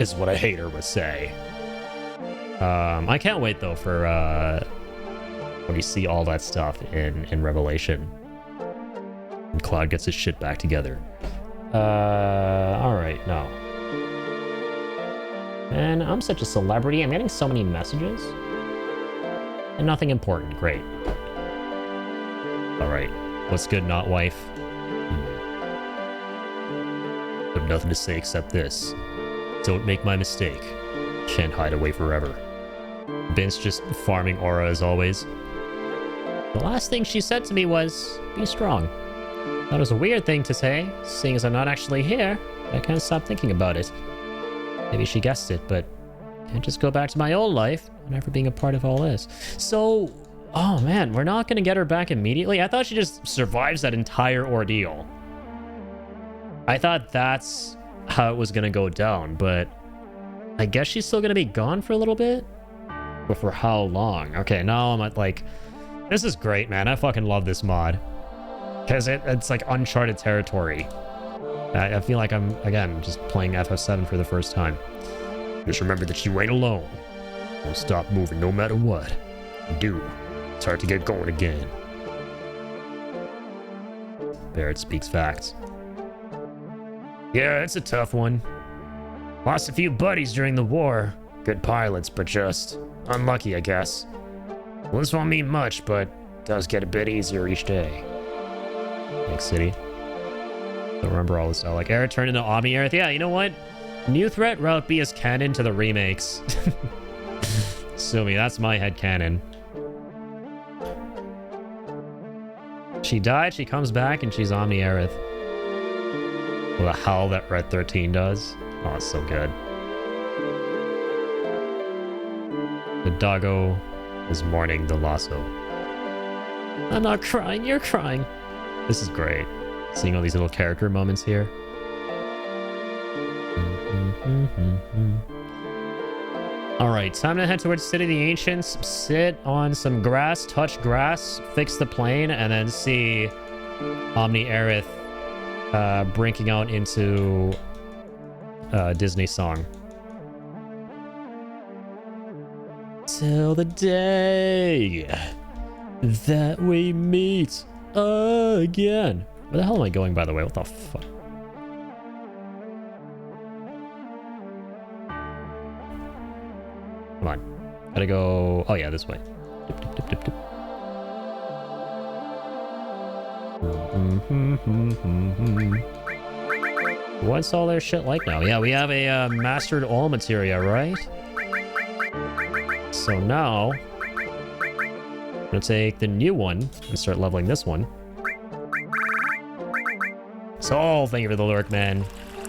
Is what a hater would say. I can't wait though for when you see all that stuff in Revelation. And Cloud gets his shit back together. Alright, no. And I'm such a celebrity. I'm getting so many messages. And nothing important. Great. Alright. What's good, not wife? I have nothing to say except this. Don't make my mistake. Can't hide away forever. Vince just farming aura as always. The last thing she said to me was, be strong. That was a weird thing to say, seeing as I'm not actually here. I can't stop thinking about it. Maybe she guessed it, but I can't just go back to my old life, never being a part of all this. So, oh man, we're not gonna get her back immediately? I thought she just survives that entire ordeal. I thought that's how it was gonna go down, but I guess she's still gonna be gone for a little bit? But for how long? Okay, now I'm at like, this is great, man. I fucking love this mod. Because it's like uncharted territory. I feel like I'm, again, just playing FF7 for the first time. Just remember that you ain't alone. Don't stop moving no matter what. You do. It's hard to get going again. Barrett speaks facts. Yeah, it's a tough one. Lost a few buddies during the war. Good pilots, but just unlucky, I guess. Well, this won't mean much, but it does get a bit easier each day. Thanks, City. Don't remember all this stuff. Like, Aerith turned into Omni Aerith. Yeah, you know what? New threat, Route B is canon to the remakes. Sue me, that's my headcanon. She died, she comes back, and she's Omni Aerith. Well, the hell that Red 13 does. Oh, it's so good. The doggo is mourning the lasso. I'm not crying, you're crying. This is great. Seeing all these little character moments here. Alright, time to head towards City of the Ancients, sit on some grass, touch grass, fix the plane, and then see Omni Aerith breaking out into Disney song. Till the day that we meet again. Where the hell am I going, by the way? What the fuck? Come on. Gotta go... Oh, yeah, this way. Dip, dip, dip, dip, dip. What's all their shit like now? Yeah, we have a mastered all materia, right? So now... I'm gonna take the new one and start leveling this one. So, thank you for the lurk, man.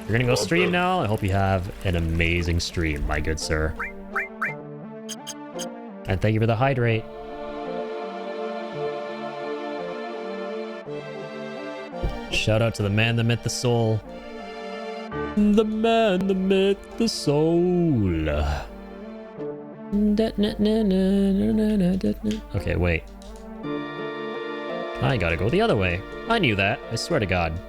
You're gonna go stream now? I hope you have an amazing stream, my good sir. And thank you for the hydrate. Shout out to the man, the myth, the soul. The man, the myth, the soul. Okay, wait. I gotta go the other way. I knew that. I swear to God.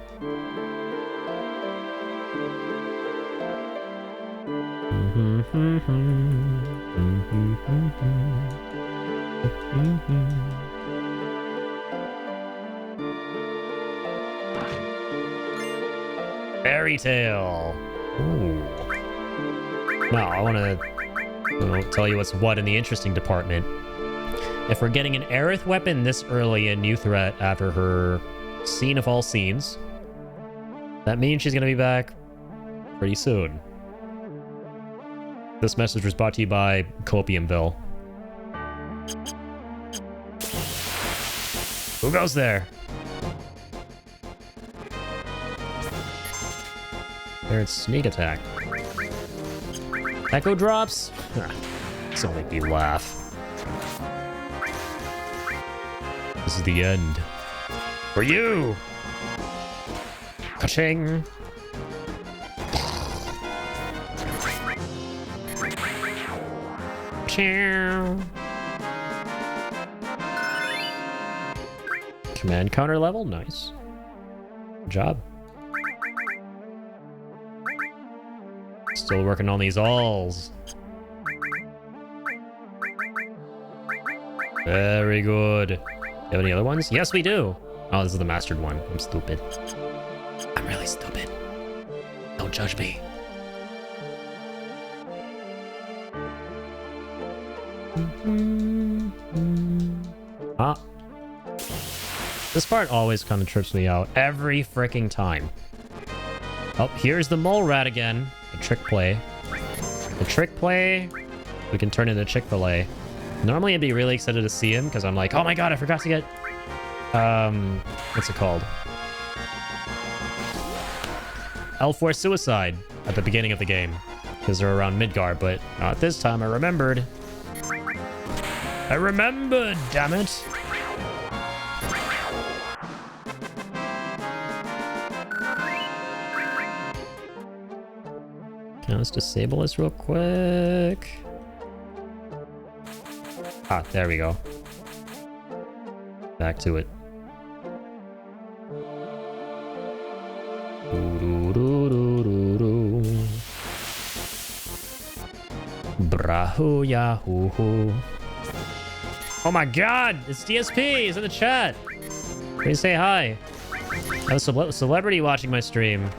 Fairy tale. Ooh. Now, I want to tell you what's what in the interesting department. If we're getting an Aerith weapon this early in New Threat after her scene of all scenes, that means she's going to be back pretty soon. This message was brought to you by Copiumville. Who goes there? There, it's sneak attack. Echo drops? This will make me laugh. This is the end. For you! Ka-ching! Command counter level, nice. Good job. Still working on these alls. Very good. You have any other ones? Yes, we do. Oh, this is the mastered one. I'm stupid. I'm really stupid. Don't judge me. Ah. This part always kind of trips me out every freaking time. Oh, here's the mole rat again. The trick play. The trick play, we can turn into Chick-fil-A. Normally I'd be really excited to see him because I'm like, oh my god, I forgot to get... what's it called? L4 Suicide at the beginning of the game. Because they're around Midgard, but not this time. I remembered. I remembered, damn it. Okay, let's disable this real quick. Ah, there we go. Back to it. Brahu yahoo. Oh my god, it's DSP. He's in the chat. Please say hi. I have a celebrity watching my stream.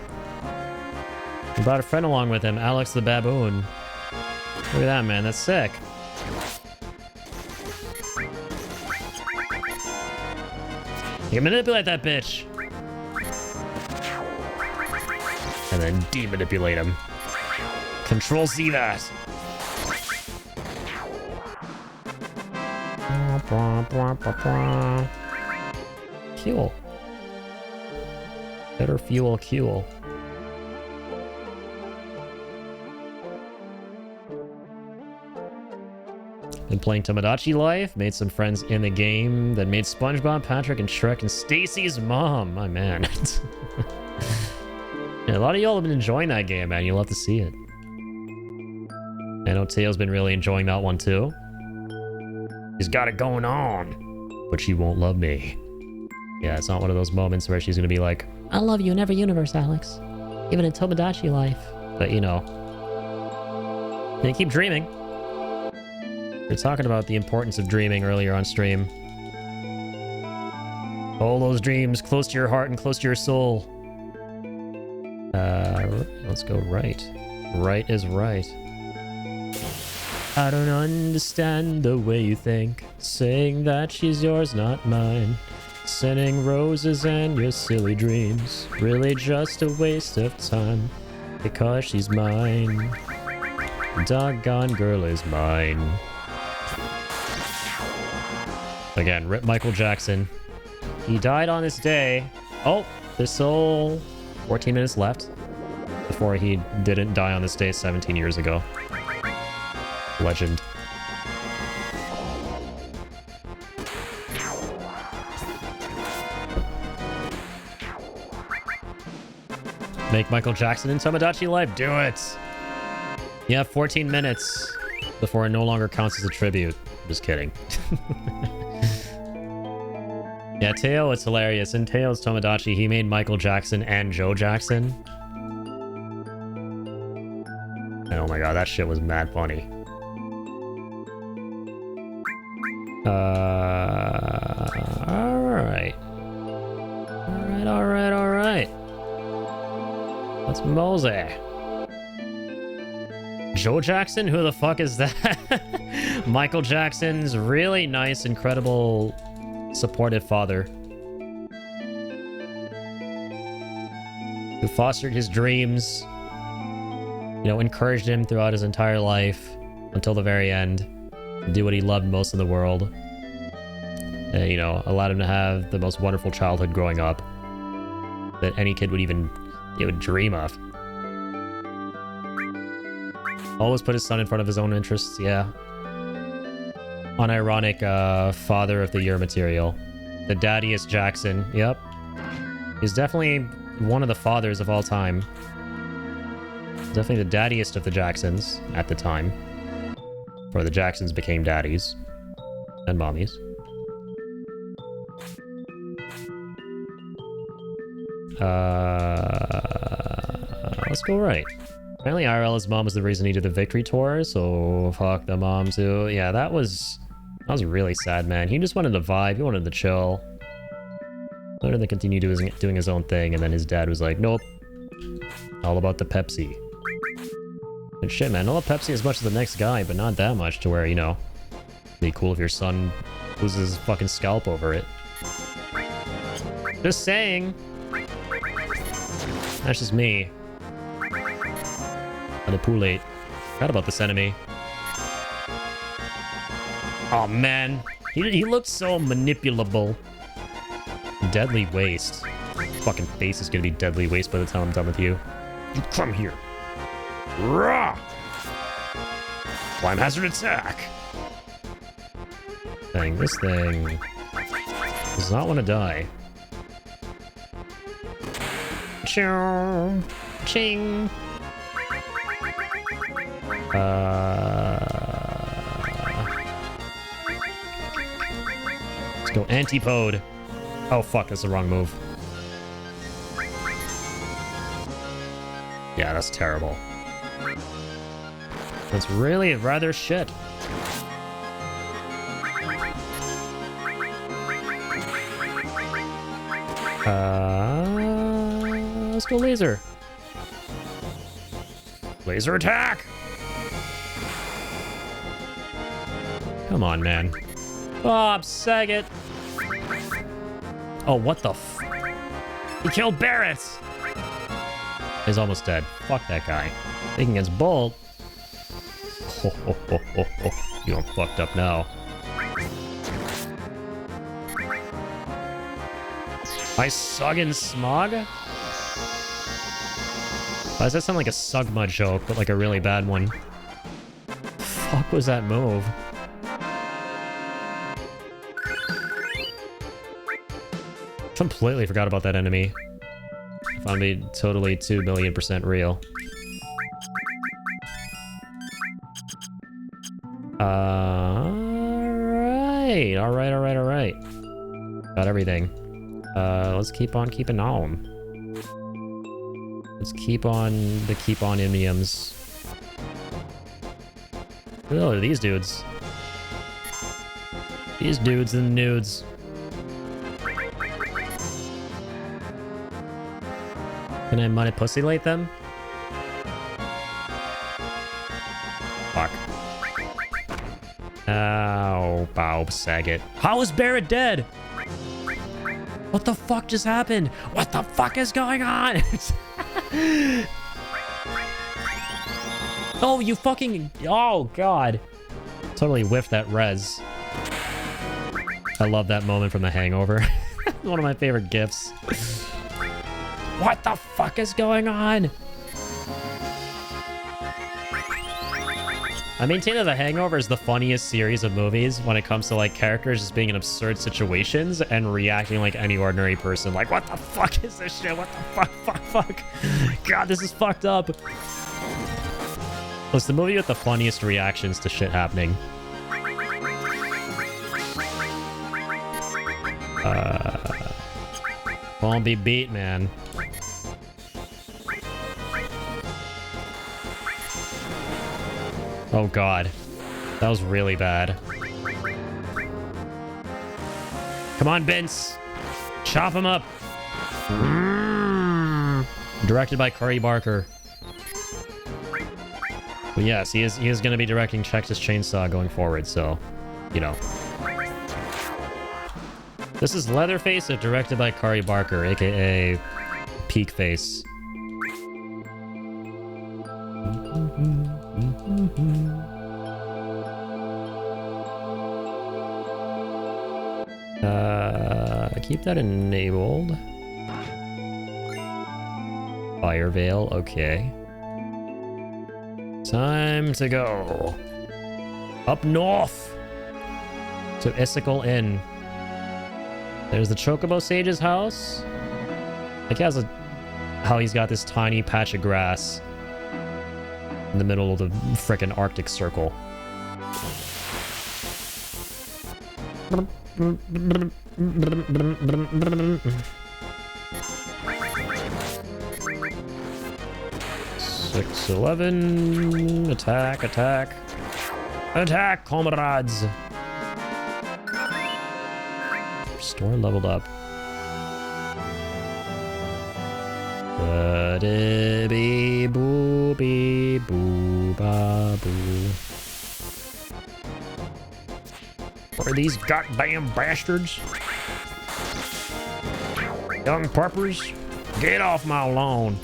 He brought a friend along with him, Alex the Baboon. Look at that, man. That's sick. You can manipulate that bitch. And then demanipulate him. Control Z that. Fuel. Better fuel, fuel. Been playing Tomodachi Life, made some friends in the game, then made SpongeBob, Patrick, and Shrek, and Stacy's mom. My man. Yeah, a lot of y'all have been enjoying that game, man. You'll have to see it. I know Teo's been really enjoying that one, too. She's got it going on, but she won't love me. Yeah, it's not one of those moments where she's going to be like, I love you in every universe, Alex. Even in Tomodachi Life. But, you know. They keep dreaming. We were talking about the importance of dreaming earlier on stream. All those dreams close to your heart and close to your soul. Let's go right. Right is right. I don't understand the way you think. Saying that she's yours, not mine. Sending roses and your silly dreams. Really just a waste of time. Because she's mine. Doggone girl is mine. Again, rip Michael Jackson. He died on this day. Oh, there's still 14 minutes left before he didn't die on this day 17 years ago. Legend. Make Michael Jackson in Tomodachi Life. Do it. You have 14 minutes before it no longer counts as a tribute. Just kidding. Yeah, Teo, it's hilarious. In Teo's Tomodachi, he made Michael Jackson and Joe Jackson. And oh my god, that shit was mad funny. Alright. Alright. Let's mosey. Joe Jackson? Who the fuck is that? Michael Jackson's really nice, incredible, supportive father. Who fostered his dreams. You know, encouraged him throughout his entire life until the very end. Do what he loved most in the world. And, you know, allowed him to have the most wonderful childhood growing up that any kid would even dream of. Always put his son in front of his own interests, yeah. Unironic father of the year material. The daddiest Jackson, yep. He's definitely one of the fathers of all time. Definitely the daddiest of the Jacksons at the time. Before the Jacksons became daddies. And mommies. Let's go right. Apparently IRL's mom was the reason he did the victory tour, so fuck the mom too. Yeah, that was really sad, man. He just wanted to vibe, he wanted to chill. He wanted to continue doing his own thing, and then his dad was like, nope. All about the Pepsi. And shit, man, all the Pepsi as much as the next guy, but not that much to where, you know, it'd be cool if your son loses his fucking scalp over it. Just saying. That's just me. Manipulate. Forgot about this enemy. Oh man, he looks so manipulable. Deadly waste. Fucking face is gonna be deadly waste by the time I'm done with you. You come here. Rah! Slime hazard attack. Dang, this thing does not want to die. Ching. Ching. Let's go antipode. Oh fuck, that's the wrong move. Yeah, that's terrible. That's really rather shit. Let's go laser. Laser attack! Come on, man. Bob Saget! Oh, what the f... He killed Barrett! He's almost dead. Fuck that guy. Taking against Bolt. Ho, ho, ho, ho, ho. You don't fucked up now. I sug in smog? Why does that sound like a Sugma joke, but like a really bad one? Fuck was that move? Completely forgot about that enemy. I found me totally 2 billion% real. Alright. Got everything. Let's keep on keeping on. Let's keep on the imniums. Who the hell are these dudes? These dudes and nudes. Can I money pussylate them? Fuck. Ow, bow, Saget. How is Barrett dead? What the fuck just happened? What the fuck is going on? Oh, you fucking... Oh, God. Totally whiffed that res. I love that moment from The Hangover. One of my favorite gifs. What the fuck is going on? I maintain that The Hangover is the funniest series of movies when it comes to like characters just being in absurd situations and reacting like any ordinary person. Like, what the fuck is this shit? What the fuck? God, this is fucked up. It's the movie with the funniest reactions to shit happening. Won't be beat, man. Oh god. That was really bad. Come on, Vince. Chop him up. Directed by Curry Barker. But yes, he is going to be directing Texas Chainsaw going forward, so, you know. This is Leatherface, directed by Curry Barker, aka Peak Face. Keep that enabled. Fire Veil, okay. Time to go. Up north to Icicle Inn. There's the Chocobo Sage's house. Like he has a... how he's got this tiny patch of grass in the middle of the frickin' Arctic Circle. Six 11. Attack! Attack, comrades! Store leveled up. Ba-da-bee boo bee boo ba boo. What are these goddamn bastards? Young puppers, get off my lawn.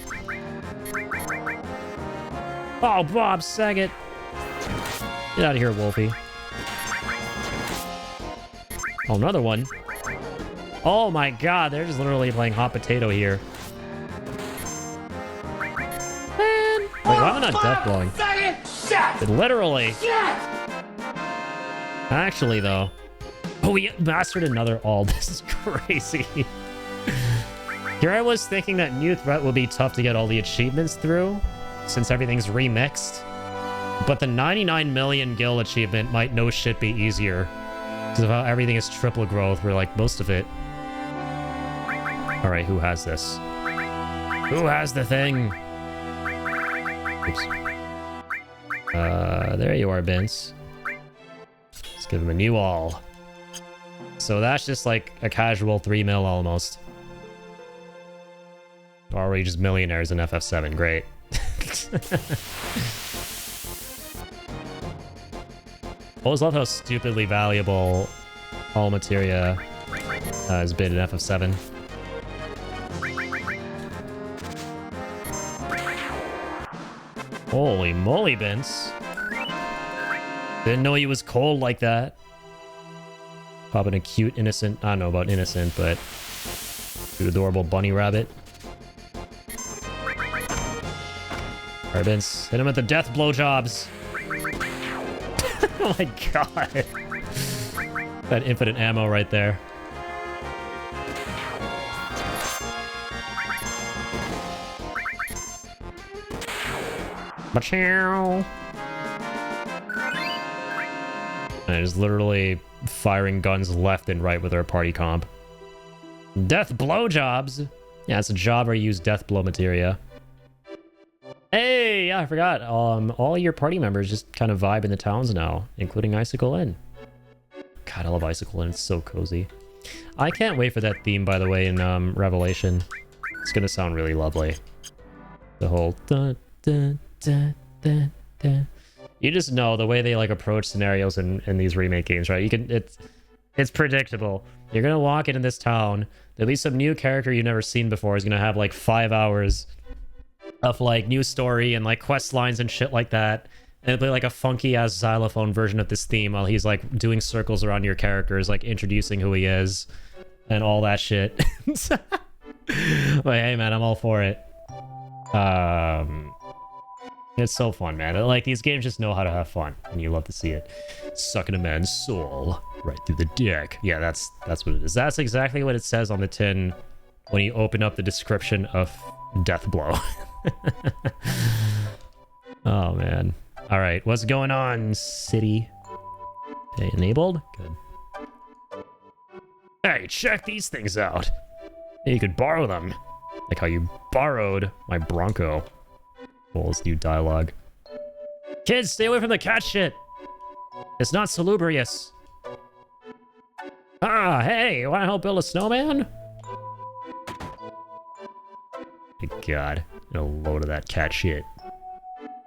Oh, Bob Saget. Get out of here, Wolfie. Oh, another one. Oh my god, they're just literally playing hot potato here. Man. Wait, why am I not death blowing? Literally. Actually, though. Oh, we mastered another all. This is crazy. Here I was thinking that new threat would be tough to get all the achievements through, since everything's remixed. But the 99 million gil achievement might no shit be easier. Because of how everything is triple growth, where like most of it. Alright, who has this? Who has the thing? Oops. There you are, Vince. Let's give him a new all. So that's just like a casual 3 mil almost. Already just millionaires in FF7, great. I always love how stupidly valuable all materia has been in FF7. Holy moly, Vince. Didn't know he was cold like that. Popping a cute, innocent... I don't know about innocent, but... cute, adorable bunny rabbit. Alright, Vince. Hit him with the death blowjobs. Oh my god. That infinite ammo right there. Ba-chow. And it's literally firing guns left and right with our party comp. Death blowjobs. Yeah, it's a job where you use death blow materia. Hey, yeah, I forgot. All your party members just kind of vibe in the towns now, including Icicle Inn. God, I love Icicle Inn. It's so cozy. I can't wait for that theme, by the way, in Revelation. It's gonna sound really lovely. The whole dun dun dun dun dun. You just know the way they like approach scenarios in these remake games, right? You can it's predictable. You're gonna walk into this town. There'll be some new character you've never seen before. He's gonna have like 5 hours of like new story and like quest lines and shit like that. And it'll be like a funky ass xylophone version of this theme while he's like doing circles around your characters, like introducing who he is and all that shit. But hey man, I'm all for it. It's so fun, man. Like, these games just know how to have fun, and you love to see it. Sucking a man's soul right through the dick. Yeah, that's what it is. That's exactly what it says on the tin when you open up the description of Death Blow. Oh, man. All right, what's going on, city? Okay, enabled? Good. Hey, check these things out. Hey, you could borrow them. Like how you borrowed my Bronco. Well, it's new dialogue. Kids, stay away from the cat shit. It's not salubrious. Ah, hey, you want to help build a snowman? Good God, a load of that cat shit.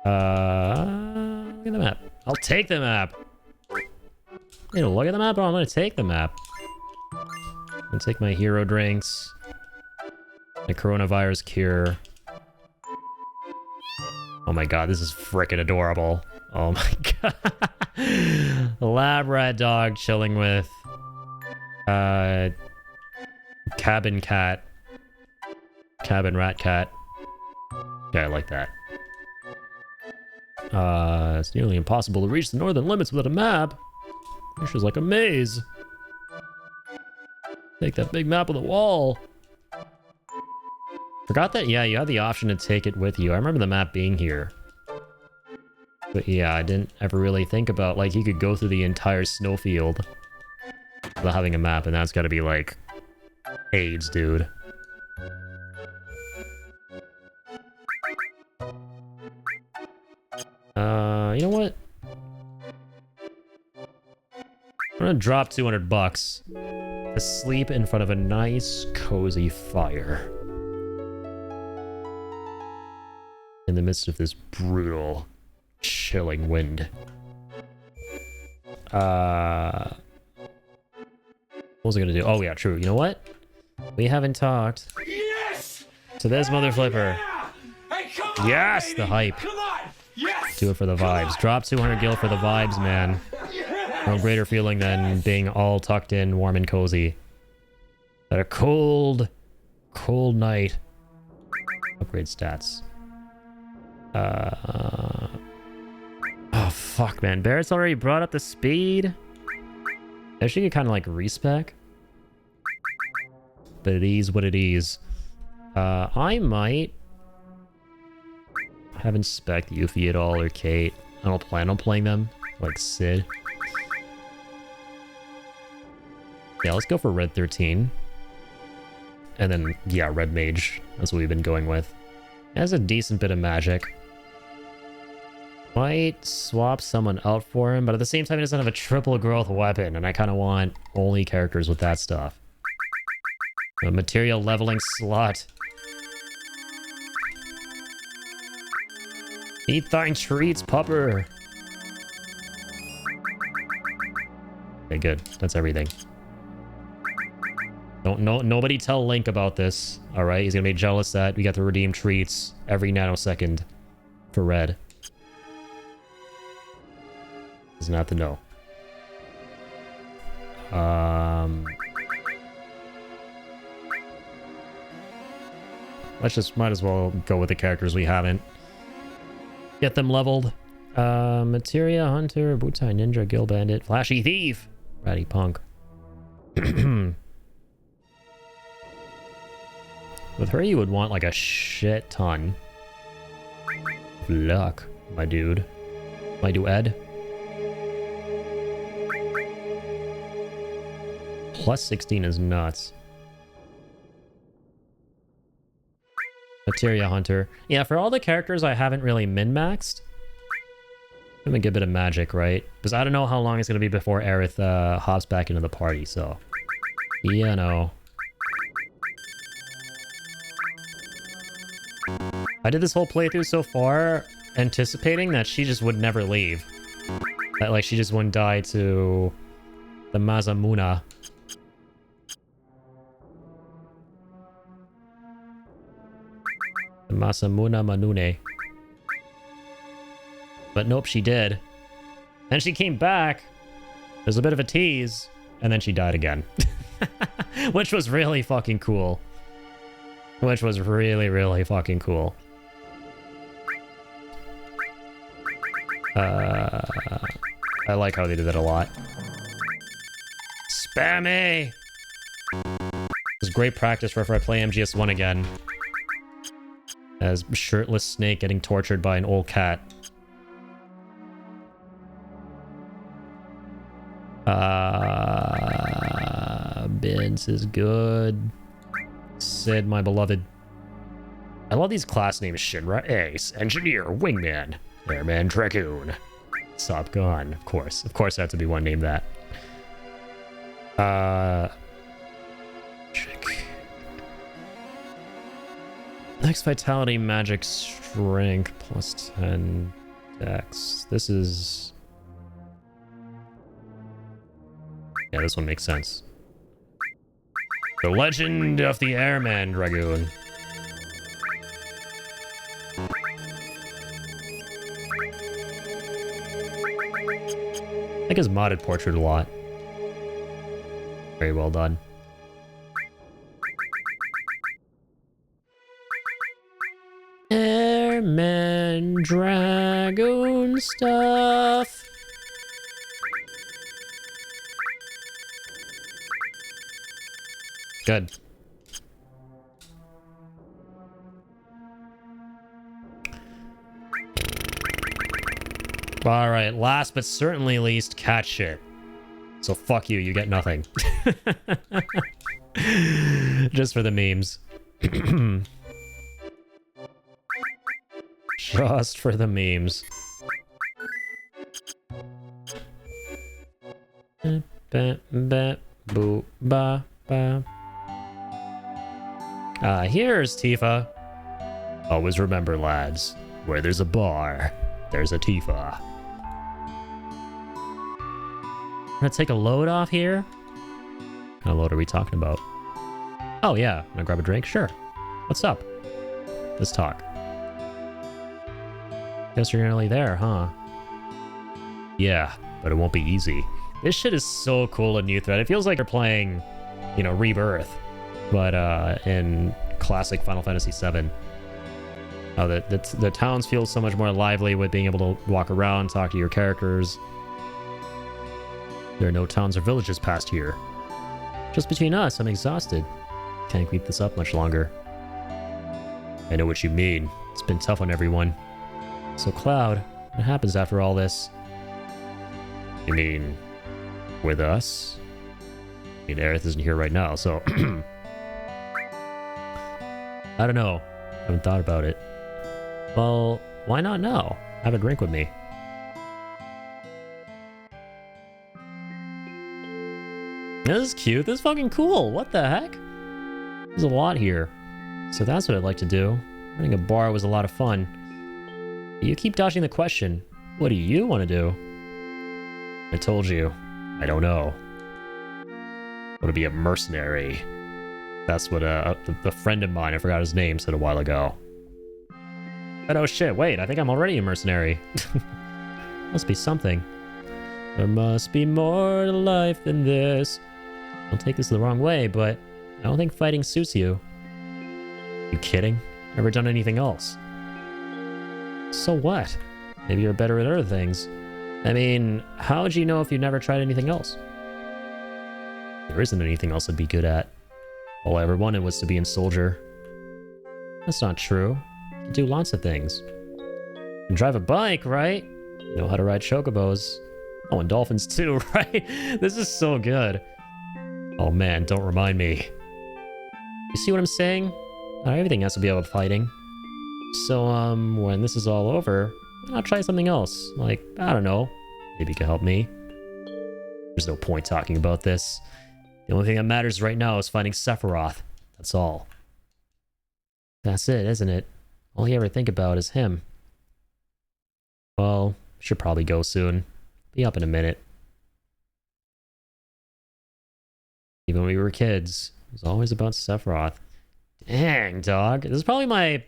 Look at the map. I'll take the map. You know, look at the map, or I'm gonna take the map. I'm gonna take my hero drinks, my coronavirus cure. Oh my god, this is freaking adorable. Oh my god. Lab rat dog chilling with cabin cat. Cabin rat cat. Yeah, I like that. It's nearly impossible to reach the northern limits without a map. This is like a maze. Take that big map of the wall. Forgot that, yeah, you had the option to take it with you. I remember the map being here. But yeah, I didn't ever really think about, like, you could go through the entire snowfield without having a map, and that's gotta be, like, AIDS, dude. You know what? I'm gonna drop 200 bucks to sleep in front of a nice, cozy fire. In the midst of this brutal, chilling wind. What was I gonna do? Oh yeah, true. You know what? We haven't talked. Yes! To this mother flipper. Yeah! Hey, come on, Yes, baby! the hype. Come on! Yes! Do it for the vibes. Drop 200 gil for the vibes, man. Yes! No greater feeling than being all tucked in, warm and cozy. At a cold, cold night. Upgrade stats. Oh, fuck, man. Barrett's already brought up the speed. I should get kind of like respec. But it is what it is. I might haven't spec'd Yuffie at all or Kate. I don't plan on playing them, like Sid. Yeah, let's go for Red 13. And then, yeah, Red Mage. That's what we've been going with. It has a decent bit of magic. Might swap someone out for him, but at the same time, he doesn't have a triple growth weapon, and I kind of want only characters with that stuff. A material leveling slut. Eat thine treats, pupper. Okay, good. That's everything. Nobody tell Link about this. All right, he's gonna be jealous that we got to redeem treats every nanosecond for Red. Doesn't have to know. Let's just might as well go with the characters we haven't. Get them leveled. Materia, Hunter, Butai Ninja, Gill Bandit, Flashy Thief, Ratty Punk. With her, you would want like a shit ton of luck, my dude. My dude. Plus 16 is nuts. Materia Hunter. Yeah, for all the characters I haven't really min-maxed, I'm gonna get a bit of magic, right? Because I don't know how long it's gonna be before Aerith hops back into the party, so... Yeah, no. I did this whole playthrough so far anticipating that she just would never leave. That, like, she just wouldn't die to the Mazamuna. The Masamuna Manune. But nope, she did. Then she came back. There's a bit of a tease. And then she died again. Which was really fucking cool. Which was really, really fucking cool. I like how they did that a lot. Spammy! It was great practice for if I play MGS1 again. As shirtless Snake getting tortured by an old cat. Vince is good. Sid, my beloved. I love these class names. Shinra Ace, Engineer, Wingman, Airman, Dragoon, Sop Gun. Of course. Of course, there had to be one named that. Chick. Next Vitality, Magic, Strength, plus 10 Dex. This is... Yeah, this one makes sense. The Legend of the Airman Dragoon. I like his modded portrait a lot. Very well done. Airman Dragoon stuff. Good. Alright, last but certainly least, cat shit. So fuck you, you get nothing. Just for the memes. Just for the memes. Boo, ba, ba. Here's Tifa. Always remember, lads, where there's a bar, there's a Tifa. I'm gonna take a load off here. What kind of load are we talking about? Oh yeah, I'm gonna grab a drink? Sure. What's up? Let's talk. Guess you're nearly there, huh? Yeah, but it won't be easy. This shit is so cool in New Thread. It feels like you're playing, you know, Rebirth. But in classic Final Fantasy VII. Oh, the towns feel so much more lively with being able to walk around, talk to your characters. There are no towns or villages past here. Just between us, I'm exhausted. Can't keep this up much longer. I know what you mean. It's been tough on everyone. So Cloud, what happens after all this? You mean with us? I mean, Aerith isn't here right now, so... I don't know. I haven't thought about it. Well, why not now? Have a drink with me. This is cute. This is fucking cool. What the heck? There's a lot here. So that's what I'd like to do. Running a bar was a lot of fun. You keep dodging the question. What do you want to do? I told you. I don't know. I want to be a mercenary. That's what a friend of mine, I forgot his name, said a while ago. But oh shit, wait, I think I'm already a mercenary. Must be something. There must be more to life than this. Don't take this the wrong way, but I don't think fighting suits you. You kidding? Never done anything else. So what? Maybe you're better at other things. I mean, how would you know if you never tried anything else? There isn't anything else I'd be good at. All I ever wanted was to be a soldier. That's not true. You can do lots of things. You can drive a bike, right? You know how to ride chocobos. Oh, and dolphins too, right? This is so good. Oh man, don't remind me. You see what I'm saying? Not everything has to be about fighting. So, when this is all over, I'll try something else. Like, I don't know. Maybe you can help me. There's no point talking about this. The only thing that matters right now is finding Sephiroth. That's all. That's it, isn't it? All you ever think about is him. Well, should probably go soon. Be up in a minute. Even when we were kids, it was always about Sephiroth. Dang, dog. This is probably my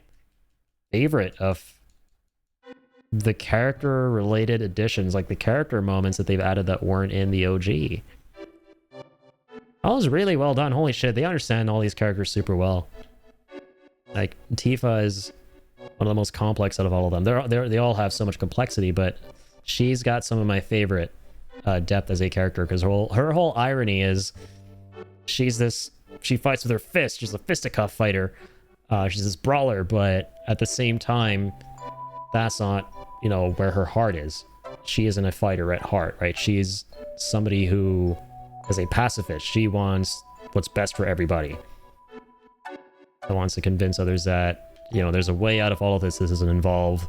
favorite of the character-related additions, like the character moments that they've added that weren't in the OG. That was really well done. Holy shit, they understand all these characters super well. Like, Tifa is one of the most complex out of all of them. They all have so much complexity, but she's got some of my favorite depth as a character, because her whole irony is she fights with her fist. She's a fisticuff fighter. She's this brawler, but at the same time, that's not, you know, where her heart is. She isn't a fighter at heart, right? She's somebody who is a pacifist. She wants what's best for everybody. She wants to convince others that, you know, there's a way out of all of this. This doesn't involve,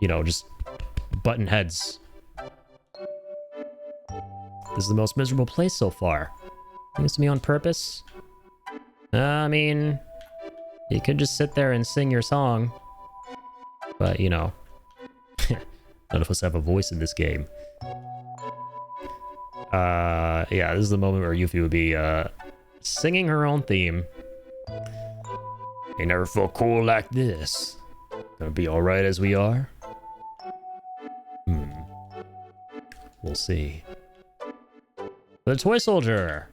you know, just button heads. This is the most miserable place so far. Think it's to me on purpose? I mean, you could just sit there and sing your song. But, you know, none of us have a voice in this game. Yeah, this is the moment where Yuffie would be, singing her own theme. Ain't never felt cool like this. Gonna be alright as we are? We'll see. The toy soldier!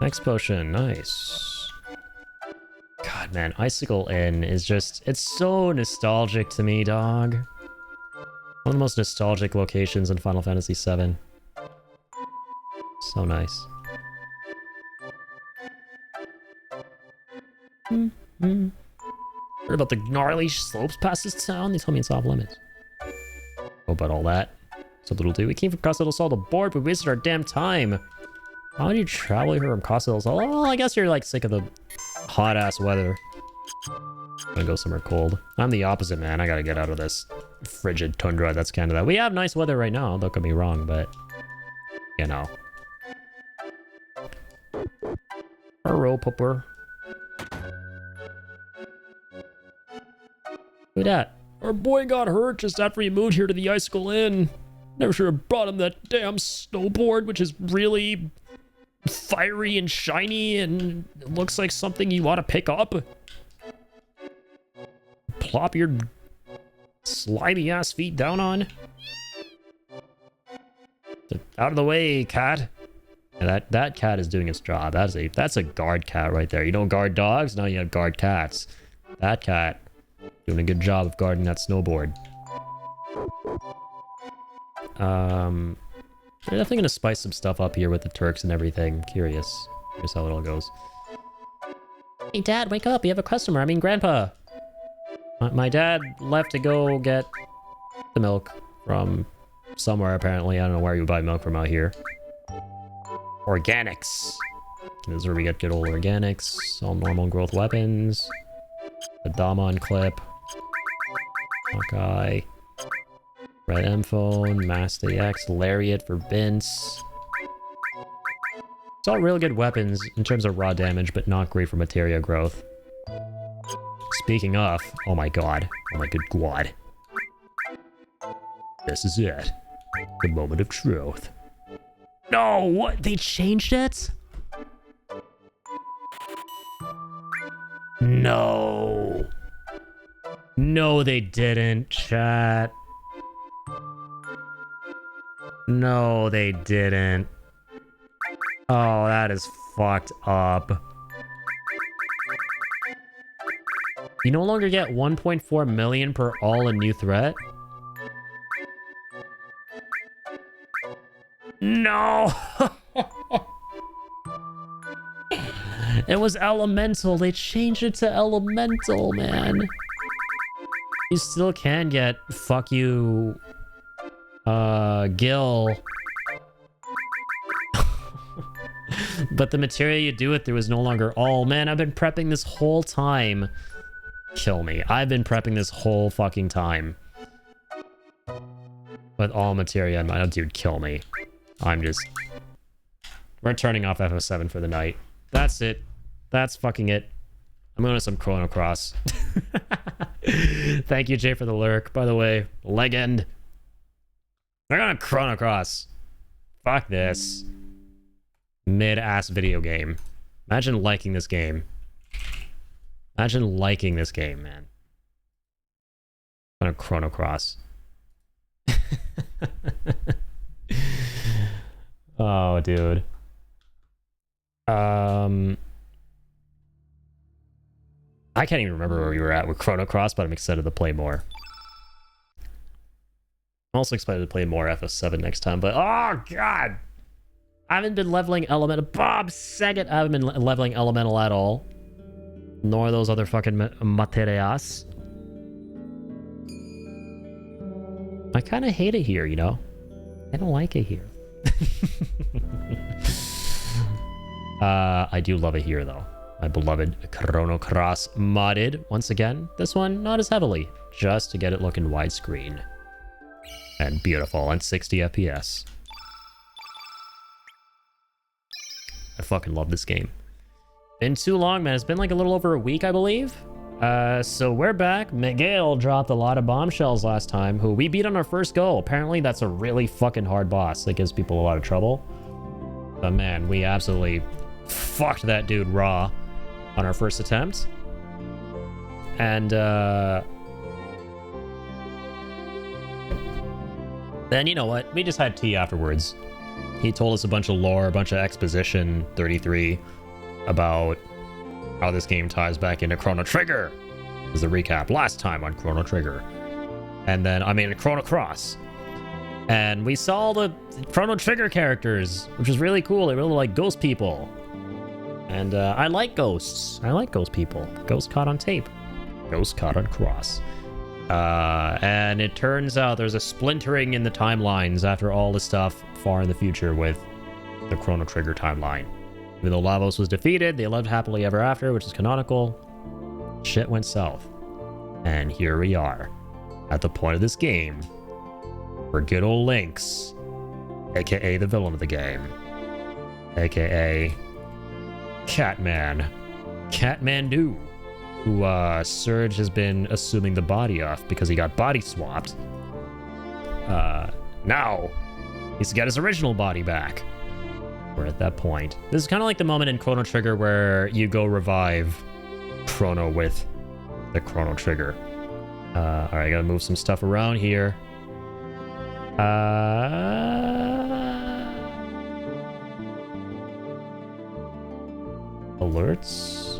Next potion, nice. God, man, Icicle Inn is just... It's so nostalgic to me, dog. One of the most nostalgic locations in Final Fantasy VII. So nice. Heard about the gnarly slopes past this town? They told me it's off limits. Oh, about all that. So little do. We came from Casa del Sol to board, but we wasted our damn time. How do you travel here from Casa del Sol? Oh, I guess you're like sick of the hot-ass weather. I'm gonna go somewhere cold. I'm the opposite, man. I gotta get out of this frigid tundra that's Canada. We have nice weather right now, don't get me wrong, but... You know. Hello, Pupper. Who dat? Our boy got hurt just after he moved here to the Icicle Inn. Never should have brought him that damn snowboard, which is really fiery and shiny and it looks like something you ought to pick up. Plop your slimy ass feet down on. Out of the way, cat. And that cat is doing its job. That's a guard cat right there. You don't guard dogs, now you have guard cats. That cat doing a good job of guarding that snowboard. They're definitely gonna spice some stuff up here with the Turks and everything. Curious. Here's how it all goes. Hey, Dad, wake up! You have a customer. I mean, Grandpa. My dad left to go get the milk from somewhere. Apparently, I don't know where you buy milk from out here. Organics. This is where we get good old organics. All normal growth weapons. The Damon clip. Hawkeye. Red M phone, Master X, Lariat for Vince. It's all real good weapons in terms of raw damage, but not great for materia growth. Speaking of, oh my god. Oh my good god. This is it. The moment of truth. No, what? They changed it? No. No, they didn't, chat. No, they didn't. Oh, that is fucked up. You no longer get 1.4 million per all a new threat? No! It was elemental. They changed it to elemental, man. You still can get fuck you, Gil. But the material you do it through is no longer all. Man, I've been prepping this whole time. Kill me. I've been prepping this whole fucking time. With all materia in mind. Oh, dude, kill me. We're turning off FF7 for the night. That's it. That's fucking it. I'm going to some Chrono Cross. Thank you, Jay, for the lurk. By the way, legend. We're going to Chrono Cross. Fuck this. Mid-ass video game. Imagine liking this game. Imagine liking this game, man. I'm going to Chrono Cross. Oh, dude. I can't even remember where we were at with Chrono Cross, but I'm excited to play more. I'm also excited to play more FF7 next time, but oh god! I haven't been leveling Elemental. Bob Saget! I haven't been leveling Elemental at all. Nor those other fucking materias. I kind of hate it here, you know? I don't like it here. I do love it here, though. My beloved Chrono Cross modded. Once again, this one not as heavily, just to get it looking widescreen. And beautiful on 60 FPS. I fucking love this game. Been too long, man. It's been like a little over a week, I believe. So we're back. Miguel dropped a lot of bombshells last time, who we beat on our first go. Apparently, that's a really fucking hard boss that gives people a lot of trouble. But man, we absolutely fucked that dude raw on our first attempt. And then you know what? We just had tea afterwards. He told us a bunch of lore, a bunch of exposition 33 about how this game ties back into Chrono Trigger. As a recap last time on Chrono Trigger. And then, I mean, Chrono Cross. And we saw the Chrono Trigger characters, which was really cool. They really like ghost people. And I like ghosts. I like ghost people. Ghost caught on tape. Ghost caught on cross. And it turns out there's a splintering in the timelines after all the stuff far in the future with the Chrono Trigger timeline. Even though Lavos was defeated, they lived happily ever after, which is canonical. Shit went south. And here we are, at the point of this game, where good old Lynx, aka the villain of the game, aka Catmandu, who Surge has been assuming the body of because he got body swapped. Now, he's got his original body back. We're at that point. This is kind of like the moment in Chrono Trigger where you go revive Chrono with the Chrono Trigger. Alright, I gotta move some stuff around here. Alerts.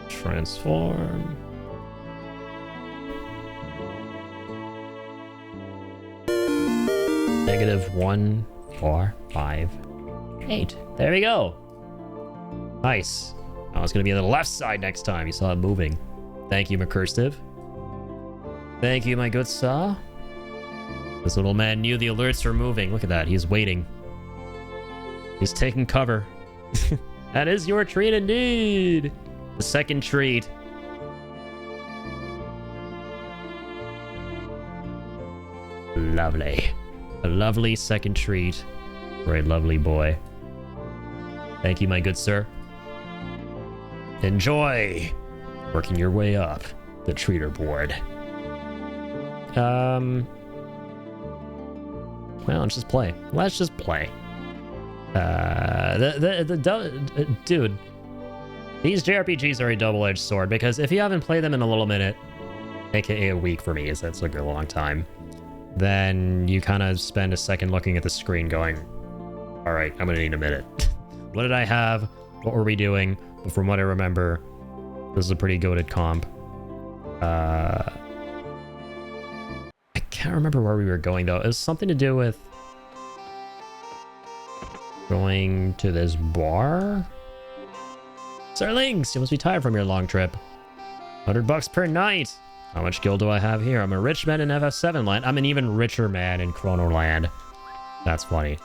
Transform. -1, 4, 5, 8. There we go. Nice. Oh, it's gonna be on the left side next time. You saw it moving. Thank you, McCurstive. Thank you, my good sir. This little man knew the alerts were moving. Look at that. He's waiting. He's taking cover. That is your treat indeed. The second treat. Lovely. A lovely second treat for a lovely boy. Thank you, my good sir. Enjoy working your way up the treater board. Well, let's just play. Let's just play. Dude, these JRPGs are a double-edged sword because if you haven't played them in a little minute, aka a week for me, is that's like a long time. Then you kind of spend a second looking at the screen going, all right, I'm gonna need a minute. What did I have? What were we doing? But from what I remember, this is a pretty goated comp. I can't remember where we were going though. It was something to do with going to this bar? Sir Lynx, you must be tired from your long trip. $100 per night. How much guild do I have here? I'm a rich man in FF7 land. I'm an even richer man in Chrono land. That's funny.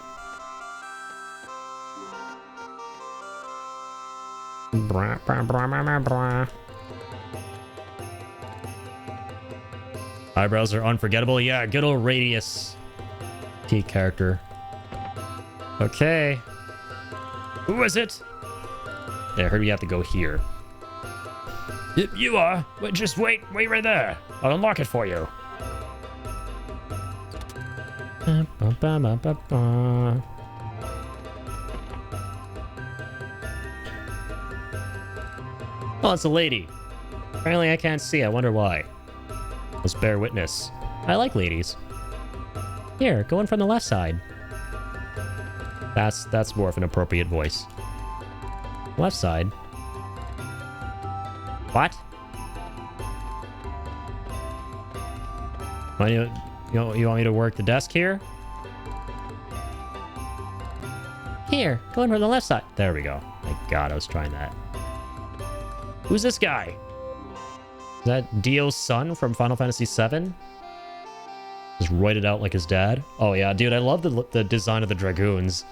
Eyebrows are unforgettable. Yeah, good old Radius. Peak character. Okay. Who is it? Yeah, I heard we have to go here. You are? Wait, just wait right there. I'll unlock it for you. Oh, it's a lady. Apparently I can't see. I wonder why. Let's bear witness. I like ladies. Here, go in from the left side. That's more of an appropriate voice. Left side. What? You want me to work the desk here? Here, go in from the left side. There we go. My God, I was trying that. Who's this guy? Is that Dio's son from Final Fantasy VII? Just roided out like his dad. Oh yeah, dude, I love the design of the Dragoons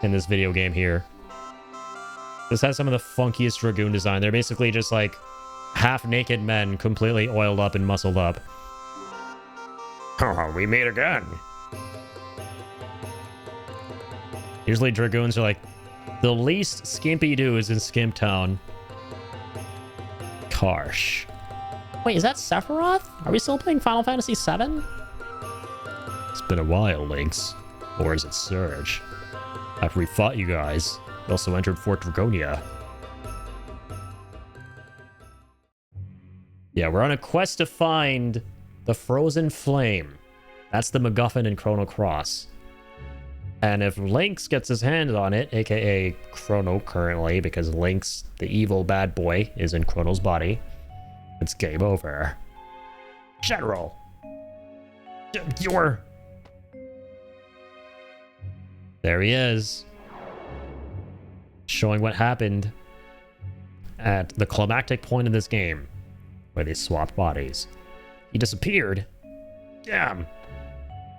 in this video game here. This has some of the funkiest Dragoon design. They're basically just like half-naked men, completely oiled up and muscled up. Oh, we meet again. Usually Dragoons are like the least skimpy dudes in Skimp Town. Karsh. Wait, is that Sephiroth? Are we still playing Final Fantasy VII? It's been a while, Lynx. Or is it Surge? After we fought you guys, we also entered Fort Dragonia. Yeah, we're on a quest to find the Frozen Flame. That's the MacGuffin in Chrono Cross. And if Lynx gets his hands on it, aka Chrono currently, because Lynx, the evil bad boy, is in Chrono's body, it's game over. General! You're... There he is. Showing what happened at the climactic point of this game, where they swapped bodies. He disappeared. Damn.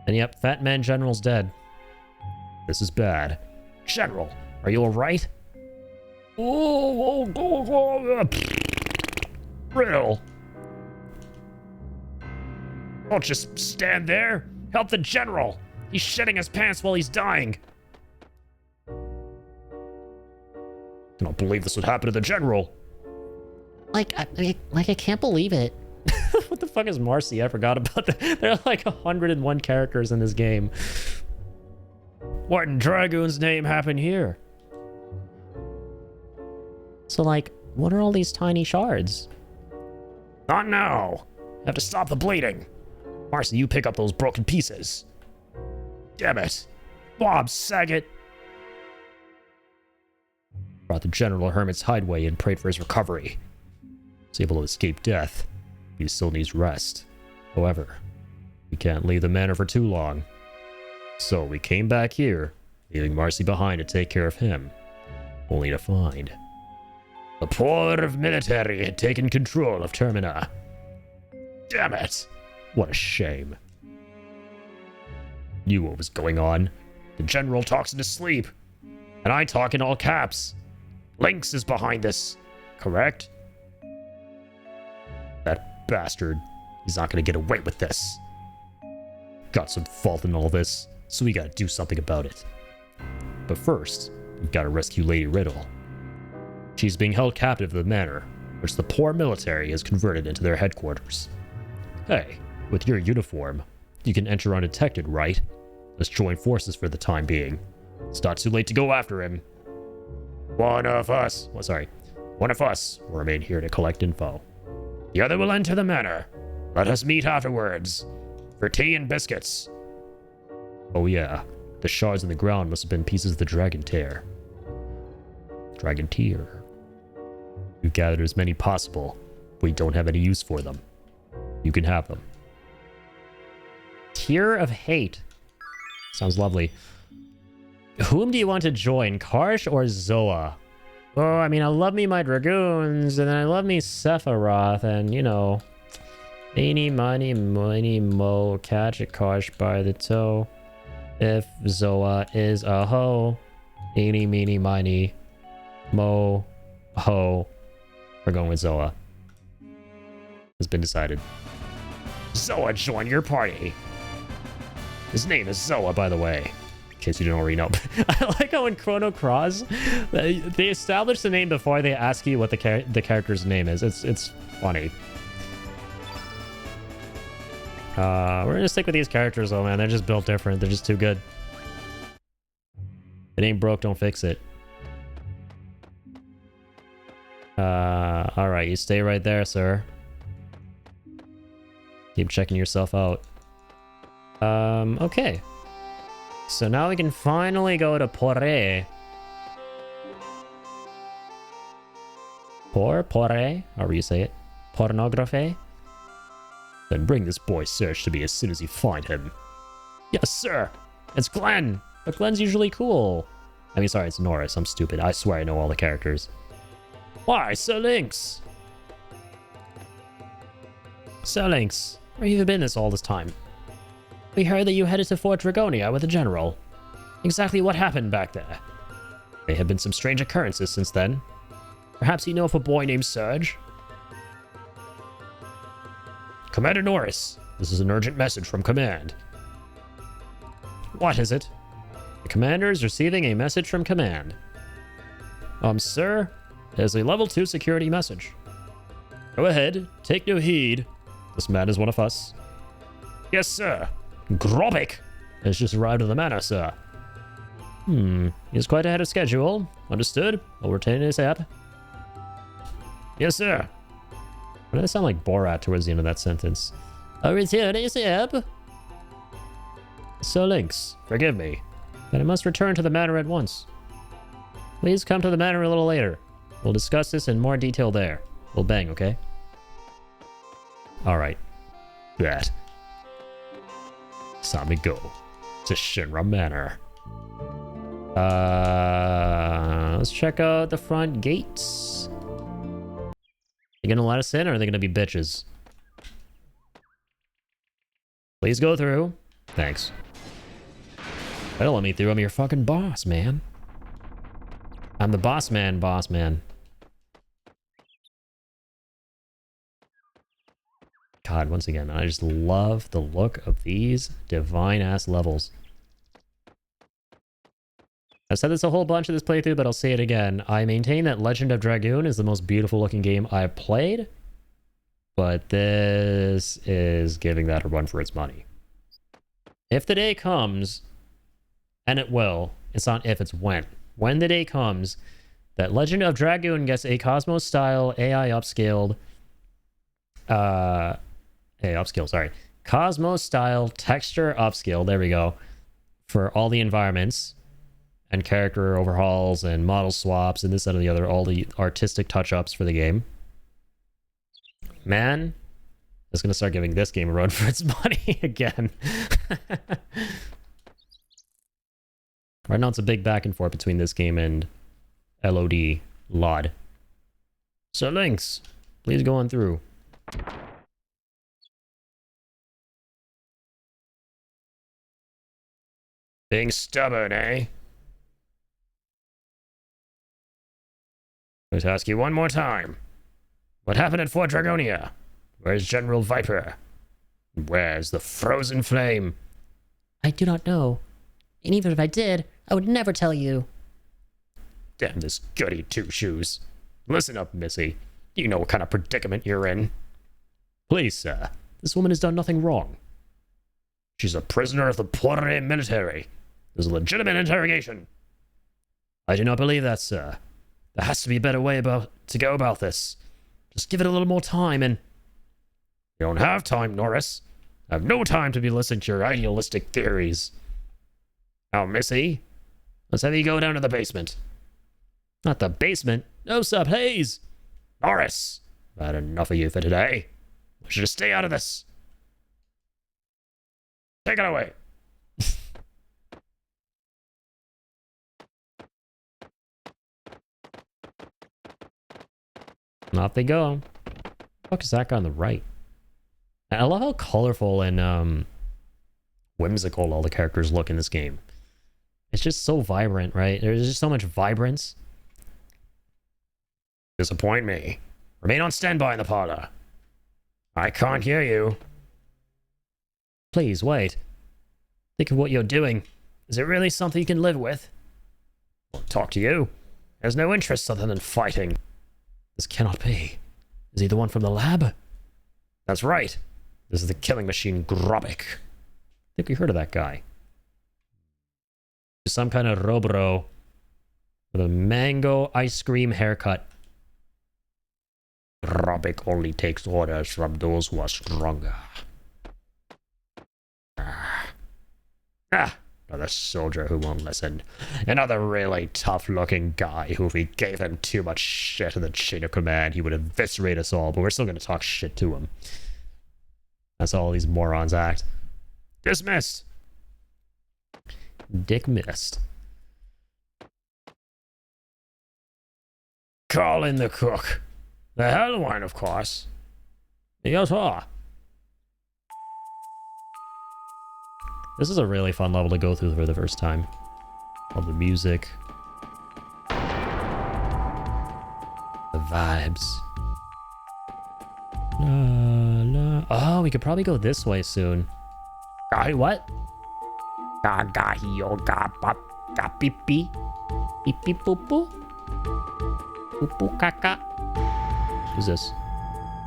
And yep, Fat Man General's dead. This is bad. General, are you alright? Riddle. Don't just stand there. Help the general. He's shitting his pants while he's dying. I don't believe this would happen to the general. I can't believe it. What the fuck is Marcy? I forgot about that. There are like 101 characters in this game. What in Dragoon's name happened here? So, like, what are all these tiny shards? Not now. I have to stop the bleeding. Marcy, you pick up those broken pieces. Damn it. Bob Saget. Brought the general Hermit's hideaway and prayed for his recovery. He's able to escape death. He still needs rest. However, we can't leave the manor for too long. So we came back here, leaving Marcy behind to take care of him, only to find the Port of Military had taken control of Termina. Damn it! What a shame. Knew what was going on. The general talks in his sleep, and I talk in all caps. Lynx is behind this, correct? That bastard. He's not gonna get away with this. Got some fault in all this, so we gotta do something about it. But first, we've gotta rescue Lady Riddle. She's being held captive in the manor, which the poor military has converted into their headquarters. Hey, with your uniform, you can enter undetected, right? Let's join forces for the time being. It's not too late to go after him. One of us will remain here to collect info. The other will enter the manor. Let us meet afterwards. For tea and biscuits. Oh yeah. The shards in the ground must have been pieces of the dragon tear. Dragon tear. We've gathered as many possible. We don't have any use for them. You can have them. Tear of hate. Sounds lovely. Whom do you want to join, Karsh or Zoa? Oh, I mean, I love me my Dragoons, and I love me Sephiroth, and, you know... Eeny, miny, miny, mo, catch a Karsh by the toe. If Zoa is a hoe. Eeny, meeny, miny, mo, ho. We're going with Zoa. It's been decided. Zoa, join your party. His name is Zoa, by the way. In case you didn't already know. I like how in Chrono Cross, they establish the name before they ask you what the character's name is. It's funny. We're gonna stick with these characters though, man. They're just built different. They're just too good. If it ain't broke, don't fix it. Alright, you stay right there, sir. Keep checking yourself out. Okay. So now we can finally go to Porre. Porre? However you say it. Pornography? Then bring this boy Serge to me as soon as you find him. Yes, sir! It's Glenn! But Glenn's usually cool. I mean, sorry, it's Norris. I'm stupid. I swear I know all the characters. Why, Sir Lynx? Sir Lynx, where have you been all this time? We heard that you headed to Fort Dragonia with the General. Exactly what happened back there? There have been some strange occurrences since then. Perhaps you know of a boy named Serge? Commander Norris, this is an urgent message from Command. What is it? The Commander is receiving a message from Command. Sir, it is a level 2 security message. Go ahead, take no heed. This man is one of us. Yes, sir. Grobik has just arrived at the manor, sir. He's quite ahead of schedule. Understood. I'll retain his app. Yes, sir. Why did it sound like Borat towards the end of that sentence? I'll return his app. So, Lynx, forgive me, but I must return to the manor at once. Please come to the manor a little later. We'll discuss this in more detail there. We'll bang, okay? Alright. That. It's time to go to Shinra Manor. Let's check out the front gates. They gonna let us in, or are they gonna be bitches? Please go through. Thanks. Don't let me through. I'm your fucking boss, man. I'm the boss man, boss man. God, once again, I just love the look of these divine-ass levels. I've said this a whole bunch of this playthrough, but I'll say it again. I maintain that Legend of Dragoon is the most beautiful looking game I've played, but this is giving that a run for its money. If the day comes, and it will, it's not if, it's when the day comes that Legend of Dragoon gets a Cosmos-style AI upscaled, Cosmos-style texture upscale, there we go, for all the environments, and character overhauls and model swaps and this, that, and the other, all the artistic touch-ups for the game. Man, it's going to start giving this game a run for its money again. Right now it's a big back and forth between this game and LOD. So Lynx, please go on through. Being stubborn, eh? Let's ask you one more time. What happened at Fort Dragonia? Where's General Viper? Where's the Frozen Flame? I do not know. And even if I did, I would never tell you. Damn this goody two-shoes. Listen up, Missy. You know what kind of predicament you're in. Please, sir. This woman has done nothing wrong. She's a prisoner of the Poiré military. There's a legitimate interrogation. I do not believe that, sir. There has to be a better way to go about this. Just give it a little more time and... You don't have time, Norris. I have no time to be listening to your idealistic theories. Now, Missy, let's have you go down to the basement. Not the basement. No, Sub Hayes. Norris, I've had enough of you for today. I should just stay out of this. Take it away. And off they go. Fuck is that guy on the right? I love how colorful and whimsical all the characters look in this game. It's just so vibrant, right? There's just so much vibrance. Disappoint me. Remain on standby in the parlor. I can't hear you. Please, wait. Think of what you're doing. Is it really something you can live with? I'll talk to you. There's no interest other than fighting. This cannot be. Is he the one from the lab? That's right. This is the killing machine Grobik. I think we heard of that guy. Some kind of robro with a mango ice cream haircut. Grobik only takes orders from those who are stronger. Another soldier who won't listen. Another really tough-looking guy who, if we gave him too much shit in the chain of command, he would eviscerate us all, but we're still going to talk shit to him. That's all these morons act. Dismissed! Dick missed. Call in the cook. The hell wine, of course. Yes, sir. This is a really fun level to go through for the first time. All the music. The vibes. La, la. Oh, we could probably go this way soon. What? Yoga pipi. Pipi poo poo. Poo poo kaka. Who's this?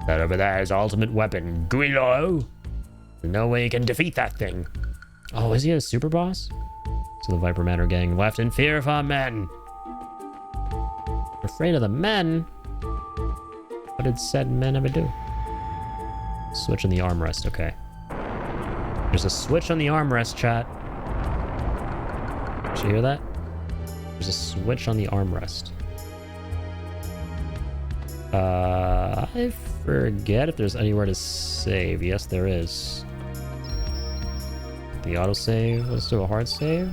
That over there is ultimate weapon, Guilo. No way you can defeat that thing. Oh, is he a super boss? So the Viper Manor gang left in fear of our men. Afraid of the men? What did said men ever do? Switch on the armrest, okay. There's a switch on the armrest, chat. Did you hear that? There's a switch on the armrest. I forget if there's anywhere to save. Yes, there is. The autosave. Let's do a hard save.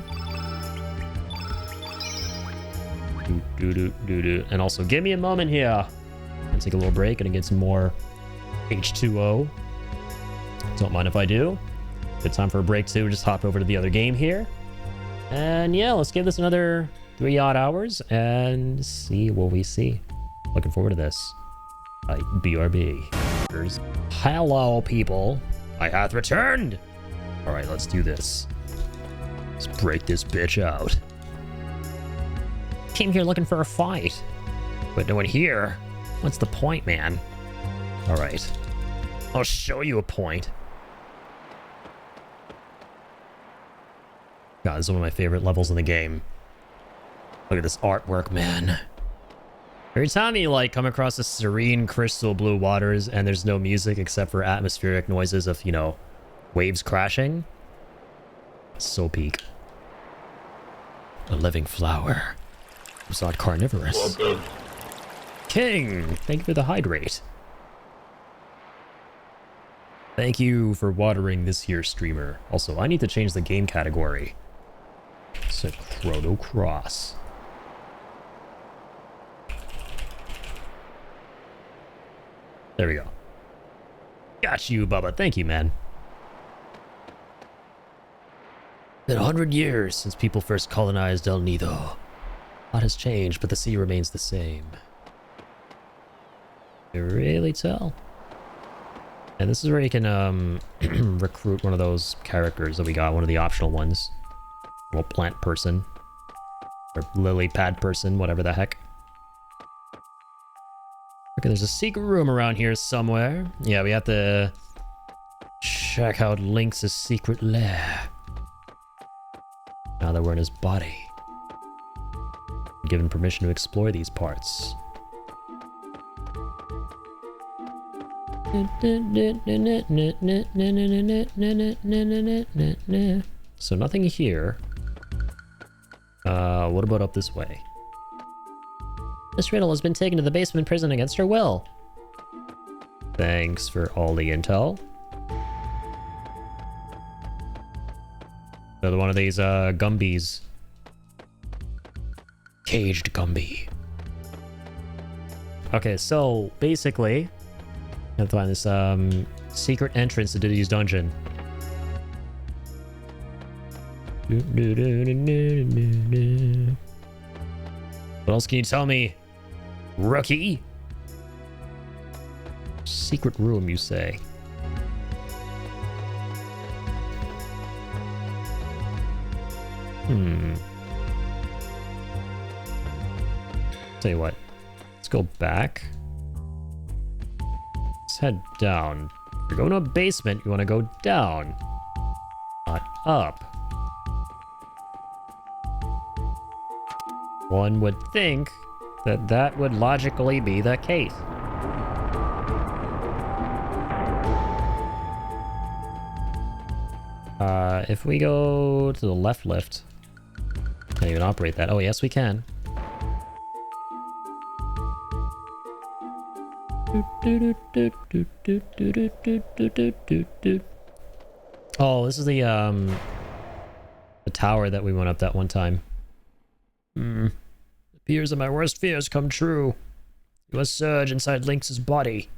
And also, give me a moment here. I'll take a little break and get some more H2O. Don't mind if I do. Good time for a break too. Just hop over to the other game here. And yeah, let's give this another 3 odd hours and see what we see. Looking forward to this. BRB. Hello, people. I hath returned. All right, let's do this. Let's break this bitch out. Came here looking for a fight. But no one here. What's the point, man? All right. I'll show you a point. God, this is one of my favorite levels in the game. Look at this artwork, man. Every time you, like, come across the serene crystal blue waters and there's no music except for atmospheric noises of, you know, waves crashing. So peak. A living flower. It's not carnivorous. King, thank you for the hydrate. Thank you for watering this here streamer. Also, I need to change the game category. Said Chrono Cross. There we go. Got you, Bubba. Thank you, man. Been 100 years since people first colonized El Nido. A lot has changed, but the sea remains the same. You really tell? And this is where you can recruit one of those characters that we got, one of the optional ones. Little plant person. Or lily pad person, whatever the heck. Okay, there's a secret room around here somewhere. Yeah, we have to check out Link's secret lair. Now that we're in his body. Given permission to explore these parts. So nothing here. What about up this way? This riddle has been taken to the basement prison against her will. Thanks for all the intel. Another one of these Gumbies. Caged Gumby. Okay, so basically, I have to find this secret entrance to Diddy's dungeon. What else can you tell me, rookie? Secret room, you say? Tell you what, let's go back. Let's head down. If you're going to a basement, you want to go down, not up. One would think that that would logically be the case. If we go to the left lift, can't even operate that. Oh, yes, we can. Oh, this is the tower that we went up that one time. It appears that my worst fears come true. You must surge inside Lynx's body.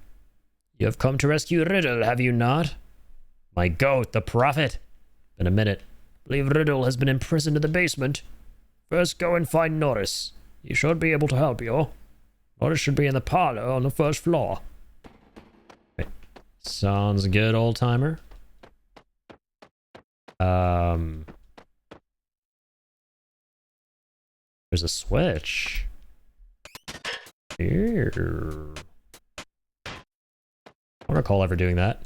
You have come to rescue Riddle, have you not? My goat, the prophet. In a minute. Believe Riddle has been imprisoned in the basement. First go and find Norris. He should be able to help you. Norris should be in the parlor on the first floor. Wait. Sounds good, old timer. There's a switch. Here. I don't recall ever doing that.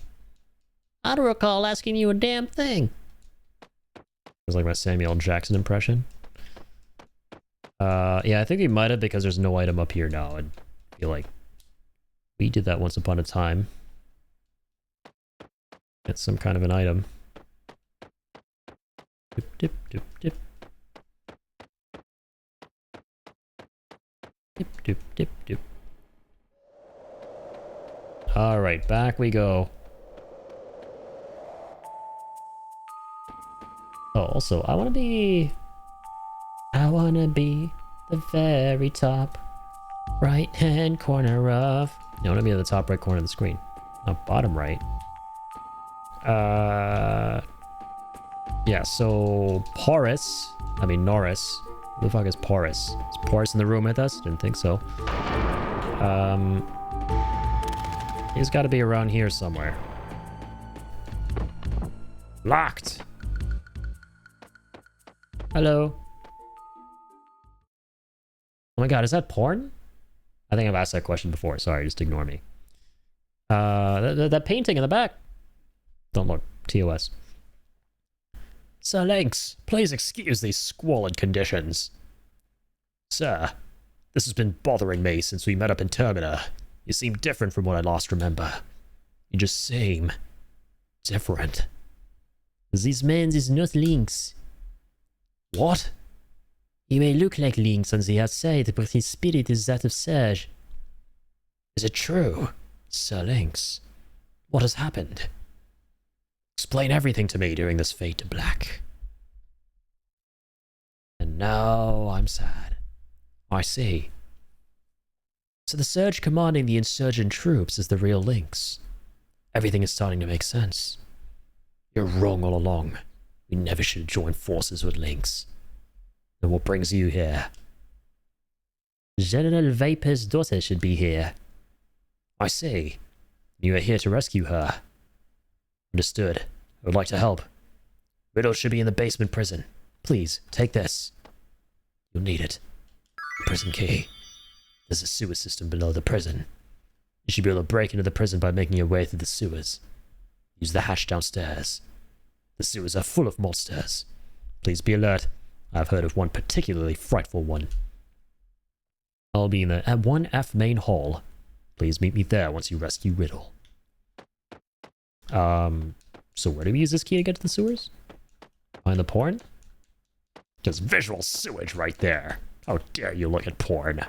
I don't recall asking you a damn thing. It was like my Samuel L. Jackson impression. Yeah, I think we might have because there's no item up here now. I feel like we did that once upon a time. It's some kind of an item. Dip, dip, dip, dip. Dip, dip, dip, dip. Alright, back we go. Oh, also, I wanna be the very top right hand corner of... No, I wanna be at the top right corner of the screen. Not bottom right. Yeah, so Norris. Who the fuck is Porus? Is Porus in the room with us? Didn't think so. He's got to be around here somewhere. Locked. Hello. Oh my god, is that porn? I think I've asked that question before. Sorry, just ignore me. That painting in the back. Don't look. TOS. Sir Lynx, please excuse these squalid conditions. Sir, this has been bothering me since we met up in Termina. You seem different from what I last remember. You just seem different. This man is not Lynx. What? He may look like Lynx on the outside, but his spirit is that of Serge. Is it true, Sir Lynx? What has happened? Explain everything to me during this fade to black. And now I'm sad. I see. So the Surge commanding the insurgent troops is the real Lynx. Everything is starting to make sense. You're wrong all along. We never should have joined forces with Lynx. And what brings you here? General Viper's daughter should be here. I see. You are here to rescue her. Understood. I would like to help. Riddle should be in the basement prison. Please, take this. You'll need it. Prison key. There's a sewer system below the prison. You should be able to break into the prison by making your way through the sewers. Use the hatch downstairs. The sewers are full of monsters. Please be alert. I've heard of one particularly frightful one. I'll be in the 1F main hall. Please meet me there once you rescue Riddle. So where do we use this key to get to the sewers? Find the porn? Just visual sewage right there. How dare you look at porn?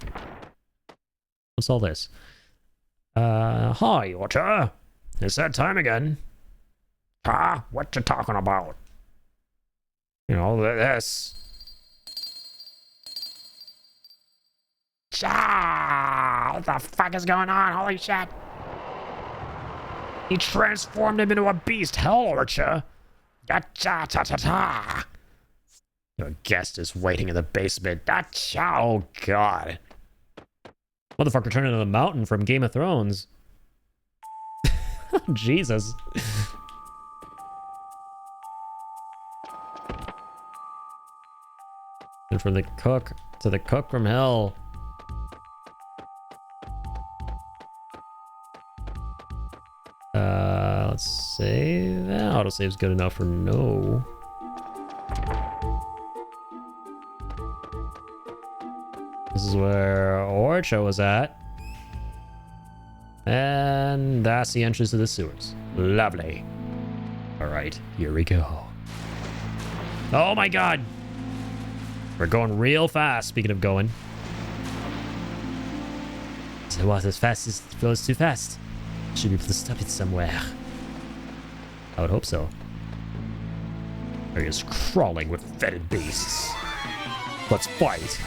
What's all this? Hi, Otter. It's that time again. Huh? What you talking about? You know, this. What the fuck is going on? Holy shit. He transformed him into a beast. Hell, Orcha. Gotcha, ta ta ta. Your guest is waiting in the basement. Gotcha. Oh, God. Motherfucker turned into the mountain from Game of Thrones. Jesus. And from the cook to the cook from hell. Let's save. Autosave's good enough for no. This is where Orcha was at. And that's the entrance to the sewers. Lovely. Alright, here we go. Oh my god! We're going real fast, speaking of going. So what, as fast as it goes too fast? Should be able to stop it somewhere. I would hope so. There he is, crawling with fetid beasts. Let's fight.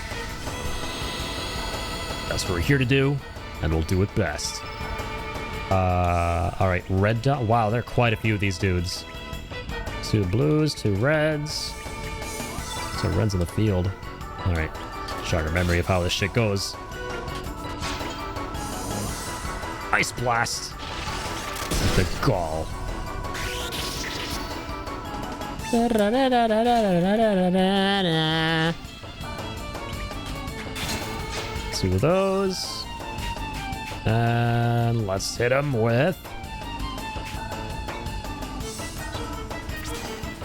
That's what we're here to do, and we'll do it best. Alright, red dot. Wow, there are quite a few of these dudes. 2 blues, 2 reds. So reds in the field. Alright, jog our memory of how this shit goes. Ice blast. The gall. Two of those. And let's hit him with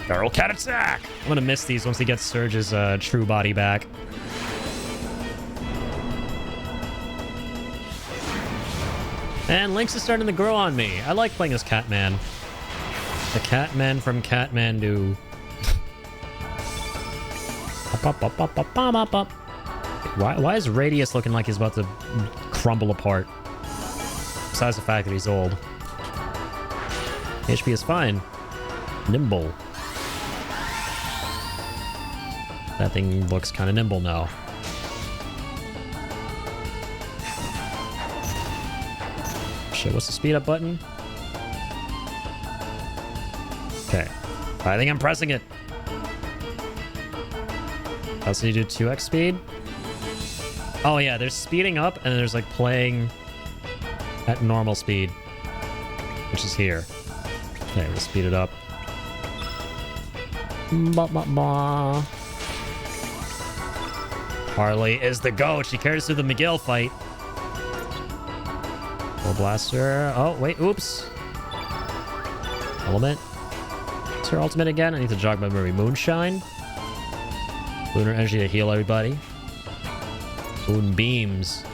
Feral Cat Attack. I'm gonna miss these once he gets Surge's true body back. And Lynx is starting to grow on me. I like playing as Catman. The Catman from Catmandu. Why is Radius looking like he's about to crumble apart? Besides the fact that he's old. HP is fine. Nimble. That thing looks kind of nimble now. Shit, what's the speed up button? Okay. I think I'm pressing it. Also, you do 2x speed? Oh yeah, there's speeding up and there's like playing at normal speed, which is here. Okay, we'll speed it up. Harley is the GOAT. She carries through the McGill fight. Full blaster. Oh, wait, oops. Element. What's her ultimate again? I need to jog my memory. Moonshine. Lunar energy to heal everybody. Moonbeams.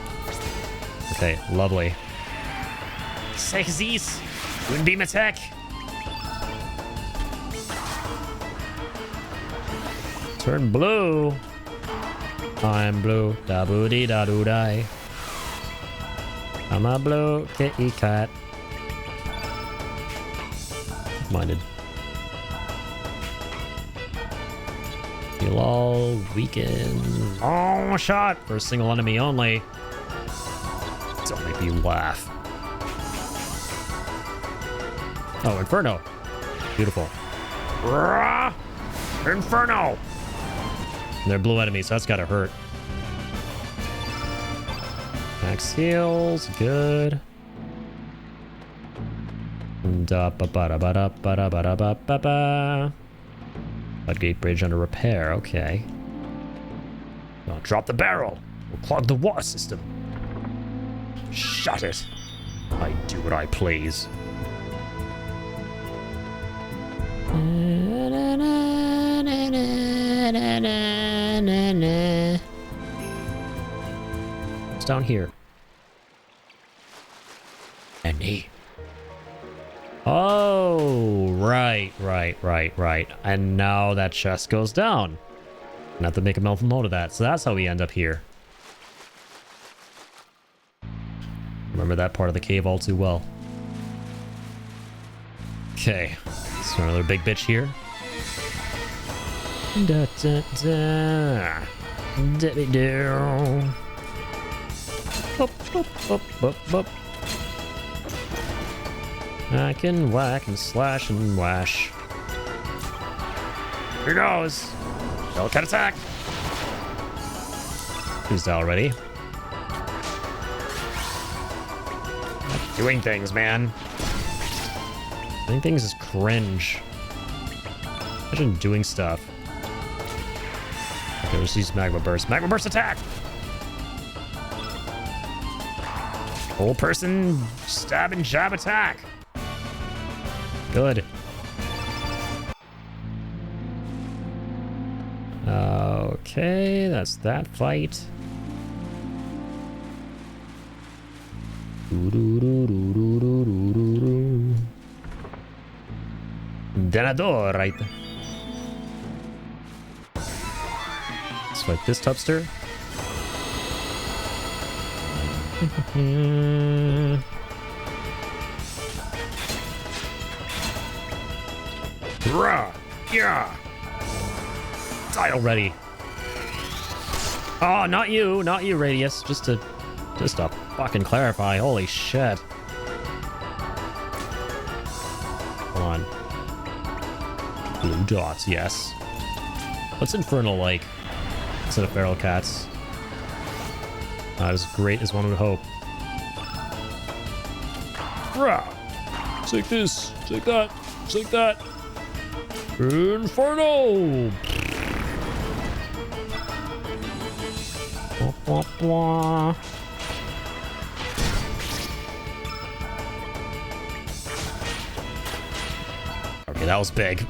Okay, lovely. Sexys. Moonbeam attack. Turn blue. I'm blue. Da boo dee da doo die. I'm a blue kitty cat. Minded. Heal all weaken. Oh, shot for a single enemy only. Don't make me laugh. Oh, Inferno. Beautiful. Rah! Inferno! And they're blue enemies, so that's gotta hurt. Max heals, good. Floodgate bridge under repair, okay. Oh, drop the barrel. We'll clog the water system. Shut it. I do what I please. It's down here. Annie. Oh, right. And now that chest goes down. And I have to make a mental note of that. So that's how we end up here. Remember that part of the cave all too well. Okay. So another big bitch here. Da da da. Debbie do. Boop, boop, boop, boop, boop. I can whack and slash and wash. Here goes. Shellcat attack. Who's that already? Doing things, man. Doing things is cringe. Imagine doing stuff. Okay, let's use Magma Burst. Magma Burst attack! Whole person stab and jab attack. Good. Okay, that's that fight. Denador, right? Let's fight this tubster. Rah! Yeah! Die already. Oh, not you, Radius. Just to fucking clarify. Holy shit. Hold on. Blue dots, yes. What's Infernal like? Instead of feral cats. Not as great as one would hope. Rah! Take this, take that, take that. Inferno! Blah, blah, blah. Okay, that was big.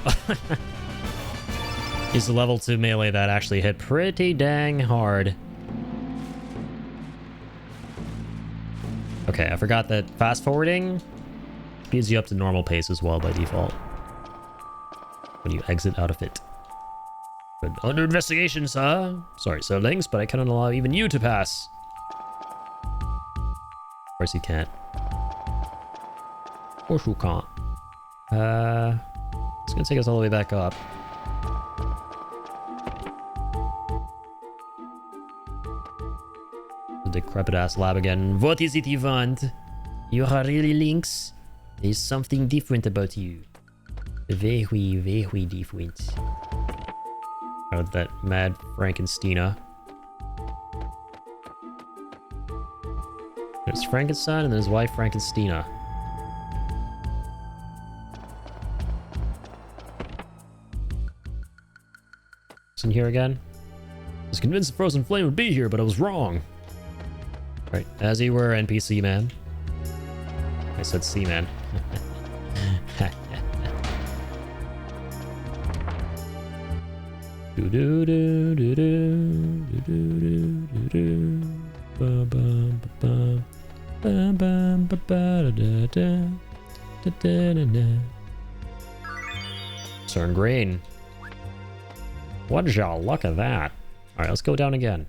He's a level 2 melee that actually hit pretty dang hard. Okay, I forgot that fast forwarding speeds you up to normal pace as well by default when you exit out of it. But under investigation, sir. Sorry, Sirlings, but I cannot allow even you to pass. Of course you can't. Of course you can't. It's gonna take us all the way back up. The decrepit ass lab again. What is it you want? You are really Lynx? There's something different about you. Very, very different. Out of that mad Frankensteina. There's Frankenstein and then his wife Frankensteina. What's in here again? I was convinced the frozen flame would be here, but I was wrong. Right, as you were, NPC man. I said C man. Do do do do do do do do do. Ba ba ba ba ba ba ba da da da da da da. Cern grain. What y'all luck at that? All right, let's go down again.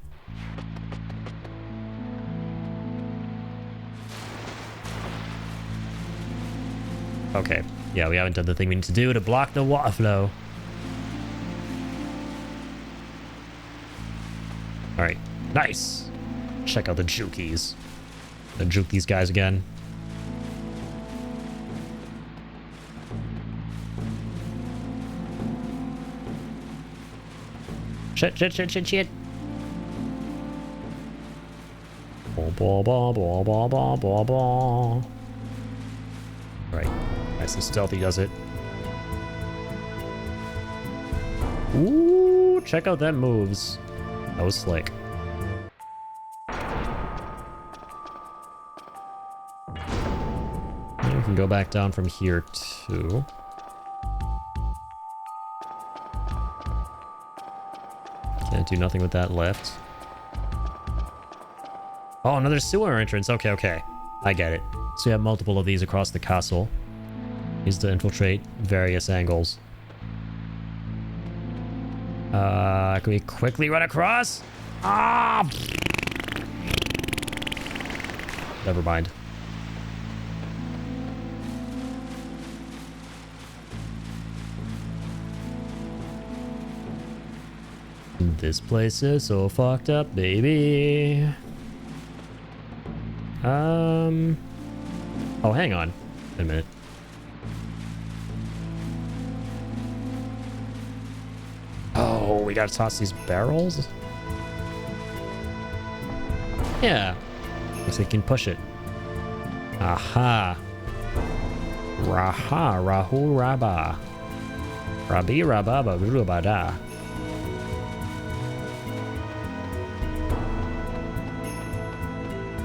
Okay, yeah, we haven't done the thing we need to do to block the water flow. All right, nice. Check out the jukies. Gonna juke these guys again. Shit, shit, shit, shit, shit. Blah, blah, blah, blah, blah, blah, blah, blah. Right, nice and stealthy does it. Ooh, check out that moves. That was slick. And we can go back down from here too. Can't do nothing with that lift. Oh, another sewer entrance. Okay, okay. I get it. So you have multiple of these across the castle. Needs to infiltrate various angles. Can we quickly run across? Ah! Never mind. This place is so fucked up, baby. Oh, hang on. Wait a minute. Oh, we gotta toss these barrels? Yeah. Looks like you can push it. Aha. Raha, rahu, rabba. Rabi, rababa, rubada.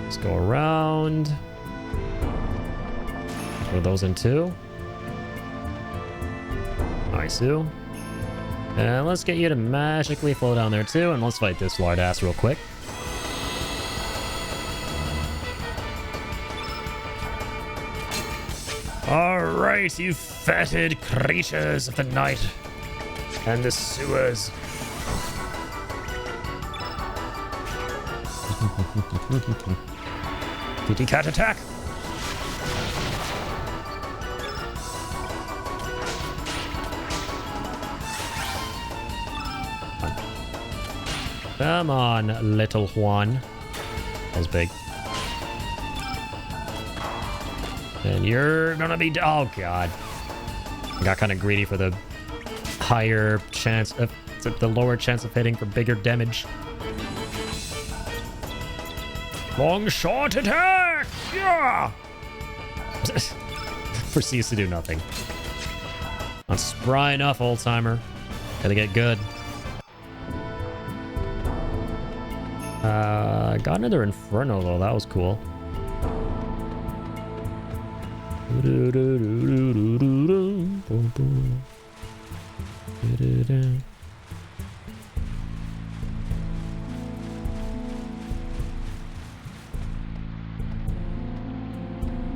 Let's go around. Throw those in too. Nice, too. And let's get you to magically flow down there too, and let's fight this lard ass real quick. Alright, you fetid creatures of the night and the sewers. Kitty cat attack! Come on, little Juan. That was big. And you're gonna be... Oh, God. I got kind of greedy for the higher chance of... the lower chance of hitting for bigger damage. Long shot attack! Yeah! Proceeds to do nothing. Not spry enough, old timer. Gotta get good. Got another Inferno though, that was cool.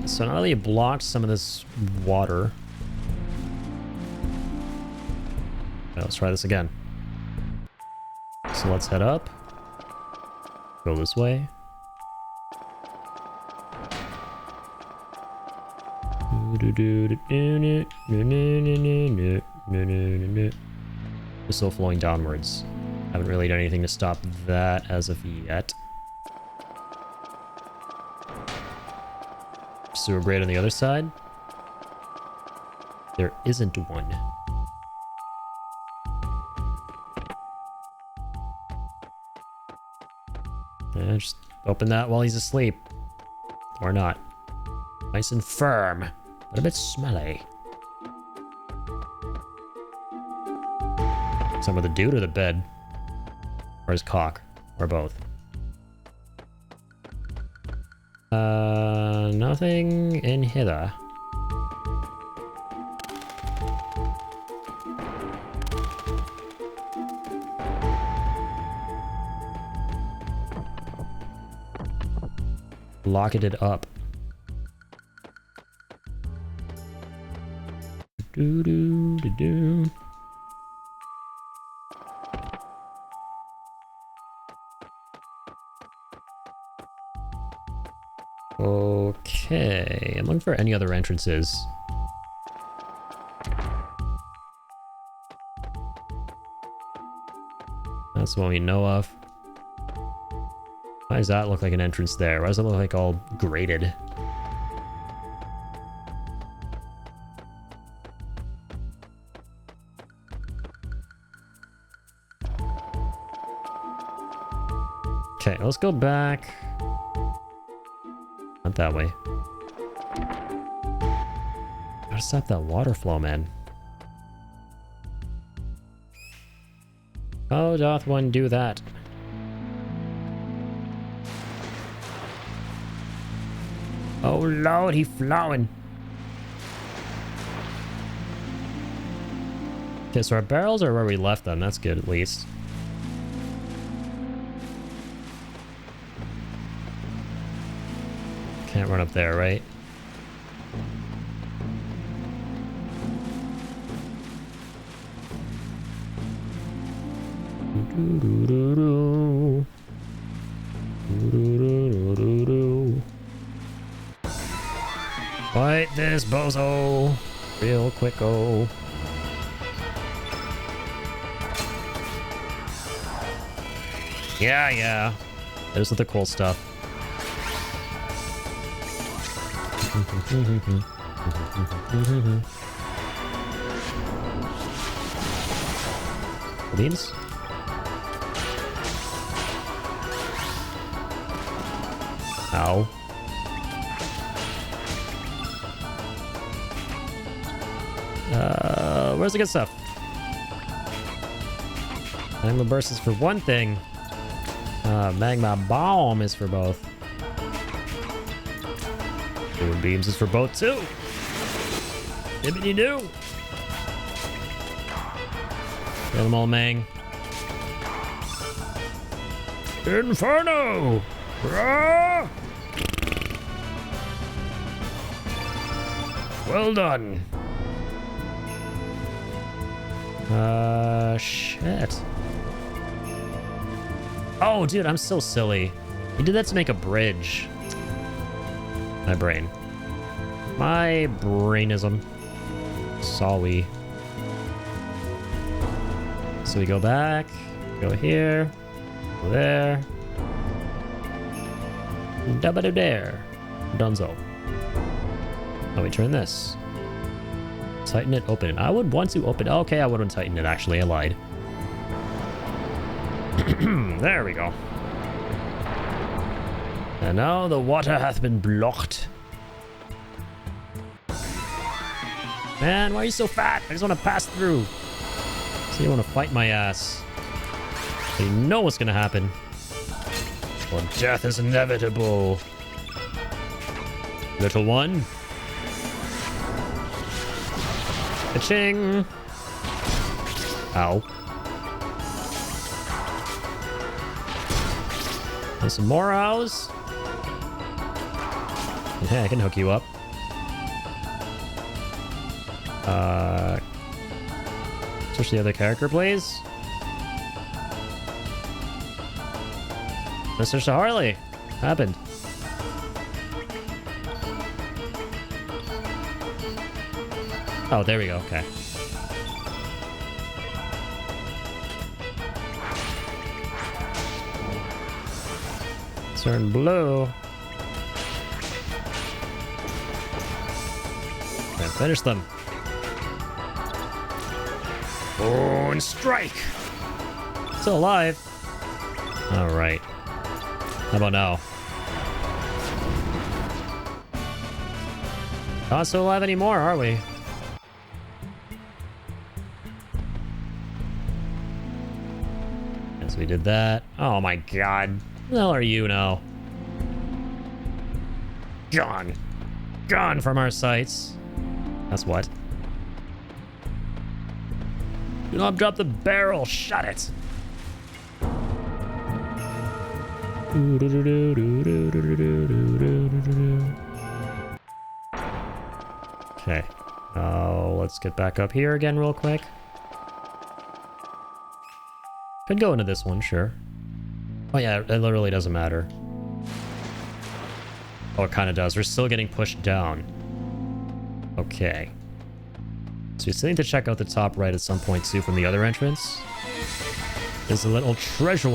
So now that you blocked some of this water, let's try this again. So let's head up. Go this way. It's still flowing downwards. Haven't really done anything to stop that as of yet. Sewer grate on the other side? There isn't one. Yeah, just open that while he's asleep. Or not. Nice and firm, but a bit smelly. Some of the dude or the bed? Or his cock? Or both? Nothing in hither. Locket it up. Do do do do. Okay, I'm looking for any other entrances. That's the one we know of. Why does that look like an entrance there? Why does it look like all grated? Okay, let's go back. Not that way. Gotta stop that water flow, man. How doth one do that? Oh lord, he flowing. Okay, so our barrels are where we left them. That's good, at least. Can't run up there, right? Doo-doo-doo-doo. Doo-doo-doo-doo-doo. Fight this bozo real quick-o. Yeah. Those are the cool stuff. Beans? Ow. Where's the good stuff? Magma Burst is for one thing. Magma Bomb is for both. Moon Beams is for both too. Dibbity doo. Kill them all, Mang. Inferno! Rah! Well done. Shit. Oh, dude, I'm so silly. He did that to make a bridge. My brain. My brainism. Sorry. So we go back, go here, go there. Double there. Dunzo. Oh, we turn this. Tighten it, open it. I would want to open. Okay, I wouldn't tighten it, actually. I lied. There we go. And now the water hath been blocked. Man, why are you so fat? I just want to pass through. So you want to fight my ass. You know what's going to happen. Well, death is inevitable. Little one. Ka-ching. Ow. And some more owls. Yeah, I can hook you up. Switch the other character, please. Let's switch to Harley. Happened. Oh, there we go. Okay. Turn blue. And finish them. Moon strike. Still alive. All right. How about now? Not still alive anymore, are we? Yes, we did that. Oh my god. Who the hell are you now? Gone. Gone from our sights. That's what. Do not drop the barrel. Shut it. Okay. Now let's get back up here again real quick. Could go into this one, sure. Oh yeah, it literally doesn't matter. Oh, it kind of does. We're still getting pushed down. Okay. So we still need to check out the top right at some point too from the other entrance. There's a little treasure.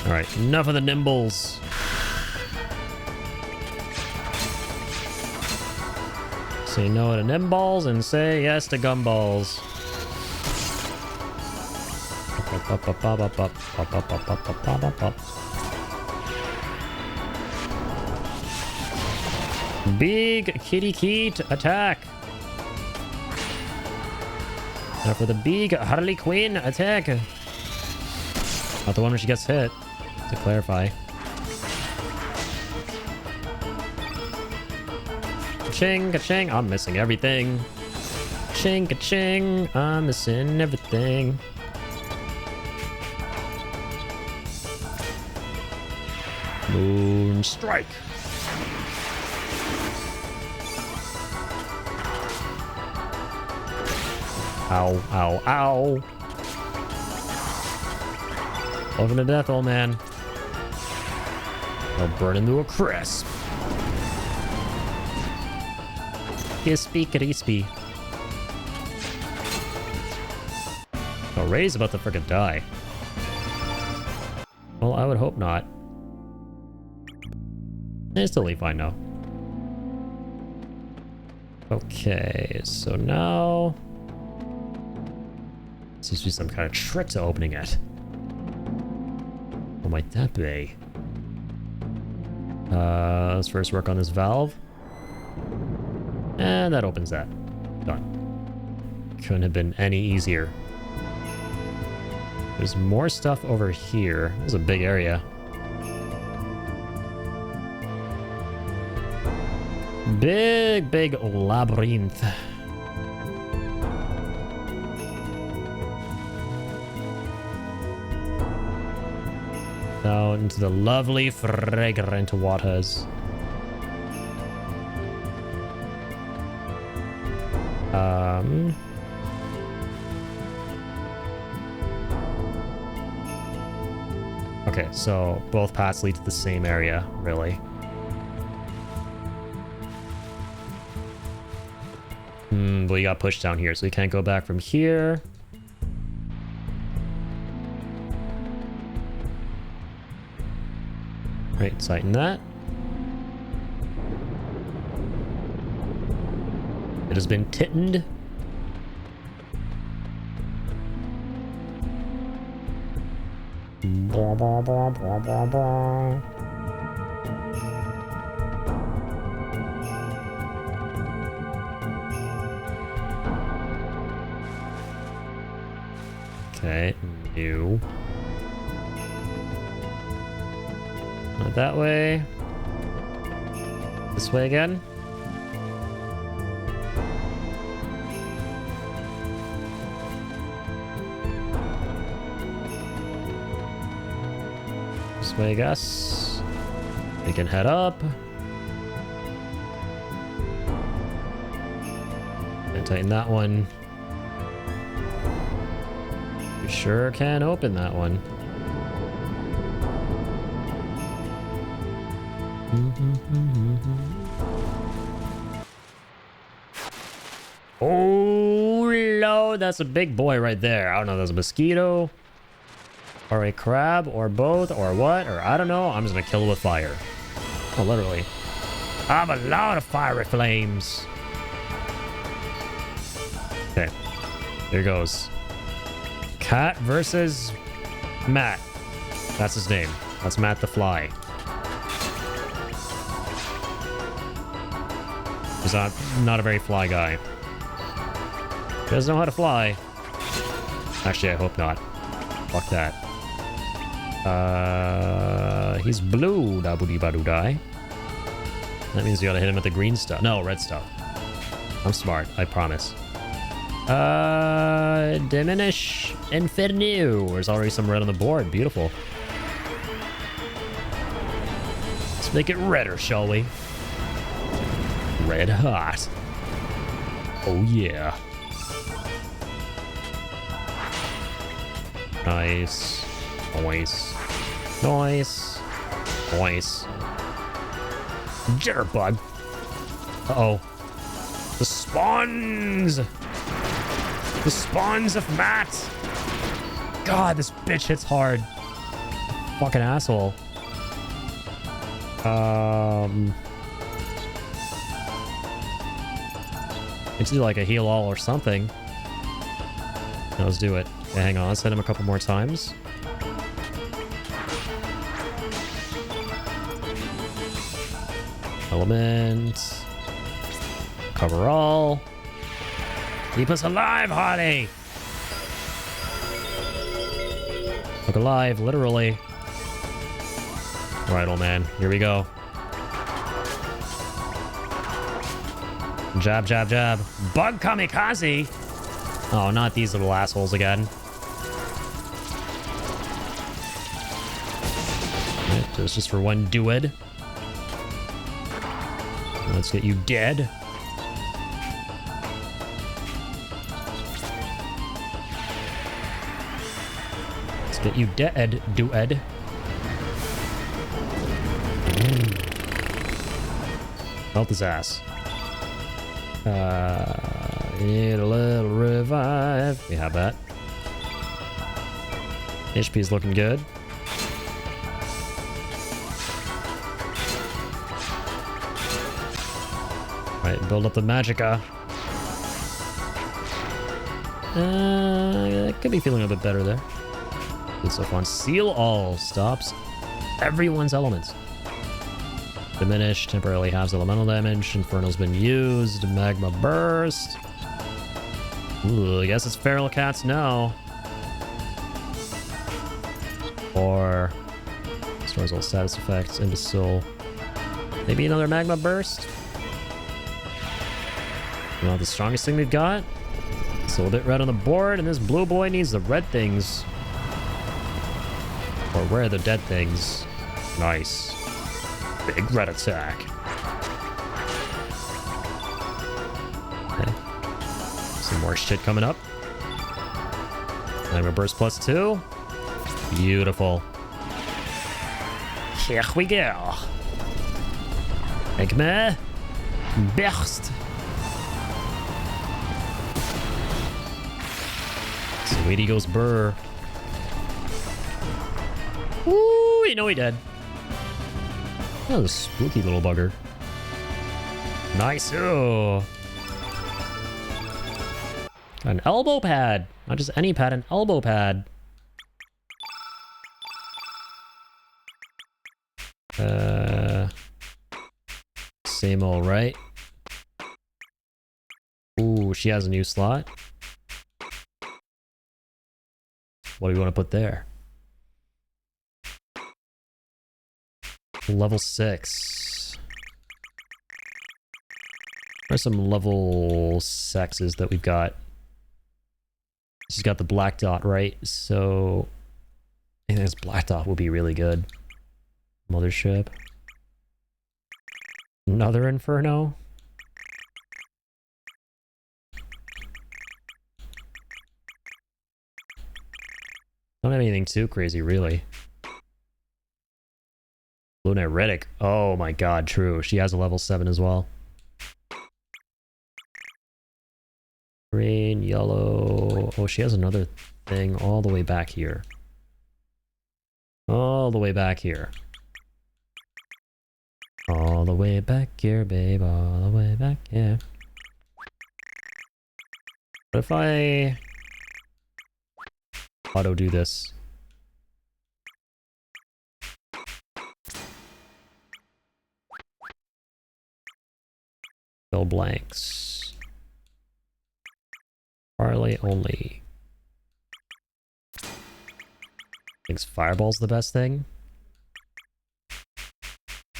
Alright, enough of the nimbles. Say no to nimballs and say yes to gumballs. Big kitty Keat attack. Now for the big Harley Quinn attack. Not the one where she gets hit, to clarify. Ka-ching, ka-ching, I'm missing everything. Ching, ka-ching, I'm missing everything. Moon strike. Ow, ow, ow. Welcome to death, old man. I'll burn into a crisp. Crispy, crispy. Oh, Ray's about to freaking die. Well, I would hope not. It's totally fine now. Okay, so now... seems to be some kind of trick to opening it. What might that be? Let's first work on this valve. And that opens that. Done. Couldn't have been any easier. There's more stuff over here. This is a big area. Big, big labyrinth. Down into the lovely, fragrant waters. Okay, so both paths lead to the same area, really. But we got pushed down here, so we can't go back from here. Right, tighten that. It has been tightened. Blah, blah, blah, blah, blah, blah. Okay, new. Not that way. This way again. This way, I guess. We can head up. And tighten that one. We sure can open that one. Oh, Lord, that's a big boy right there. I don't know if that's a mosquito or a crab or both or what, or I don't know. I'm just gonna kill it with fire. Oh, literally. I have a lot of fiery flames. Okay, here goes. Cat versus Matt. That's his name. That's Matt the Fly. He's not a very fly guy. He doesn't know how to fly. Actually, I hope not. Fuck that. He's blue, da booty ba doo die. That means you gotta hit him with the green stuff. No, red stuff. I'm smart, I promise. Diminish Inferno. There's already some red on the board. Beautiful. Let's make it redder, shall we? Red hot. Oh yeah. Nice. Nice. Nice. Nice. Jitterbug. Uh-oh. The spawns! The spawns of Matt! God, this bitch hits hard. Fucking asshole. It's do like a heal all or something. No, let's do it. Okay, hang on, let's hit him a couple more times. Element. Cover all. Keep us alive, Hardy! Look alive, literally. Alright, old man, here we go. Jab, jab, jab. Bug kamikaze! Oh, not these little assholes again. Right, it's just for one dude. Let's get you dead. get you dead, dude. Melt his ass. Need a little revive. We have that. HP's looking good. Right, build up the magicka. Could be feeling a bit better there. Good so far. Seal all stops everyone's elements. Diminish, temporarily halves elemental damage. Inferno's been used. Magma burst. Ooh, I guess it's feral cats now. Or restores all status effects into soul. Maybe another magma burst. Not the strongest thing we've got. So a bit red on the board, and this blue boy needs the red things. Or where are the dead things? Nice. Big red attack. Okay. Some more shit coming up. Magma burst +2. Beautiful. Here we go. Magma burst. Sweetie goes burr. Ooh, you know he dead. Oh, spooky little bugger. Nice. Oh. An elbow pad. Not just any pad, an elbow pad. Same old, right? Ooh, she has a new slot. What do we want to put there? Level 6. There's some level 6s that we've got. She's got the black dot, right? So I think this black dot will be really good. Mothership. Another Inferno. Don't have anything too crazy, really. Lunatic. Oh my god, true. She has a level 7 as well. Green, yellow. Oh, she has another thing all the way back here. All the way back here. All the way back here, babe. All the way back here. What if I auto do this? Fill blanks. Parlay only. Thinks Fireball's the best thing.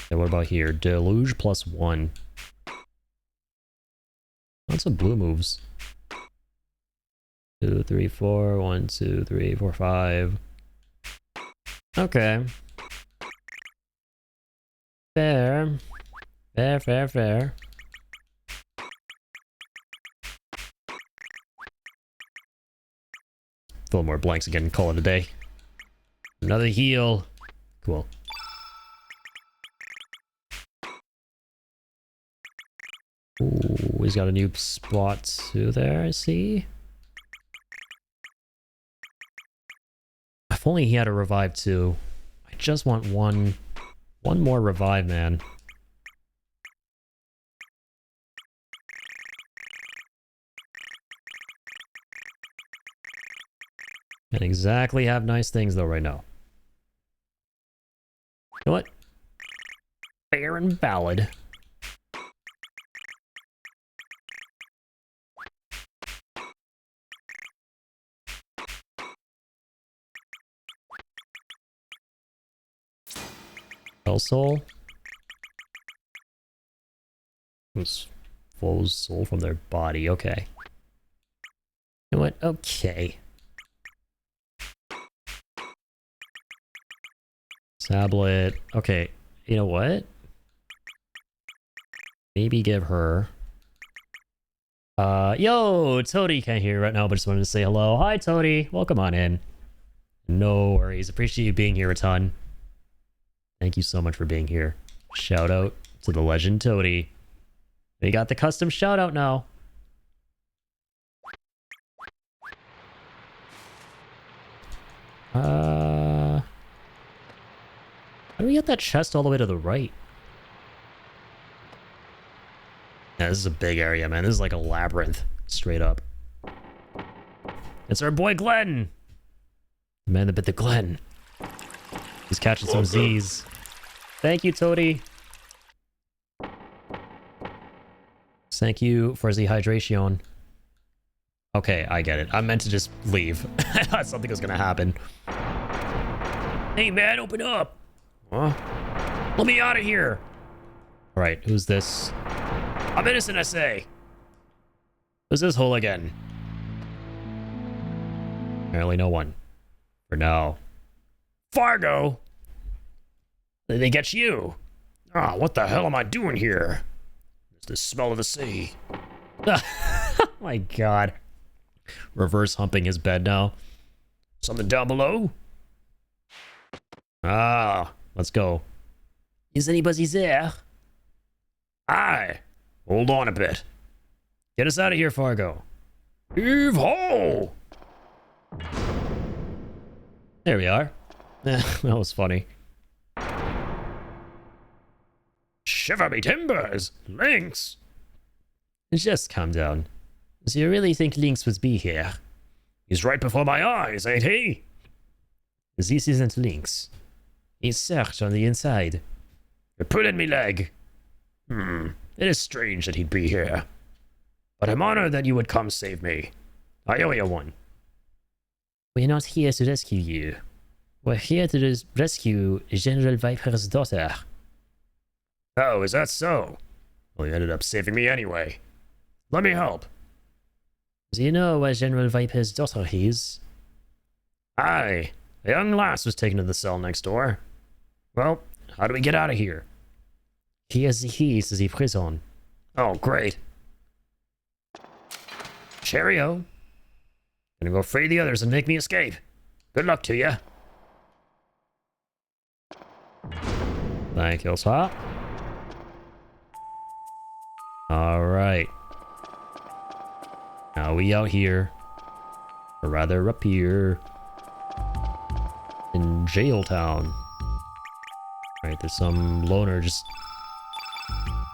Okay, what about here? Deluge +1. Lots of blue moves. 2, 3, 4. 1, 2, 3, 4, 5. Okay. Fair. Fair, fair, fair. Fill more blanks again and call it a day. Another heal. Cool. Ooh, he's got a new spot too there, I see. If only he had a revive too. I just want one more revive, man. Can't exactly have nice things though right now. You know what? Fair and valid. Soul. Who's flows soul from their body? Okay. You know what? Okay. Tablet. Okay. You know what? Maybe give her. Yo, Toady can't hear right now, but just wanted to say hello. Hi, Toady. Welcome on in. No worries. Appreciate you being here a ton. Thank you so much for being here. Shout out to the legend Toady. We got the custom shout out now. How do we get that chest all the way to the right? Yeah, this is a big area, man. This is like a labyrinth, straight up. It's our boy Glenn! The man that bit the Glen. He's catching some Z's. Thank you, Toady. Thank you for the hydration. Okay, I get it. I meant to just leave. I thought something was gonna happen. Hey, man, open up! Huh? Let me out of here! Alright, who's this? I'm innocent, I say! Who's this hooligan? Apparently no one. For now. Fargo! Did they get you? Ah, what the hell am I doing here? It's the smell of the sea. Oh my god. Reverse humping his bed now. Something down below? Ah, let's go. Is anybody there? Aye. Hold on a bit. Get us out of here, Fargo. Heave ho! There we are. That was funny. Shiver me timbers! Lynx! Just calm down. Do you really think Lynx would be here? He's right before my eyes, ain't he? This isn't Lynx. He's searched on the inside. You're pulling me leg. It is strange that he'd be here. But I'm honored that you would come save me. I owe you one. We're not here to rescue you. We're here to rescue General Viper's daughter. Oh, is that so? Well, you ended up saving me anyway. Let me help. Do you know where General Viper's daughter is? Aye. A young lass was taken to the cell next door. Well, how do we get out of here? Here's the keys to the prison. Oh, great. Cheerio. Gonna go free the others and make me escape. Good luck to you. Thank you, sir. Alright. Now we out here. Or rather up here. In Jail Town. Alright, there's some loner just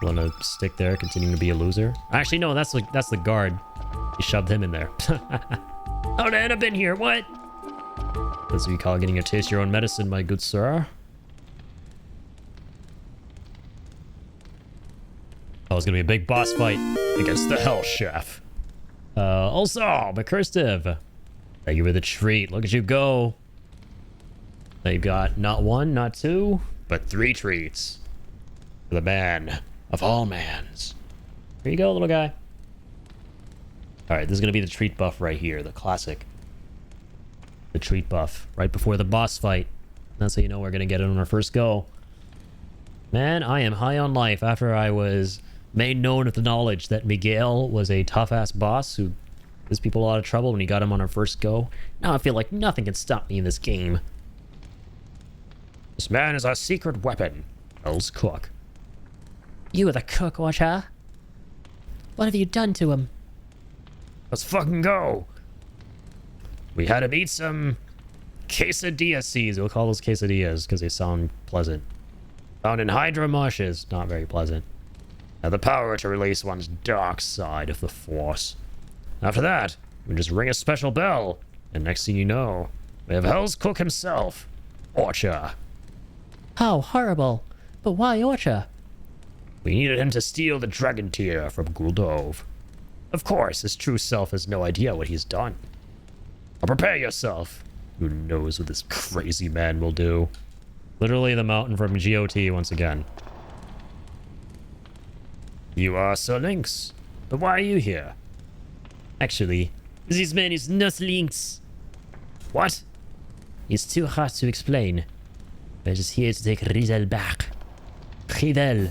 wanna stick there, continuing to be a loser. Actually, no, that's the guard. He shoved him in there. How'd I end up in here? What? That's what you call getting a taste of your own medicine, my good sir. Oh, it's gonna be a big boss fight against the Hell Chef. Also, McCursive. Thank you for the treat. Look at you go. Now you've got not one, not two, but 3 treats. For the man of all mans. Here you go, little guy. Alright, this is gonna be the treat buff right here, the classic. The treat buff, right before the boss fight. That's how you know we're gonna get it on our first go. Man, I am high on life after I was made known with the knowledge that Miguel was a tough-ass boss who gives people a lot of trouble when he got him on our first go. Now I feel like nothing can stop me in this game. This man is our secret weapon. Hell's cook. You are the cook, Watcher. What have you done to him? Let's fucking go. We had to eat some quesadilla seeds. We'll call those quesadillas because they sound pleasant. Found in Hydra marshes. Not very pleasant. Have the power to release one's dark side of the Force. After that, we just ring a special bell, and next thing you know, we have Hell's Cook himself, Orcha. How horrible. But why Orcha? We needed him to steal the dragon tear from Guldov. Of course, his true self has no idea what he's done. Now prepare yourself. Who knows what this crazy man will do? Literally the mountain from GOT once again. You are Sir Lynx, but why are you here? Actually, this man is not Lynx. What? It's too hard to explain. I'm just here to take Rizel back. Rizel.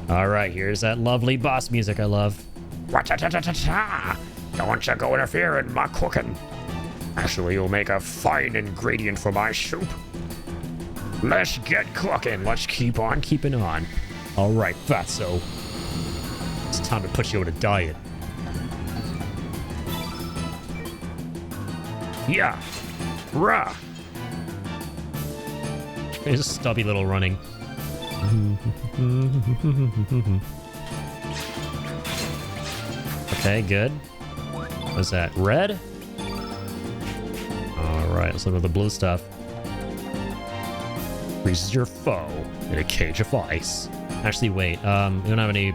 Alright, here's that lovely boss music I love. Wa-cha-cha-cha-cha-cha! Don't you go interfere in my cooking. Actually, you'll make a fine ingredient for my soup. Let's get cooking. Let's keep on keeping on. All right, fatso. It's time to put you on a diet. Yeah. Rah. It's a stubby little running. Okay, good. What's that? Red? Alright, let's look at the blue stuff. Freezes your foe in a cage of ice. Actually, wait. We don't have any...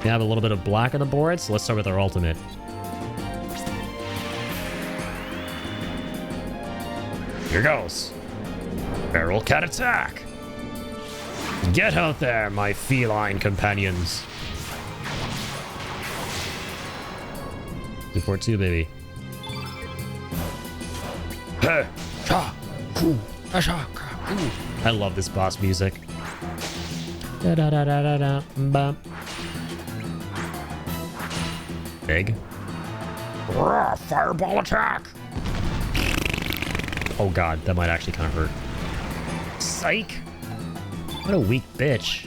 We have a little bit of black on the board, so let's start with our ultimate. Here goes. Feral cat attack. Get out there, my feline companions. 242, baby. Hey, cha, coo, asha, coo. I love this boss music. Da da da da da da. Bum. Big. Rah, fireball attack. Oh god, that might actually kind of hurt. Psych! What a weak bitch.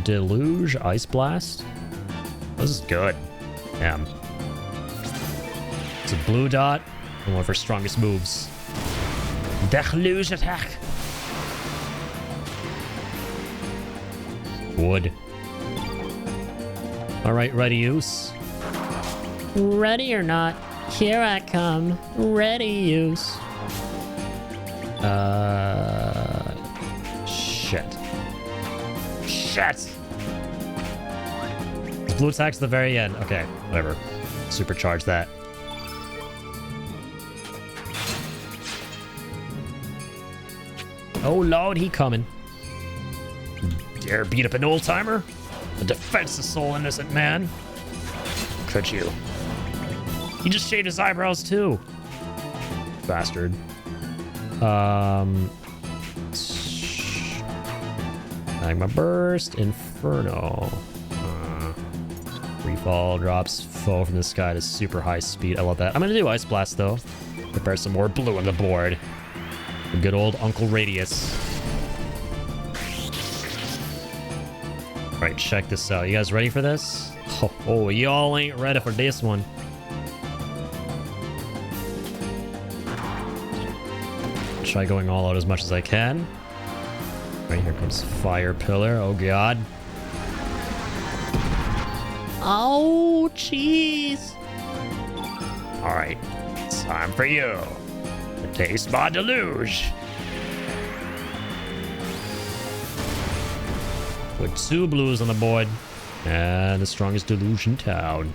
Deluge, Ice Blast. This is good. Damn. It's a blue dot. And one of her strongest moves. Deluge attack. Wood. Alright, ready use. Ready or not, here I come. Ready, use. Shit. Shit. Blue attack's at the very end. Okay, whatever. Supercharge that. Oh lord, he coming. Dare beat up an old timer? A defenseless soul innocent man? Could you? He just shaved his eyebrows too. Bastard. Magma Burst, Inferno. Free fall drops foe from the sky to super high speed. I love that. I'm gonna do Ice Blast though. Prepare some more blue on the board. The good old Uncle Radius. Alright, check this out. You guys ready for this? Oh, y'all ain't ready for this one. Try going all out as much as I can. Right, here comes Fire Pillar. Oh god. Oh, jeez. All right, it's time for you to taste my deluge. With 2 blues on the board. And the strongest deluge in town.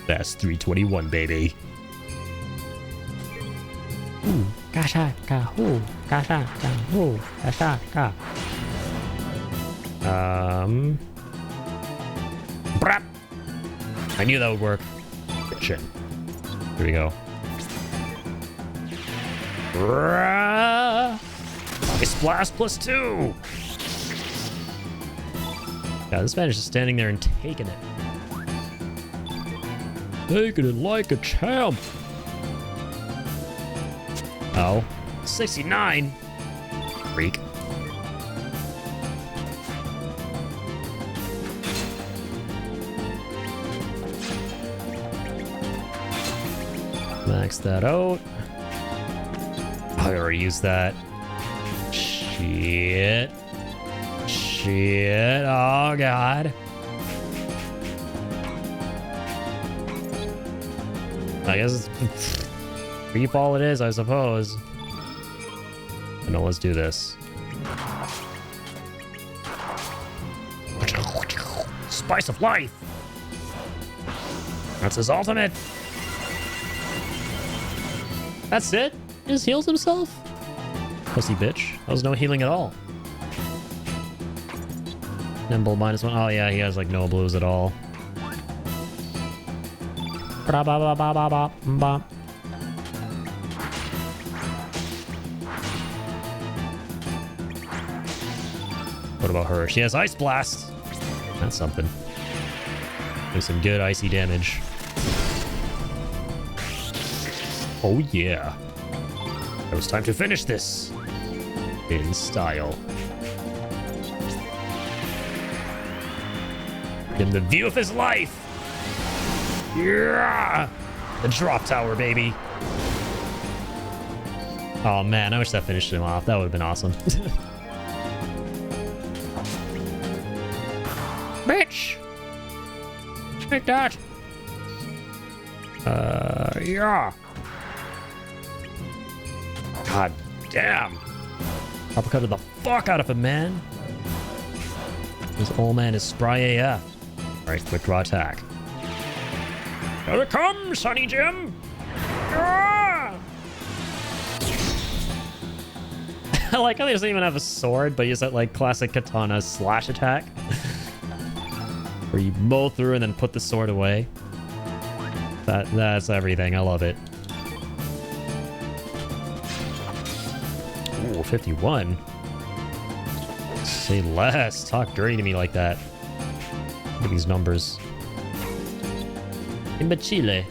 That's 321, baby. Gasha, ga, hoo. Gasha, ga, hoo. Gasha, ga. Brap. I knew that would work. Shit. Here we go. Ice blast +2. Yeah, this man is just standing there and taking it. Taking it like a champ. Oh. 69. Freak. Max that out. I already used that. Shit. Shit. Oh, God. I guess it's free fall it is, I suppose. No, let's do this. Spice of life. That's his ultimate. That's it? He just heals himself? Pussy bitch. That was no healing at all. Nimble -1. Oh yeah, he has like no blues at all. Ba ba ba ba ba ba ba. What about her? She has Ice Blast. That's something. Do some good icy damage. Oh yeah. It was time to finish this. In style. Give him the view of his life. Yeah! The drop tower, baby. Oh man, I wish that finished him off. That would have been awesome. Bitch! Take that! Yeah. God damn. Uppercut the fuck out of him, man. This old man is spry AF. Alright, quick draw attack. Here it comes, Sonny Jim! Ah! I like how he doesn't even have a sword, but he has that like classic katana slash attack. Where you mow through and then put the sword away. That's everything. I love it. Ooh, 51. Say less. Talk dirty to me like that. Look at these numbers. Imbecile.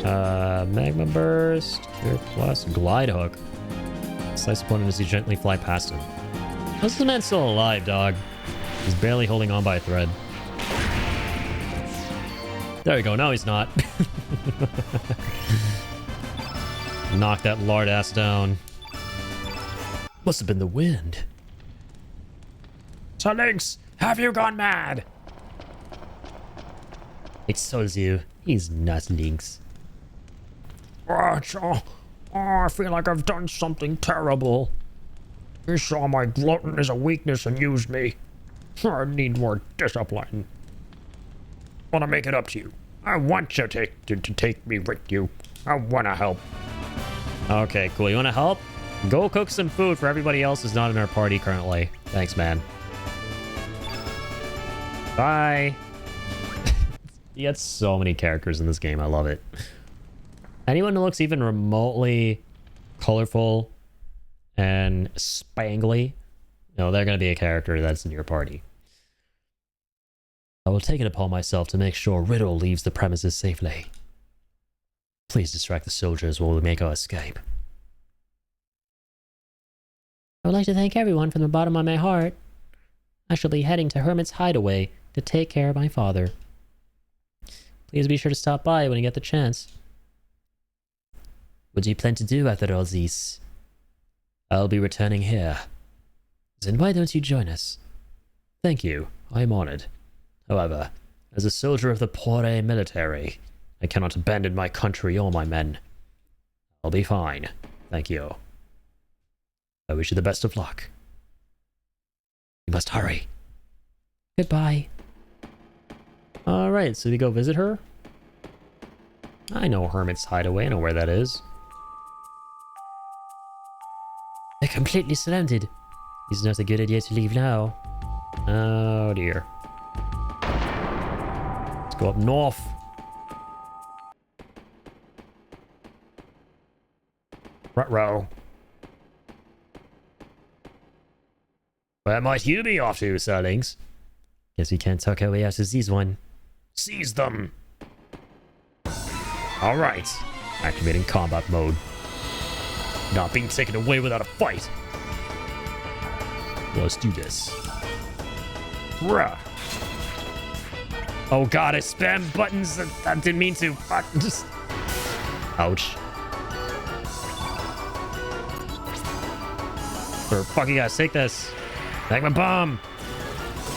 Magma Burst. Cure Plus. Glide Hook. Slice opponent as you gently fly past him. How's this man still alive, dog? He's barely holding on by a thread. There we go. Now he's not. Knock that lard ass down. Must have been the wind. So Lynx, have you gone mad? It tells you he's not Lynx. Oh, I feel like I've done something terrible. You saw my gloating as a weakness and used me. I need more discipline. I want to make it up to you. I want you to take me with you. I want to help. Okay, cool. You want to help? Go cook some food for everybody else who's not in our party currently. Thanks, man. Bye. You got so many characters in this game. I love it. Anyone who looks even remotely colorful and spangly, no, they're going to be a character that's in your party. I will take it upon myself to make sure Riddle leaves the premises safely. Please distract the soldiers while we make our escape. I would like to thank everyone from the bottom of my heart. I shall be heading to Hermit's Hideaway to take care of my father. Please be sure to stop by when you get the chance. What do you plan to do after all this? I'll be returning here. Then why don't you join us? Thank you. I am honored. However, as a soldier of the Pore military, I cannot abandon my country or my men. I'll be fine. Thank you. I wish you the best of luck. You must hurry. Goodbye. Alright, so we go visit her? I know Hermit's Hideaway. I know where that is. They're completely surrounded. It's not a good idea to leave now. Oh dear. Let's go up north. Ruh-roh. Where might you be off to, Sirlings? Guess we can't talk our way out of this one. Seize them. Alright. Activating combat mode. Not being taken away without a fight. Let's do this. Ruh. Oh god, I spammed buttons that I didn't mean to. Just... Ouch. Or fuck, you guys, take this. Magma bomb.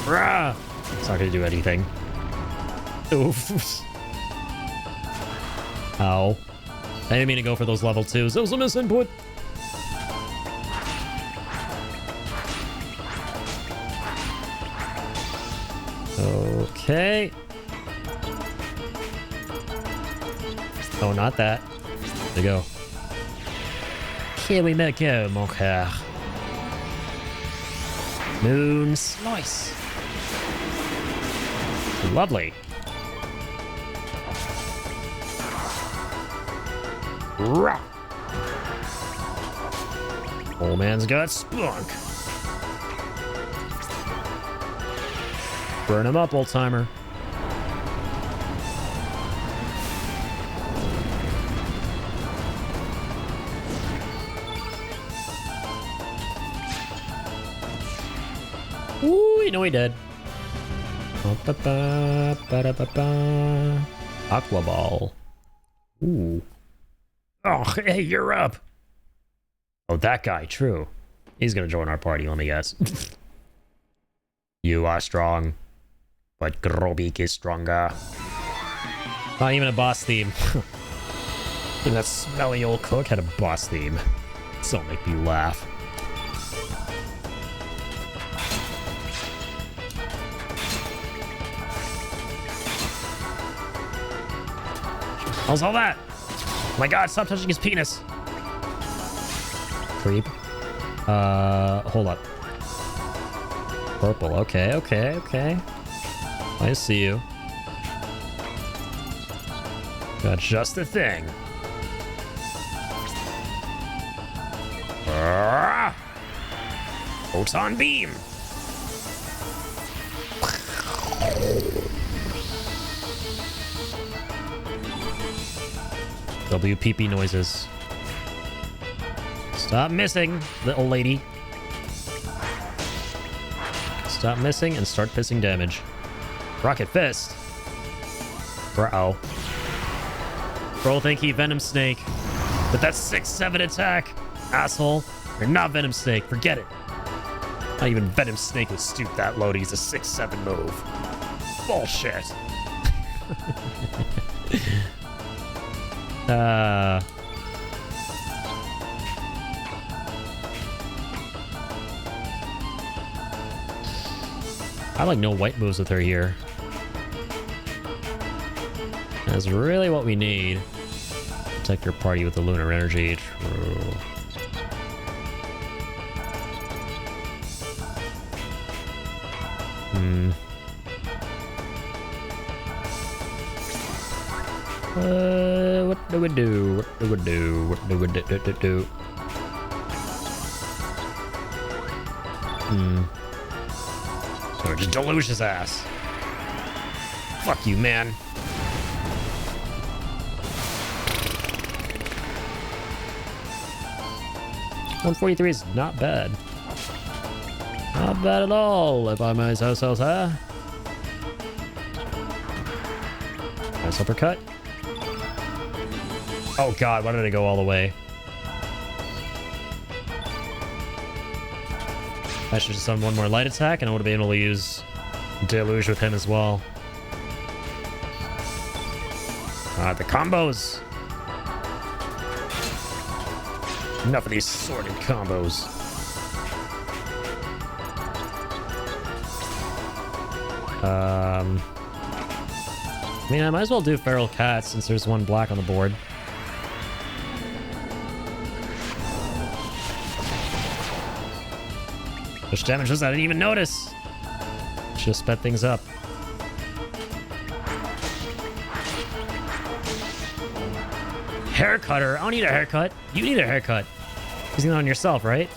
Rah. It's not gonna do anything. Oof. Ow. I didn't mean to go for those level 2s. That was a misinput. Okay. Oh, not that. There you go. Here we may go, mon coeur. Moon slice. Lovely. Ruh. Old man's got spunk. Burn him up, old timer. No, he did. Aqua Ball. Ooh. Oh, hey, you're up. Oh, that guy, true. He's gonna join our party, let me guess. You are strong, but Grobik is stronger. Not even a boss theme. And that smelly old cook had a boss theme. Don't make me laugh. How's all that? Oh my god, stop touching his penis. Creep. Hold up. Purple, okay, okay, okay. I see you. Got just the thing. Photon beam. WPP noises. Stop missing, little lady. Stop missing and start pissing damage. Rocket Fist. Bro. Bro think he Venom Snake. But that's 6-7 attack. Asshole. You're not Venom Snake. Forget it. Not even Venom Snake would stoop that low to use a 6-7 move. Bullshit. I like no white moves with her here. That's really what we need. Protect your party with the lunar energy. True. What do we do? What do we do? What do we do? So just deluge his ass. Fuck you, man. 143 is not bad. Not bad at all, if I may say so, sir. Nice uppercut. Oh god, why did I go all the way? I should have done one more light attack and I would have been able to use Deluge with him as well. The combos. Enough of these sorted combos. I mean, I might as well do Feral Cat since there's one black on the board. Which damage was that? I didn't even notice. Should have sped things up. Hair cutter? I don't need a haircut. You need a haircut. Using it on yourself, right?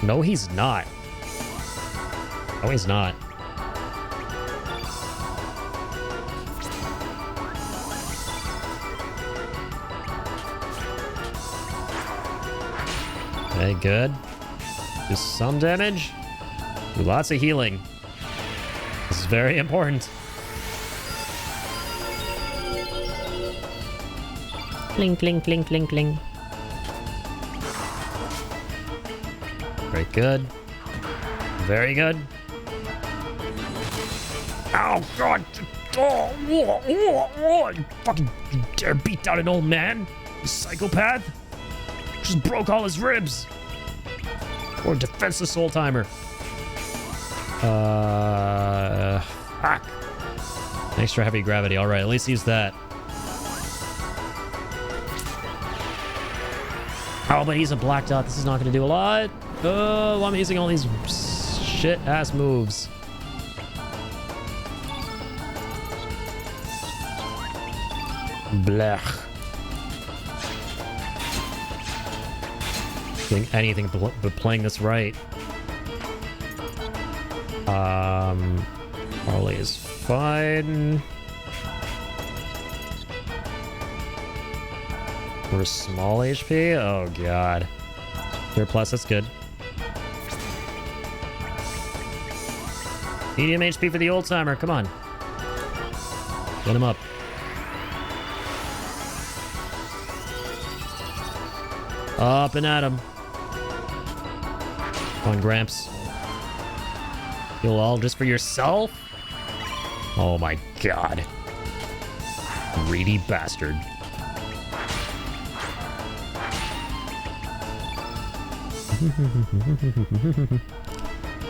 No, he's not. No, he's not. Okay, good. Do some damage. Do lots of healing. This is very important. Cling, cling, cling, cling, cling. Very good. Very good. Ow, God. Oh, you fucking dare beat down an old man? You psychopath? Just broke all his ribs. Or defenseless old timer. Fuck. Extra heavy gravity. All right, at least use that. Oh, but he's a black dot. This is not going to do a lot. Oh, I'm using all these shit-ass moves. Blech. Doing anything but playing this right. Harley is fine. For small HP? Oh god. Cure plus, that's good. Medium HP for the old timer, come on. Get him up. Up and at him. Come on, Gramps. You'll all just for yourself? Oh my god. Greedy bastard.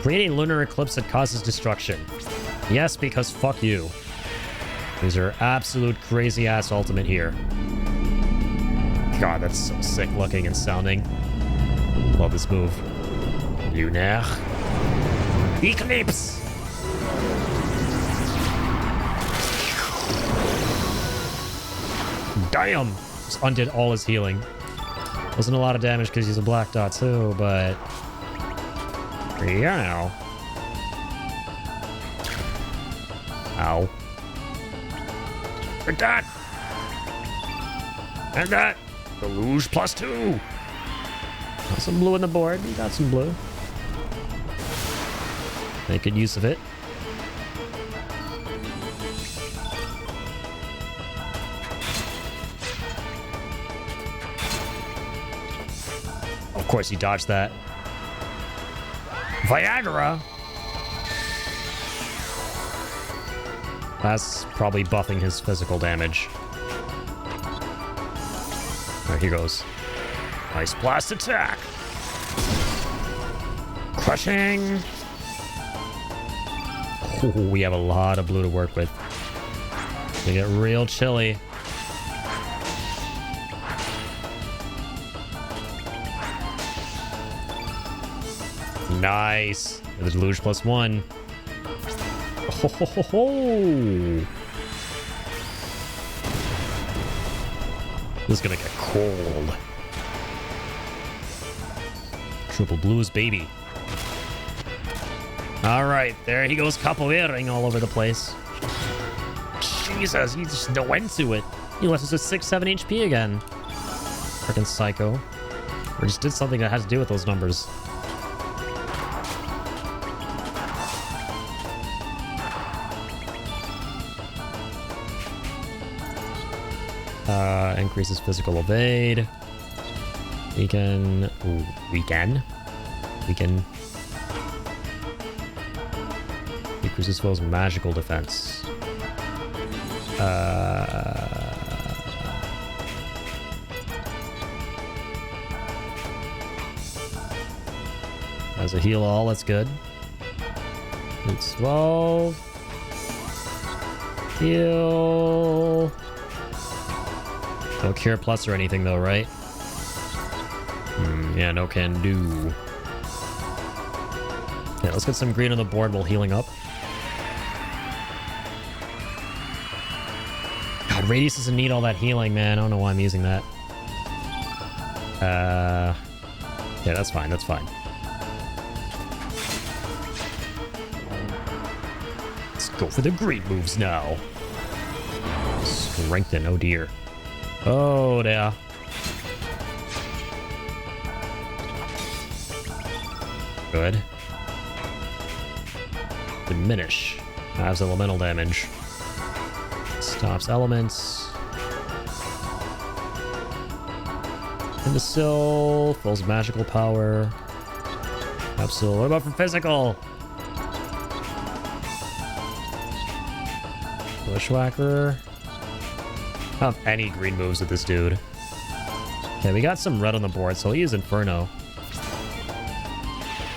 Create a lunar eclipse that causes destruction. Yes, because fuck you. These are absolute crazy ass ultimate here. God, that's so sick looking and sounding. Love this move. Lunar Eclipse! Damn! Just undid all his healing. Wasn't a lot of damage because he's a black dot too, but... Yeah. Ow. And that! And that! Deluge +2! Got some blue on the board. We got some blue. Make good use of it. Of course he dodged that. Viagra! That's probably buffing his physical damage. There he goes. Ice blast attack! Crushing! Ooh, we have a lot of blue to work with. They get real chilly. Nice. The deluge +1. Ho, ho, ho, ho. This is gonna get cold. Triple blues, baby. Alright, there he goes, capoeiring all over the place. Jesus, he just went to it. He left us with 6-7 HP again. Freaking psycho. Or just did something that had to do with those numbers. Increases physical evade. Weaken. Ooh, weaken. Decreases foe's magical defense. As a heal all, that's good. It's 12. Heal. No cure plus or anything though, right? Yeah, no can do. Yeah, let's get some green on the board while healing up. God, Radius doesn't need all that healing, man. I don't know why I'm using that. Yeah, that's fine, that's fine. Let's go for the great moves now. Strengthen, oh dear. Oh, dear. Good. Diminish. Has elemental damage. Stops elements. Imbecile. Fills magical power. Absolute. What about for physical? Bushwhacker. I don't have any green moves with this dude. Okay, we got some red on the board, so he'll use Inferno.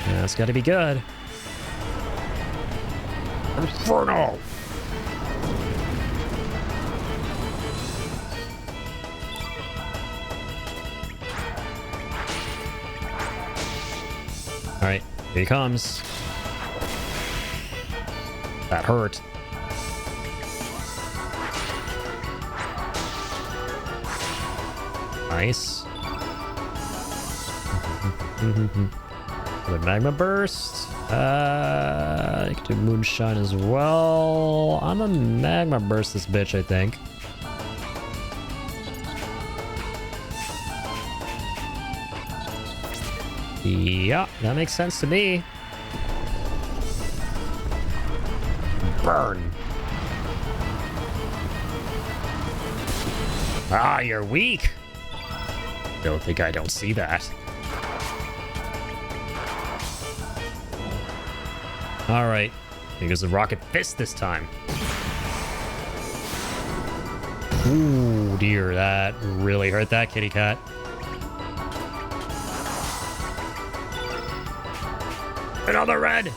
Yeah, that's gotta be good. Inferno! Alright, here he comes. That hurt. Nice. The magma burst. I can do moonshine as well. I'm a magma burst this bitch, I think. Yeah, that makes sense to me. Burn. Ah, you're weak. Don't think I don't see that. All right. Here goes the rocket fist this time. Ooh, dear, that really hurt that kitty cat. Another red.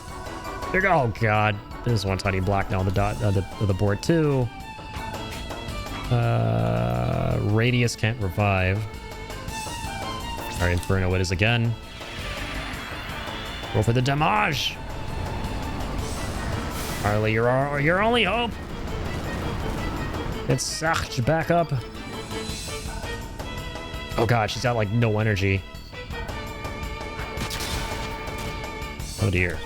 There you go. Oh god, there's one tiny black now on the board too. Radius can't revive. All right, Inferno it is again. Go for the damage. Harley, your only hope. It's Sarge back up. Oh god, she's got like no energy. Oh dear.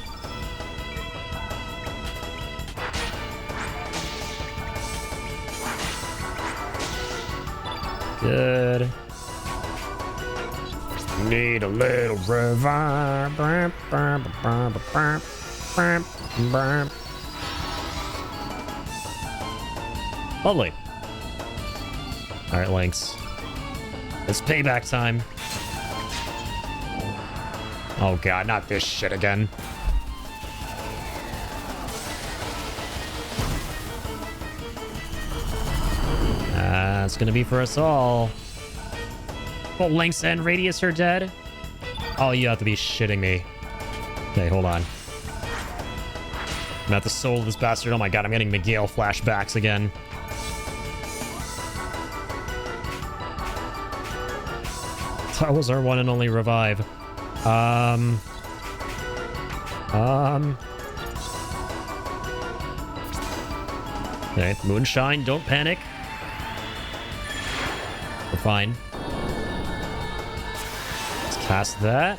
Good. Need a little revive. Lovely. Alright, Lynx. It's payback time. Oh god, not this shit again. It's gonna be for us all. Oh, Lynx and Radius are dead? Oh, you have to be shitting me. Okay, hold on. I'm at the soul of this bastard. Oh my god, I'm getting Miguel flashbacks again. That was our one and only revive. Okay, Moonshine, don't panic. We're fine. Let's cast that.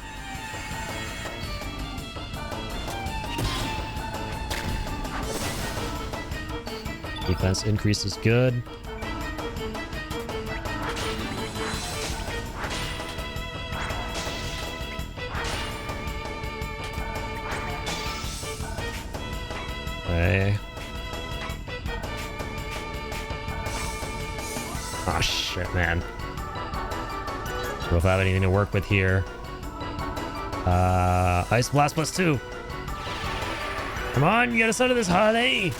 Defense increase is good. Okay. Oh shit, man. So if I have anything to work with here. Ice Blast +2. Come on, you get us out of this, Harley.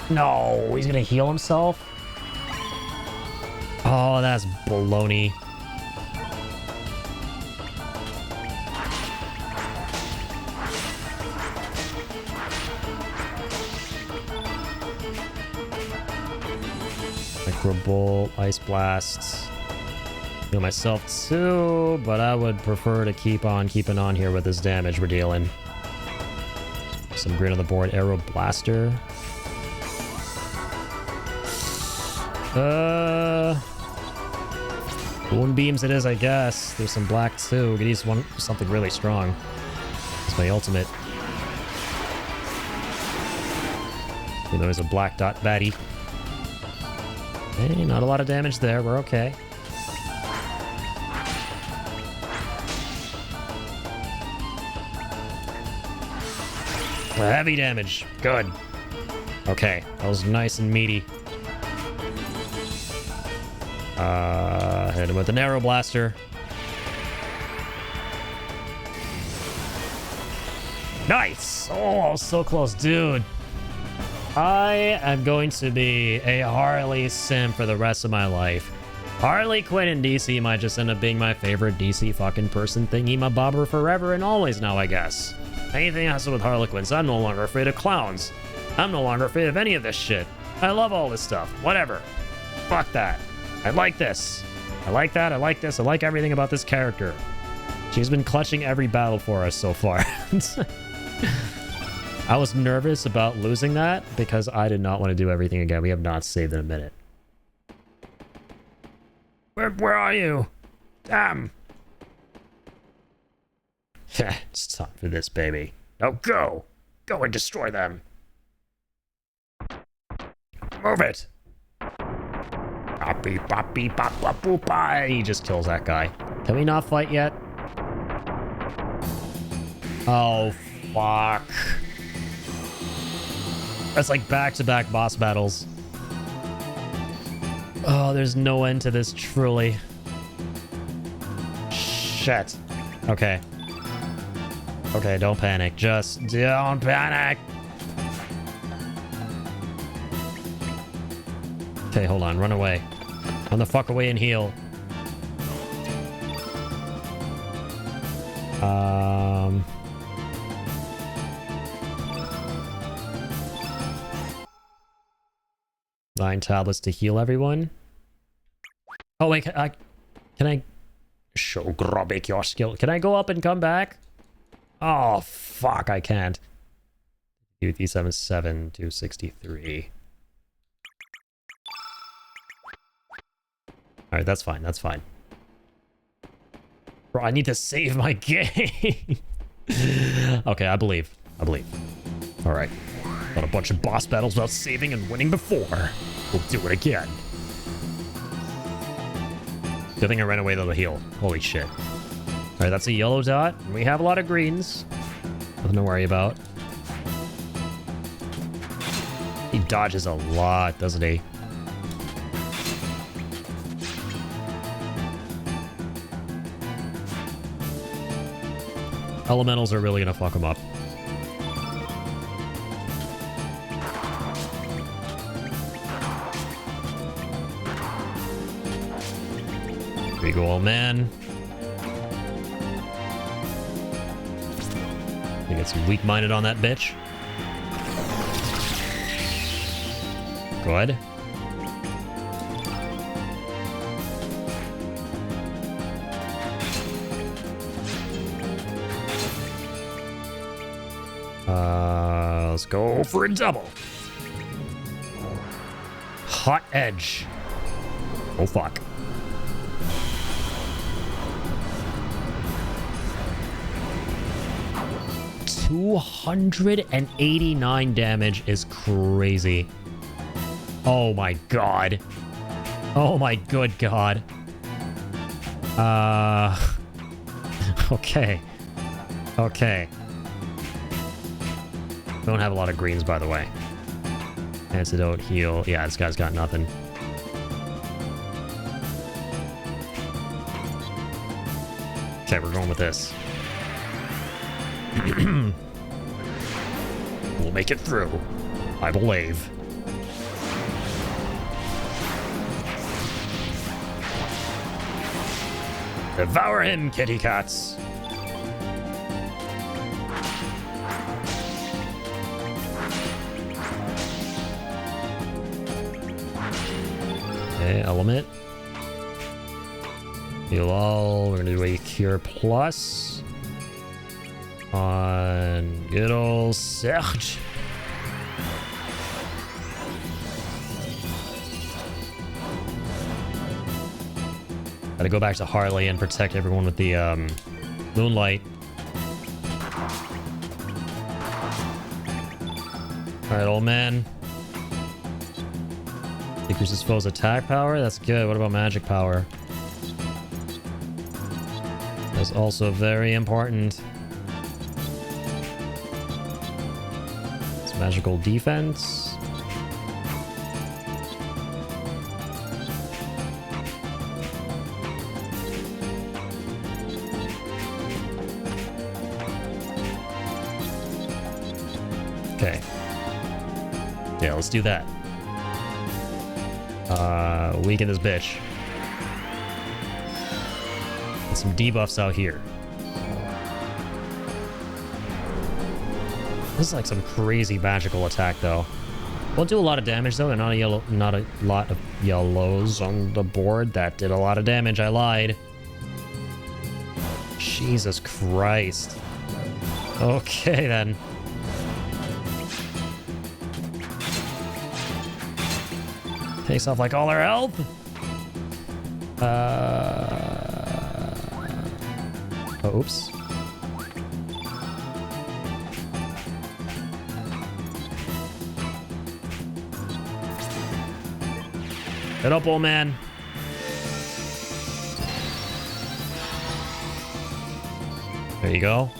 No, he's gonna heal himself. Oh, that's baloney. Microbolt, Ice Blast. Heal myself too, but I would prefer to keep on keeping on here with this damage we're dealing. Some grid on the board. Arrow Blaster. Moonbeams it is, I guess. There's some black too. We could use something really strong. It's my ultimate. Even though there's a black dot baddie. Hey, not a lot of damage there. We're okay. Heavy damage. Good. Okay, that was nice and meaty. Hit him with an Arrow Blaster. Nice! Oh, so close, dude. I am going to be a Harley sim for the rest of my life. Harley Quinn in DC might just end up being my favorite DC fucking person thingy my bobber forever and always now, I guess. Anything else with Harlequins, I'm no longer afraid of clowns. I'm no longer afraid of any of this shit. I love all this stuff. Whatever. Fuck that. I like this. I like that. I like this. I like everything about this character. She's been clutching every battle for us so far. I was nervous about losing that because I did not want to do everything again. We have not saved in a minute. Where are you? Damn. It's time for this, baby. Now go! Go and destroy them! Move it! Happy papi papa poopa. He just kills that guy. Can we not fight yet? Oh, fuck. That's like back-to-back boss battles. Oh, there's no end to this, truly. Shit. Okay. Okay, don't panic. Just don't panic. Okay, hold on. Run away. Run the fuck away and heal. Nine tablets to heal everyone. Oh wait, can I show Grobik your skill? Can I go up and come back? Oh fuck, I can't. FF7 263. All right, that's fine. That's fine. Bro, I need to save my game. Okay, I believe. I believe. All right. Got a bunch of boss battles without saving and winning before. We'll do it again. Good thing I ran away to the heal. Holy shit. All right, that's a yellow dot. We have a lot of greens. Nothing to worry about. He dodges a lot, doesn't he? Elementals are really gonna fuck him up. Here you go, old man. You get some weak-minded on that bitch. Good. Let's go for a double. Hot edge. Oh, fuck. $289 damage is crazy. Oh my god. Oh my good god. Okay. Okay. Don't have a lot of greens, by the way. Antidote, heal. Yeah, this guy's got nothing. Okay, we're going with this. We'll make it through. I believe. Devour him, kitty cats. Okay, element. Heal all. We're gonna do a cure plus on good old Serge. Gotta go back to Harley and protect everyone with the moonlight. Alright, old man. Decreases foe's attack power? That's good. What about magic power? That's also very important. It's magical defense. Okay. Yeah, let's do that. Weaken this bitch. Get some debuffs out here. This is like some crazy magical attack, though. Won't do a lot of damage, though. There are not a lot of yellows on the board. That did a lot of damage. I lied. Jesus Christ. Okay, then. Takes off like all our health. Oh, oops. Get up, old man. There you go.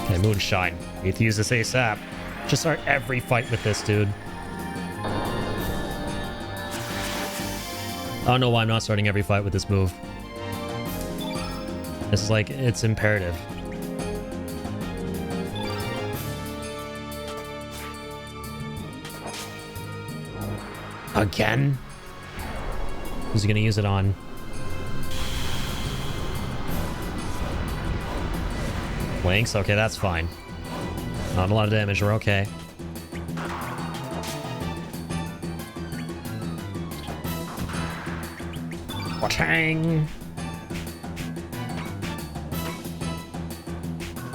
Okay, Moonshine. Need to use this ASAP. Just start every fight with this dude. I don't know why I'm not starting every fight with this move. This is like, it's imperative. Again? Who's he gonna use it on? Lynx? Okay, that's fine. Not a lot of damage, we're okay. Watchang!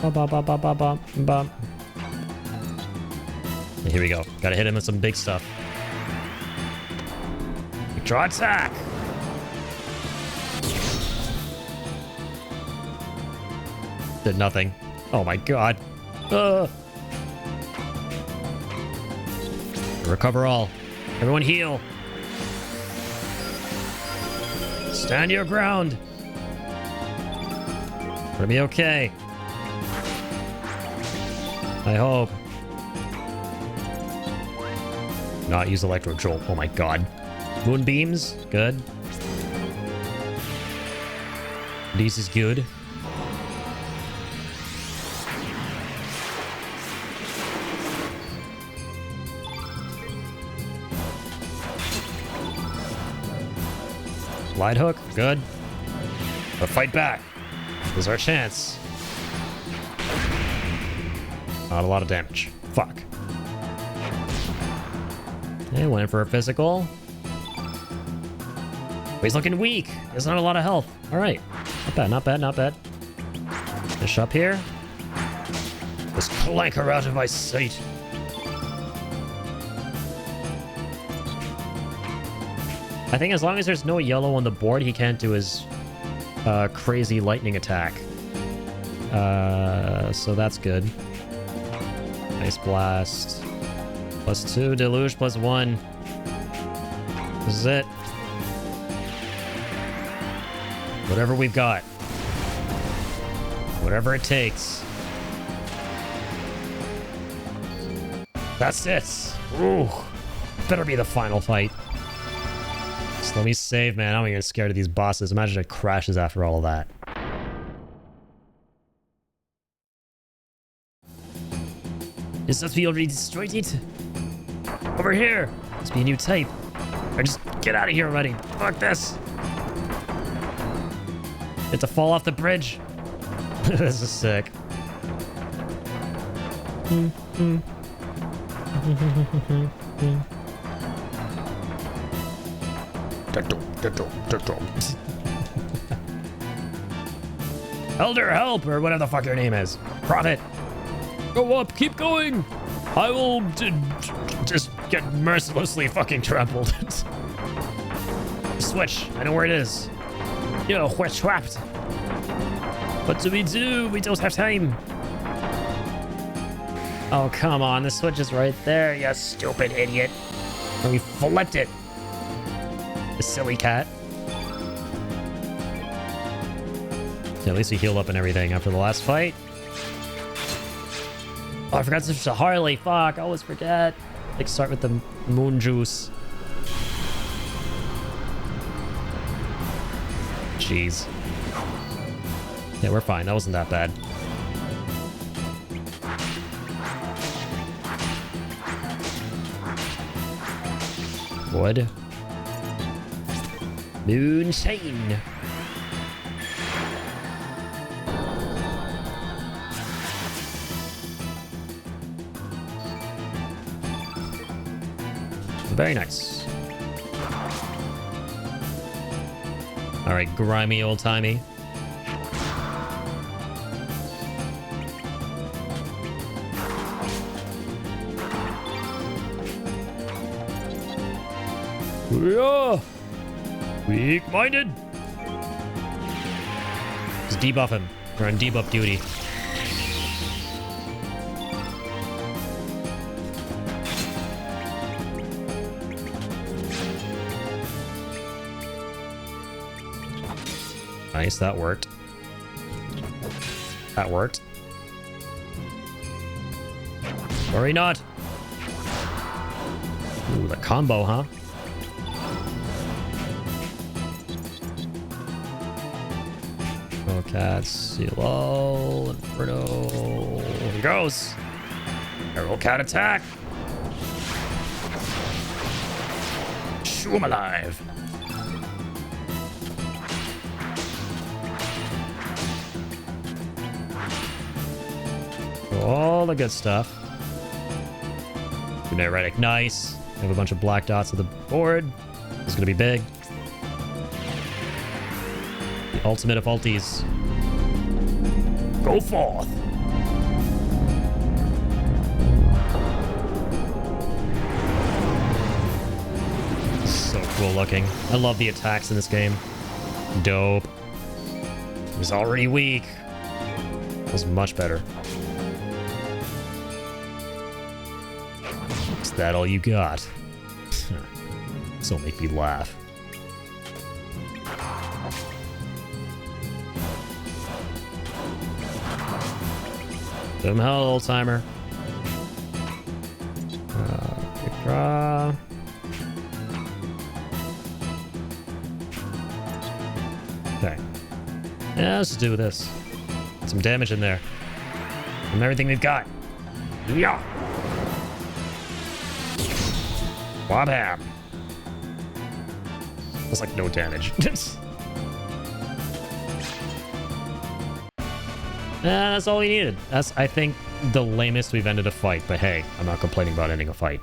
Ba-ba-ba-ba-ba-ba. Here we go. Gotta hit him with some big stuff. Draw attack! Did nothing. Oh my god. Recover all. Everyone heal. Stand your ground. It'll be okay. I hope. Not use Electro Jolt. Oh my god. Moonbeams. Good. This is good. Light hook. Good. But fight back. This is our chance. Not a lot of damage. Fuck. Okay, went in for a physical. But he's looking weak. There's not a lot of health. Alright. Not bad, not bad, not bad. Fish up here. Just clank her out of my sight. I think as long as there's no yellow on the board, he can't do his crazy lightning attack. So that's good. Ice Blast. +2, Deluge +1. This is it. Whatever we've got. Whatever it takes. That's it. Ooh. Better be the final fight. Just let me save, man. I'm even scared of these bosses. Imagine it crashes after all of that. Is that we already destroyed it? Over here! Must be a new type. Or just get out of here already. Fuck this. Get to fall off the bridge. This is sick. Elder, help! Or whatever the fuck your name is. Prophet. Go up, keep going! I will just get mercilessly fucking trampled. Switch, I know where it is. Yo, we're trapped. What do? We don't have time. Oh, come on, the switch is right there, you stupid idiot. And we flipped it. The silly cat. Yeah, at least he healed up and everything after the last fight. Oh, I forgot to switch to Harley. Fuck, I always forget. Like, start with the moon juice. Jeez. Yeah, we're fine. That wasn't that bad. Wood. Moonshine. Very nice. All right, grimy old-timey. Yeah. Weak-minded. Just debuff him. We're on debuff duty. Nice, that worked. That worked. Worry not. Ooh, the combo, huh? Oh, cats, Silo, Inferno. Here he goes. Arrow cat attack. Shoo him alive. All the good stuff. Diuretic, nice. We have a bunch of black dots on the board. This is gonna be big. The ultimate of ulties. Go forth. So cool looking. I love the attacks in this game. Dope. He was already weak. It was much better. Is that all you got? This'll make me laugh. Boom hell, old timer. Quick draw. Okay. Yeah, let's just do this. Get some damage in there. From everything we've got. Yeah. Wabam. That's like no damage. That's all we needed. That's, I think, the lamest we've ended a fight. But hey, I'm not complaining about ending a fight.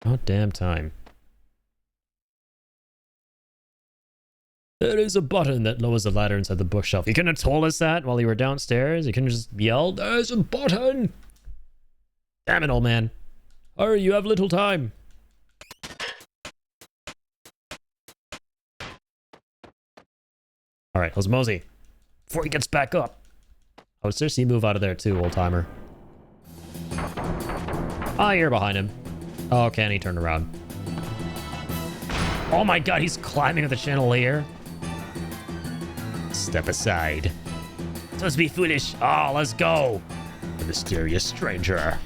About damn time. There is a button that lowers the ladder inside the bookshelf. You couldn't have told us that while you were downstairs. You couldn't have just yelled, "There's a button!" Damn it, old man. Hurry, you have little time. Alright, let's mosey. Before he gets back up. I would seriously move out of there too, old timer. Ah, you're behind him. Oh, okay, and he turned around. Oh my god, he's climbing up the chandelier. Step aside. Supposed to be foolish. Oh, let's go. The mysterious stranger.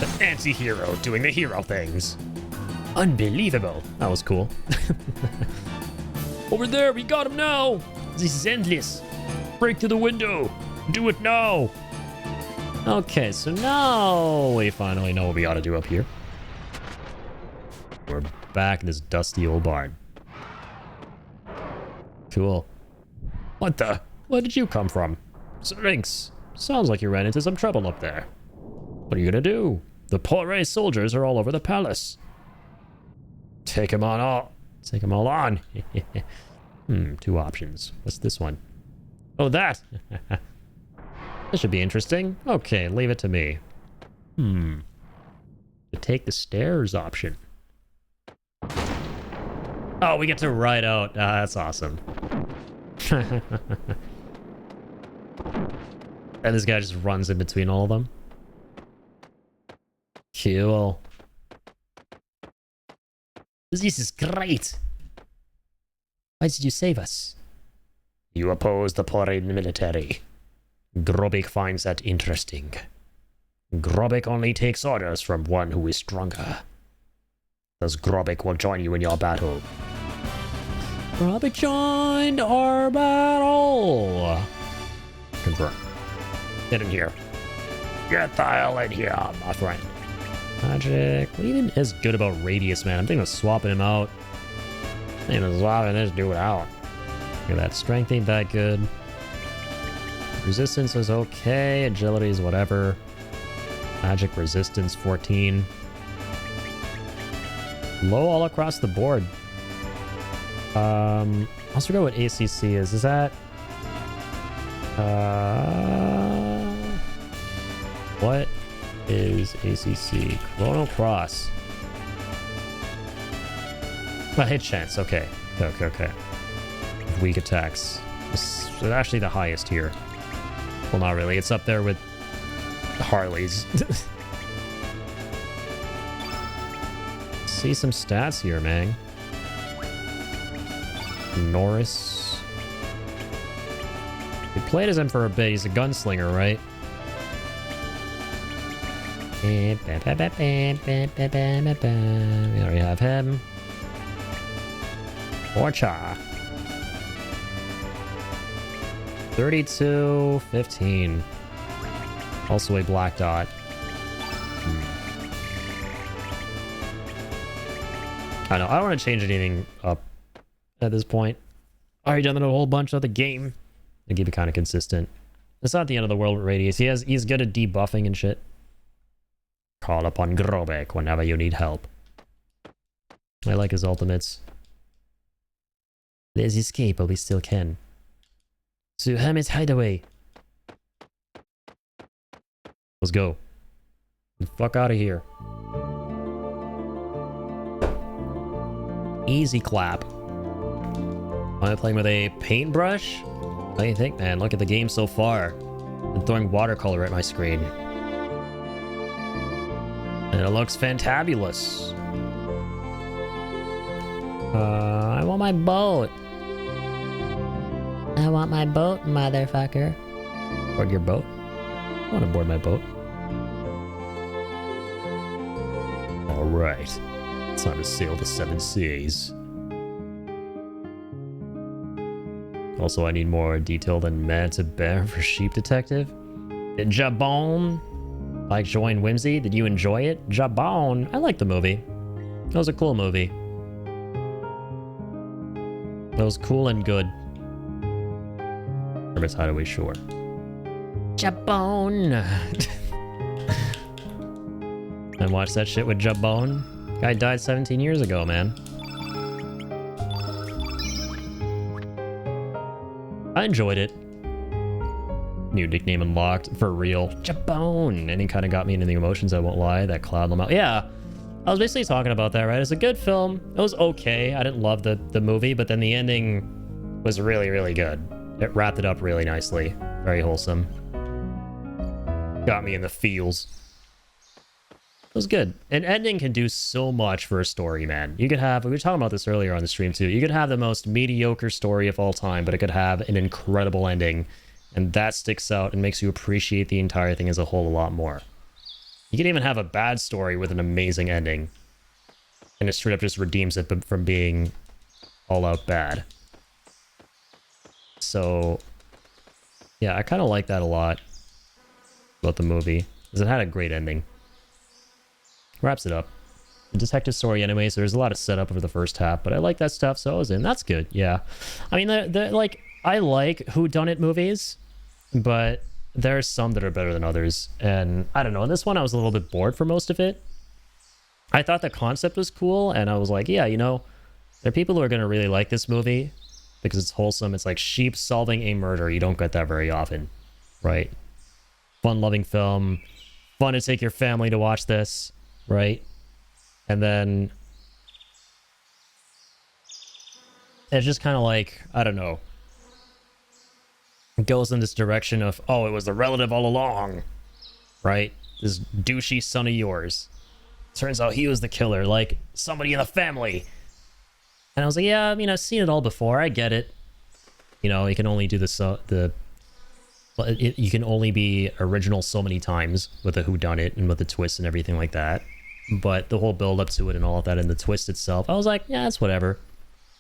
The anti-hero doing the hero things. Unbelievable. That was cool. Over there, we got him now. This is endless. Break through the window. Do it now. Okay, so now we finally know what we ought to do up here. We're back in this dusty old barn. Cool. What the? Where did you come from? Sphinx. Sounds like you ran into some trouble up there. What are you gonna do? The Poire soldiers are all over the palace. Take them on all. Take them all on. Two options. What's this one? Oh, that. This should be interesting. Okay, leave it to me. To take the stairs option. Oh, we get to ride out. Ah, that's awesome. And this guy just runs in between all of them. Cool. This is great. Why did you save us? You oppose the Porin military. Grobik finds that interesting. Grobik only takes orders from one who is stronger. Thus Grobik will join you in your battle. Grobik joined our battle! Confirm. Get in here. Get the hell in here, my friend. Magic. What even is good about Radius, man? I'm thinking of swapping him out. I'm thinking of swapping this dude out. Look at that. Strength ain't that good. Resistance is okay. Agility is whatever. Magic resistance 14. Low all across the board. Let's forget what ACC is. Is that... what is ACC? Chrono Cross. A hit chance, okay. Okay. Weak attacks. This is actually the highest here. Well, not really. It's up there with Harley's. See some stats here, man. Norris. We played as him for a bit. He's a gunslinger, right? We already have him. Orcha. 32-15. Also a black dot. I know. I don't want to change anything up at this point. I already done that a whole bunch of the game. To keep it kind of consistent. It's not the end of the world with Radius. He's good at debuffing and shit. Call upon Grobek whenever you need help. I like his ultimates. Let's escape, but we still can. To Hermit's hideaway. Let's go. Get the fuck out of here. Easy clap. Am I playing with a paintbrush? What do you think, man? Look at the game so far. I'm throwing watercolor at my screen. And it looks fantabulous. I want my boat. I want my boat, motherfucker. Board your boat? I want to board my boat. Alright. Time to sail the 7 seas. Also, I need more detail than man to bear for Sheep Detective. Jabon. Like Join Whimsy. Did you enjoy it? Jabon. I liked the movie. It was a cool movie. It was cool and good. Hermit's Hideaway Shore. Jabon. I watched that shit with Jabon. Guy died 17 years ago, man. I enjoyed it. New nickname unlocked, for real. Jabone! And he kind of got me into the emotions, I won't lie. That Cloud Lamau. Yeah, I was basically talking about that, right? It's a good film. It was okay. I didn't love the movie, but then the ending was really, really good. It wrapped it up really nicely. Very wholesome. Got me in the feels. It was good. An ending can do so much for a story, man. You could have, we were talking about this earlier on the stream too, you could have the most mediocre story of all time, but it could have an incredible ending. And that sticks out and makes you appreciate the entire thing as a whole a lot more. You can even have a bad story with an amazing ending. And it straight up just redeems it from being all out bad. So, yeah, I kind of like that a lot about the movie. Because it had a great ending. Wraps it up. The detective story anyway, so there's a lot of setup over the first half. But I like that stuff, so I was in. That's good, yeah. I mean, like, I like whodunit movies. But there are some that are better than others. And I don't know, in this one I was a little bit bored for most of it. I thought the concept was cool, and I was like, yeah, you know, there are people who are going to really like this movie because it's wholesome. It's like sheep solving a murder. You don't get that very often, right? Fun-loving film. Fun to take your family to watch this, right? And then it's just kind of like, I don't know. It goes in this direction of, oh, it was the relative all along, right? This douchey son of yours. Turns out he was the killer, like somebody in the family. And I was like, yeah, I mean, I've seen it all before. I get it. You know, you can only do you can only be original so many times with the whodunit and with the twist and everything like that. But the whole build up to it and all of that and the twist itself, I was like, yeah, it's whatever.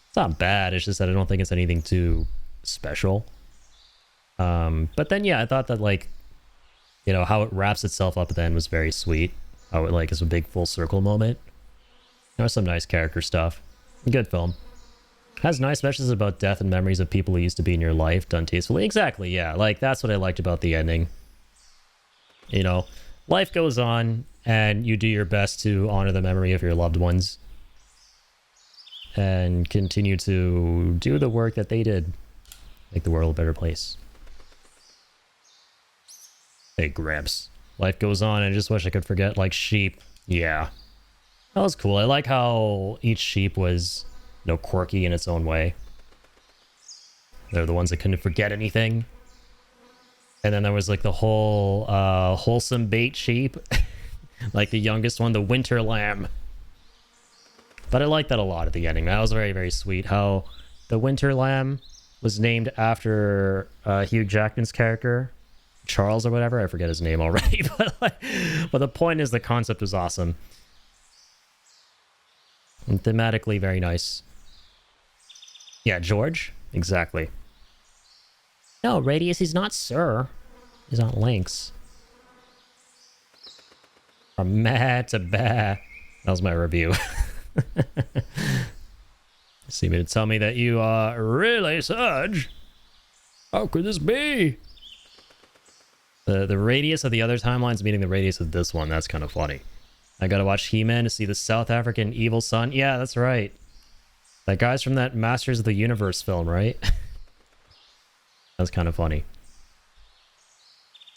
It's not bad. It's just that I don't think it's anything too special. But then, yeah, I thought that, like, you know, how it wraps itself up at the end was very sweet. How it, like, is a big full circle moment. There was some nice character stuff. Good film. Has nice messages about death and memories of people who used to be in your life, done tastefully. Exactly, yeah. Like, that's what I liked about the ending. You know, life goes on, and you do your best to honor the memory of your loved ones. And continue to do the work that they did. Make the world a better place. Hey, Gramps. Life goes on, and I just wish I could forget, like, sheep. Yeah. That was cool. I like how each sheep was quirky in its own way. They're the ones that couldn't forget anything. And then there was like the whole wholesome bait sheep. Like the youngest one, the winter lamb. But I like that a lot at the ending. That was very, very sweet. How the winter lamb was named after Hugh Jackman's character, Charles or whatever. I forget his name already. But the point is the concept was awesome. And thematically very nice. Yeah, George? Exactly. No, Radius, he's not Sir. He's not Lynx. From mad to bad. That was my review. Seem to tell me that you are really Surge. How could this be? The radius of the other timelines meaning the radius of this one. That's kind of funny. I gotta watch He-Man to see the South African evil son. Yeah, that's right. That guy's from that Masters of the Universe film, right? That's kind of funny.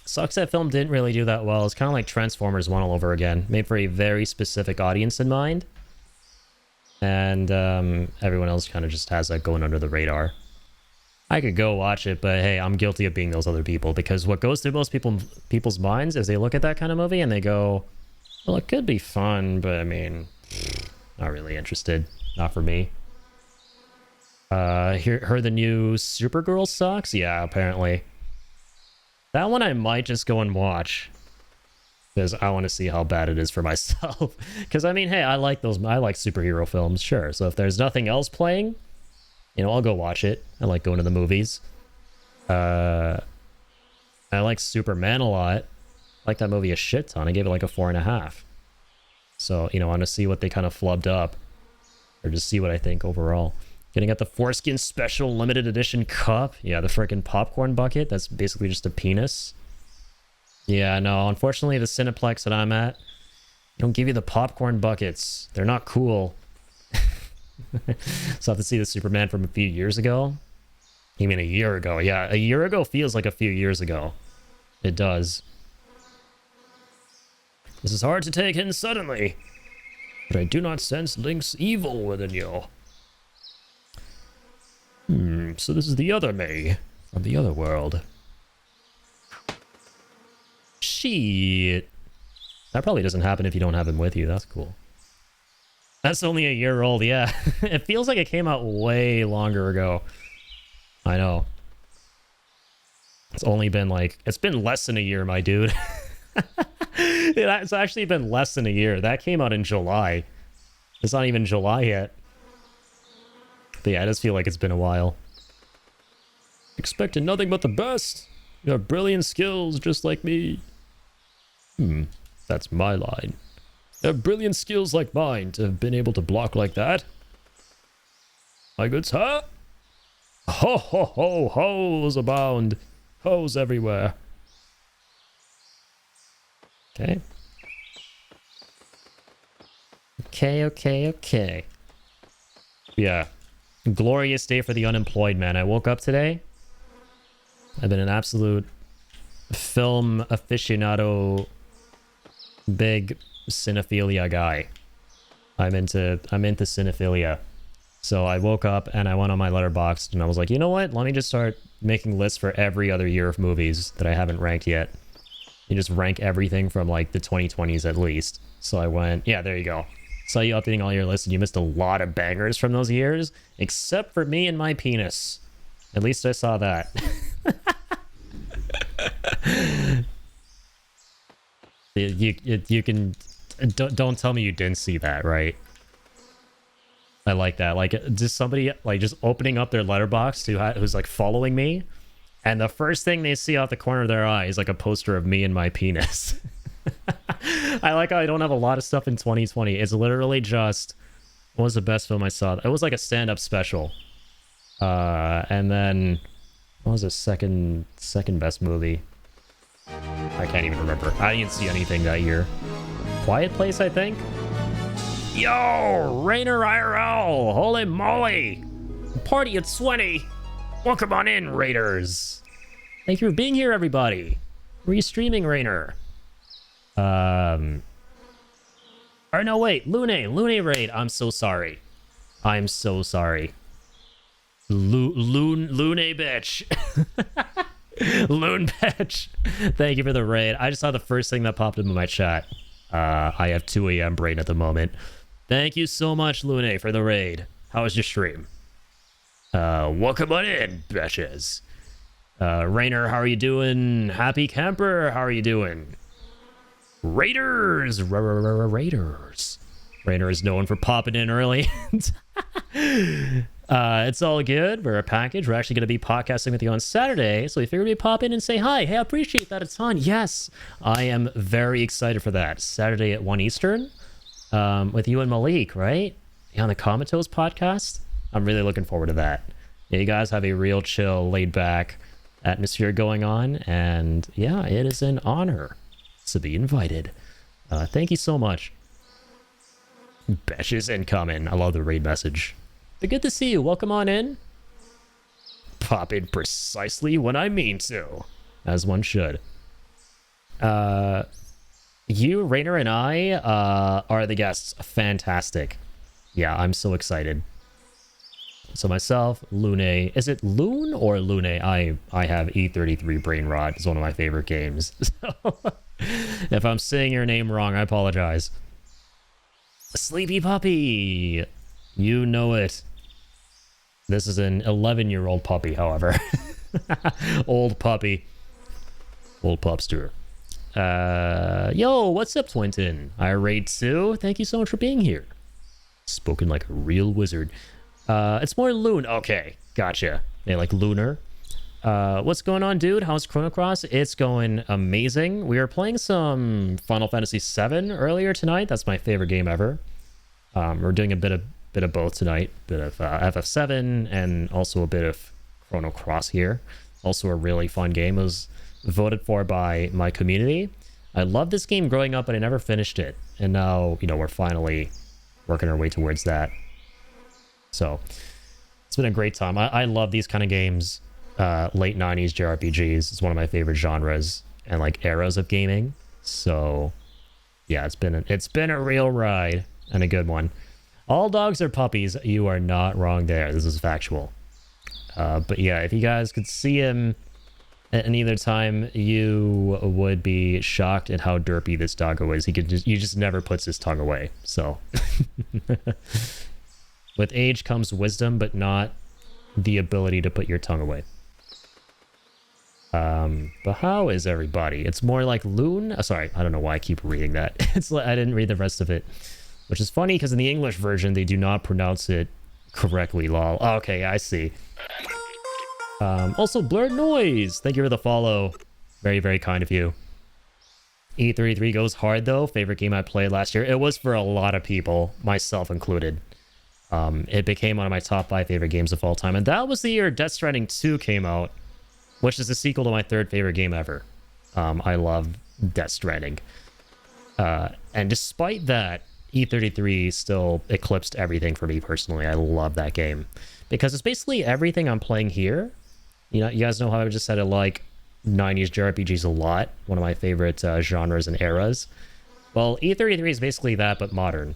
Sucks that film didn't really do that well. It's kind of like Transformers 1 all over again. Made for a very specific audience in mind. And everyone else kind of just has that going under the radar. I could go watch it, but hey, I'm guilty of being those other people. Because what goes through most people's minds is they look at that kind of movie and they go, well, it could be fun, but I mean, not really interested. Not for me. Heard the new Supergirl sucks? Yeah, apparently. That one I might just go and watch. Because I want to see how bad it is for myself. Because, I mean, hey, I like superhero films, sure. So if there's nothing else playing, you know, I'll go watch it. I like going to the movies. I like Superman a lot. I like that movie a shit ton. I gave it like a 4.5. So, you know, I want to see what they kind of flubbed up. Or just see what I think overall. Getting at the Foreskin Special Limited Edition Cup. Yeah, the frickin' popcorn bucket. That's basically just a penis. Yeah, no, unfortunately the Cineplex that I'm at, they don't give you the popcorn buckets. They're not cool. So I have to see the Superman from a few years ago. You mean a year ago? Yeah, a year ago feels like a few years ago. It does. This is hard to take in suddenly, but I do not sense Link's evil within you. So this is the other me from the other world. Shit. That probably doesn't happen if you don't have him with you. That's cool. That's only a year old, yeah. It feels like it came out way longer ago. I know. It's only been like... It's been less than a year, my dude. It's actually been less than a year. That came out in July. It's not even July yet. But yeah, I just feel like it's been a while. Expecting nothing but the best. You have brilliant skills just like me. That's my line. You have brilliant skills like mine to have been able to block like that. My good sir? Ho ho ho, hoes abound. Hoes everywhere. Okay. Okay. Yeah. Glorious day for the unemployed, man. I woke up today. I've been an absolute film aficionado, big cinephilia guy. I'm into cinephilia. So I woke up and I went on my Letterboxd and I was like, you know what? Let me just start making lists for every other year of movies that I haven't ranked yet. You just rank everything from like the 2020s at least. So I went, yeah, there you go. Saw you updating all your lists and you missed a lot of bangers from those years, except for me and my penis. At least I saw that. You can... Don't tell me you didn't see that, right? I like that. Like, just somebody, like, just opening up their letterbox who's, like, following me, and the first thing they see out the corner of their eye is, like, a poster of me and my penis. I like how I don't have a lot of stuff in 2020. It's literally just... What was the best film I saw? It was, like, a stand-up special. And then... What was the second best movie? I can't even remember. I didn't see anything that year. Quiet Place, I think? Yo! Rainer IRL! Holy moly! Party at 20! Welcome on in, Raiders! Thank you for being here, everybody! Were you streaming, Rainer? Or no, wait. Lune Raid. I'm so sorry. I'm so sorry. Loon bitch. Loon bitch. Thank you for the raid. I just saw the first thing that popped into my chat. I have 2 a.m. brain at the moment. Thank you so much, Lune, for the raid. How was your stream? Welcome on in, bitches. Rainer, how are you doing? Happy Camper, how are you doing? Raiders! Raiders. Rainer is known for popping in early. It's all good. We're a package. We're actually going to be podcasting with you on Saturday, so we figured we'd pop in and say hi. Hey, I appreciate that a ton. Yes, I am very excited for that. Saturday at 1 Eastern with you and Malik, right? Yeah, on the Comatose podcast. I'm really looking forward to that. Yeah, you guys have a real chill, laid-back atmosphere going on, and yeah, it is an honor to be invited. Thank you so much. Besh is incoming. I love the raid message. But good to see you. Welcome on in. Pop in precisely when I mean to, as one should. You, Rainer, and I are the guests. Fantastic. Yeah, I'm so excited. So myself, Lune. Is it Loon or Lune? I have E33 Brain Rot. It's one of my favorite games. So if I'm saying your name wrong, I apologize. Sleepy Puppy. You know it. This is an 11-year-old puppy, however. Old puppy. Old pupster. Yo, what's up, Twinton? I raid Sue. Thank you so much for being here. Spoken like a real wizard. It's more Loon. Okay, gotcha. They like lunar. What's going on, dude? How's Chrono Cross? It's going amazing. We were playing some Final Fantasy 7 earlier tonight. That's my favorite game ever. We're doing a bit of both tonight. Bit of FF7 and also a bit of Chrono Cross here. Also a really fun game. It was voted for by my community. I loved this game growing up, but I never finished it. And now, you know, we're finally working our way towards that. So it's been a great time. I love these kind of games. Late 90s JRPGs is one of my favorite genres and like eras of gaming. So yeah, it's been a real ride and a good one. All dogs are puppies. You are not wrong there. This is factual. But yeah, if you guys could see him at any other time, you would be shocked at how derpy this doggo is. He just never puts his tongue away. So with age comes wisdom, but not the ability to put your tongue away. But how is everybody? It's more like Loon. Oh, sorry, I don't know why I keep reading that. It's like I didn't read the rest of it, which is funny because in the English version they do not pronounce it correctly. Lol. Okay, I see. Also, Blurred Noise. Thank you for the follow. Very, very kind of you. E33 goes hard though. Favorite game I played last year. It was for a lot of people, myself included. It became one of my top 5 favorite games of all time, and that was the year Death Stranding 2 came out, which is the sequel to my 3rd favorite game ever. I love Death Stranding. And despite that, E33 still eclipsed everything for me personally. I love that game because it's basically everything I'm playing here. You know, you guys know how I just said I like 90s JRPGs a lot. One of my favorite genres and eras. Well, E33 is basically that, but modern.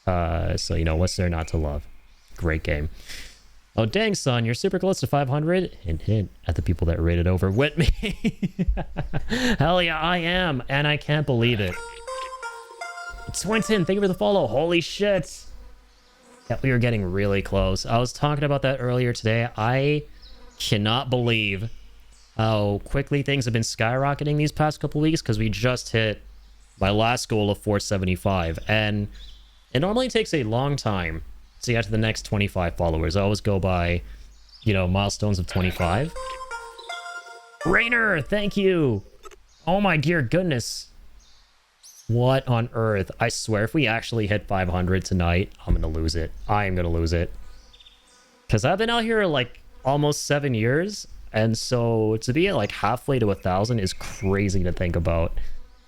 So, you know, what's there not to love? Great game. Oh, dang, son, you're super close to 500. Hint, hint at the people that rated over with me. Hell yeah, I am. And I can't believe it. Swinton, thank you for the follow. Holy shit. Yeah, we were getting really close. I was talking about that earlier today. I cannot believe how quickly things have been skyrocketing these past couple weeks because we just hit my last goal of 475. And it normally takes a long time to get to the next 25 followers. I always go by, you know, milestones of 25. Rainer, thank you. Oh my dear goodness. What on earth? I swear if we actually hit 500 tonight, I'm going to lose it. I am going to lose it. Because I've been out here like almost 7 years. And so to be at like halfway to 1,000 is crazy to think about.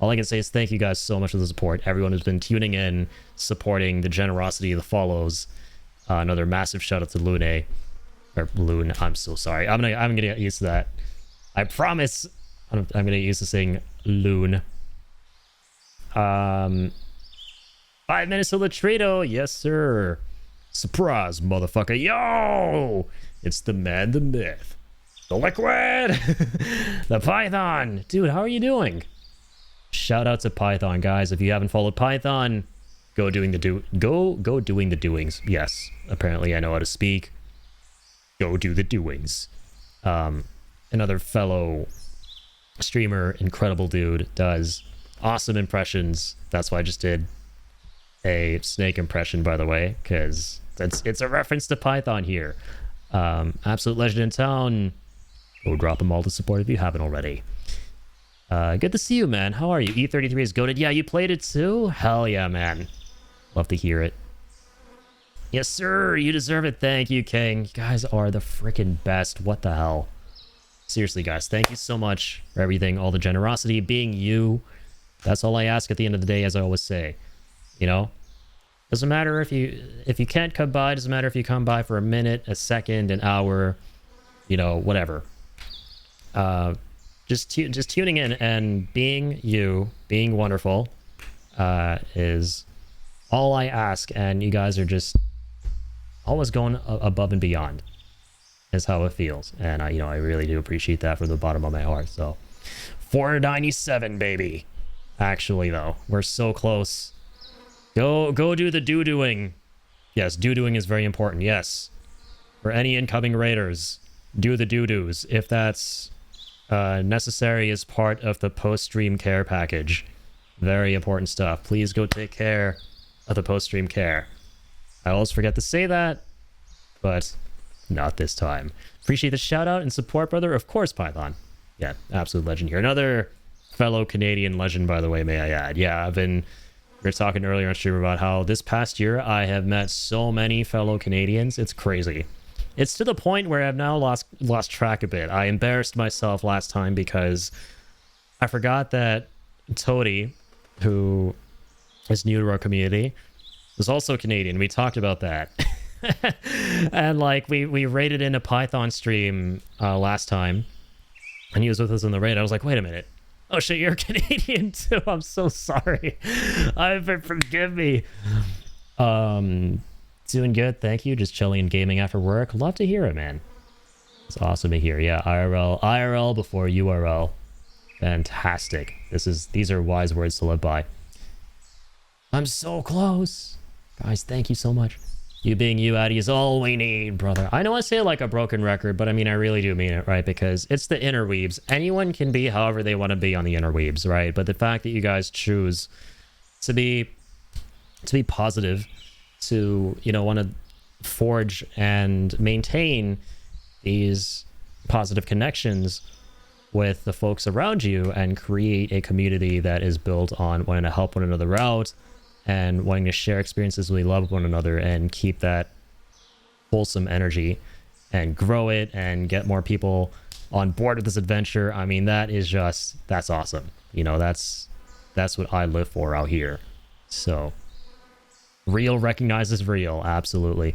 All I can say is thank you guys so much for the support. Everyone who's been tuning in, supporting the generosity of the follows. Another massive shout out to Lune. Or Loon, I'm so sorry. I'm gonna get used to that. I promise I'm gonna get used to saying Loon. 5 minutes to Latrito, yes sir. Surprise, motherfucker. Yo! It's the man, the myth, the liquid, the Python. Dude, how are you doing? Shout out to Python, guys. If you haven't followed Python, go doing the doings. Yes, apparently I know how to speak. Go do the doings. Another fellow streamer, incredible dude, does awesome impressions. That's why I just did a snake impression, by the way, because it's a reference to Python here. Absolute legend in town. Go drop them all to support if you haven't already. Good to see you, man. How are you? E33 is goated. Yeah, you played it too? Hell yeah, man. Love to hear it. Yes, sir. You deserve it. Thank you, King. You guys are the freaking best. What the hell? Seriously, guys, thank you so much for everything, all the generosity, being you. That's all I ask at the end of the day, as I always say. You know? Doesn't matter if you can't come by. Doesn't matter if you come by for a minute, a second, an hour, you know, whatever. Just tuning in and being you, being wonderful, is all I ask. And you guys are just always going above and beyond, is how it feels. And I really do appreciate that from the bottom of my heart. So 497, baby. Actually, though, we're so close. Go do the doo-dooing. Yes, doo-dooing is very important. Yes. For any incoming raiders, do the doo-doos if that's necessary as part of the post-stream care package. Very important stuff. Please go take care of the post-stream care. I always forget to say that, but not this time. Appreciate the shout-out and support, brother. Of course, Python. Yeah, absolute legend here. Another fellow Canadian legend, by the way, may I add. Yeah, we were talking earlier on stream about how this past year I have met so many fellow Canadians. It's crazy. It's to the point where I've now lost track a bit. I embarrassed myself last time because I forgot that Toady, who is new to our community, was also Canadian. We talked about that. And like we raided in a Python stream last time, and he was with us in the raid. I was like, wait a minute. Oh shit, you're Canadian too. I'm so sorry. Forgive me. Doing good, thank you. Just chilling and gaming after work. Love to hear it, man. It's awesome to hear. Yeah, IRL before URL. Fantastic. These are wise words to live by. I'm so close. Guys, thank you so much. You being you, Addy, is all we need, brother. I know I say it like a broken record, but I mean, I really do mean it, right? Because it's the interweebs. Anyone can be however they want to be on the interweebs, right? But the fact that you guys choose to be positive, to, want to forge and maintain these positive connections with the folks around you and create a community that is built on wanting to help one another out and wanting to share experiences we love one another and keep that wholesome energy and grow it and get more people on board with this adventure. I mean, that's awesome. That's what I live for out here. So real recognizes real. Absolutely.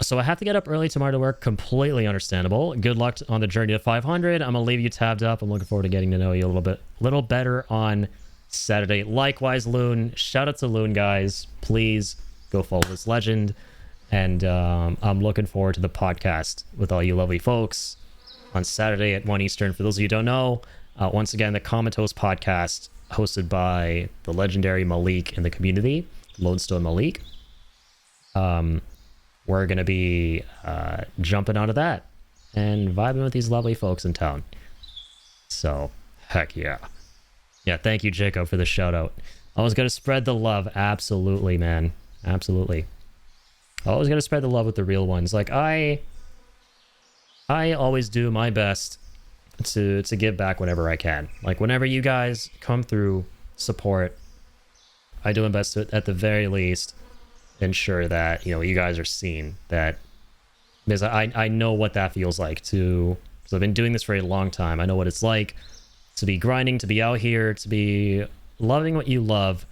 So I have to get up early tomorrow to work. Completely understandable. Good luck on the journey to 500. I'm gonna leave you tabbed up. I'm looking forward to getting to know you a little better on Saturday. Likewise, Loon. Shout out to Loon, guys. Please go follow this legend. And I'm looking forward to the podcast with all you lovely folks on Saturday at 1 Eastern. For those of you who don't know, once again, the Comatose podcast hosted by the legendary Malik in the community, Lone Stone Malik. We're going to be jumping onto that and vibing with these lovely folks in town. So, heck yeah. Yeah, thank you, Jacob, for the shout out. Always got to spread the love. Absolutely, man. Absolutely. Always got to spread the love with the real ones. Like, I always do my best to give back whenever I can. Like, whenever you guys come through, support, I do my best to, at the very least, ensure that, you guys are seen. That, because I know what that feels like to, because I've been doing this for a long time. I know what it's like to be grinding, to be out here, to be loving what you love,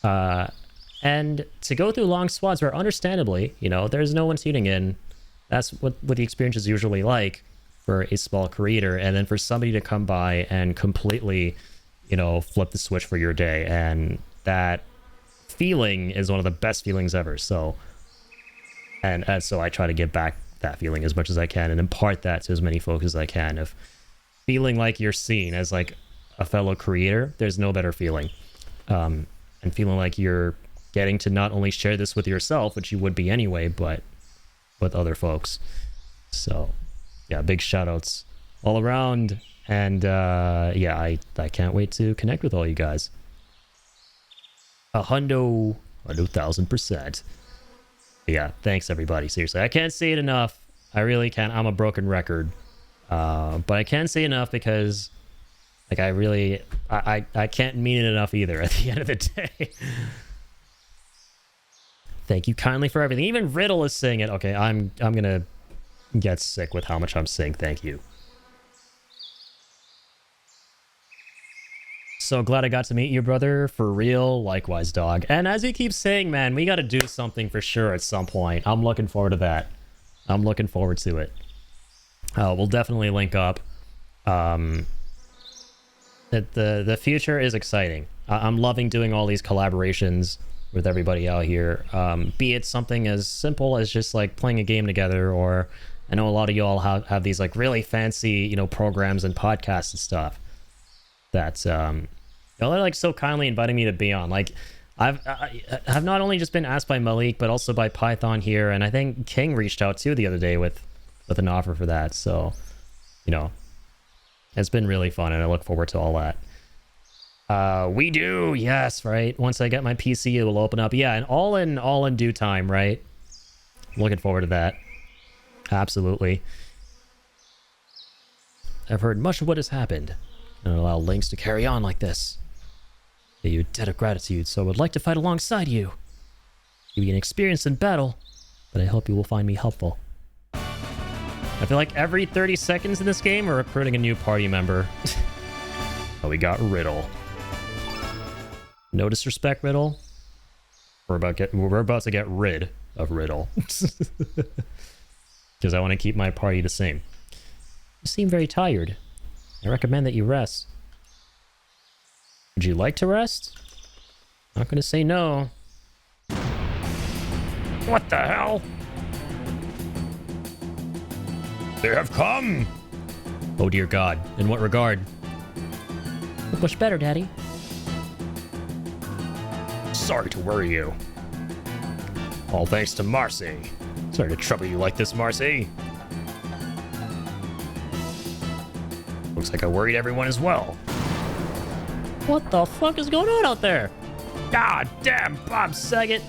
and to go through long swaths where, understandably, there's no one tuning in. That's what the experience is usually like for a small creator. And then for somebody to come by and completely, flip the switch for your day. And that feeling is one of the best feelings ever. So And so I try to get back that feeling as much as I can and impart that to as many folks as I can of feeling like you're seen as like a fellow creator. There's no better feeling. And feeling like you're getting to not only share this with yourself, which you would be anyway, but with other folks. So yeah, big shout outs all around. And yeah, I can't wait to connect with all you guys. 100,000%. Yeah, thanks everybody. Seriously, I can't say it enough. I really can't. I'm a broken record. But I can say enough because like I can't mean it enough either at the end of the day. Thank you kindly for everything. Even Riddle is saying it. Okay, I'm gonna get sick with how much I'm saying thank you. So glad I got to meet you, brother. For real. Likewise, dog. And as you keep saying, man, we got to do something for sure at some point. I'm looking forward to that. I'm looking forward to it. We'll definitely link up. The future is exciting. I'm loving doing all these collaborations with everybody out here. Be it something as simple as just like playing a game together, or I know a lot of y'all have these like really fancy, you know, programs and podcasts and stuff that y'all are like so kindly inviting me to be on. Like I've not only just been asked by Malik, but also by Python here, and I think King reached out too the other day with an offer for that. So, you know, it's been really fun, and I look forward to all that. We do, yes, right. Once I get my PC, it will open up. Yeah, and all in due time, right? Looking forward to that. Absolutely. I've heard much of what has happened, and allow Lynx to carry on like this. You're a debt of gratitude, so I would like to fight alongside you. You gain experience in battle, but I hope you will find me helpful. I feel like every 30 seconds in this game, we're recruiting a new party member. Oh, we got Riddle. No disrespect, Riddle. We're about to get rid of Riddle. Because I want to keep my party the same. You seem very tired. I recommend that you rest. Would you like to rest? Not gonna say no. What the hell? They have come! Oh dear God. In what regard? Much better, Daddy. Sorry to worry you. All thanks to Marcy. Sorry to trouble you like this, Marcy. Looks like I worried everyone as well. What the fuck is going on out there? God damn, Bob Saget.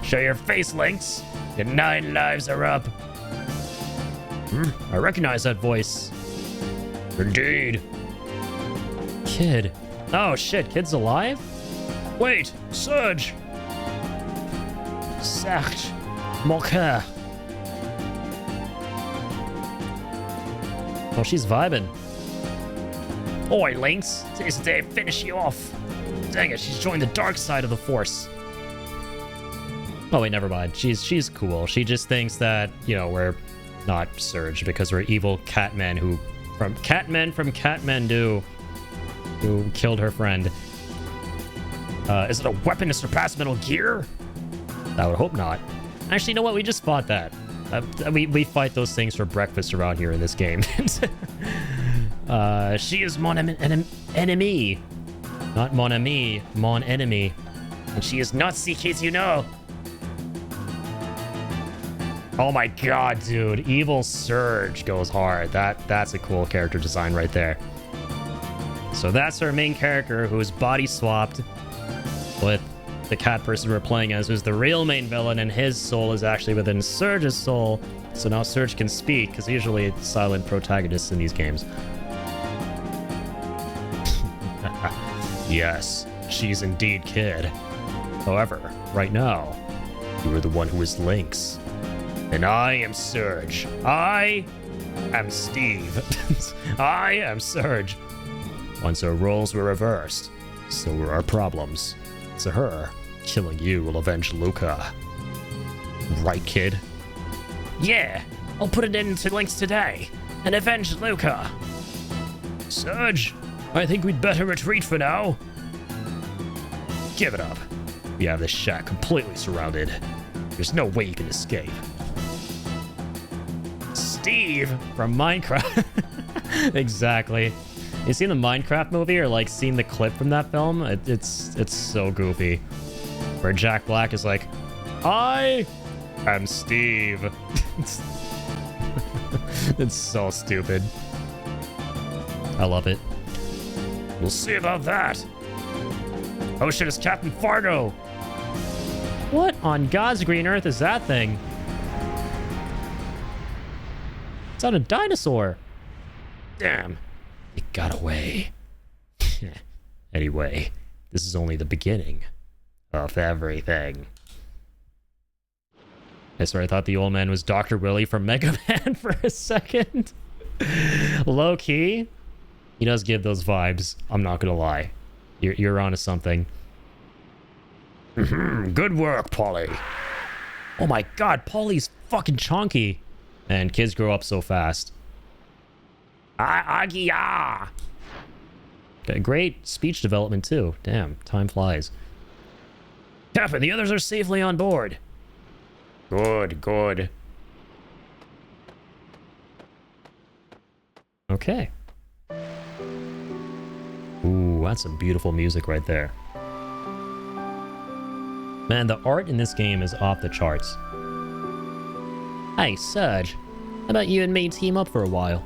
Show your face, Lynx. Your 9 lives are up. I recognize that voice. Indeed. Kid. Oh shit, Kid's alive? Wait, Surge. Serge. Mon coeur. Oh, she's vibing. Oi, Lynx. Today's the day to finish you off. Dang it, she's joined the dark side of the Force. Oh wait, never mind. She's cool. She just thinks that, you know, we're not Surge because we're evil catmen from Kathmandu who killed her friend. Is it a weapon to surpass Metal Gear? I would hope not. Actually, you know what? We just fought that. We fight those things for breakfast around here in this game. She is mon enemy. Not mon ami, mon enemy. And she is not CKs, you know. Oh my god, dude. Evil Surge goes hard. That's a cool character design right there. So that's our main character who's body swapped with the cat person we're playing as, who's the real main villain, and his soul is actually within Surge's soul. So now Surge can speak, because usually it's silent protagonists in these games. Yes, she's indeed Kid. However, right now, you are the one who is Lynx. And I am Surge. I am Steve. I am Surge. Once our roles were reversed, so were our problems. To her, killing you will avenge Luca. Right, Kid? Yeah, I'll put it into Lynx today and avenge Luca. Surge, I think we'd better retreat for now. Give it up. We have this shack completely surrounded. There's no way you can escape. Steve from Minecraft. Exactly. You seen the Minecraft movie or like seen the clip from that film? It's so goofy. Where Jack Black is like, I am Steve. It's so stupid. I love it. We'll see about that. Oh shit, it's Captain Fargo. What on God's green earth is that thing? It's on a dinosaur. Damn. It got away. Anyway, this is only the beginning of everything. I swear I thought the old man was Dr. Willy from Mega Man for a second. Low key, he does give those vibes. I'm not gonna lie. You're onto something. Good work, Polly. Oh my god, Polly's fucking chonky. And kids grow up so fast. Agia. Got great speech development too. Damn, time flies. Captain, the others are safely on board. Good, good. Okay. Ooh, that's some beautiful music right there. Man, the art in this game is off the charts. Hey, Serge. How about you and me team up for a while?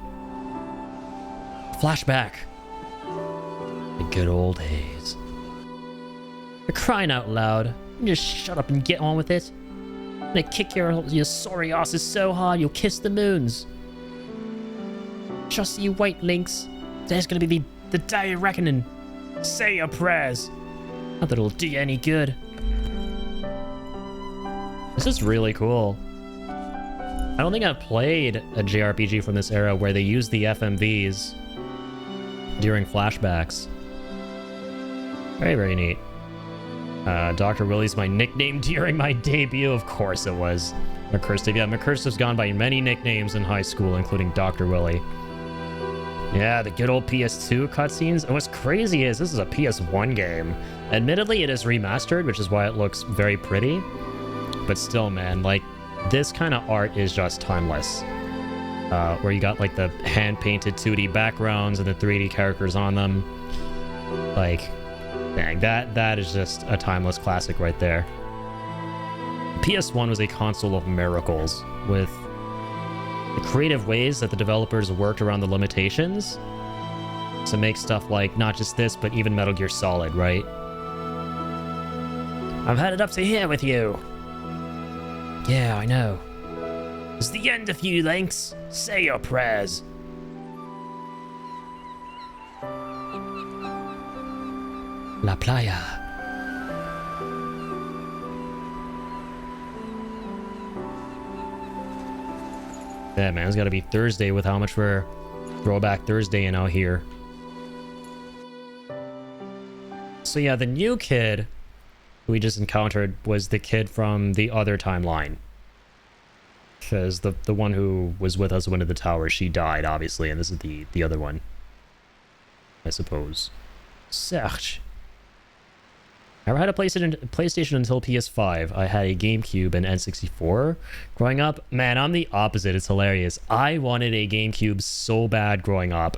Flashback. The good old days. You're crying out loud. You just shut up and get on with it. I'm gonna kick your sorry asses so hard you'll kiss the moons. Trust you wait, Lynx. There's gonna be the day of reckoning. Say your prayers. Not that it'll do you any good. This is really cool. I don't think I've played a JRPG from this era where they use the FMVs during flashbacks. Very, very neat. Dr. Willy's my nickname during my debut. Of course it was. McCursive. Yeah, McCursive's gone by many nicknames in high school, including Dr. Willy. Yeah, the good old PS2 cutscenes. And what's crazy is this is a PS1 game. Admittedly, it is remastered, which is why it looks very pretty. But still, man, like, this kind of art is just timeless. Where you got, like, the hand-painted 2D backgrounds and the 3D characters on them. Like, dang, that is just a timeless classic right there. PS1 was a console of miracles, with the creative ways that the developers worked around the limitations to make stuff like not just this, but even Metal Gear Solid, right? I'm headed up to here with you. Yeah, I know. It's the end of you, Lynx. Say your prayers. La Playa. Yeah, man, it's gotta be Thursday with how much we're Throwback Thursday and out here. So yeah, the new kid who we just encountered was the kid from the other timeline. Because the one who was with us went to the tower, she died, obviously, and this is the other one. I suppose. Serge. I never had a PlayStation until PS5. I had a GameCube and N64 growing up. Man, I'm the opposite. It's hilarious. I wanted a GameCube so bad growing up.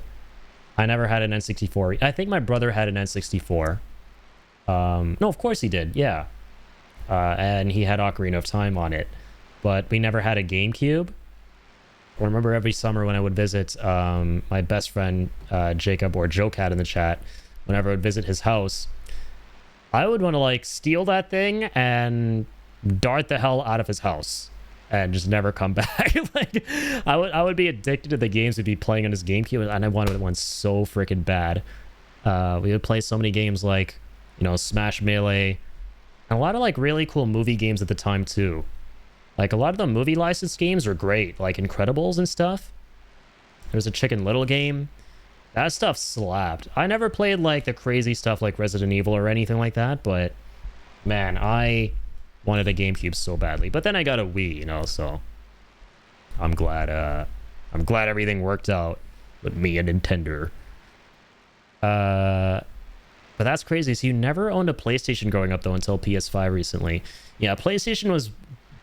I never had an N64. I think my brother had an N64. No, of course he did. Yeah. And he had Ocarina of Time on it. But we never had a GameCube. I remember every summer when I would visit my best friend, Jacob, or JoeCat in the chat, whenever I would visit his house, I would want to, like, steal that thing and dart the hell out of his house and just never come back. Like, I would be addicted to the games we'd be playing on his GameCube, and I wanted one so freaking bad. We would play so many games like, you know, Smash Melee, and a lot of, like, really cool movie games at the time, too. Like, a lot of the movie licensed games are great, like Incredibles and stuff. There's a Chicken Little game. That stuff slapped. I never played, like, the crazy stuff like Resident Evil or anything like that, but, man, I wanted a GameCube so badly. But then I got a Wii, you know, so I'm glad everything worked out with me and Nintendo. But that's crazy. So you never owned a PlayStation growing up, though, until PS5 recently. Yeah, PlayStation was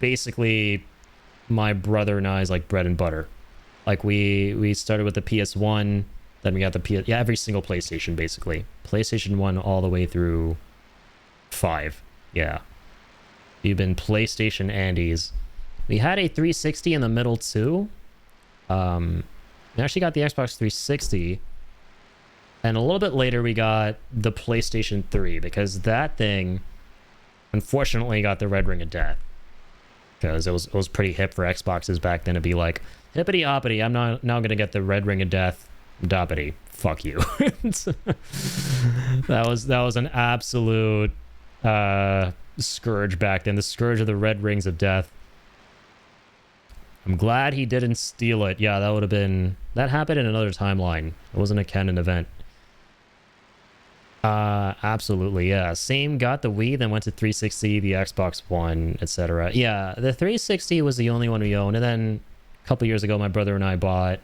basically my brother and I's like bread and butter. Like we started with the PS1, then we got the yeah, every single PlayStation basically. PlayStation 1 all the way through 5. Yeah. You've been PlayStation Andes. We had a 360 in the middle too. We actually got the Xbox 360. And a little bit later we got the PlayStation 3 because that thing unfortunately got the red ring of death. Because it was pretty hip for Xboxes back then to be like, hippity hoppity, I'm now gonna get the red ring of death. Doppity. Fuck you. that was an absolute scourge back then. The scourge of the red rings of death. I'm glad he didn't steal it. Yeah, that happened in another timeline. It wasn't a canon event. Absolutely, yeah. Same got the Wii, then went to 360, the Xbox One, etc. Yeah, the 360 was the only one we owned, and then a couple years ago, my brother and I bought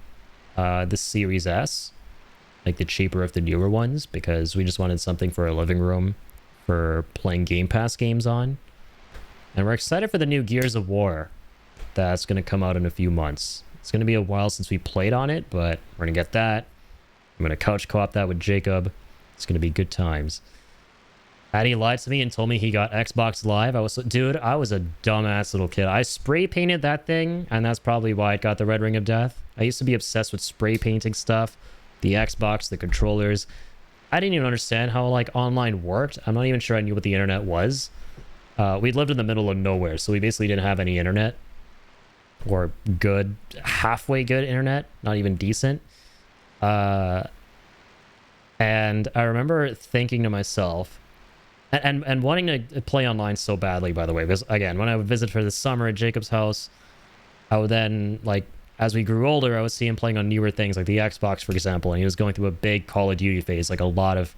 the Series S, like the cheaper of the newer ones, because we just wanted something for our living room for playing Game Pass games on. And we're excited for the new Gears of War that's going to come out in a few months. It's going to be a while since we played on it, but we're going to get that. I'm going to couch co-op that with Jacob. It's going to be good times. Addy lied to me and told me he got Xbox Live. I was a dumbass little kid. I spray painted that thing, and that's probably why it got the red ring of death. I used to be obsessed with spray painting stuff, the Xbox, the controllers. I didn't even understand how like online worked. I'm not even sure I knew what the internet was. We lived in the middle of nowhere, so we basically didn't have any internet, or good, halfway good internet, not even decent. And I remember thinking to myself, and wanting to play online so badly, by the way, because again, when I would visit for the summer at Jacob's house, I would then, like, as we grew older, I would see him playing on newer things, like the Xbox, for example, and he was going through a big Call of Duty phase, like a lot of,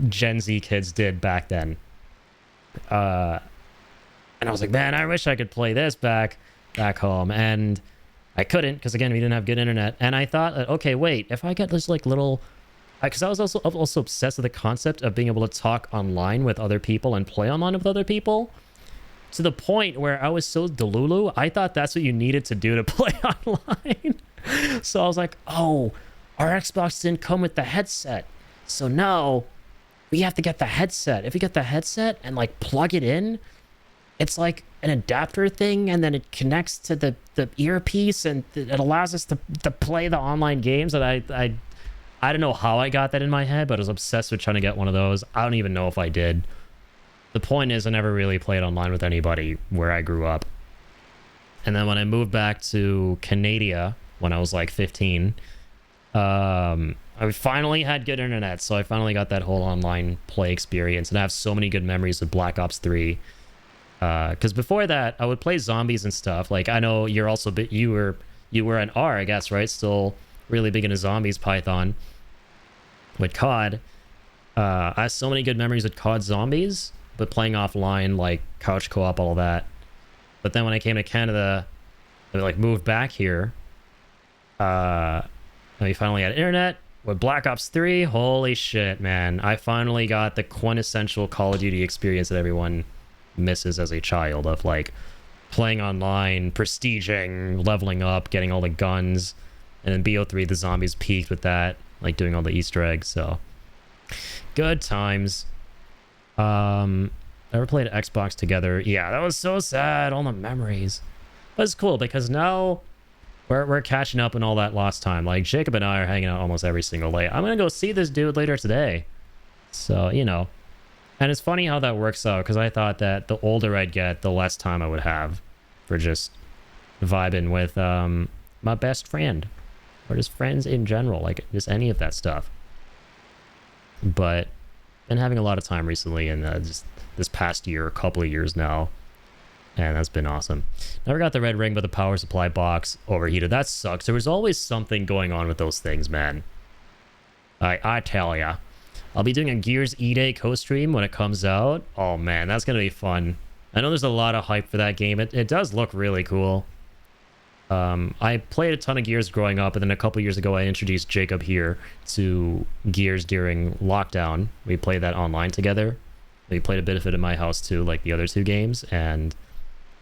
Gen Z kids did back then. And I was like, man, I wish I could play this back home, and I couldn't, because again, we didn't have good internet. And I thought, okay, wait, if I get this like little, because I was also obsessed with the concept of being able to talk online with other people and play online with other people, to the point where I was so delulu, I thought that's what you needed to do to play online. So I was like, oh, our Xbox didn't come with the headset, so now we have to get the headset. If we get the headset and like plug it in, it's like an adapter thing, and then it connects to the earpiece, and it allows us to play the online games. And I don't know how I got that in my head, but I was obsessed with trying to get one of those. I don't even know if I did. The point is, I never really played online with anybody where I grew up. And then when I moved back to Canada when I was like 15, I finally had good internet, so I finally got that whole online play experience, and I have so many good memories with Black Ops 3. Because before that, I would play zombies and stuff. Like, I know you're also you were an R, I guess, right? Still really big into zombies, Python. With COD, I have so many good memories with COD Zombies, but playing offline, like couch co-op, all that. But then when I came to Canada, I like moved back here. And we finally had internet with Black Ops 3. Holy shit, man! I finally got the quintessential Call of Duty experience that everyone misses as a child, of like playing online, prestiging, leveling up, getting all the guns, and then BO3, the zombies peaked with that, like doing all the Easter eggs. So good times. Never played Xbox together. Yeah, that was so sad. All the memories. But it's cool because now we're catching up on all that lost time. Like, Jacob and I are hanging out almost every single day. I'm gonna go see this dude later today. So, and it's funny how that works out, because I thought that the older I'd get, the less time I would have for just vibing with my best friend, or just friends in general, like just any of that stuff. But been having a lot of time recently, and just this past year, a couple of years now, and that's been awesome. Never got the red ring, but the power supply box overheated. That sucks. There was always something going on with those things, man. I tell ya. I'll be doing a Gears E-Day co-stream when it comes out. Oh man, that's gonna be fun. I know there's a lot of hype for that game. It does look really cool. I played a ton of Gears growing up, and then a couple years ago I introduced Jacob here to Gears during lockdown. We played that online together. We played a bit of it in my house too, like the other two games, and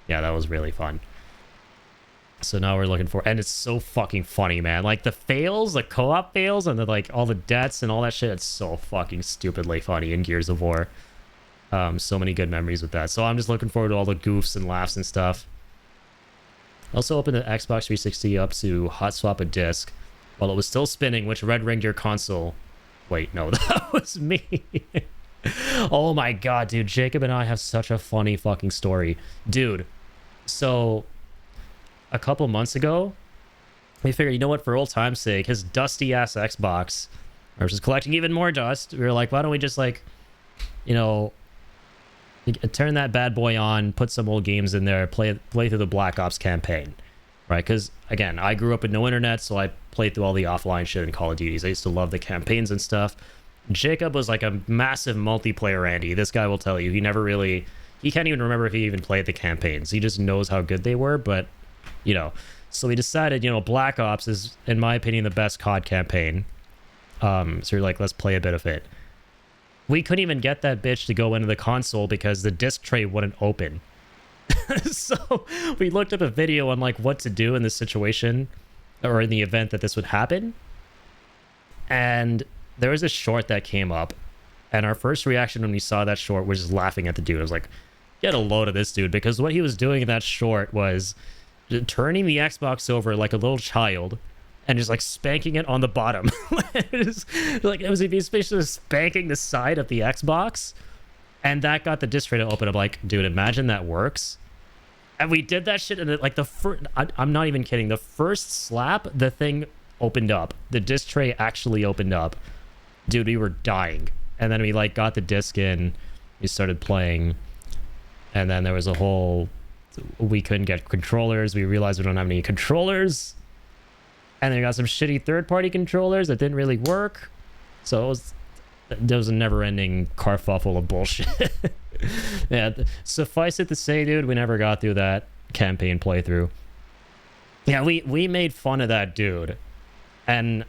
Yeah, that was really fun. So now we're looking for, and it's so fucking funny, man. Like the fails, the co-op fails, and the like all the deaths and all that shit. It's so fucking stupidly funny in Gears of War. So many good memories with that. So I'm just looking forward to all the goofs and laughs and stuff. Also opened the Xbox 360 up to hot swap a disc while it was still spinning, which red ringed your console. Wait, no, that was me. Oh my god, dude. Jacob and I have such a funny fucking story. Dude, so a couple months ago, we figured, you know what, for old time's sake, his dusty ass Xbox, I was just collecting even more dust. We were like, why don't we just like, you know, turn that bad boy on, put some old games in there, play through the Black Ops campaign, right? Because again, I grew up with no internet, so I played through all the offline shit in Call of Duties. I used to love the campaigns and stuff. Jacob was like a massive multiplayer Andy. This guy will tell you, he can't even remember if he even played the campaigns. He just knows how good they were, but you know. So we decided, you know, Black Ops is, in my opinion, the best COD campaign. So you're like, let's play a bit of it. We couldn't even get that bitch to go into the console because the disc tray wouldn't open. So we looked up a video on like what to do in this situation or in the event that this would happen. And there was a short that came up. And our first reaction when we saw that short was just laughing at the dude. I was like, get a load of this dude. Because what he was doing in that short was turning the Xbox over like a little child and just like spanking it on the bottom. It was basically spanking the side of the Xbox, and that got the disc tray to open. I'm like, dude, imagine that works. And we did that shit, and it, like the first, I'm not even kidding. The first slap, the thing opened up. The disc tray actually opened up. Dude, we were dying. And then we like got the disc in, we started playing, and then there was a whole, we couldn't get controllers. We realized we don't have any controllers. And then we got some shitty third-party controllers that didn't really work. So there was a never-ending kerfuffle of bullshit. Yeah, suffice it to say, dude, we never got through that campaign playthrough. Yeah, we made fun of that dude. And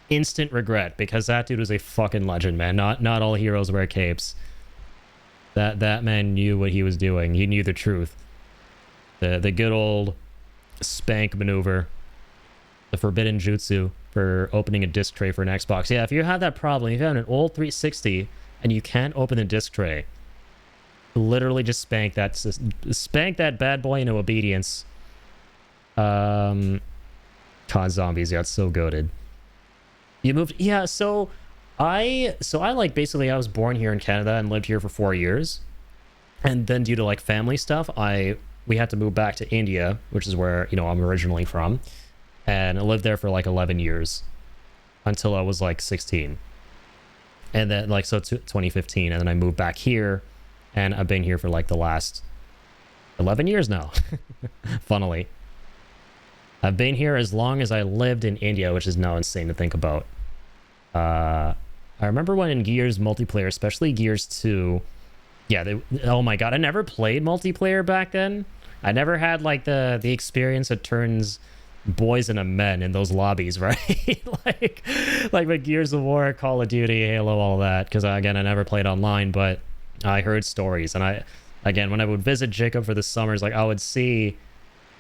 instant regret, because that dude was a fucking legend, man. Not all heroes wear capes. That man knew what he was doing. He knew the truth. The good old spank maneuver. The forbidden jutsu for opening a disc tray for an Xbox. Yeah, if you have that problem, if you have an old 360 and you can't open the disc tray, literally just spank that bad boy into obedience. COD Zombies, yeah, it's so goated. You moved, yeah. So I like basically I was born here in Canada and lived here for 4 years, and then due to like family stuff, we had to move back to India, which is where, you know, I'm originally from. And I lived there for like 11 years until I was like 16. And then like, so 2015. And then I moved back here, and I've been here for like the last 11 years now. Funnily. I've been here as long as I lived in India, which is now insane to think about. I remember when in Gears multiplayer, especially Gears 2, yeah, oh my god, I never played multiplayer back then. I never had like the experience that turns boys into men in those lobbies, right? like with Gears of War, Call of Duty, Halo, all that. Because again, I never played online, but I heard stories. And when I would visit Jacob for the summers, like I would see,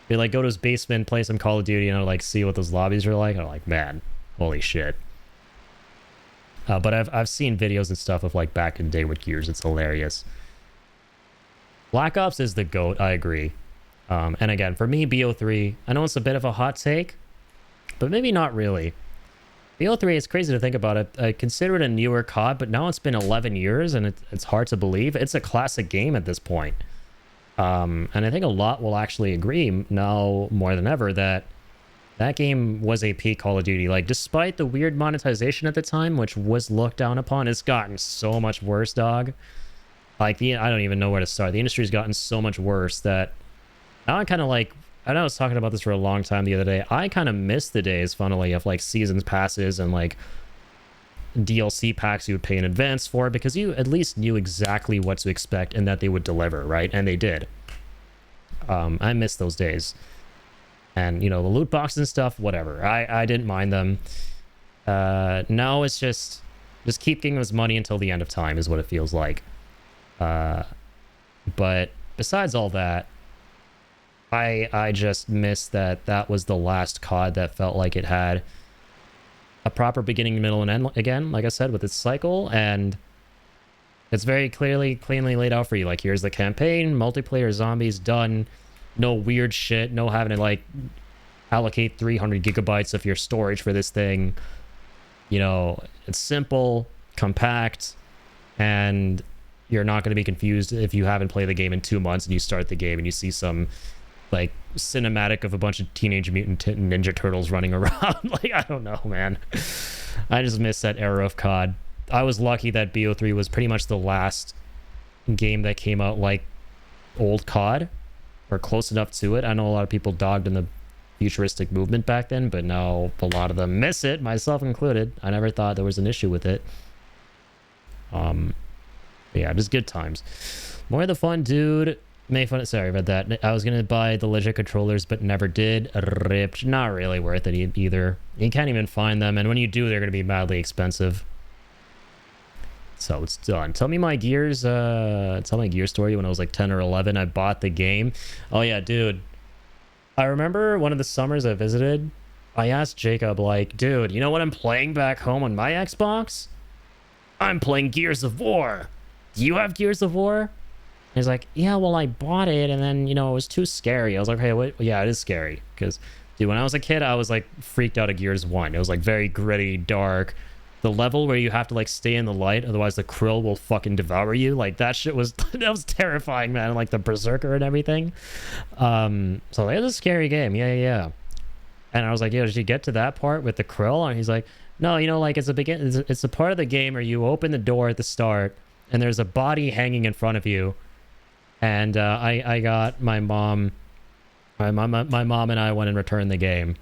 he'd like go to his basement, play some Call of Duty, and I'd like see what those lobbies are like. And I'm like, man, holy shit. But I've seen videos and stuff of like back in the day with Gears. It's hilarious. Black Ops is the GOAT, I agree. And again, for me, BO3, I know it's a bit of a hot take, but maybe not really. BO3, it's crazy to think about it. I consider it a newer COD, but now it's been 11 years, and it's hard to believe. It's a classic game at this point. And I think a lot will actually agree now more than ever that that game was a peak Call of Duty. Like, despite the weird monetization at the time, which was looked down upon, it's gotten so much worse, dog. Like, I don't even know where to start. The industry's gotten so much worse that now I'm kind of like, I know I was talking about this for a long time the other day. I kind of miss the days, funnily, of like seasons passes and like DLC packs you would pay in advance for, because you at least knew exactly what to expect and that they would deliver, right? And they did. I miss those days. And, you know, the loot boxes and stuff, whatever. I didn't mind them. Now it's just keep giving us money until the end of time is what it feels like. But besides all that, I just missed that was the last COD that felt like it had a proper beginning, middle, and end again, like I said, with its cycle, and it's very cleanly laid out for you. Like, here's the campaign, multiplayer, zombies, done. No weird shit, no having to, like, allocate 300 gigabytes of your storage for this thing. You know, it's simple, compact, and you're not going to be confused if you haven't played the game in 2 months and you start the game and you see some, like, cinematic of a bunch of Teenage Mutant Ninja Turtles running around. Like, I don't know, man. I just miss that era of COD. I was lucky that BO3 was pretty much the last game that came out like old COD, or close enough to it. I know a lot of people dogged in the futuristic movement back then, but now a lot of them miss it, myself included. I never thought there was an issue with it. Yeah, just good times. More of the fun, dude. Made fun. Sorry about that. I was gonna buy the legit controllers, but never did. Ripped. Not really worth it either. You can't even find them, and when you do, they're gonna be madly expensive. So it's done. Tell me my Gears. Tell my Gear story. When I was like 10 or 11, I bought the game. Oh yeah, dude. I remember one of the summers I visited. I asked Jacob, like, dude, you know what I'm playing back home on my Xbox? I'm playing Gears of War. Do you have Gears of War? He's like, yeah, well, I bought it, and then, you know, it was too scary. I was like, hey, what? Yeah, it is scary. Because, dude, when I was a kid, I was, like, freaked out of Gears 1. It was, like, very gritty, dark. The level where you have to, like, stay in the light, otherwise the krill will fucking devour you. Like, that shit was, that was terrifying, man. Like, the Berserker and everything. So, it was a scary game. Yeah. And I was like, yo, did you get to that part with the krill? And he's like, no, you know, like, it's a part of the game where you open the door at the start, and there's a body hanging in front of you. And I got my mom and I went and returned the game.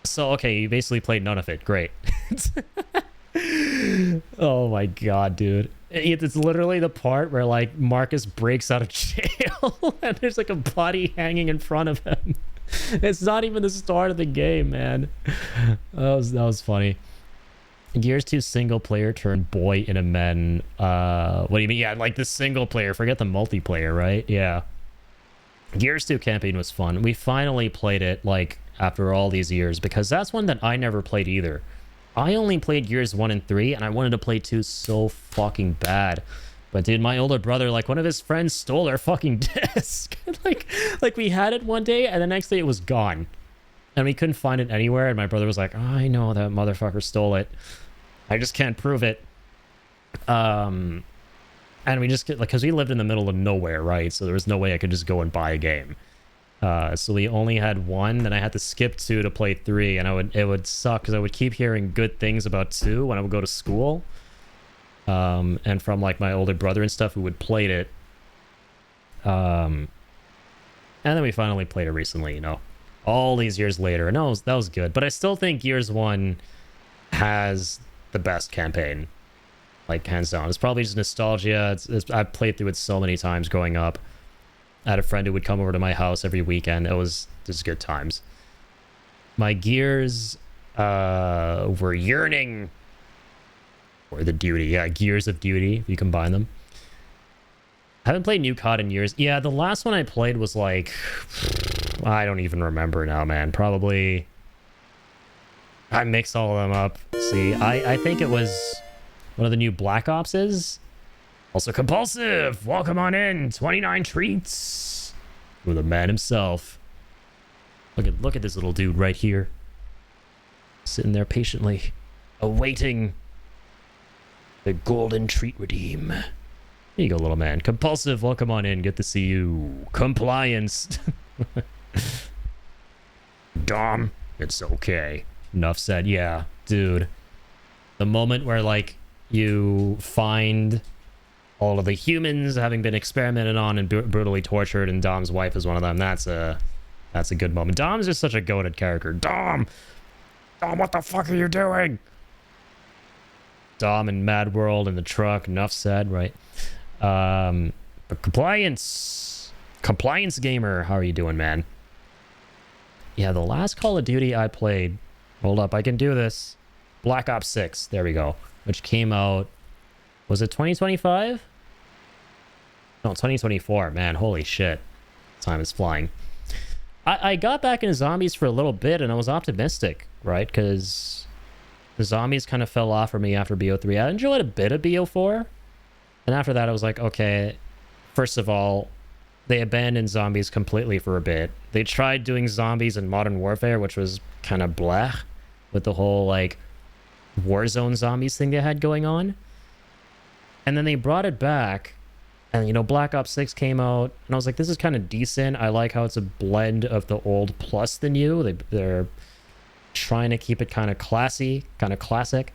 So, okay, you basically played none of it. Great. Oh my god, dude. It's literally the part where, like, Marcus breaks out of jail and there's, like, a body hanging in front of him. It's not even the start of the game, man. That was funny. Gears 2 single player turned boy in a men. What do you mean? Yeah, like the single player. Forget the multiplayer, right? Yeah. Gears 2 campaign was fun. We finally played it, like, after all these years, because that's one that I never played either. I only played Gears 1 and 3, and I wanted to play 2 so fucking bad. But dude, my older brother, like, one of his friends stole our fucking disc. like we had it one day, and the next day it was gone. And we couldn't find it anywhere, and my brother was like, oh, I know that motherfucker stole it. I just can't prove it. And we just get, like, because we lived in the middle of nowhere, right? So there was no way I could just go and buy a game. So we only had 1, then I had to skip 2 to play 3, and it would suck because I would keep hearing good things about 2 when I would go to school. And from, like, my older brother and stuff who would played it. And then we finally played it recently, you know, all these years later, and that was good. But I still think Gears 1 has the best campaign, like, hands down. It's probably just nostalgia. I've played through it so many times growing up. I had a friend who would come over to my house every weekend. It was just good times. My Gears were yearning for the duty. Yeah, Gears of Duty, if you combine them. I haven't played New COD in years. Yeah, the last one I played was, like, I don't even remember now, man. Probably, I mixed all of them up. See, I think it was one of the new Black Ops is. Also compulsive. Welcome on in. 29 treats for the man himself. Look at this little dude right here, sitting there patiently, awaiting the golden treat redeem. Here you go, little man. Compulsive. Welcome on in. Good to see you. Compliance. Dom, it's okay. Enough said. Yeah, dude. The moment where, like, you find all of the humans having been experimented on and brutally tortured, and Dom's wife is one of them. That's a good moment. Dom's just such a goated character. Dom, what the fuck are you doing? Dom and Mad World in the truck. Enough said, right? But compliance gamer, how are you doing, man? Yeah, the last Call of Duty I played. Hold up, I can do this. Black Ops 6. There we go. Which came out. Was it 2025? No, 2024, man, holy shit. Time is flying. I got back into zombies for a little bit, and I was optimistic, right? Because the zombies kind of fell off for me after BO3. I enjoyed a bit of BO4. And after that, I was like, okay, first of all, they abandoned zombies completely for a bit. They tried doing zombies in Modern Warfare, which was kind of blech, with the whole, like, Warzone zombies thing they had going on. And then they brought it back, and, you know, Black Ops 6 came out, and I was like, this is kind of decent. I like how it's a blend of the old plus the new. They're trying to keep it kind of classy, kind of classic.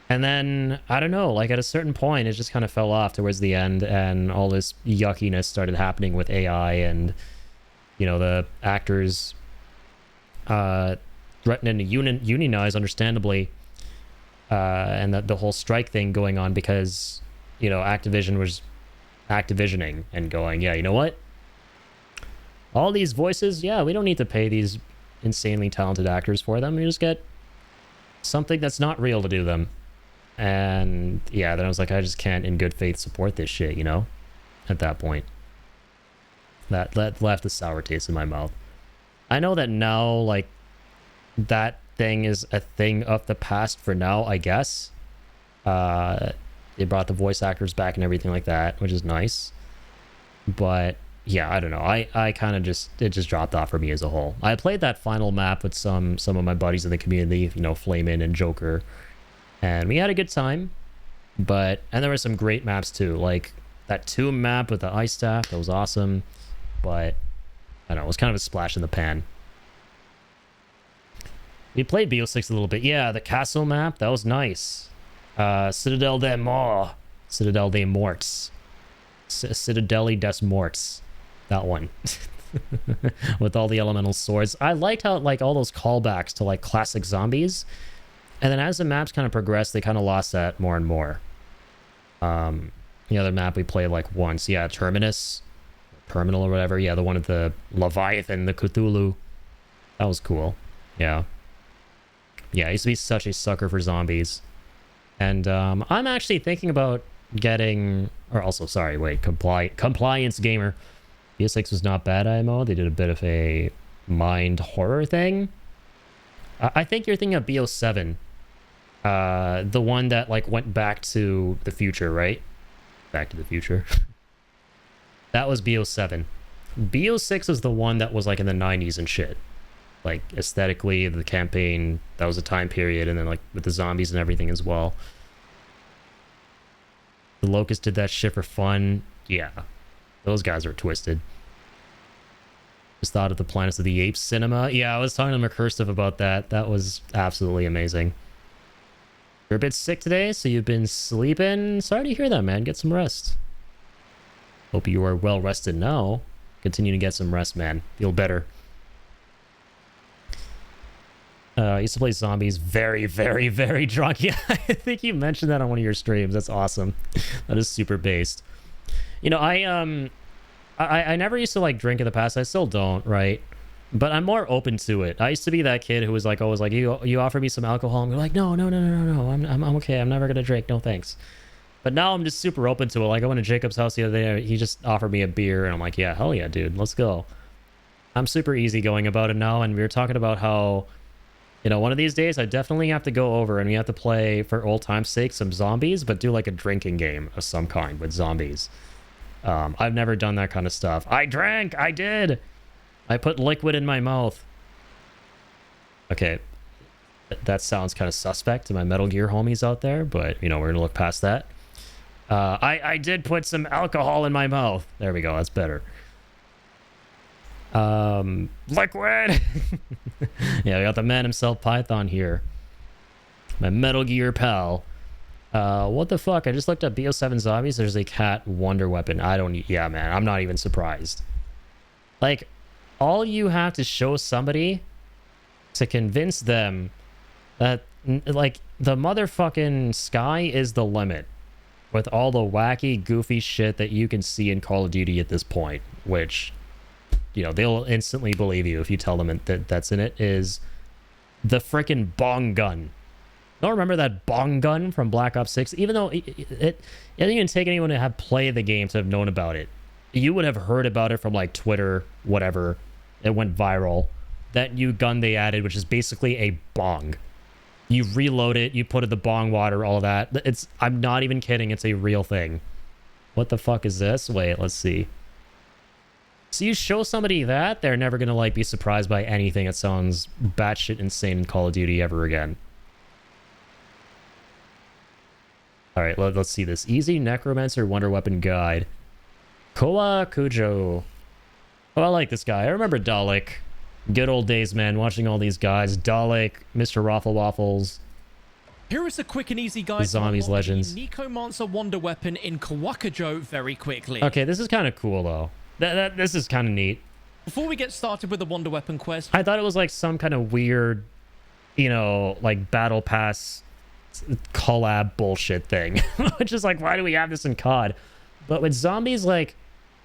And then, I don't know, like at a certain point, it just kind of fell off towards the end, and all this yuckiness started happening with AI and, you know, the actors threatening to unionize, understandably, and the whole strike thing going on because, you know, Activision was Activisioning and going, yeah, you know what? All these voices, yeah, we don't need to pay these insanely talented actors for them. We just get something that's not real to do them. And yeah, then I was like, I just can't in good faith support this shit, you know? At that point. That left a sour taste in my mouth. I know that now, like, that thing is a thing of the past for now, I guess. They brought the voice actors back and everything like that, which is nice. But yeah, I don't know. I kind of it just dropped off for me as a whole. I played that final map with some of my buddies in the community, you know, Flamin' and Joker. And we had a good time. And there were some great maps too. Like that Tomb map with the ice staff, that was awesome. But I don't know, it was kind of a splash in the pan. We played BO6 a little bit. Yeah, the castle map, that was nice. Citadel des Morts. Citadel des Morts. Citadeli des Morts. That one. With all the elemental swords. I liked how, like, all those callbacks to, like, classic zombies. And then as the maps kind of progressed, they kind of lost that more and more. The other map we played, like, once. Yeah, Terminus. Terminal or whatever. Yeah, the one with the Leviathan, the Cthulhu. That was cool. Yeah. Yeah, I used to be such a sucker for zombies. And I'm actually thinking about getting... Or also, sorry, wait, Compliance Gamer. BO6 was not bad IMO. They did a bit of a mind horror thing. I think you're thinking of BO7. The one that, like, went back to the future, right? Back to the future. That was BO7. BO6 was the one that was, like, in the 90s and shit. Like, aesthetically, the campaign, that was a time period, and then, like, with the zombies and everything as well. The Locust did that shit for fun. Yeah. Those guys are twisted. Just thought of the Planets of the Apes cinema. Yeah, I was talking to McCursive about that. That was absolutely amazing. You're a bit sick today, so you've been sleeping. Sorry to hear that, man. Get some rest. Hope you are well rested now. Continue to get some rest, man. Feel better. I used to play zombies very, very, very drunk. Yeah, I think you mentioned that on one of your streams. That's awesome. That is super based. You know, I never used to, like, drink in the past. I still don't, right? But I'm more open to it. I used to be that kid who was, like, always like, you offer me some alcohol, and you're like, no. I'm okay. I'm never gonna drink. No thanks. But now I'm just super open to it. Like, I went to Jacob's house the other day. He just offered me a beer, and I'm like, yeah, hell yeah, dude. Let's go. I'm super easygoing about it now, and we were talking about how, you know, one of these days I definitely have to go over and we have to play, for old time's sake, some zombies, but do, like, a drinking game of some kind with zombies. I've never done that kind of stuff. I drank! I did! I put liquid in my mouth. Okay. That sounds kind of suspect to my Metal Gear homies out there, but, you know, we're gonna look past that. I did put some alcohol in my mouth. There we go, that's better. Liquid! Yeah, we got the man himself, Python, here. My Metal Gear pal. What the fuck? I just looked up BO7 zombies. There's a cat wonder weapon. Yeah, man, I'm not even surprised. Like, all you have to show somebody to convince them that, like, the motherfucking sky is the limit with all the wacky, goofy shit that you can see in Call of Duty at this point, which, you know, they'll instantly believe you if you tell them that that's in it, is the frickin' bong gun. Don't remember that bong gun from Black Ops 6? Even though it didn't even take anyone to have played the game to have known about it. you would have heard about it from like Twitter, whatever. It went viral. That new gun they added, which is basically a bong. You reload it, you put in the bong water, all that. I'm not even kidding, it's a real thing. What the fuck is this? Wait, let's see. So you show somebody that, they're never gonna like be surprised by anything that sounds batshit insane in Call of Duty ever again. Alright, let's see this. Easy Necromancer Wonder Weapon Guide. Koa Kujo. Oh, I like this guy. I remember Dalek. Good old days, man, watching all these guys. Dalek, Mr. Raffle Waffles. Here is a quick and easy guide Zombies to unlock Legends. the Necromancer Wonder Weapon in Kawakujo very quickly. Okay, this is kind of cool, though. This is kind of neat. Before we get started with the Wonder Weapon quest, I thought it was like some kind of weird, you know, like Battle Pass collab bullshit thing. Which is like, why do we have this in COD? But with zombies, like,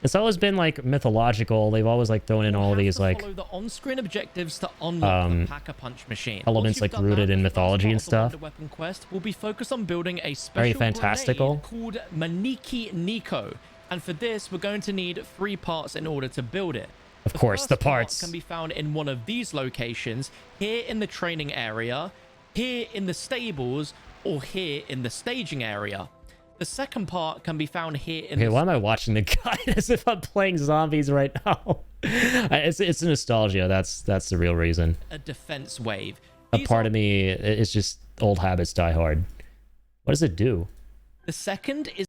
it's always been like mythological. They've always like thrown in all these like follow the on-screen objectives to unlock the Pack-a-Punch machine. elements like Once you've done rooted that, in the first mythology part and of the stuff. Wonder Weapon quest will be focused on building a Very special fantastical. grenade called Maniki Nico. And for this, we're going to need 3 parts in order to build it. Of course, first the part parts. can be found in one of these locations, here in the training area, here in the stables, or here in the staging area. The second part can be found here in Okay, why am I watching the guide as if I'm playing zombies right now? It's nostalgia. That's the real reason. a defense wave. A These part are- of me, it's just old habits die hard. What does it do? The second is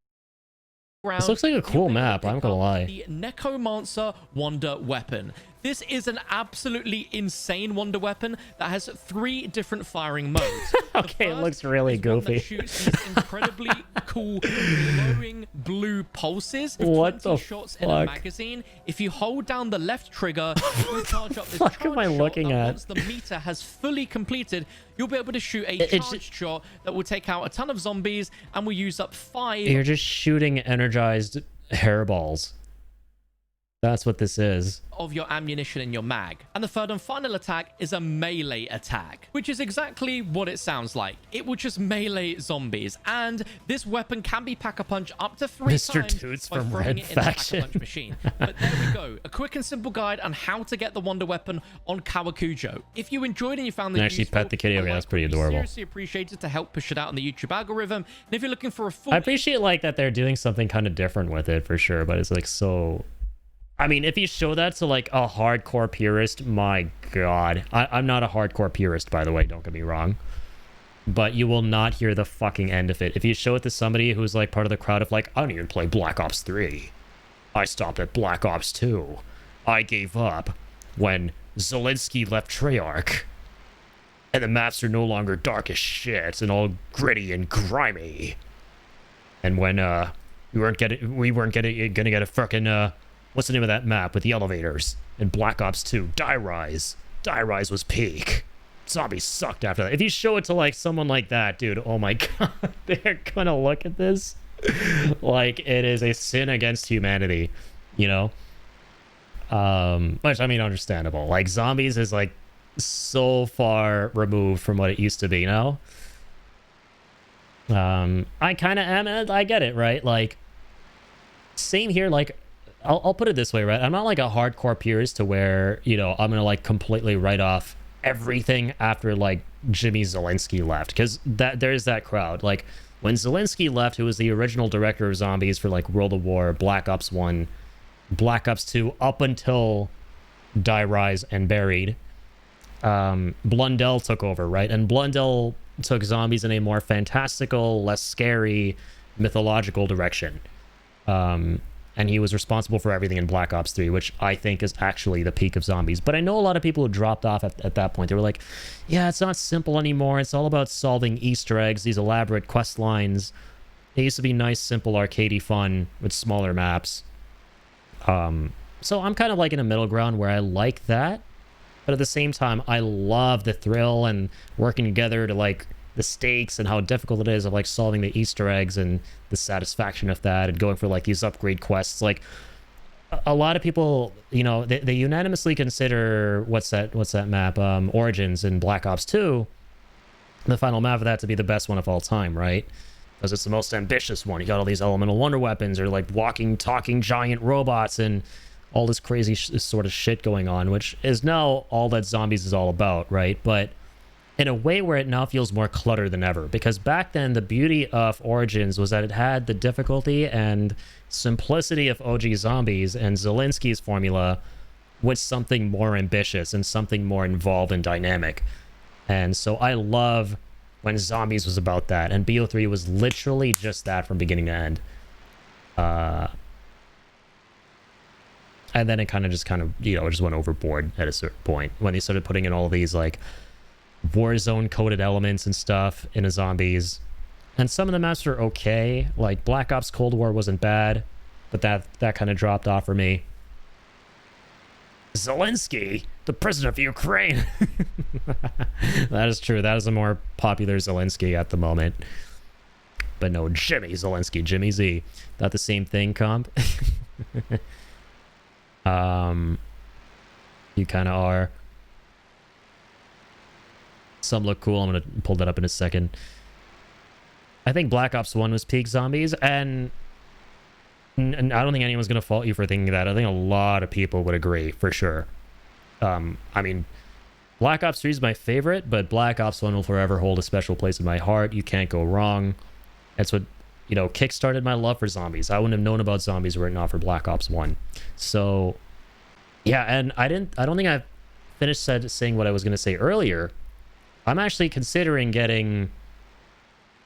This looks like a cool map, I'm not gonna lie. The Necromancer Wonder Weapon. This is an absolutely insane wonder weapon that has 3 different firing modes. The Okay, it first looks really is one that goofy. shoots these incredibly cool glowing blue pulses. With What 20 the shots in a fuck? magazine. If you hold down the left trigger, it will charge up this fuck charge am I shot looking that at? once the meter has fully completed, you'll be able to shoot a It's charged shot that will take out a ton of zombies and will use up 5 You're just shooting energized hairballs. That's what this is. of your ammunition in your mag. And the third and final attack is a melee attack, which is exactly what it sounds like. It will just melee zombies, and this weapon can be Pack-a-Punch up to 3 Mr. times Toots by from throwing Red it in the Faction. Pack-a-Punch machine. But there we go, a quick and simple guide on how to get the Wonder Weapon on Kawakujo. If you enjoyed and you found And this actually useful, pet the kitty. a Okay, like that's pretty would be adorable. Seriously appreciated to help push it out on the YouTube algorithm. And if you're looking for a full I appreciate like that they're doing something kind of different with it for sure, but it's like so. I mean, if you show that to like a hardcore purist, my god. I'm not a hardcore purist, by the way, don't get me wrong. But you will not hear the fucking end of it. If you show it to somebody who's like part of the crowd of like, I don't even play Black Ops 3. I stopped at Black Ops 2. I gave up when Zelensky left Treyarch. And the maps are no longer dark as shit and all gritty and grimy. And when we weren't gonna get a fucking what's the name of that map with the elevators in Black Ops 2? Die Rise. Die Rise was peak. Zombies sucked after that. If you show it to like someone like that, dude, oh my god, they're gonna look at this like it is a sin against humanity, you know? Which I mean, understandable. Like zombies is like so far removed from what it used to be, you know? I kind of am, and I get it, right? Like, same here, like, I'll put it this way, right? I'm not like a hardcore purist to where, you know, I'm gonna like completely write off everything after like Jimmy Zelensky left, because there's that crowd. Like when Zelensky left, who was the original director of zombies for like World of War, Black Ops 1, Black Ops 2, up until Die Rise and Buried, Blundell took over, right? And Blundell took zombies in a more fantastical, less scary, mythological direction. And he was responsible for everything in Black Ops 3, which I think is actually the peak of zombies. But I know a lot of people who dropped off at that point. They were like, yeah, it's not simple anymore. It's all about solving Easter eggs, these elaborate quest lines. It used to be nice, simple, arcadey fun with smaller maps. So I'm kind of like in a middle ground where I like that. But at the same time, I love the thrill and working together to like the stakes and how difficult it is of like solving the Easter eggs and the satisfaction of that and going for like these upgrade quests. Like a lot of people, you know, they unanimously consider what's that map, Origins in Black Ops 2, the final map of that, to be the best one of all time, right? because it's the most ambitious one. You got all these elemental wonder weapons, or like walking, talking giant robots, and all this crazy sort of shit going on, which is now all that Zombies is all about, right? But in a way where it now feels more cluttered than ever, because back then the beauty of Origins was that it had the difficulty and simplicity of OG Zombies and Zelensky's formula with something more ambitious and something more involved and dynamic. And so I love when Zombies was about that, and BO3 was literally just that from beginning to end. And then it kind of just went overboard at a certain point when they started putting in all these like Warzone coded elements and stuff into Zombies. And some of the maps were okay, like Black Ops Cold War wasn't bad, but that kind of dropped off for me. Zelensky, the president of Ukraine. That is true. That is a more popular Zelensky at the moment. But no, Jimmy Zelensky, Jimmy Z. Not the same thing, comp. You kind of are. Some look cool. I'm going to pull that up in a second. I think Black Ops 1 was peak Zombies, and I don't think anyone's going to fault you for thinking that. I think a lot of people would agree, for sure. I mean, Black Ops 3 is my favorite, but Black Ops 1 will forever hold a special place in my heart. You can't go wrong. That's what, kickstarted my love for Zombies. I wouldn't have known about Zombies were it not for Black Ops 1. So, yeah, and I don't think I've finished saying what I was going to say earlier. I'm actually considering getting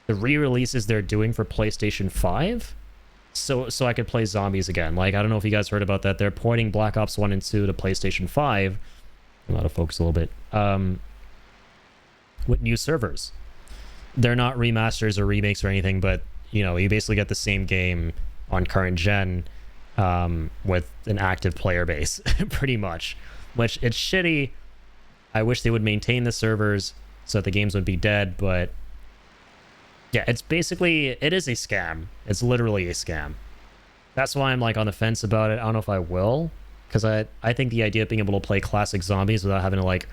the re-releases they're doing for PlayStation 5 so I could play Zombies again. Like, I don't know if you guys heard about that. They're porting Black Ops 1 and 2 to PlayStation 5. I'm out of focus a little bit. With new servers. They're not remasters or remakes or anything, but, you basically get the same game on current gen with an active player base, pretty much. Which, it's shitty. I wish they would maintain the servers so that the games would be dead, but yeah, it is a scam. It's literally a scam. That's why I'm like on the fence about it. I don't know if I will, because I think the idea of being able to play classic Zombies without having to like,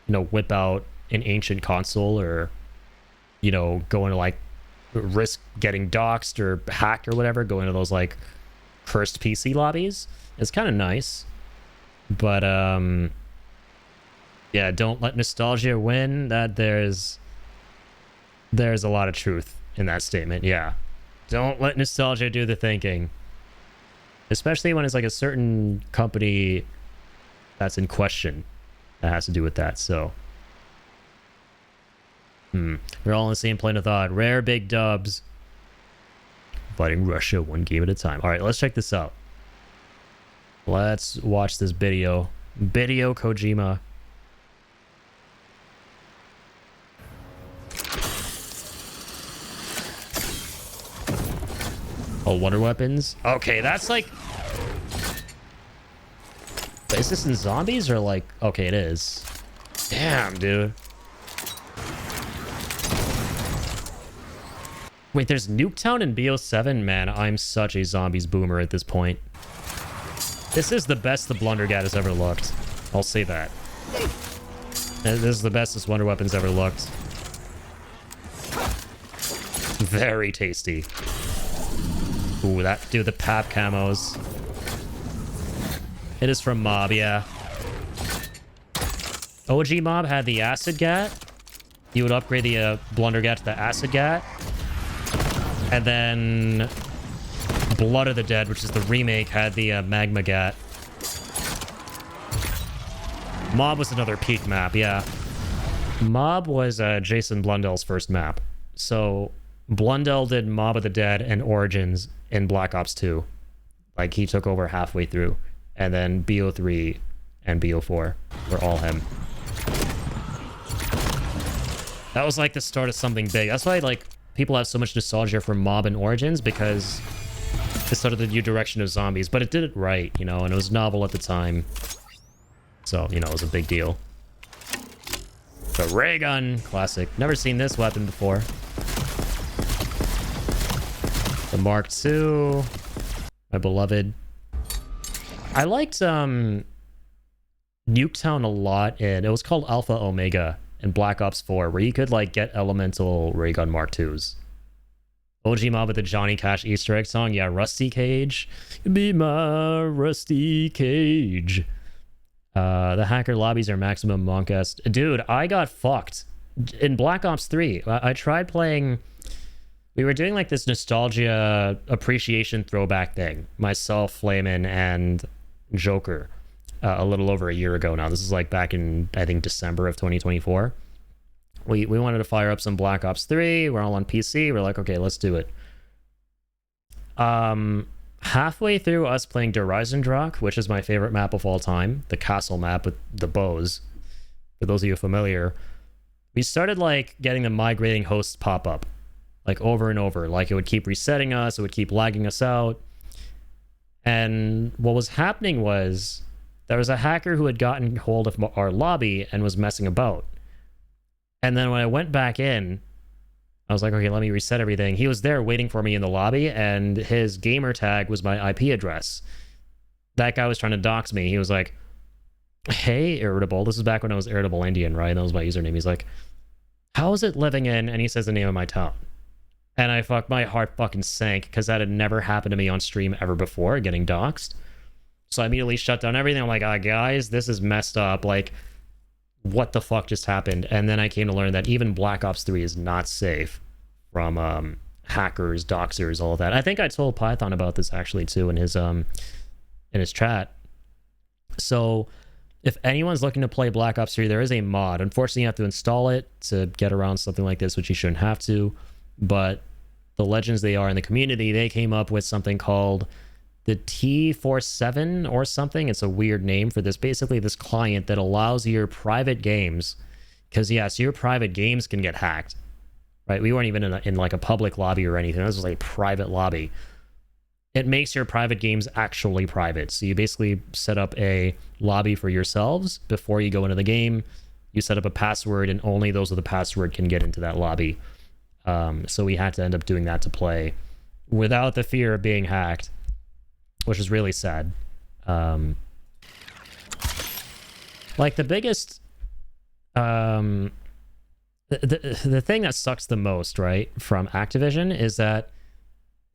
whip out an ancient console or, go into like risk getting doxxed or hacked or whatever, go into those like cursed PC lobbies, it's kind of nice. But yeah, don't let nostalgia win. That there's a lot of truth in that statement. Yeah, don't let nostalgia do the thinking, especially when it's like a certain company that's in question that has to do with that. So we're all on the same plane of thought. Rare big dubs fighting Russia one game at a time. All right, let's check this out. Let's watch this video Kojima. Oh, wonder weapons? Okay, that's like... Is this in Zombies or like... Okay, it is. Damn, dude. Wait, there's Nuketown in BO7? Man, I'm such a Zombies boomer at this point. This is the best the Blundergat has ever looked. I'll say that. This is the best this wonder weapon's ever looked. Very tasty. Ooh, the pap camos. It is from Mob, yeah. OG Mob had the Acid Gat. You would upgrade the Blundergat to the Acid Gat. And then Blood of the Dead, which is the remake, had the Magma Gat. Mob was another peak map, yeah. Mob was Jason Blundell's first map. So Blundell did Mob of the Dead and Origins in Black Ops 2. Like, he took over halfway through. And then BO3 and BO4 were all him. That was like the start of something big. That's why, like, people have so much nostalgia for Mob and Origins, because it started the new direction of Zombies. But it did it right, and it was novel at the time. So, it was a big deal. The ray gun, classic. Never seen this weapon before. The Mark II, my beloved. I liked Nuketown a lot, and it was called Alpha Omega in Black Ops 4, where you could like get elemental ray gun Mark IIs. OG mob with the Johnny Cash Easter egg song. Yeah, Rusty Cage. Be my Rusty Cage. The hacker lobbies are maximum monkest. Dude, I got fucked. In Black Ops 3, I tried playing... We were doing like this nostalgia appreciation throwback thing. Myself, Flamin, and Joker. A little over a year ago now. This is like back in, I think, December of 2024. We wanted to fire up some Black Ops 3. We're all on PC. We're like, okay, let's do it. Halfway through us playing Der Reisendrock, which is my favorite map of all time, the castle map with the bows, for those of you familiar, we started like getting the migrating hosts pop up, like over and over. Like it would keep resetting us, it would keep lagging us out. And what was happening was there was a hacker who had gotten hold of our lobby and was messing about. And then when I went back in, I was like, okay, let me reset everything. He was there waiting for me in the lobby, and his gamer tag was my IP address. That guy was trying to dox me. He was like, hey, Irritable. This is back when I was Irritable Indian, right? That was my username. He's like, how is it living in? And he says the name of my town. And my heart fucking sank, because that had never happened to me on stream ever before, getting doxed. So I immediately shut down everything. I'm like, guys, this is messed up. Like, what the fuck just happened? And then I came to learn that even Black Ops 3 is not safe from hackers, doxers, all of that. I think I told Python about this actually too in his chat. So if anyone's looking to play Black Ops 3, there is a mod. Unfortunately, you have to install it to get around something like this, which you shouldn't have to. But the legends they are in the community, they came up with something called the T47 or something. It's a weird name for this. Basically, this client that allows your private games, because yes, your private games can get hacked, right? We weren't even in like a public lobby or anything. This was a private lobby. It makes your private games actually private. So you basically set up a lobby for yourselves before you go into the game. You set up a password, and only those with the password can get into that lobby. So we had to end up doing that to play without the fear of being hacked, which is really sad. Like the biggest, the thing that sucks the most, right, from Activision is that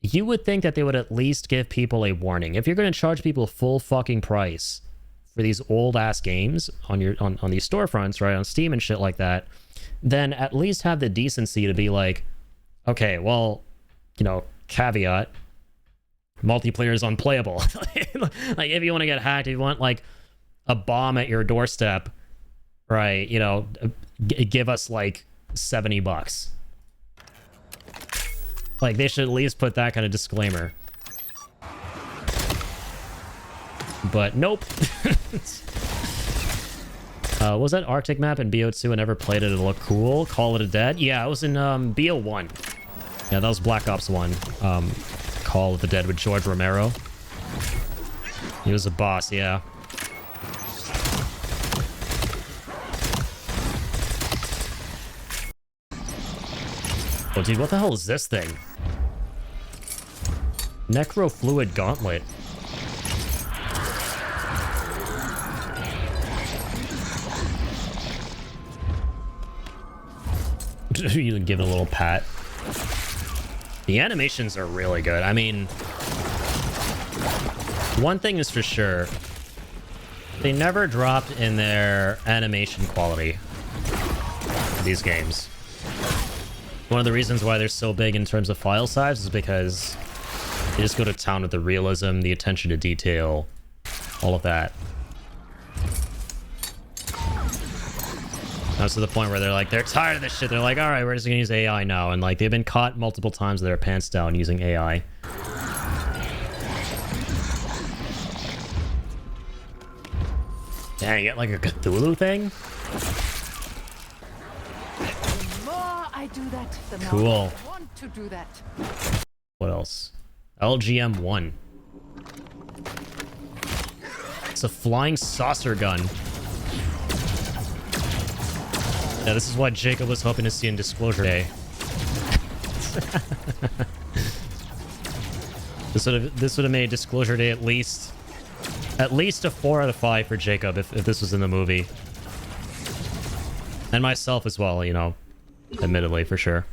you would think that they would at least give people a warning. If you're going to charge people full fucking price for these old ass games on these storefronts, right, on Steam and shit like that, then at least have the decency to be like, okay, well, you know, caveat, multiplayer is unplayable. Like if you want to get hacked, if you want like a bomb at your doorstep, right, you know, give us like $70. Like they should at least put that kind of disclaimer. But nope. Was that Arctic map in BO2? I never played it. It looked cool. Call It a Dead. Yeah, it was in BO1. Yeah, that was Black Ops 1. Call of the Dead with George Romero. He was a boss, yeah. Oh, dude, what the hell is this thing? Necrofluid Gauntlet. You can give it a little pat. The animations are really good. I mean, one thing is for sure, they never dropped in their animation quality for these games. One of the reasons why they're so big in terms of file size is because they just go to town with the realism, the attention to detail, all of that. Now to the point where they're tired of this shit. They're like, all right, we're just gonna use AI now. And like they've been caught multiple times with their pants down using AI. Dang, you get like a Cthulhu thing? The more I do that, the more Cool. I want to do that. What else? LGM-1. It's a flying saucer gun. Yeah, this is what Jacob was hoping to see in Disclosure Day. This would have made Disclosure Day at least a 4 out of 5 for Jacob if this was in the movie. And myself as well, you know, admittedly, for sure.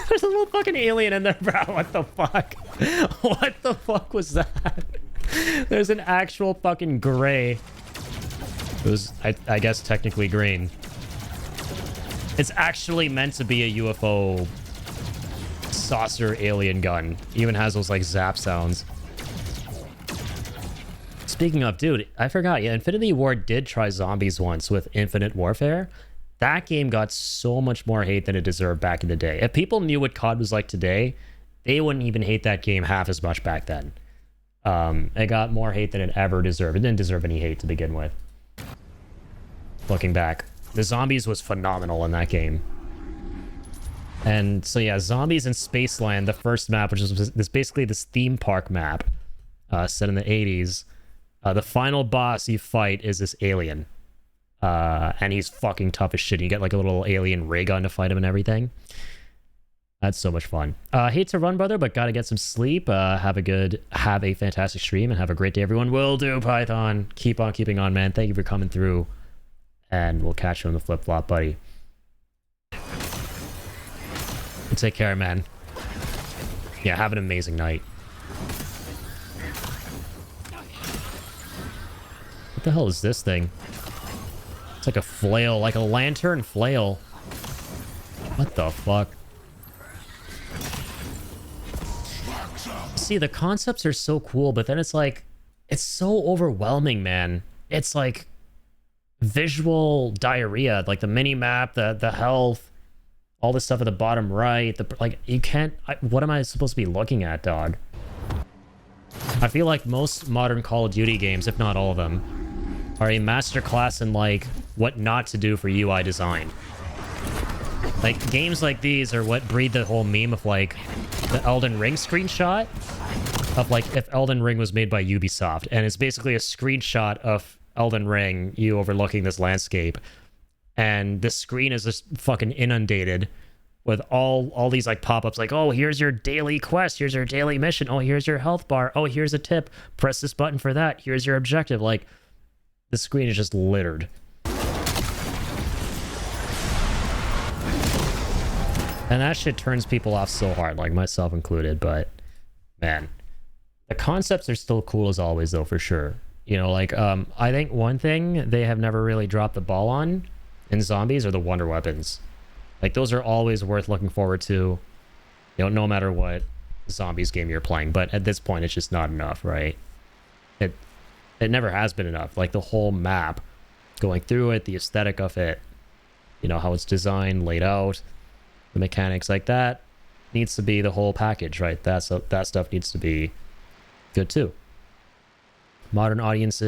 There's a little fucking alien in there, bro. What the fuck? What the fuck was that? There's an actual fucking gray. It was, I guess, technically green. It's actually meant to be a UFO saucer alien gun. Even has those like zap sounds. Speaking of, dude, I forgot. Yeah, Infinity Ward did try zombies once with Infinite Warfare. That game got so much more hate than it deserved back in the day. If people knew what COD was like today, they wouldn't even hate that game half as much back then. It got more hate than it ever deserved. It didn't deserve any hate to begin with. Looking back, the zombies was phenomenal in that game. And so yeah, Zombies in Spaceland, the first map, which is this basically this theme park map set in the 80s. The final boss you fight is this alien. And he's fucking tough as shit. You get like a little alien ray gun to fight him and everything. That's so much fun. Hate to run, brother, but gotta get some sleep. Have a fantastic stream, and have a great day, everyone. Will do, Python. Keep on keeping on, man. Thank you for coming through. And we'll catch you on the flip-flop, buddy. Take care, man. Yeah, have an amazing night. What the hell is this thing? It's like a flail, like a lantern flail. What the fuck? See, the concepts are so cool, but then it's like, it's so overwhelming, man. It's like visual diarrhea, like the mini map, the health, all this stuff at the bottom right. Like, you can't, what am I supposed to be looking at, dog? I feel like most modern Call of Duty games, if not all of them, are a masterclass in like what not to do for UI design. Like games like these are what breed the whole meme of like the Elden Ring screenshot of like if Elden Ring was made by Ubisoft, and it's basically a screenshot of Elden Ring, you overlooking this landscape, and the screen is just fucking inundated with all these like pop-ups like, oh, here's your daily quest, here's your daily mission, oh, here's your health bar, oh, here's a tip, press this button for that, here's your objective. Like, the screen is just littered. And that shit turns people off so hard, like myself included, but man, the concepts are still cool as always though, for sure. You know, like, I think one thing they have never really dropped the ball on in Zombies are the wonder weapons. Like, those are always worth looking forward to, you know, no matter what Zombies game you're playing, but at this point it's just not enough, right? It never has been enough. Like, the whole map, going through it, the aesthetic of it, you know, how it's designed, laid out, the mechanics, like that needs to be the whole package, right? That stuff needs to be good too. Modern audience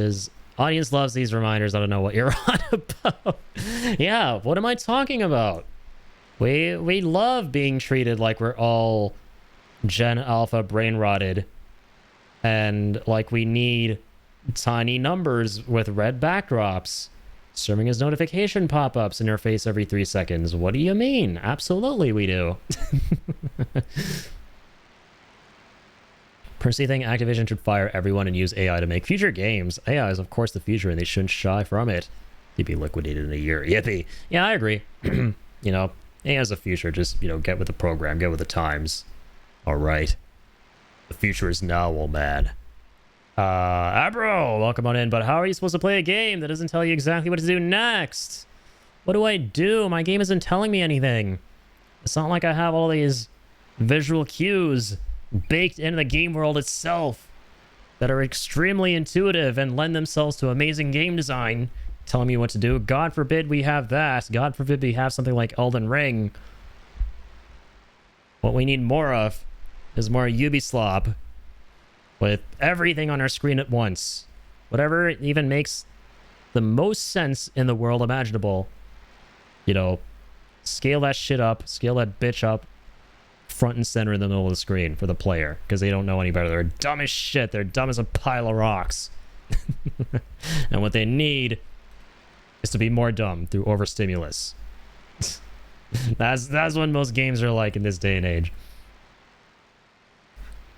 loves these reminders. I don't know what you're on about. Yeah, what am I talking about? We love being treated like we're all Gen Alpha brain rotted, and like we need tiny numbers with red backdrops serving as notification pop-ups in your face every 3 seconds. What do you mean? Absolutely we do. Personally think Activision should fire everyone and use AI to make future games. AI is of course the future, and they shouldn't shy from it. They'd be liquidated in a year. Yippee. Yeah, I agree. You know, AI is the future. Just, you know, get with the program, get with the times. All right. The future is now, old man. Abro, welcome on in, but how are you supposed to play a game that doesn't tell you exactly what to do next? What do I do? My game isn't telling me anything. It's not like I have all these visual cues baked into the game world itself that are extremely intuitive and lend themselves to amazing game design telling me what to do. God forbid we have that. God forbid we have something like Elden Ring. What we need more of is more Ubislop with everything on our screen at once. Whatever even makes the most sense in the world imaginable. You know, scale that shit up, scale that bitch up front and center in the middle of the screen for the player, because they don't know any better. They're dumb as shit. They're dumb as a pile of rocks. And what they need is to be more dumb through overstimulus. That's what most games are like in this day and age.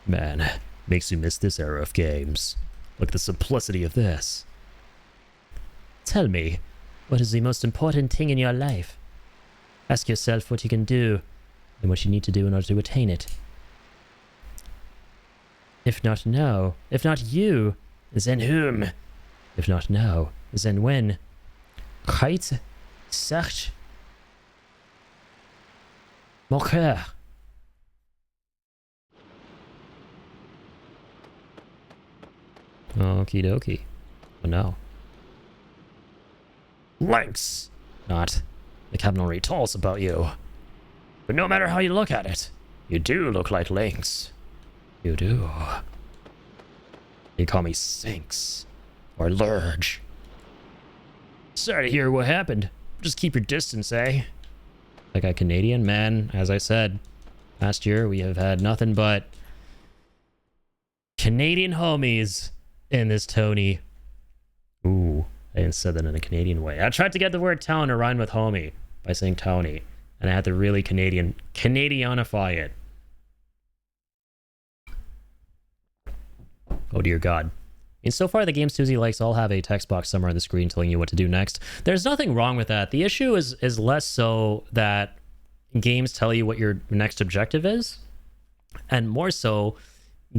Man, makes you miss this era of games. Look at the simplicity of this. Tell me, what is the most important thing in your life? Ask yourself what you can do and what you need to do in order to attain it. If not now, if not you, then whom? If not now, then when? Right? Certes? Mon cœur. Okie dokie. Oh no. Lynx! Not. The captain already told us about you. But no matter how you look at it, you do look like Lynx. You do. You call me Sphinx. Or Lurge. Sorry to hear what happened. Just keep your distance, eh? Like a Canadian man, as I said. Last year, we have had nothing but Canadian homies in this Tony. Ooh, I didn't say that in a Canadian way. I tried to get the word town to rhyme with homie by saying Tony. And I had to really Canadianify it. Oh dear God. And so far, the games Susie likes all have a text box somewhere on the screen telling you what to do next. There's nothing wrong with that. The issue is less so that games tell you what your next objective is, and more so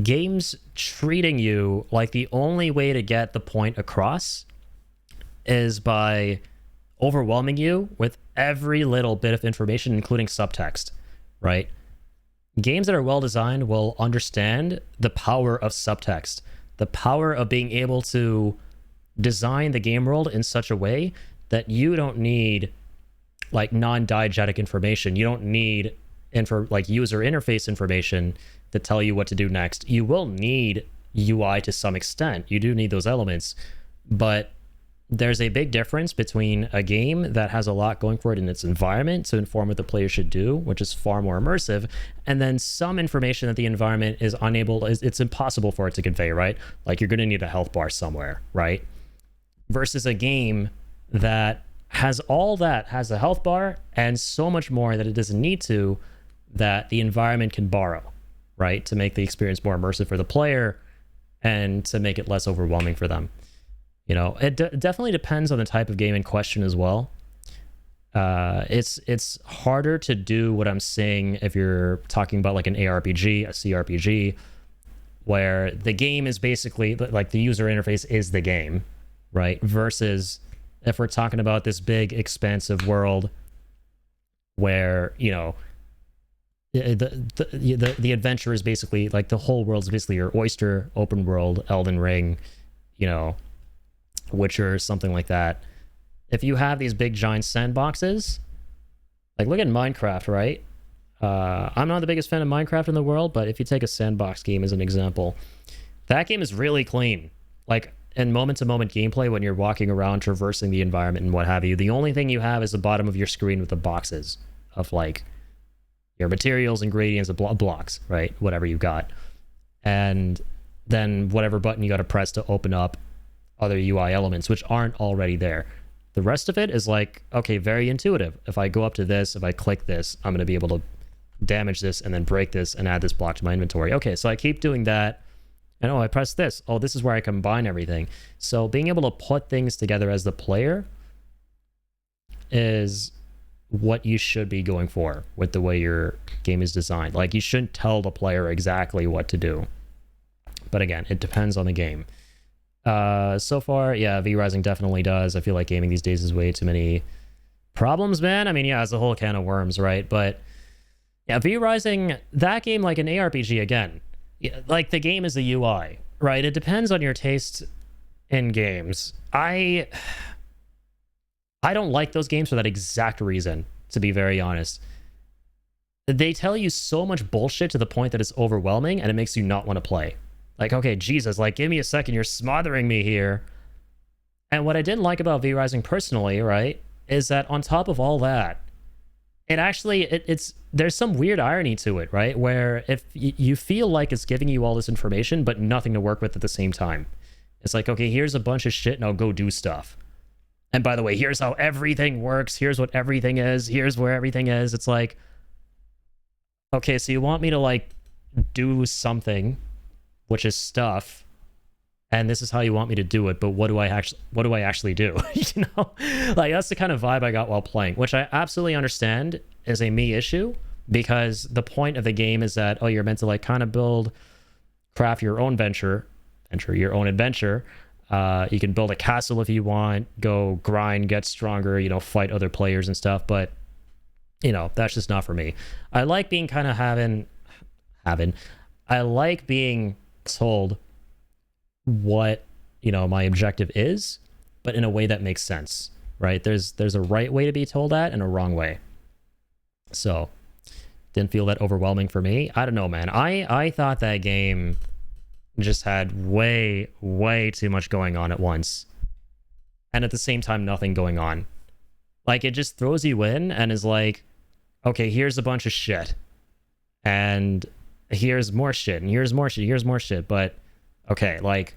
games treating you like the only way to get the point across is by overwhelming you with every little bit of information, including subtext, right? Games that are well designed will understand the power of subtext, the power of being able to design the game world in such a way that you don't need like non-diegetic information. You don't need like user interface information to tell you what to do next. You will need UI to some extent. You do need those elements, but there's a big difference between a game that has a lot going for it in its environment to inform what the player should do, which is far more immersive, and then some information that the environment is unable, it's impossible for it to convey, right? Like you're going to need a health bar somewhere, right? Versus a game that has all that, has a health bar and so much more that it doesn't need to, that the environment can borrow, right? To make the experience more immersive for the player and to make it less overwhelming for them. You know, it definitely depends on the type of game in question as well. It's harder to do what I'm saying if you're talking about like an ARPG, a CRPG, where the game is basically like the user interface is the game, right? Versus if we're talking about this big expansive world where, you know, the adventure is basically like the whole world's basically your oyster, open world, Elden Ring, you know, Witcher, something like that. If you have these big giant sandboxes, like look at Minecraft, right? I'm not the biggest fan of Minecraft in the world, but if you take a sandbox game as an example, that game is really clean. Like in moment-to-moment gameplay when you're walking around, traversing the environment and what have you, the only thing you have is the bottom of your screen with the boxes of like your materials, ingredients, blocks, right? Whatever you got. And then whatever button you got to press to open up other UI elements, which aren't already there. The rest of it is like, okay, very intuitive. If I go up to this, if I click this, I'm going to be able to damage this and then break this and add this block to my inventory. Okay, so I keep doing that. And oh, I press this. Oh, this is where I combine everything. So being able to put things together as the player is what you should be going for with the way your game is designed. Like you shouldn't tell the player exactly what to do. But again, it depends on the game. So far, yeah, V-Rising definitely does. I feel like gaming these days is way too many problems, man. I mean, yeah, it's a whole can of worms, right? But yeah, V-Rising, that game, like an ARPG, again, like the game is the UI, right? It depends on your taste in games. I don't like those games for that exact reason, to be very honest. They tell you so much bullshit to the point that it's overwhelming and it makes you not want to play. Like, okay, Jesus, like, give me a second. You're smothering me here. And what I didn't like about V-Rising personally, right, is that on top of all that, it actually, there's some weird irony to it, right? Where if you feel like it's giving you all this information, but nothing to work with at the same time. It's like, okay, here's a bunch of shit, now go do stuff. And by the way, here's how everything works. Here's what everything is. Here's where everything is. It's like, okay, so you want me to, like, do something, which is stuff, and this is how you want me to do it, but what do I actually do? You know, like that's the kind of vibe I got while playing, which I absolutely understand is a me issue, because the point of the game is that, oh, you're meant to like kind of craft your own your own adventure. You can build a castle if you want, go grind, get stronger, you know, fight other players and stuff. But, you know, that's just not for me. I like being kind of I like being told what, you know, my objective is, but in a way that makes sense, right? There's a right way to be told that and a wrong way. So didn't feel that overwhelming for me. I don't know, man. I thought that game just had way too much going on at once, and at the same time nothing going on. Like, it just throws you in and is like, okay, here's a bunch of shit, and here's more shit, and here's more shit, here's more shit. But okay, like,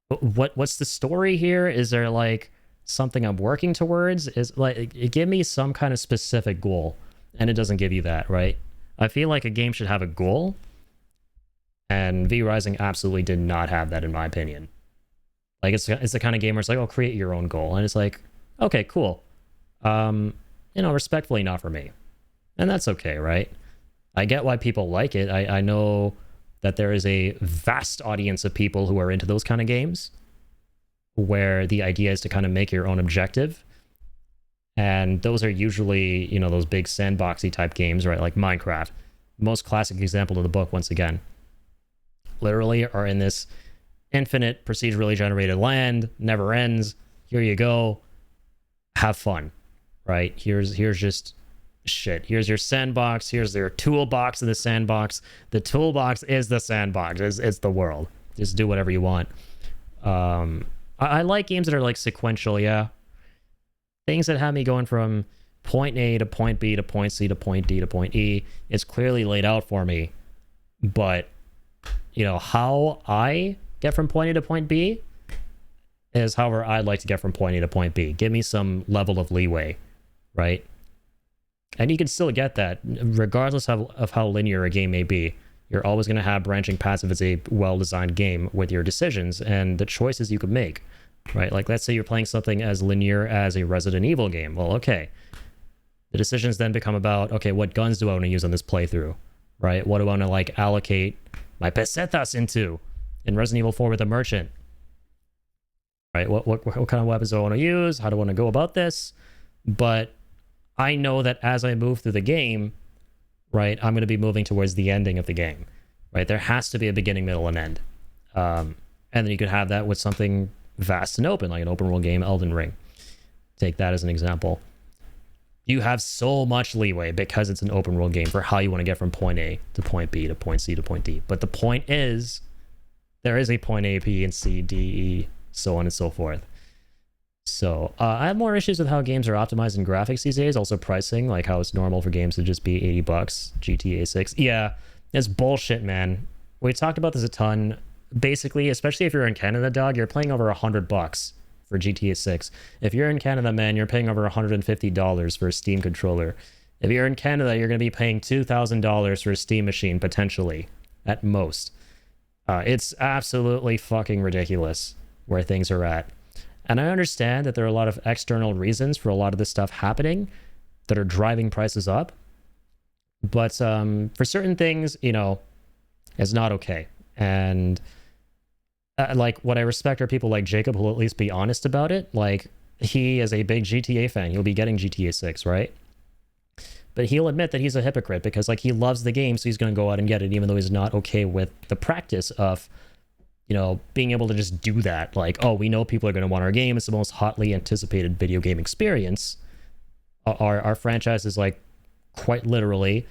what's the story here? Is there like something I'm working towards? Is like, give me some kind of specific goal, and it doesn't give you that, right? I feel like a game should have a goal, and V Rising absolutely did not have that, in my opinion. Like, it's the kind of game where it's like, oh, create your own goal, and it's like, okay, cool. You know, respectfully, not for me, and that's okay, right? I get why people like it. I know that there is a vast audience of people who are into those kind of games, where the idea is to kind of make your own objective. And those are usually, you know, those big sandboxy type games, right? Like Minecraft. Most classic example of the book, once again. Literally are in this infinite procedurally generated land, never ends. Here you go. Have fun, right? Here's just shit. Here's your sandbox. Here's your toolbox in the sandbox. The toolbox is the sandbox. It's the world. Just do whatever you want. I like games that are like sequential, yeah. Things that have me going from point A to point B to point C to point D to point E. It's clearly laid out for me. But, you know, how I get from point A to point B is however I'd like to get from point A to point B. Give me some level of leeway, right? And you can still get that regardless of how linear a game may be. You're always going to have branching paths if it's a well-designed game with your decisions and the choices you could make, right? Like, let's say you're playing something as linear as a Resident Evil game. Well, okay. The decisions then become about, okay, what guns do I want to use on this playthrough, right? What do I want to, like, allocate my pesetas into in Resident Evil 4 with the merchant, right? What kind of weapons do I want to use? How do I want to go about this? But I know that as I move through the game, right, I'm going to be moving towards the ending of the game, right? There has to be a beginning, middle, and end. And then you could have that with something vast and open, like an open world game, Elden Ring. Take that as an example. You have so much leeway because it's an open world game for how you want to get from point A to point B to point C to point D. But the point is, there is a point A, B, and C, D, E, so on and so forth. So I have more issues with how games are optimized in graphics these days. Also pricing, like how it's normal for games to just be $80. GTA 6. Yeah, it's bullshit, man. We talked about this a ton. Basically, especially if you're in Canada, dog, you're paying over $100 for GTA 6. If you're in Canada, man, you're paying over $150 for a Steam controller. If you're in Canada, you're going to be paying $2,000 for a Steam machine, potentially, at most. It's absolutely fucking ridiculous where things are at. And I understand that there are a lot of external reasons for a lot of this stuff happening that are driving prices up. But for certain things, you know, it's not okay. And like, what I respect are people like Jacob who will at least be honest about it. Like, he is a big GTA fan. He'll be getting GTA 6, right? But he'll admit that he's a hypocrite because, like, he loves the game, so he's going to go out and get it, even though he's not okay with the practice of, you know, being able to just do that. Like, oh, we know people are going to want our game. It's the most hotly anticipated video game experience. Our franchise is, like, quite literally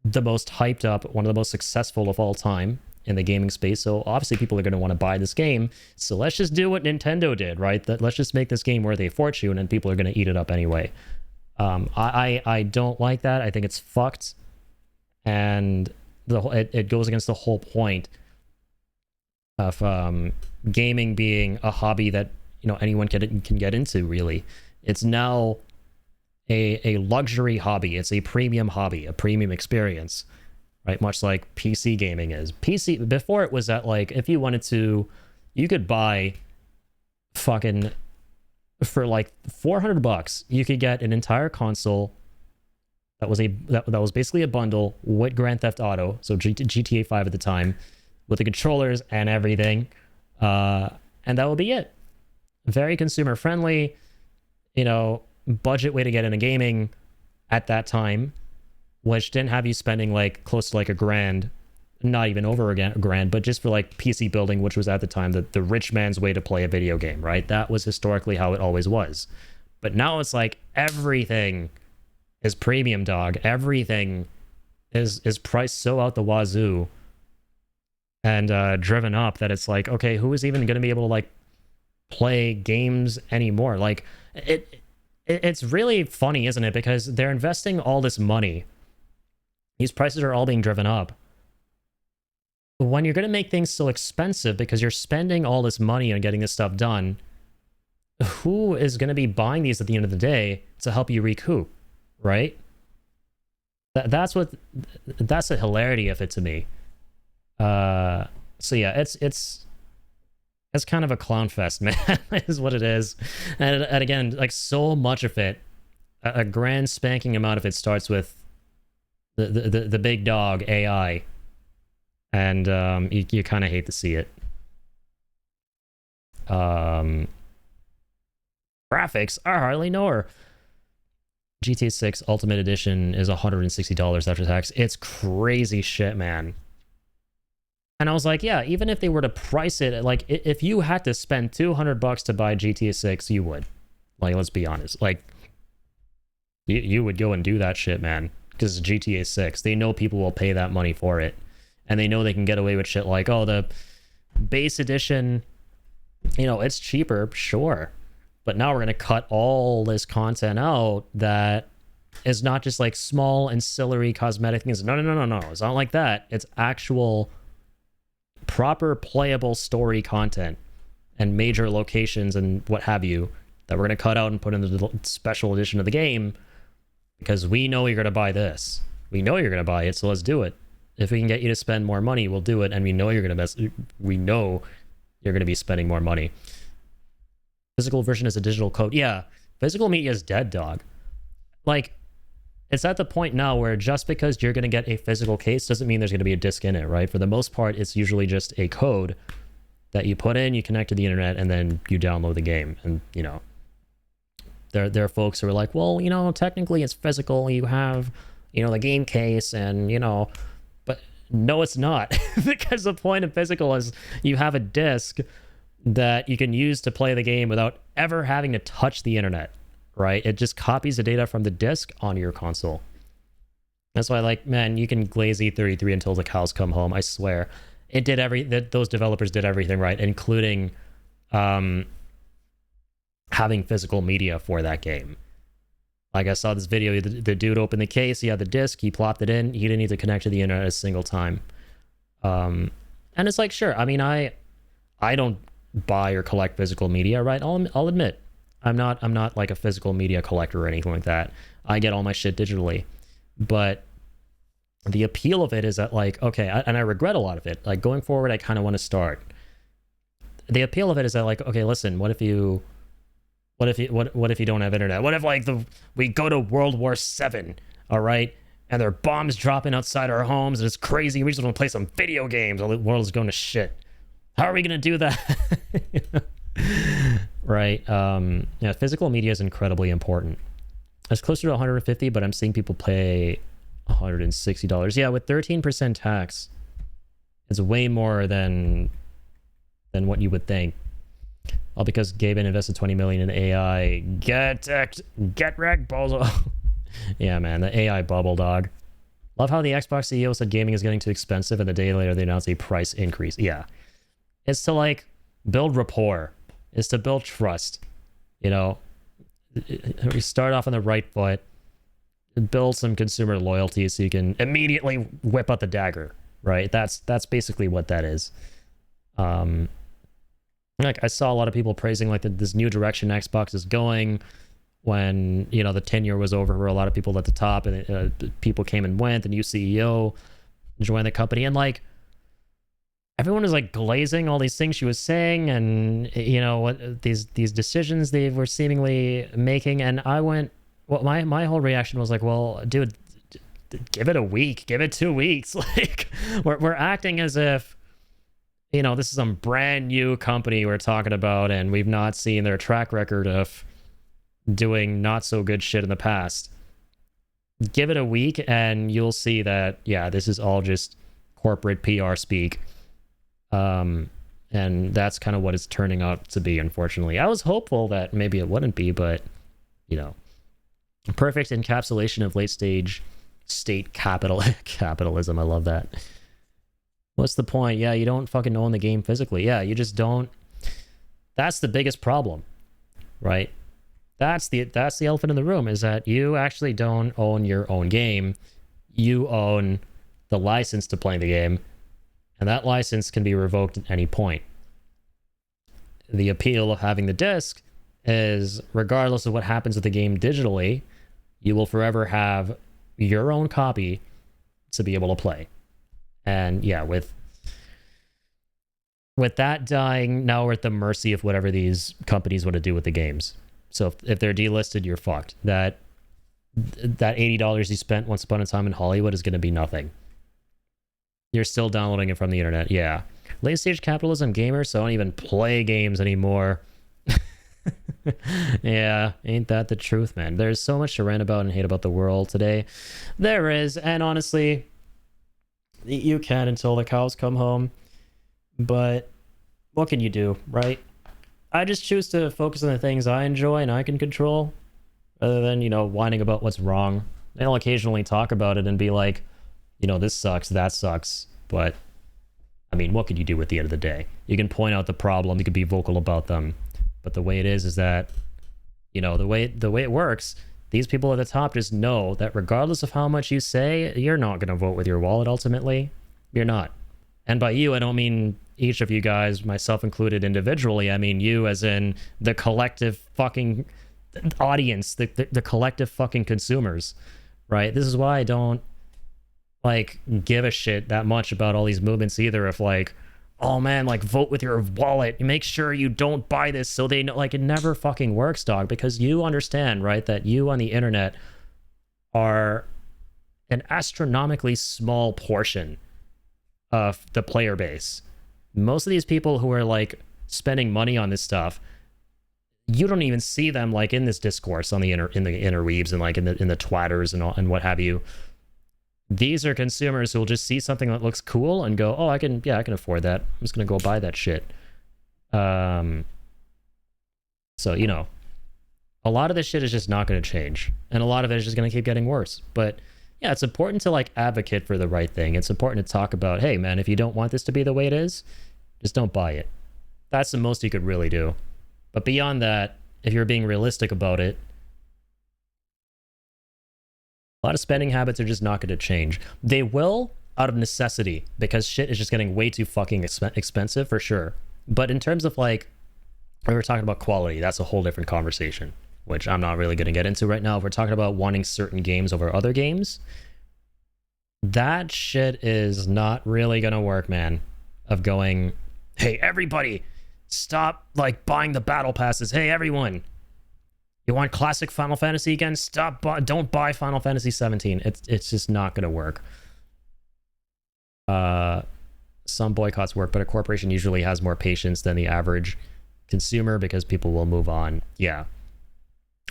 the most hyped up, one of the most successful of all time in the gaming space. So obviously people are going to want to buy this game. So let's just do what Nintendo did, right? Let's just make this game worth a fortune and people are going to eat it up anyway. I don't like that. I think it's fucked. And it goes against the whole point of gaming being a hobby that, you know, anyone can get into, really. It's now a luxury hobby. It's a premium hobby, a premium experience, right? Much like PC gaming is. PC, before it was that, like, if you wanted to, you could buy fucking, for like $400, you could get an entire console that was basically a bundle with Grand Theft Auto, so GTA 5 at the time, with the controllers and everything, and that would be it. Very consumer friendly, you know, budget way to get into gaming at that time, which didn't have you spending like close to like $1,000, not even over $1,000, but just for like PC building, which was at the time the rich man's way to play a video game, right? That was historically how it always was. But now it's like everything is premium, dog. Everything is priced so out the wazoo and driven up that it's like, okay, who is even going to be able to like play games anymore? Like it's really funny, isn't it? Because they're investing all this money. These prices are all being driven up. When you're going to make things so expensive because you're spending all this money on getting this stuff done, who is going to be buying these at the end of the day to help you recoup, right? That's the hilarity of it to me. So yeah, it's kind of a clown fest, man, is what it is. And again, like so much of it, a grand spanking amount of it starts with the big dog AI. And you kind of hate to see it. Graphics are hardly nor. GTA 6 Ultimate Edition is $160 after tax. It's crazy shit, man. And I was like, yeah, even if they were to price it, like if you had to spend $200 to buy GTA 6, you would. Like, let's be honest. Like, you would go and do that shit, man. Because it's GTA 6. They know people will pay that money for it. And they know they can get away with shit like, oh, the base edition, you know, it's cheaper, sure. But now we're going to cut all this content out that is not just like small ancillary cosmetic things. No. It's not like that. It's actual proper playable story content and major locations and what have you that we're going to cut out and put in the special edition of the game because we know you're going to buy this. We know you're going to buy it, so let's do it. If we can get you to spend more money, we'll do it, and we know you're going to be spending more money. Physical version is a digital code. Yeah, physical media is dead, dog. Like, it's at the point now where just because you're going to get a physical case doesn't mean there's going to be a disc in it, right? For the most part, it's usually just a code that you put in, you connect to the internet, and then you download the game. And, you know, there are folks who are like, well, you know, technically it's physical. You have, you know, the game case and, you know... No, it's not. Because the point of physical is you have a disc that you can use to play the game without ever having to touch the internet, right? It just copies the data from the disc onto your console. That's why, like, man, you can glaze E33 until the cows come home. I swear. It did those developers did everything right, including having physical media for that game. Like, I saw this video, the dude opened the case, he had the disc, he plopped it in, he didn't need to connect to the internet a single time. And it's like, sure, I mean, I don't buy or collect physical media, right? I'll admit, I'm not like a physical media collector or anything like that. I get all my shit digitally. But the appeal of it is that, like, okay, and I regret a lot of it. Like, going forward, I kind of want to start. The appeal of it is that, like, okay, listen, what if you don't have internet? What if like we go to World War 7, all right, and there are bombs dropping outside our homes and it's crazy. We just want to play some video games. All the world is going to shit. How are we gonna do that? Right? Yeah, physical media is incredibly important. It's closer to 150, but I'm seeing people pay $160. Yeah, with 13% tax, it's way more than what you would think. All because Gaben invested 20 million in AI. Get wrecked, bozo. Yeah, man, the AI bubble, dog. Love how the Xbox CEO said gaming is getting too expensive, and a day later they announced a price increase. Yeah, it's to like build rapport. It's to build trust. You know, we start off on the right foot, build some consumer loyalty, so you can immediately whip out the dagger. Right? That's basically what that is. Like, I saw a lot of people praising like this new direction Xbox is going when, you know, the tenure was over for a lot of people at the top, and people came and went. The new CEO joined the company, and like everyone was like glazing all these things she was saying, and you know what these decisions they were seemingly making. And I went, well, my whole reaction was like, well, dude, give it a week, give it 2 weeks. Like we're acting as if, you know, this is some brand new company we're talking about, and we've not seen their track record of doing not so good shit in the past. Give it a week and you'll see that, yeah, this is all just corporate PR speak. And that's kind of what it's turning out to be, unfortunately. I was hopeful that maybe it wouldn't be, but, you know, perfect encapsulation of late stage state capitalism. I love that. What's the point? Yeah, you don't fucking own the game physically. Yeah, you just don't. That's the biggest problem, right? That's the elephant in the room, is that you actually don't own your own game. You own the license to play the game, and that license can be revoked at any point. The appeal of having the disc is, regardless of what happens with the game digitally, you will forever have your own copy to be able to play. And yeah, with that dying, now we're at the mercy of whatever these companies want to do with the games. So if they're delisted, you're fucked. That $80 you spent once upon a time in Hollywood is going to be nothing. You're still downloading it from the internet. Yeah. Late stage capitalism gamers, so I don't even play games anymore. Yeah, ain't that the truth, man? There's so much to rant about and hate about the world today. There is, and honestly, you can until the cows come home. But what can you do, right? I just choose to focus on the things I enjoy and I can control, rather than, you know, whining about what's wrong. I'll occasionally talk about it and be like, you know, this sucks, that sucks. But, I mean, what could you do at the end of the day? You can point out the problem, you can be vocal about them. But the way it is that, you know, the way it works, these people at the top just know that regardless of how much you say, you're not going to vote with your wallet ultimately. You're not. And by you, I don't mean each of you guys, myself included individually. I mean you as in the collective fucking audience, the collective fucking consumers, right? This is why I don't, like, give a shit that much about all these movements either. If, like, oh man, like, vote with your wallet, make sure you don't buy this so they know, like, it never fucking works, dog, because you understand, right, that you on the internet are an astronomically small portion of the player base. Most of these people who are, like, spending money on this stuff, you don't even see them, like, in this discourse on the interweebs and, like, in the twatters and all, and what have you. These are consumers who will just see something that looks cool and go, oh, I can afford that. I'm just going to go buy that shit. So, you know, a lot of this shit is just not going to change. And a lot of it is just going to keep getting worse. But yeah, it's important to, like, advocate for the right thing. It's important to talk about, hey, man, if you don't want this to be the way it is, just don't buy it. That's the most you could really do. But beyond that, if you're being realistic about it, a lot of spending habits are just not going to change. They will out of necessity, because shit is just getting way too fucking expensive for sure. But in terms of, like, we were talking about quality, that's a whole different conversation, which I'm not really going to get into right now. If we're talking about wanting certain games over other games, that shit is not really going to work, man. Of going, hey, everybody, stop, like, buying the battle passes. Hey, everyone, you want classic Final Fantasy again? Don't buy Final Fantasy 17. It's just not going to work. Some boycotts work, but a corporation usually has more patience than the average consumer because people will move on. Yeah.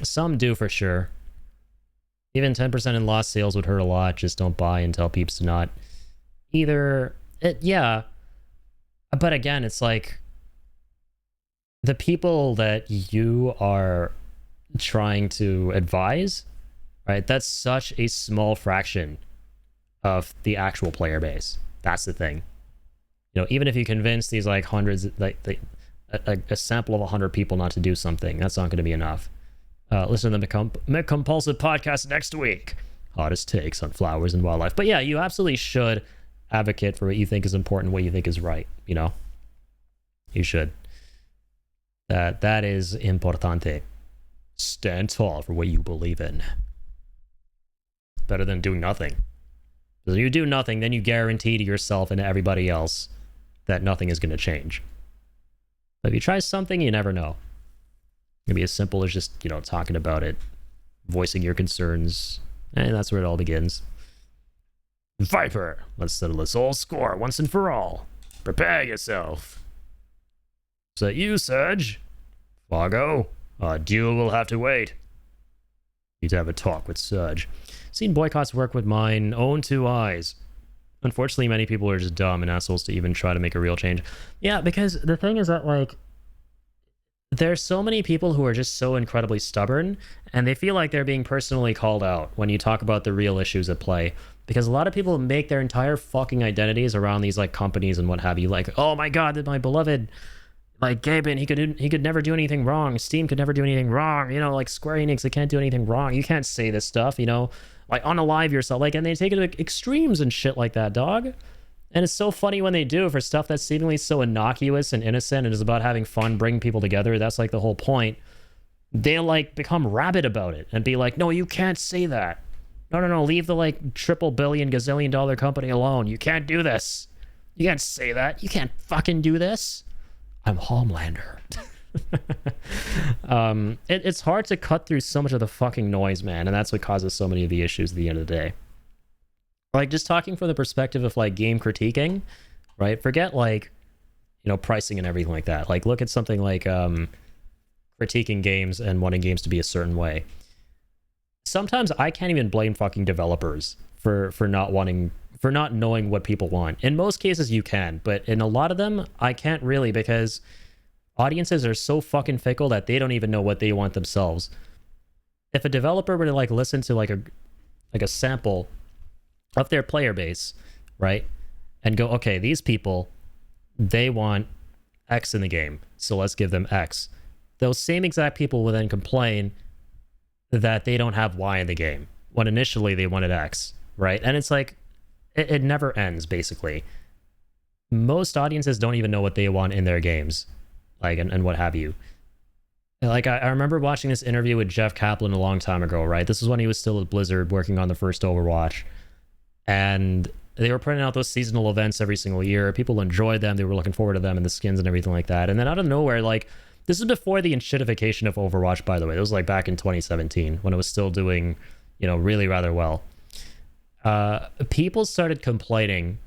Some do for sure. Even 10% in lost sales would hurt a lot. Just don't buy and tell peeps to not. Either, yeah. But again, it's like the people that you are trying to advise, right? That's such a small fraction of the actual player base. That's the thing. You know, even if you convince these, like, hundreds, like a sample of 100 people not to do something, that's not going to be enough. Listen to the McCompulsive podcast next week. Hottest takes on flowers and wildlife. But yeah, you absolutely should advocate for what you think is important, what you think is right, you know? You should. That is importante. Stand tall for what you believe in. Better than doing nothing. Because if you do nothing, then you guarantee to yourself and to everybody else that nothing is going to change. But if you try something, you never know. It can be as simple as just, you know, talking about it, voicing your concerns, and that's where it all begins. Viper, let's settle this old score once and for all. Prepare yourself. Is that you, Surge? Fargo? Our duel will have to wait. Need to have a talk with Surge. Seen boycotts work with mine own two eyes. Unfortunately, many people are just dumb and assholes to even try to make a real change. Yeah, because the thing is that, like, there's so many people who are just so incredibly stubborn, and they feel like they're being personally called out when you talk about the real issues at play. Because a lot of people make their entire fucking identities around these, like, companies and what have you. Like, oh my god, that my beloved, like, Gaben, he could never do anything wrong. Steam could never do anything wrong. You know, like, Square Enix, they can't do anything wrong. You can't say this stuff, you know? Like, unalive yourself. Like, and they take it to extremes and shit like that, dog. And it's so funny when they do for stuff that's seemingly so innocuous and innocent and is about having fun, bringing people together. That's, like, the whole point. They'll, like, become rabid about it and be like, no, you can't say that. No, leave the, like, triple billion, gazillion dollar company alone. You can't do this. You can't say that. You can't fucking do this. I'm Homelander. It's hard to cut through so much of the fucking noise, man, and that's what causes so many of the issues at the end of the day. Like, just talking from the perspective of, like, game critiquing, right? Forget, like, you know, pricing and everything like that. Like, look at something like critiquing games and wanting games to be a certain way. Sometimes I can't even blame fucking developers for not knowing what people want. In most cases you can, but in a lot of them I can't really, because audiences are so fucking fickle that they don't even know what they want themselves. If a developer were to, like, listen to like a sample of their player base, right, and go, okay, these people, they want X in the game, so let's give them X. Those same exact people will then complain that they don't have Y in the game when initially they wanted X, right? And it's like, it never ends, basically. Most audiences don't even know what they want in their games, like, and what have you. Like, I remember watching this interview with Jeff Kaplan a long time ago, right? This is when he was still at Blizzard working on the first Overwatch. And they were putting out those seasonal events every single year. People enjoyed them. They were looking forward to them and the skins and everything like that. And then out of nowhere, like, this is before the enshittification of Overwatch, by the way. It was, like, back in 2017 when it was still doing, you know, really rather well. People started complaining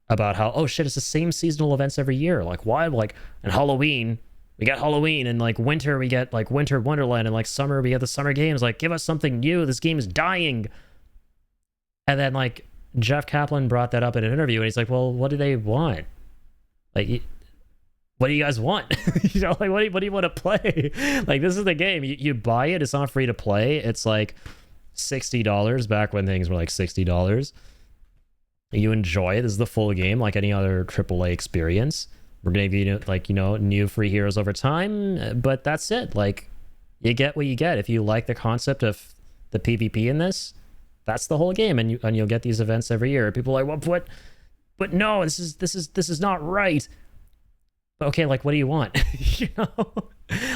about how, oh shit, it's the same seasonal events every year. Like, why? Like, and Halloween, we got Halloween, and, like, winter, we get, like, Winter Wonderland, and, like, summer, we get the summer games. Like, give us something new. This game is dying. And then, like, Jeff Kaplan brought that up in an interview, and he's like, well, what do they want? Like, what do you guys want? You know, like, what do you want to play? Like, this is the game. You buy it. It's not free to play. It's like $60 back when things were like $60. You enjoy it. This is the full game, like any other AAA experience. We're gonna give you, like, you know, new free heroes over time, but that's it. Like, you get what you get. If you like the concept of the PvP in this, that's the whole game, and you'll get these events every year. People are like, well, but no, this is not right. Okay, like, what do you want? You know,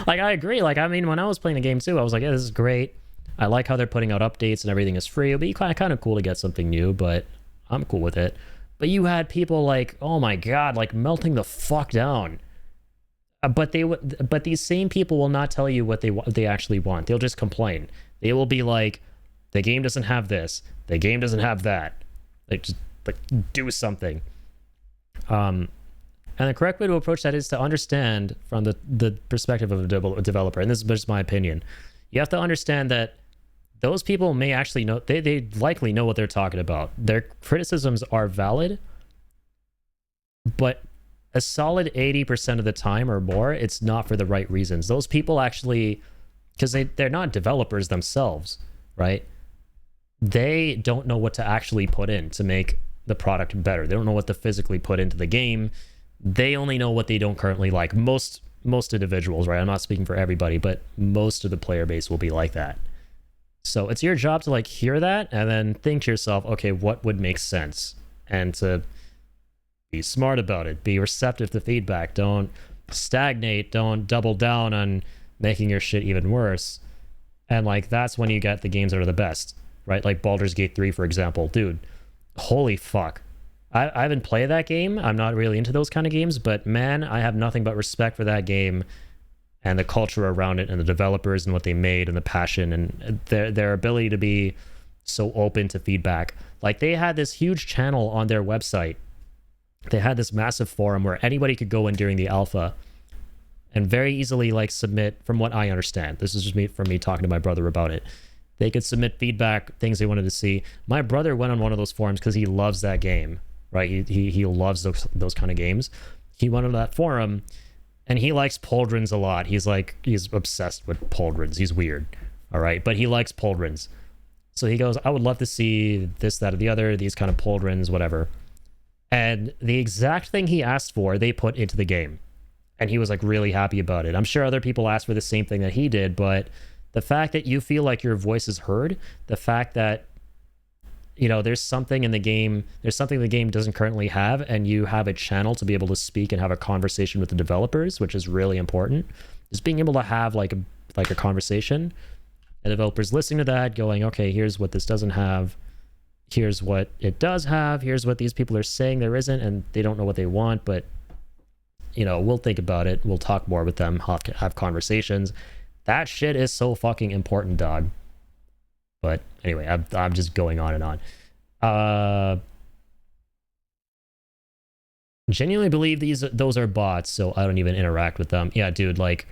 like, I agree. Like, I mean, when I was playing the game too, I was like, yeah, this is great. I like how they're putting out updates and everything is free. It'll be kind of cool to get something new, but I'm cool with it. But you had people like, oh my god, like, melting the fuck down. But these same people will not tell you what they actually want. They'll just complain. They will be like, the game doesn't have this. The game doesn't have that. Like, just, like, do something. And the correct way to approach that is to understand from the perspective of a developer, and this is just my opinion. You have to understand that those people may actually know, they likely know what they're talking about. Their criticisms are valid, but a solid 80% of the time or more, it's not for the right reasons. Those people actually, because they're not developers themselves, right? They don't know what to actually put in to make the product better. They don't know what to physically put into the game. They only know what they don't currently like. Most individuals, right? I'm not speaking for everybody, but most of the player base will be like that. So it's your job to, like, hear that and then think to yourself, okay, what would make sense? And to be smart about it. Be receptive to feedback. Don't stagnate. Don't double down on making your shit even worse. And, like, that's when you get the games that are the best, right? Like Baldur's Gate 3, for example. Dude, holy fuck. I haven't played that game. I'm not really into those kind of games, but man, I have nothing but respect for that game and the culture around it and the developers and what they made and the passion and their ability to be so open to feedback. Like, they had this huge channel on their website. They had this massive forum where anybody could go in during the alpha and very easily, like, submit, from what I understand. This is just me, from me talking to my brother about it. They could submit feedback, things they wanted to see. My brother went on one of those forums because he loves that game, right? He loves those kind of games. He went on that forum, and he likes pauldrons a lot. He's obsessed with pauldrons. He's weird, all right? But he likes pauldrons. So he goes, I would love to see this, that, or the other, these kind of pauldrons, whatever. And the exact thing he asked for, they put into the game. And he was, like, really happy about it. I'm sure other people asked for the same thing that he did, but the fact that you feel like your voice is heard, the fact that, you know, there's something in the game doesn't currently have, and you have a channel to be able to speak and have a conversation with the developers, which is really important. Just being able to have, like a conversation, and developers listening to that, going, okay, here's what this doesn't have, here's what it does have, here's what these people are saying there isn't, and they don't know what they want, but, you know, we'll think about it, we'll talk more with them, have conversations. That shit is so fucking important, dog. But anyway, I'm just going on and on. Genuinely believe those are bots, so I don't even interact with them. Yeah, dude, like,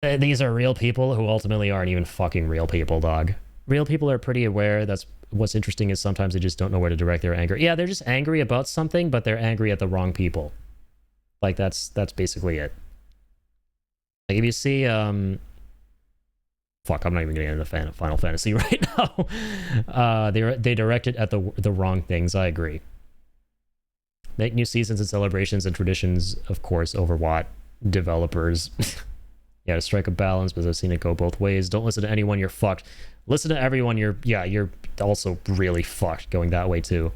these are real people who ultimately aren't even fucking real people, dog. Real people are pretty aware. That's what's interesting, is sometimes they just don't know where to direct their anger. Yeah, they're just angry about something, but they're angry at the wrong people. Like, that's basically it. Like, if you see, fuck, I'm not even getting into Final Fantasy right now. They direct it at the wrong things. I agree. Make new seasons and celebrations and traditions, of course, Overwatch developers. Yeah, to strike a balance, because I've seen it go both ways. Don't listen to anyone, you're fucked. Listen to everyone, you're also really fucked going that way too.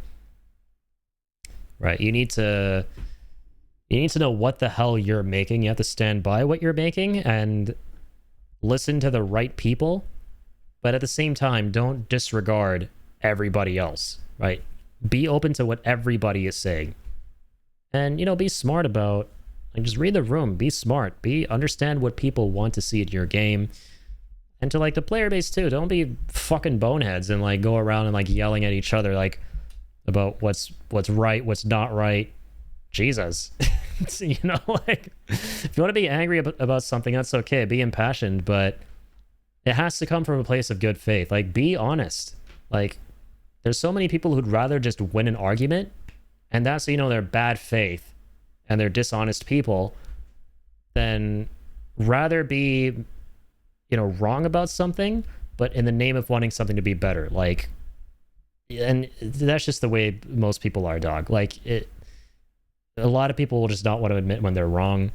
Right, you need to know what the hell you're making. You have to stand by what you're making and listen to the right people, but at the same time, don't disregard everybody else, right? Be open to what everybody is saying. And, you know, be smart about, like, just read the room, be smart, understand what people want to see in your game. And to, like, the player base too, don't be fucking boneheads and, like, go around and, like, yelling at each other, like, about what's right, what's not right. Jesus. You know, like, if you want to be angry about something, that's okay, be impassioned, but it has to come from a place of good faith. Like, be honest. Like, there's so many people who'd rather just win an argument, and that's, you know, they're bad faith and they're dishonest people, than rather be, you know, wrong about something, but in the name of wanting something to be better. Like, and that's just the way most people are, dog. Like, a lot of people will just not want to admit when they're wrong,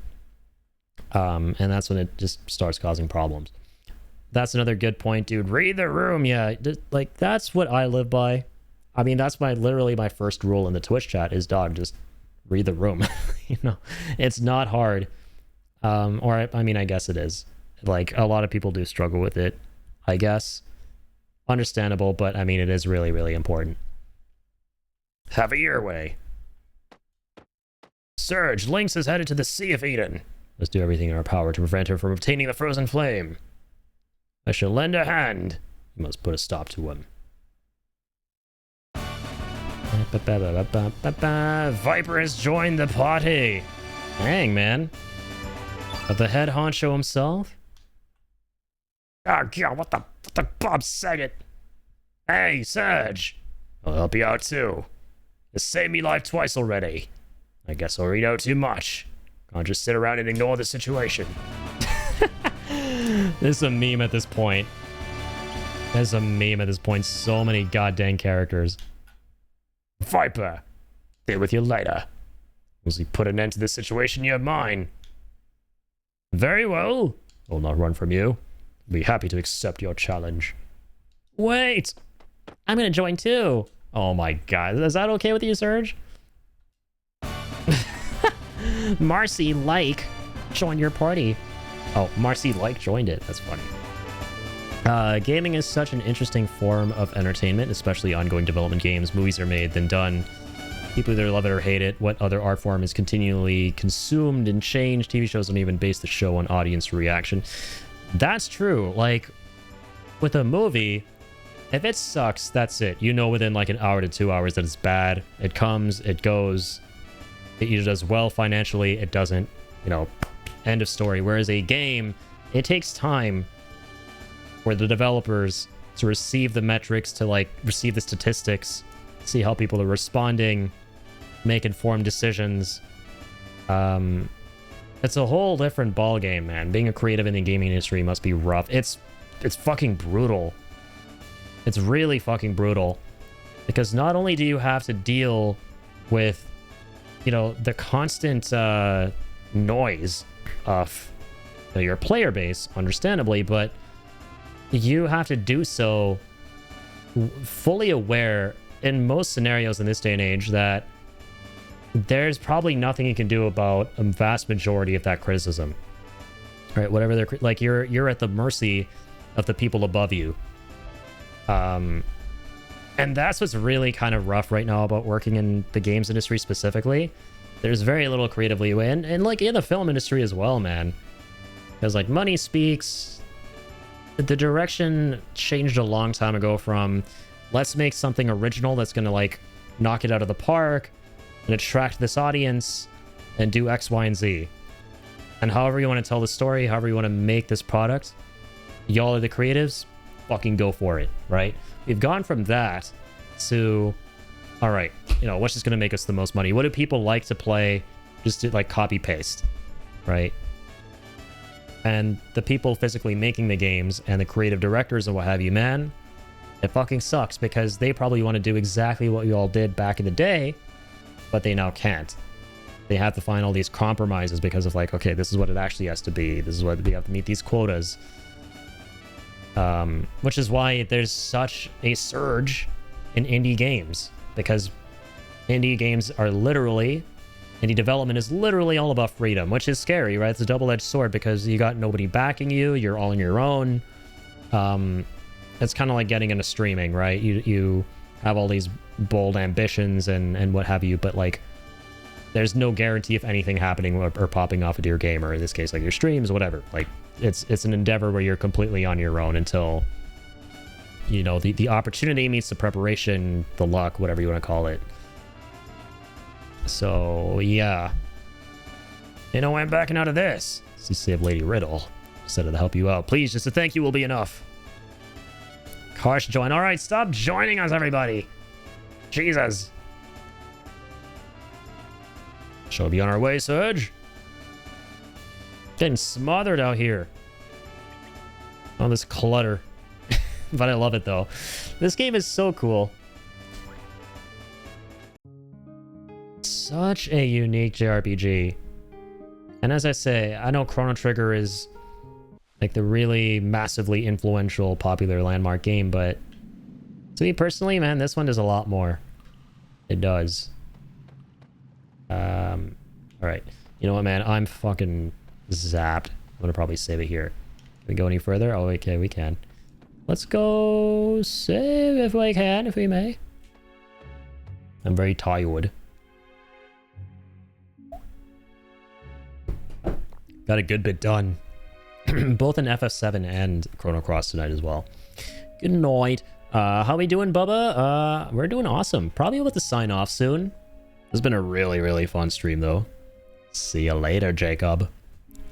and that's when it just starts causing problems. That's another good point, dude. Read the room. Yeah, like, that's what I live by. I mean, that's literally my first rule in the Twitch chat is, dog, just read the room. You know, it's not hard. Or I mean, I guess it is. Like, a lot of people do struggle with it, I guess. Understandable, but I mean, it is really, really important. Have it your way. Surge, Lynx is headed to the Sea of Eden. Let's do everything in our power to prevent her from obtaining the frozen flame. I shall lend a hand. You must put a stop to him. Viper has joined the party. Dang, man. But the head honcho himself? Oh, God, what the Bob Saget? Hey, Surge. I'll help you out, too. You saved me life twice already. I guess I'll read out too much. Can't just sit around and ignore the situation. This is a meme at this point. There's a meme at this point. So many goddamn characters. Viper. Deal with you later. Once you put an end to this situation, you're mine. Very well. I'll not run from you. I'll be happy to accept your challenge. Wait. I'm gonna join too. Oh my god. Is that okay with you, Surge? Marcy Like joined your party. Oh, Marcy Like joined it. That's funny. Gaming is such an interesting form of entertainment, especially ongoing development games. Movies are made, then done. People either love it or hate it. What other art form is continually consumed and changed? TV shows don't even base the show on audience reaction. That's true. Like, with a movie, If it sucks, that's it. You know within like an hour to 2 hours that it's bad. It comes, it goes. It either does well financially, it doesn't, you know, end of story. Whereas a game, it takes time for the developers to receive the metrics, to like receive the statistics, see how people are responding, make informed decisions. It's a whole different ball game, man. Being a creative in the gaming industry must be rough. It's fucking brutal. It's really fucking brutal, because not only do you have to deal with, you know, the constant noise of your player base, understandably, but you have to do so fully aware in most scenarios in this day and age that there's probably nothing you can do about a vast majority of that criticism. Right? Whatever they're like, you're at the mercy of the people above you. And that's what's really kind of rough right now about working in the games industry specifically. There's very little creative leeway, and like in the film industry as well, man. Because like money speaks. The direction changed a long time ago from let's make something original that's gonna like knock it out of the park and attract this audience and do X, Y, and Z. And however you want to tell the story, however you want to make this product, y'all are the creatives, fucking go for it, right? We've gone from that to, all right, you know, what's just going to make us the most money? What do people like to play? Just to like copy paste, right? And the people physically making the games and the creative directors and what have you, man, it fucking sucks because they probably want to do exactly what you all did back in the day, but they now can't. They have to find all these compromises because of like, okay, this is what it actually has to be. This is what we have to meet these quotas. Which is why there's such a surge in indie games, because indie games are literally, indie development is literally all about freedom, which is scary, right? It's a double-edged sword because you got nobody backing you, you're all on your own. It's kind of like getting into streaming, right? You have all these bold ambitions and what have you, but like there's no guarantee of anything happening or popping off into your game, or in this case like your streams, whatever. Like it's an endeavor where you're completely on your own until, you know, the opportunity meets the preparation, the luck, whatever you want to call it. So yeah, you know, I'm backing out of this. So you save Lady Riddle instead of to help you out. Please, just a thank you will be enough. Karsh join. All right, stop joining us, everybody. Jesus. Shall we be on our way, Surge? Getting smothered out here. All this clutter. But I love it, though. This game is so cool. Such a unique JRPG. And as I say, I know Chrono Trigger is like the really massively influential, popular landmark game, but to me personally, man, this one does a lot more. It does. All right. You know what, man? I'm fucking zapped. I'm gonna probably save it here. Can we go any further? Oh, okay, we can. Let's go save if we can, if we may. I'm very tired. Got a good bit done. Both in FF7 and Chrono Cross tonight as well. Good night. How we doing, Bubba? We're doing awesome. Probably about to sign off soon. This has been a really, really fun stream, though. See you later, Jacob.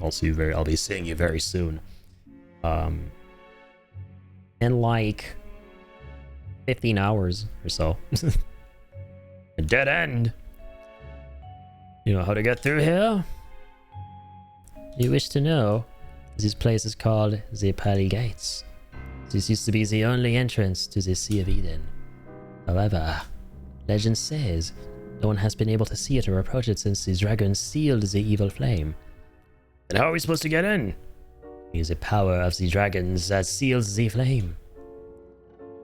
I'll be seeing you very soon. In like 15 hours or so. A dead end. You know how to get through here? You wish to know? This place is called the Pearly Gates. This used to be the only entrance to the Sea of Eden. However, legend says no one has been able to see it or approach it since the dragon sealed the evil flame. And how are we supposed to get in? Use the power of the dragons that seals the flame.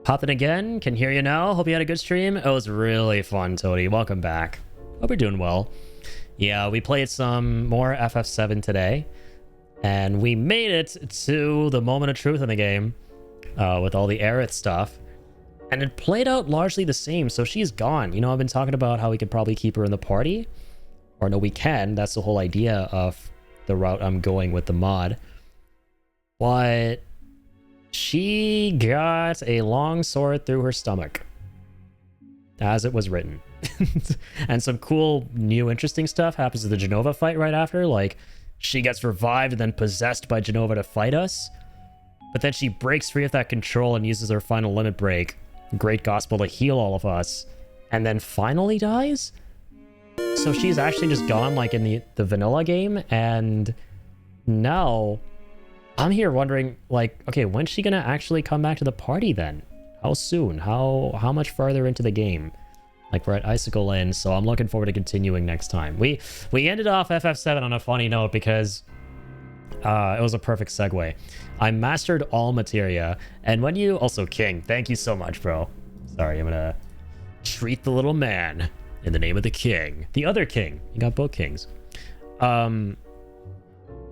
Popping again, can hear you now. Hope you had a good stream. It was really fun, Toady. Welcome back. Hope you're doing well. Yeah, we played some more FF7 today. And we made it to the moment of truth in the game. With all the Aerith stuff. And it played out largely the same, so she's gone. You know, I've been talking about how we could probably keep her in the party. Or no, we can. That's the whole idea of the route I'm going with the mod. But She got a long sword through her stomach. As it was written. And some cool, new, interesting stuff happens to the Genova fight right after. Like, she gets revived and then possessed by Genova to fight us. But then she breaks free of that control and uses her final limit break, Great Gospel, to heal all of us. And then finally dies? So she's actually just gone, like, in the vanilla game. And now I'm here wondering, like, okay, when's she gonna actually come back to the party then? How soon? How much farther into the game? Like, we're at Icicle Land, so I'm looking forward to continuing next time. We ended off FF7 on a funny note because it was a perfect segue. I mastered all materia, and when you... Also, King, thank you so much, bro. Sorry, I'm gonna treat the little man in the name of the king. The other king. You got both kings. I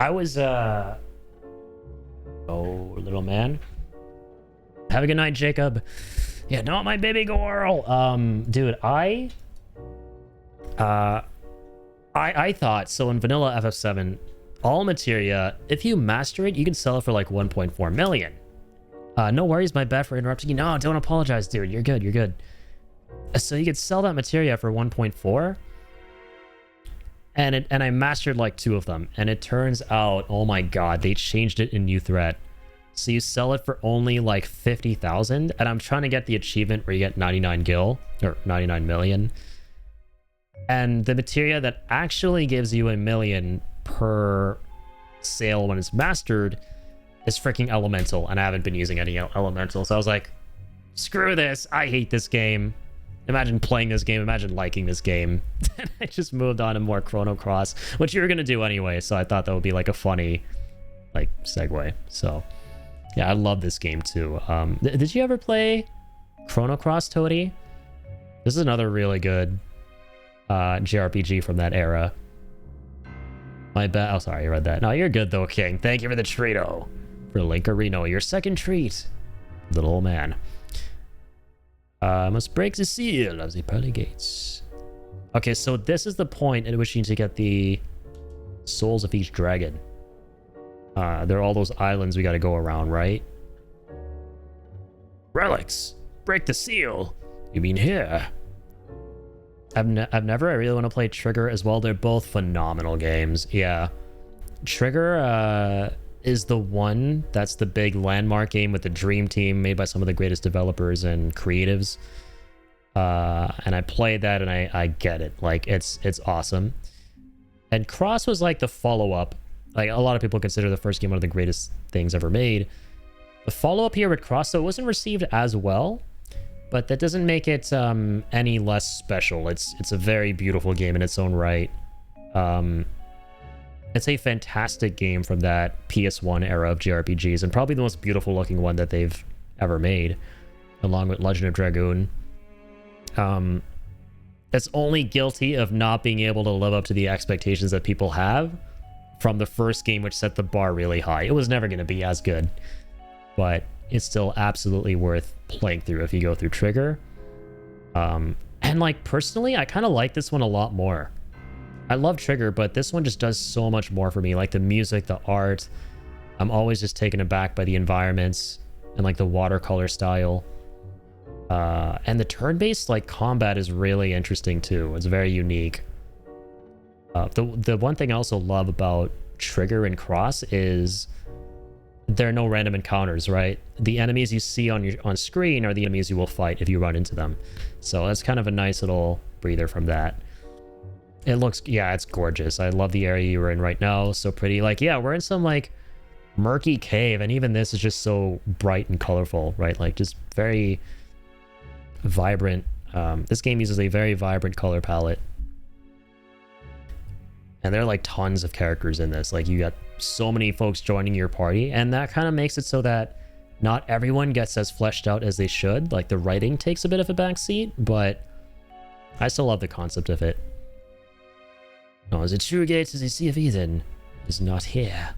was... Oh, little man. Have a good night, Jacob. Yeah, not my baby girl. Dude, I thought, so in vanilla FF7, all materia, if you master it, you can sell it for like 1.4 million. No worries, my bad for interrupting you. No, don't apologize, dude. You're good, you're good. So you could sell that materia for 1.4. And I mastered like 2 of them. And it turns out, oh my god, they changed it in New Threat. So you sell it for only like 50,000, and I'm trying to get the achievement where you get 99 gil, or 99 million. And the materia that actually gives you 1 million per sale when it's mastered is freaking elemental, and I haven't been using any elemental. So I was like, screw this, I hate this game. Imagine playing this game, imagine liking this game. And I just moved on to more Chrono Cross, which you were gonna do anyway, so I thought that would be like a funny like segue. So yeah, I love this game too. Did you ever play Chrono Cross, Toady? This is another really good JRPG from that era. My bad. Oh, sorry, I read that. No, you're good though, King. Thank you for the treato. For Linkarino, your second treat. Little old man. Must break the seal of the pearly gates. Okay, so this is the point at which you need to get the souls of each dragon. There are all those islands we gotta go around, right? Relics! Break the seal! You mean here? I really want to play Trigger as well. They're both phenomenal games. Yeah. Trigger is the one that's the big landmark game with the Dream Team made by some of the greatest developers and creatives. And I played that and I get it. Like, it's awesome. And Cross was like the follow-up. Like, a lot of people consider the first game one of the greatest things ever made. The follow-up here with Cross, though, wasn't received as well, but that doesn't make it any less special. It's a very beautiful game in its own right. It's a fantastic game from that PS1 era of JRPGs, and probably the most beautiful-looking one that they've ever made, along with Legend of Dragoon. It's only guilty of not being able to live up to the expectations that people have from the first game, which set the bar really high. It was never going to be as good, but it's still absolutely worth playing through if you go through Trigger. And like, personally, I kind of like this one a lot more. I love Trigger, but this one just does so much more for me. Like the music, the art. I'm always just taken aback by the environments and like the watercolor style. And the turn-based like combat is really interesting too. It's very unique. The one thing I also love about Trigger and Cross is there are no random encounters, right? The enemies you see on screen are the enemies you will fight if you run into them. So that's kind of a nice little breather from that. It looks, yeah, it's gorgeous. I love the area you were in right now. So pretty. Like, yeah, we're in some like murky cave, and even this is just so bright and colorful, right? Like just very vibrant. This game uses a very vibrant color palette. And there are like tons of characters in this. Like you got so many folks joining your party, and that kind of makes it so that not everyone gets as fleshed out as they should. Like the writing takes a bit of a backseat, but I still love the concept of it. No, the true gate to the Sea of Eden is not here.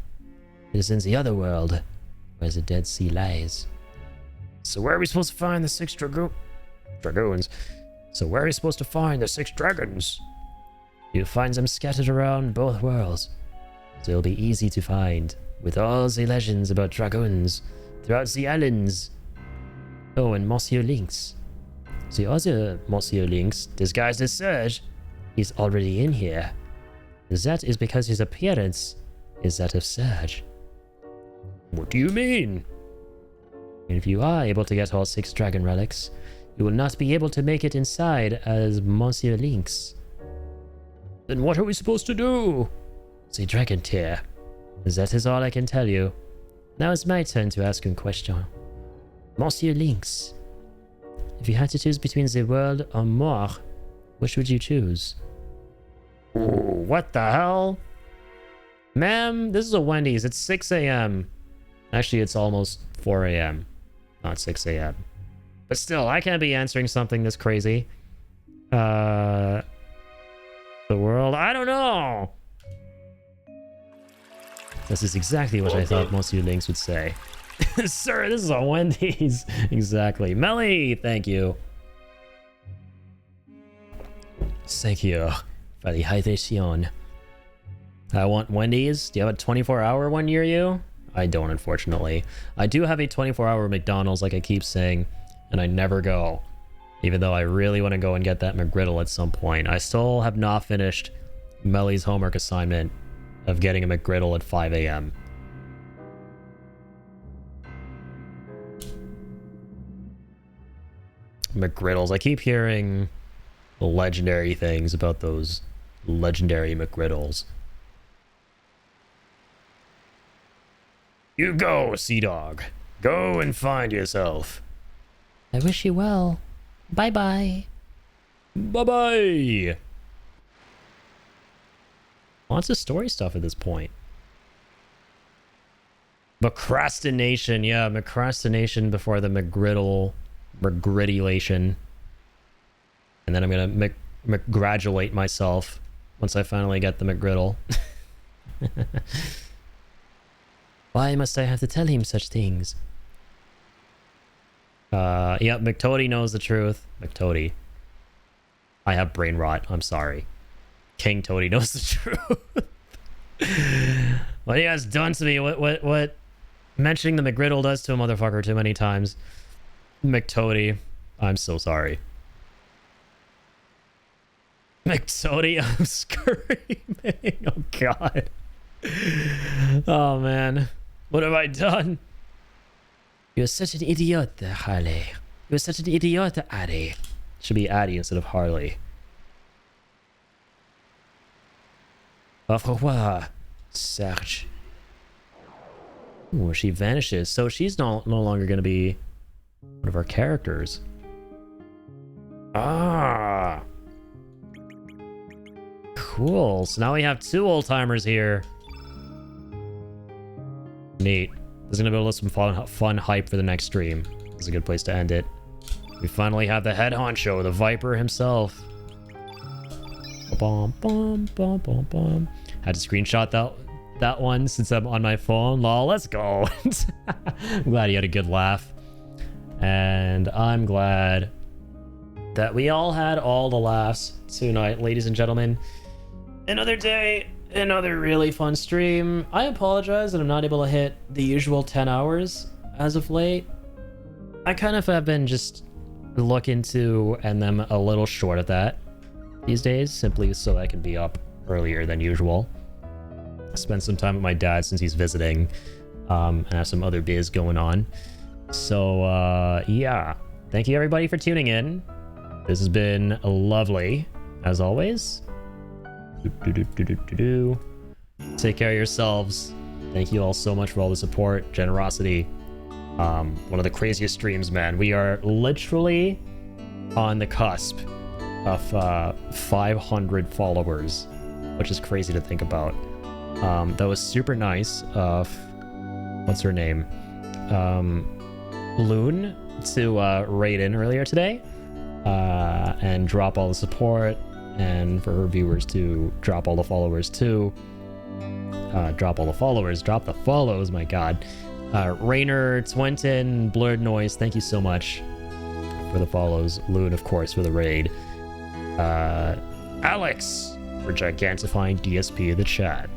It is in the other world, where the Dead Sea lies. So where are we supposed to find the 6 dragoons? So where are we supposed to find the 6 dragons? You'll find them scattered around both worlds. They'll be easy to find, with all the legends about dragoons throughout the islands. Oh, and Monsieur Lynx. The other Monsieur Lynx, disguised as Surge, is already in here. That is because his appearance is that of Surge. What do you mean? If you are able to get all 6 dragon relics, you will not be able to make it inside as Monsieur Lynx. Then what are we supposed to do? The dragon tear. That is all I can tell you. Now it's my turn to ask you a question. Monsieur Lynx, if you had to choose between the world or more, which would you choose? Ooh, what the hell? Ma'am, this is a Wendy's. It's 6 a.m. Actually, it's almost 4 a.m. Not 6 a.m. But still, I can't be answering something this crazy. The world? I don't know. This is exactly what I thought Monsieur Lynx would say. Sir, this is a Wendy's. Exactly. Melly, thank you. Thank you for the hydration. I want Wendy's. Do you have a 24-hour one near you? I don't, unfortunately. I do have a 24-hour McDonald's, like I keep saying, and I never go. Even though I really want to go and get that McGriddle at some point. I still have not finished Melly's homework assignment of getting a McGriddle at 5 a.m. McGriddles. I keep hearing legendary things about those legendary McGriddles. You go, Sea Dog. Go and find yourself. I wish you well. Bye-bye. Bye-bye. Lots of story stuff at this point. Procrastination. Yeah, procrastination before the McGriddulation. And then I'm going to McGradulate myself once I finally get the McGriddle. Why must I have to tell him such things? Yeah, McToady knows the truth. McToady. I have brain rot. I'm sorry. King Toady knows the truth. What he has done to me, what mentioning the McGriddle does to a motherfucker too many times. McToady, I'm so sorry. McToady, I'm screaming. Oh god. Oh man. What have I done? You're such an idiot, Harley. You're such an idiot, Addy. Should be Addy instead of Harley. Au revoir, Serge. Ooh, she vanishes. So she's no longer going to be one of our characters. Ah. Cool. So now we have 2 old-timers here. Neat. This is going to be some fun hype for the next stream. This is a good place to end it. We finally have the head honcho, the Viper himself. Bum, bum, bum, bum, bum. Had to screenshot that one since I'm on my phone. Lol, let's go. I'm glad you had a good laugh. And I'm glad that we all had all the laughs tonight, ladies and gentlemen. Another day, another really fun stream. I apologize that I'm not able to hit the usual 10 hours as of late. I kind of have been just looking to end them a little short of that these days, simply so I can be up earlier than usual. I spent some time with my dad since he's visiting, and have some other biz going on. So, yeah. Thank you everybody for tuning in. This has been lovely, as always. Take care of yourselves. Thank you all so much for all the support, generosity. One of the craziest streams, man. We are literally on the cusp of 500 followers, which is crazy to think about. That was super nice of what's her name, Loon, to raid in earlier today and drop all the support, and for her viewers to drop all the followers too. Drop the follows, my god. Rainer, Twenton, Blurred Noise, thank you so much for the follows. Loon, of course, for the raid. Alex for gigantifying DSP of the chat.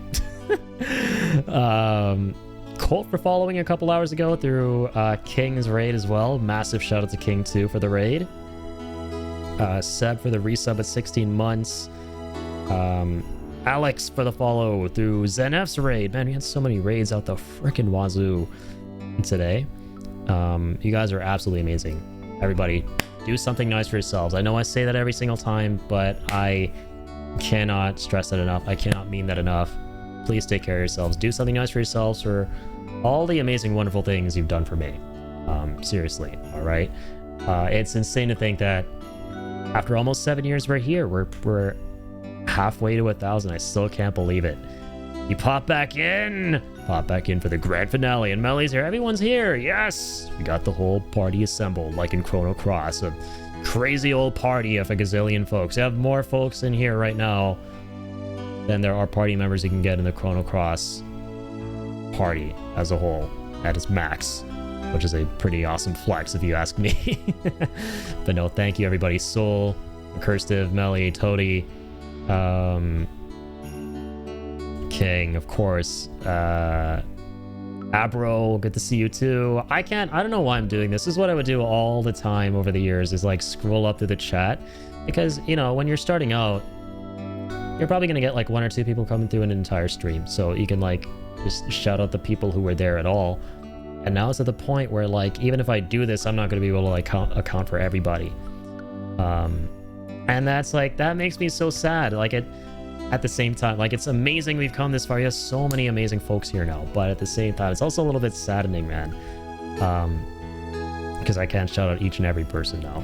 Colt for following a couple hours ago through King's raid as well. Massive shout out to King too for the raid. Seb for the resub at 16 months. Alex for the follow through ZenF's raid. Man, we had so many raids out the freaking wazoo today. You guys are absolutely amazing. Everybody, do something nice for yourselves. I know I say that every single time, but I cannot stress that enough. I cannot mean that enough. Please take care of yourselves. Do something nice for yourselves for all the amazing, wonderful things you've done for me. Seriously, all right? It's insane to think that after almost 7 years, we're here. We're halfway to 1,000. I still can't believe it. You pop back in for the grand finale, and Melly's here. Everyone's here. Yes, we got the whole party assembled, like in Chrono Cross, a crazy old party of a gazillion folks. You have more folks in here right now than there are party members you can get in the Chrono Cross party as a whole at its max, which is a pretty awesome flex if you ask me. But no, thank you everybody. Soul, Curstive, Melly, Toady, King, of course, Abro, good to see you too. I don't know why I'm doing this. This is what I would do all the time over the years, is like scroll up through the chat, because, you know, when you're starting out, you're probably going to get like 1 or 2 people coming through an entire stream. So you can like just shout out the people who were there at all. And now it's at the point where, like, even if I do this, I'm not going to be able to like account for everybody. And that's like, that makes me so sad. Like, at the same time, like, it's amazing we've come this far. You have so many amazing folks here now, but at the same time, it's also a little bit saddening, man. Because I can't shout out each and every person now.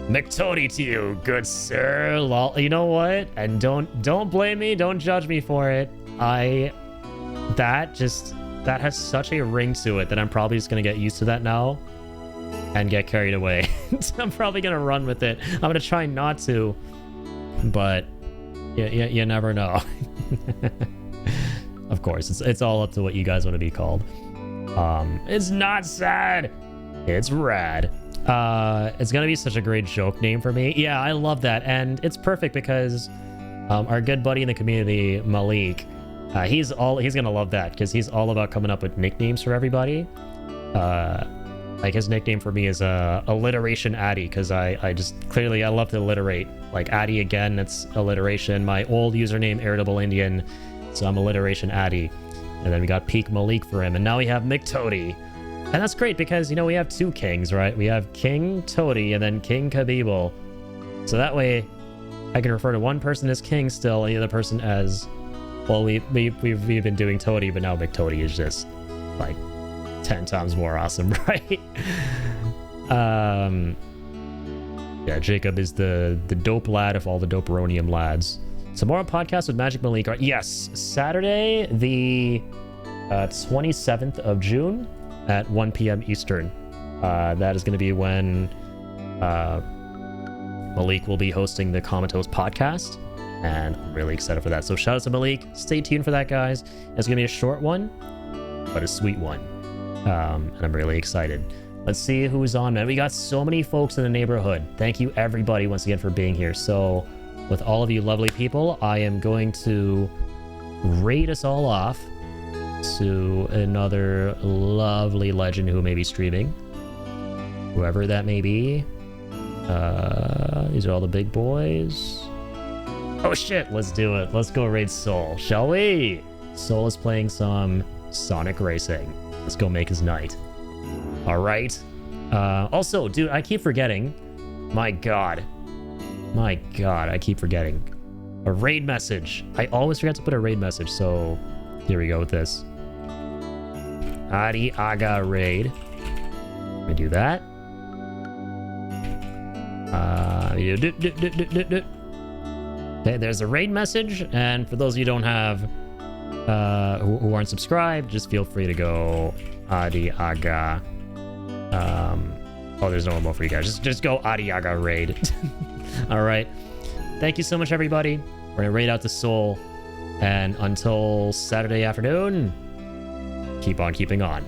McToady to you, good sir. Lol. You know what? And don't blame me. Don't judge me for it. That has such a ring to it that I'm probably just gonna get used to that now and get carried away. I'm probably gonna run with it. I'm gonna try not to, but you never know. Of course, it's all up to what you guys want to be called. It's not sad. It's rad. It's gonna be such a great joke name for me. Yeah, I love that, and it's perfect because our good buddy in the community, Malik, he's gonna love that because he's all about coming up with nicknames for everybody. Like his nickname for me is alliteration Addy, because I just clearly I love to alliterate. Like Addy again, that's alliteration. My old username Irritable Indian, so I'm alliteration Addy. And then we got Peak Malik for him, and now we have McToady. And that's great because, you know, we have 2 kings, right? We have King Toady and then King Kabibel. So that way I can refer to one person as king still, and the other person as, well, we've been doing Toady, but now McToady is just like 10 times more awesome, right? Yeah, Jacob is the dope lad of all the doperonium lads. Tomorrow podcast with Magic Malik. Yes, Saturday the 27th of June at 1 p.m. Eastern. That is going to be when Malik will be hosting the Comatose podcast, and I'm really excited for that. So shout out to Malik. Stay tuned for that, guys. It's going to be a short one, but a sweet one. And I'm really excited. Let's see who's on, man. We got so many folks in the neighborhood. Thank you, everybody, once again, for being here. So with all of you lovely people, I am going to raid us all off to another lovely legend who may be streaming. Whoever that may be. These are all the big boys. Oh shit, let's do it. Let's go raid Soul, shall we? Soul is playing some Sonic Racing. Let's go make his night. All right. Also, dude, I keep forgetting. My god, I keep forgetting. A raid message. I always forget to put a raid message, so here we go with this. Adi Aga raid. Let me do that. Okay, there's a raid message, and for those of you who don't have, who aren't subscribed, just feel free to go Adi Aga. Oh, there's no more for you guys. Just go Adi Aga raid. All right. Thank you so much, everybody. We're gonna raid out the Soul, and until Saturday afternoon, keep on keeping on.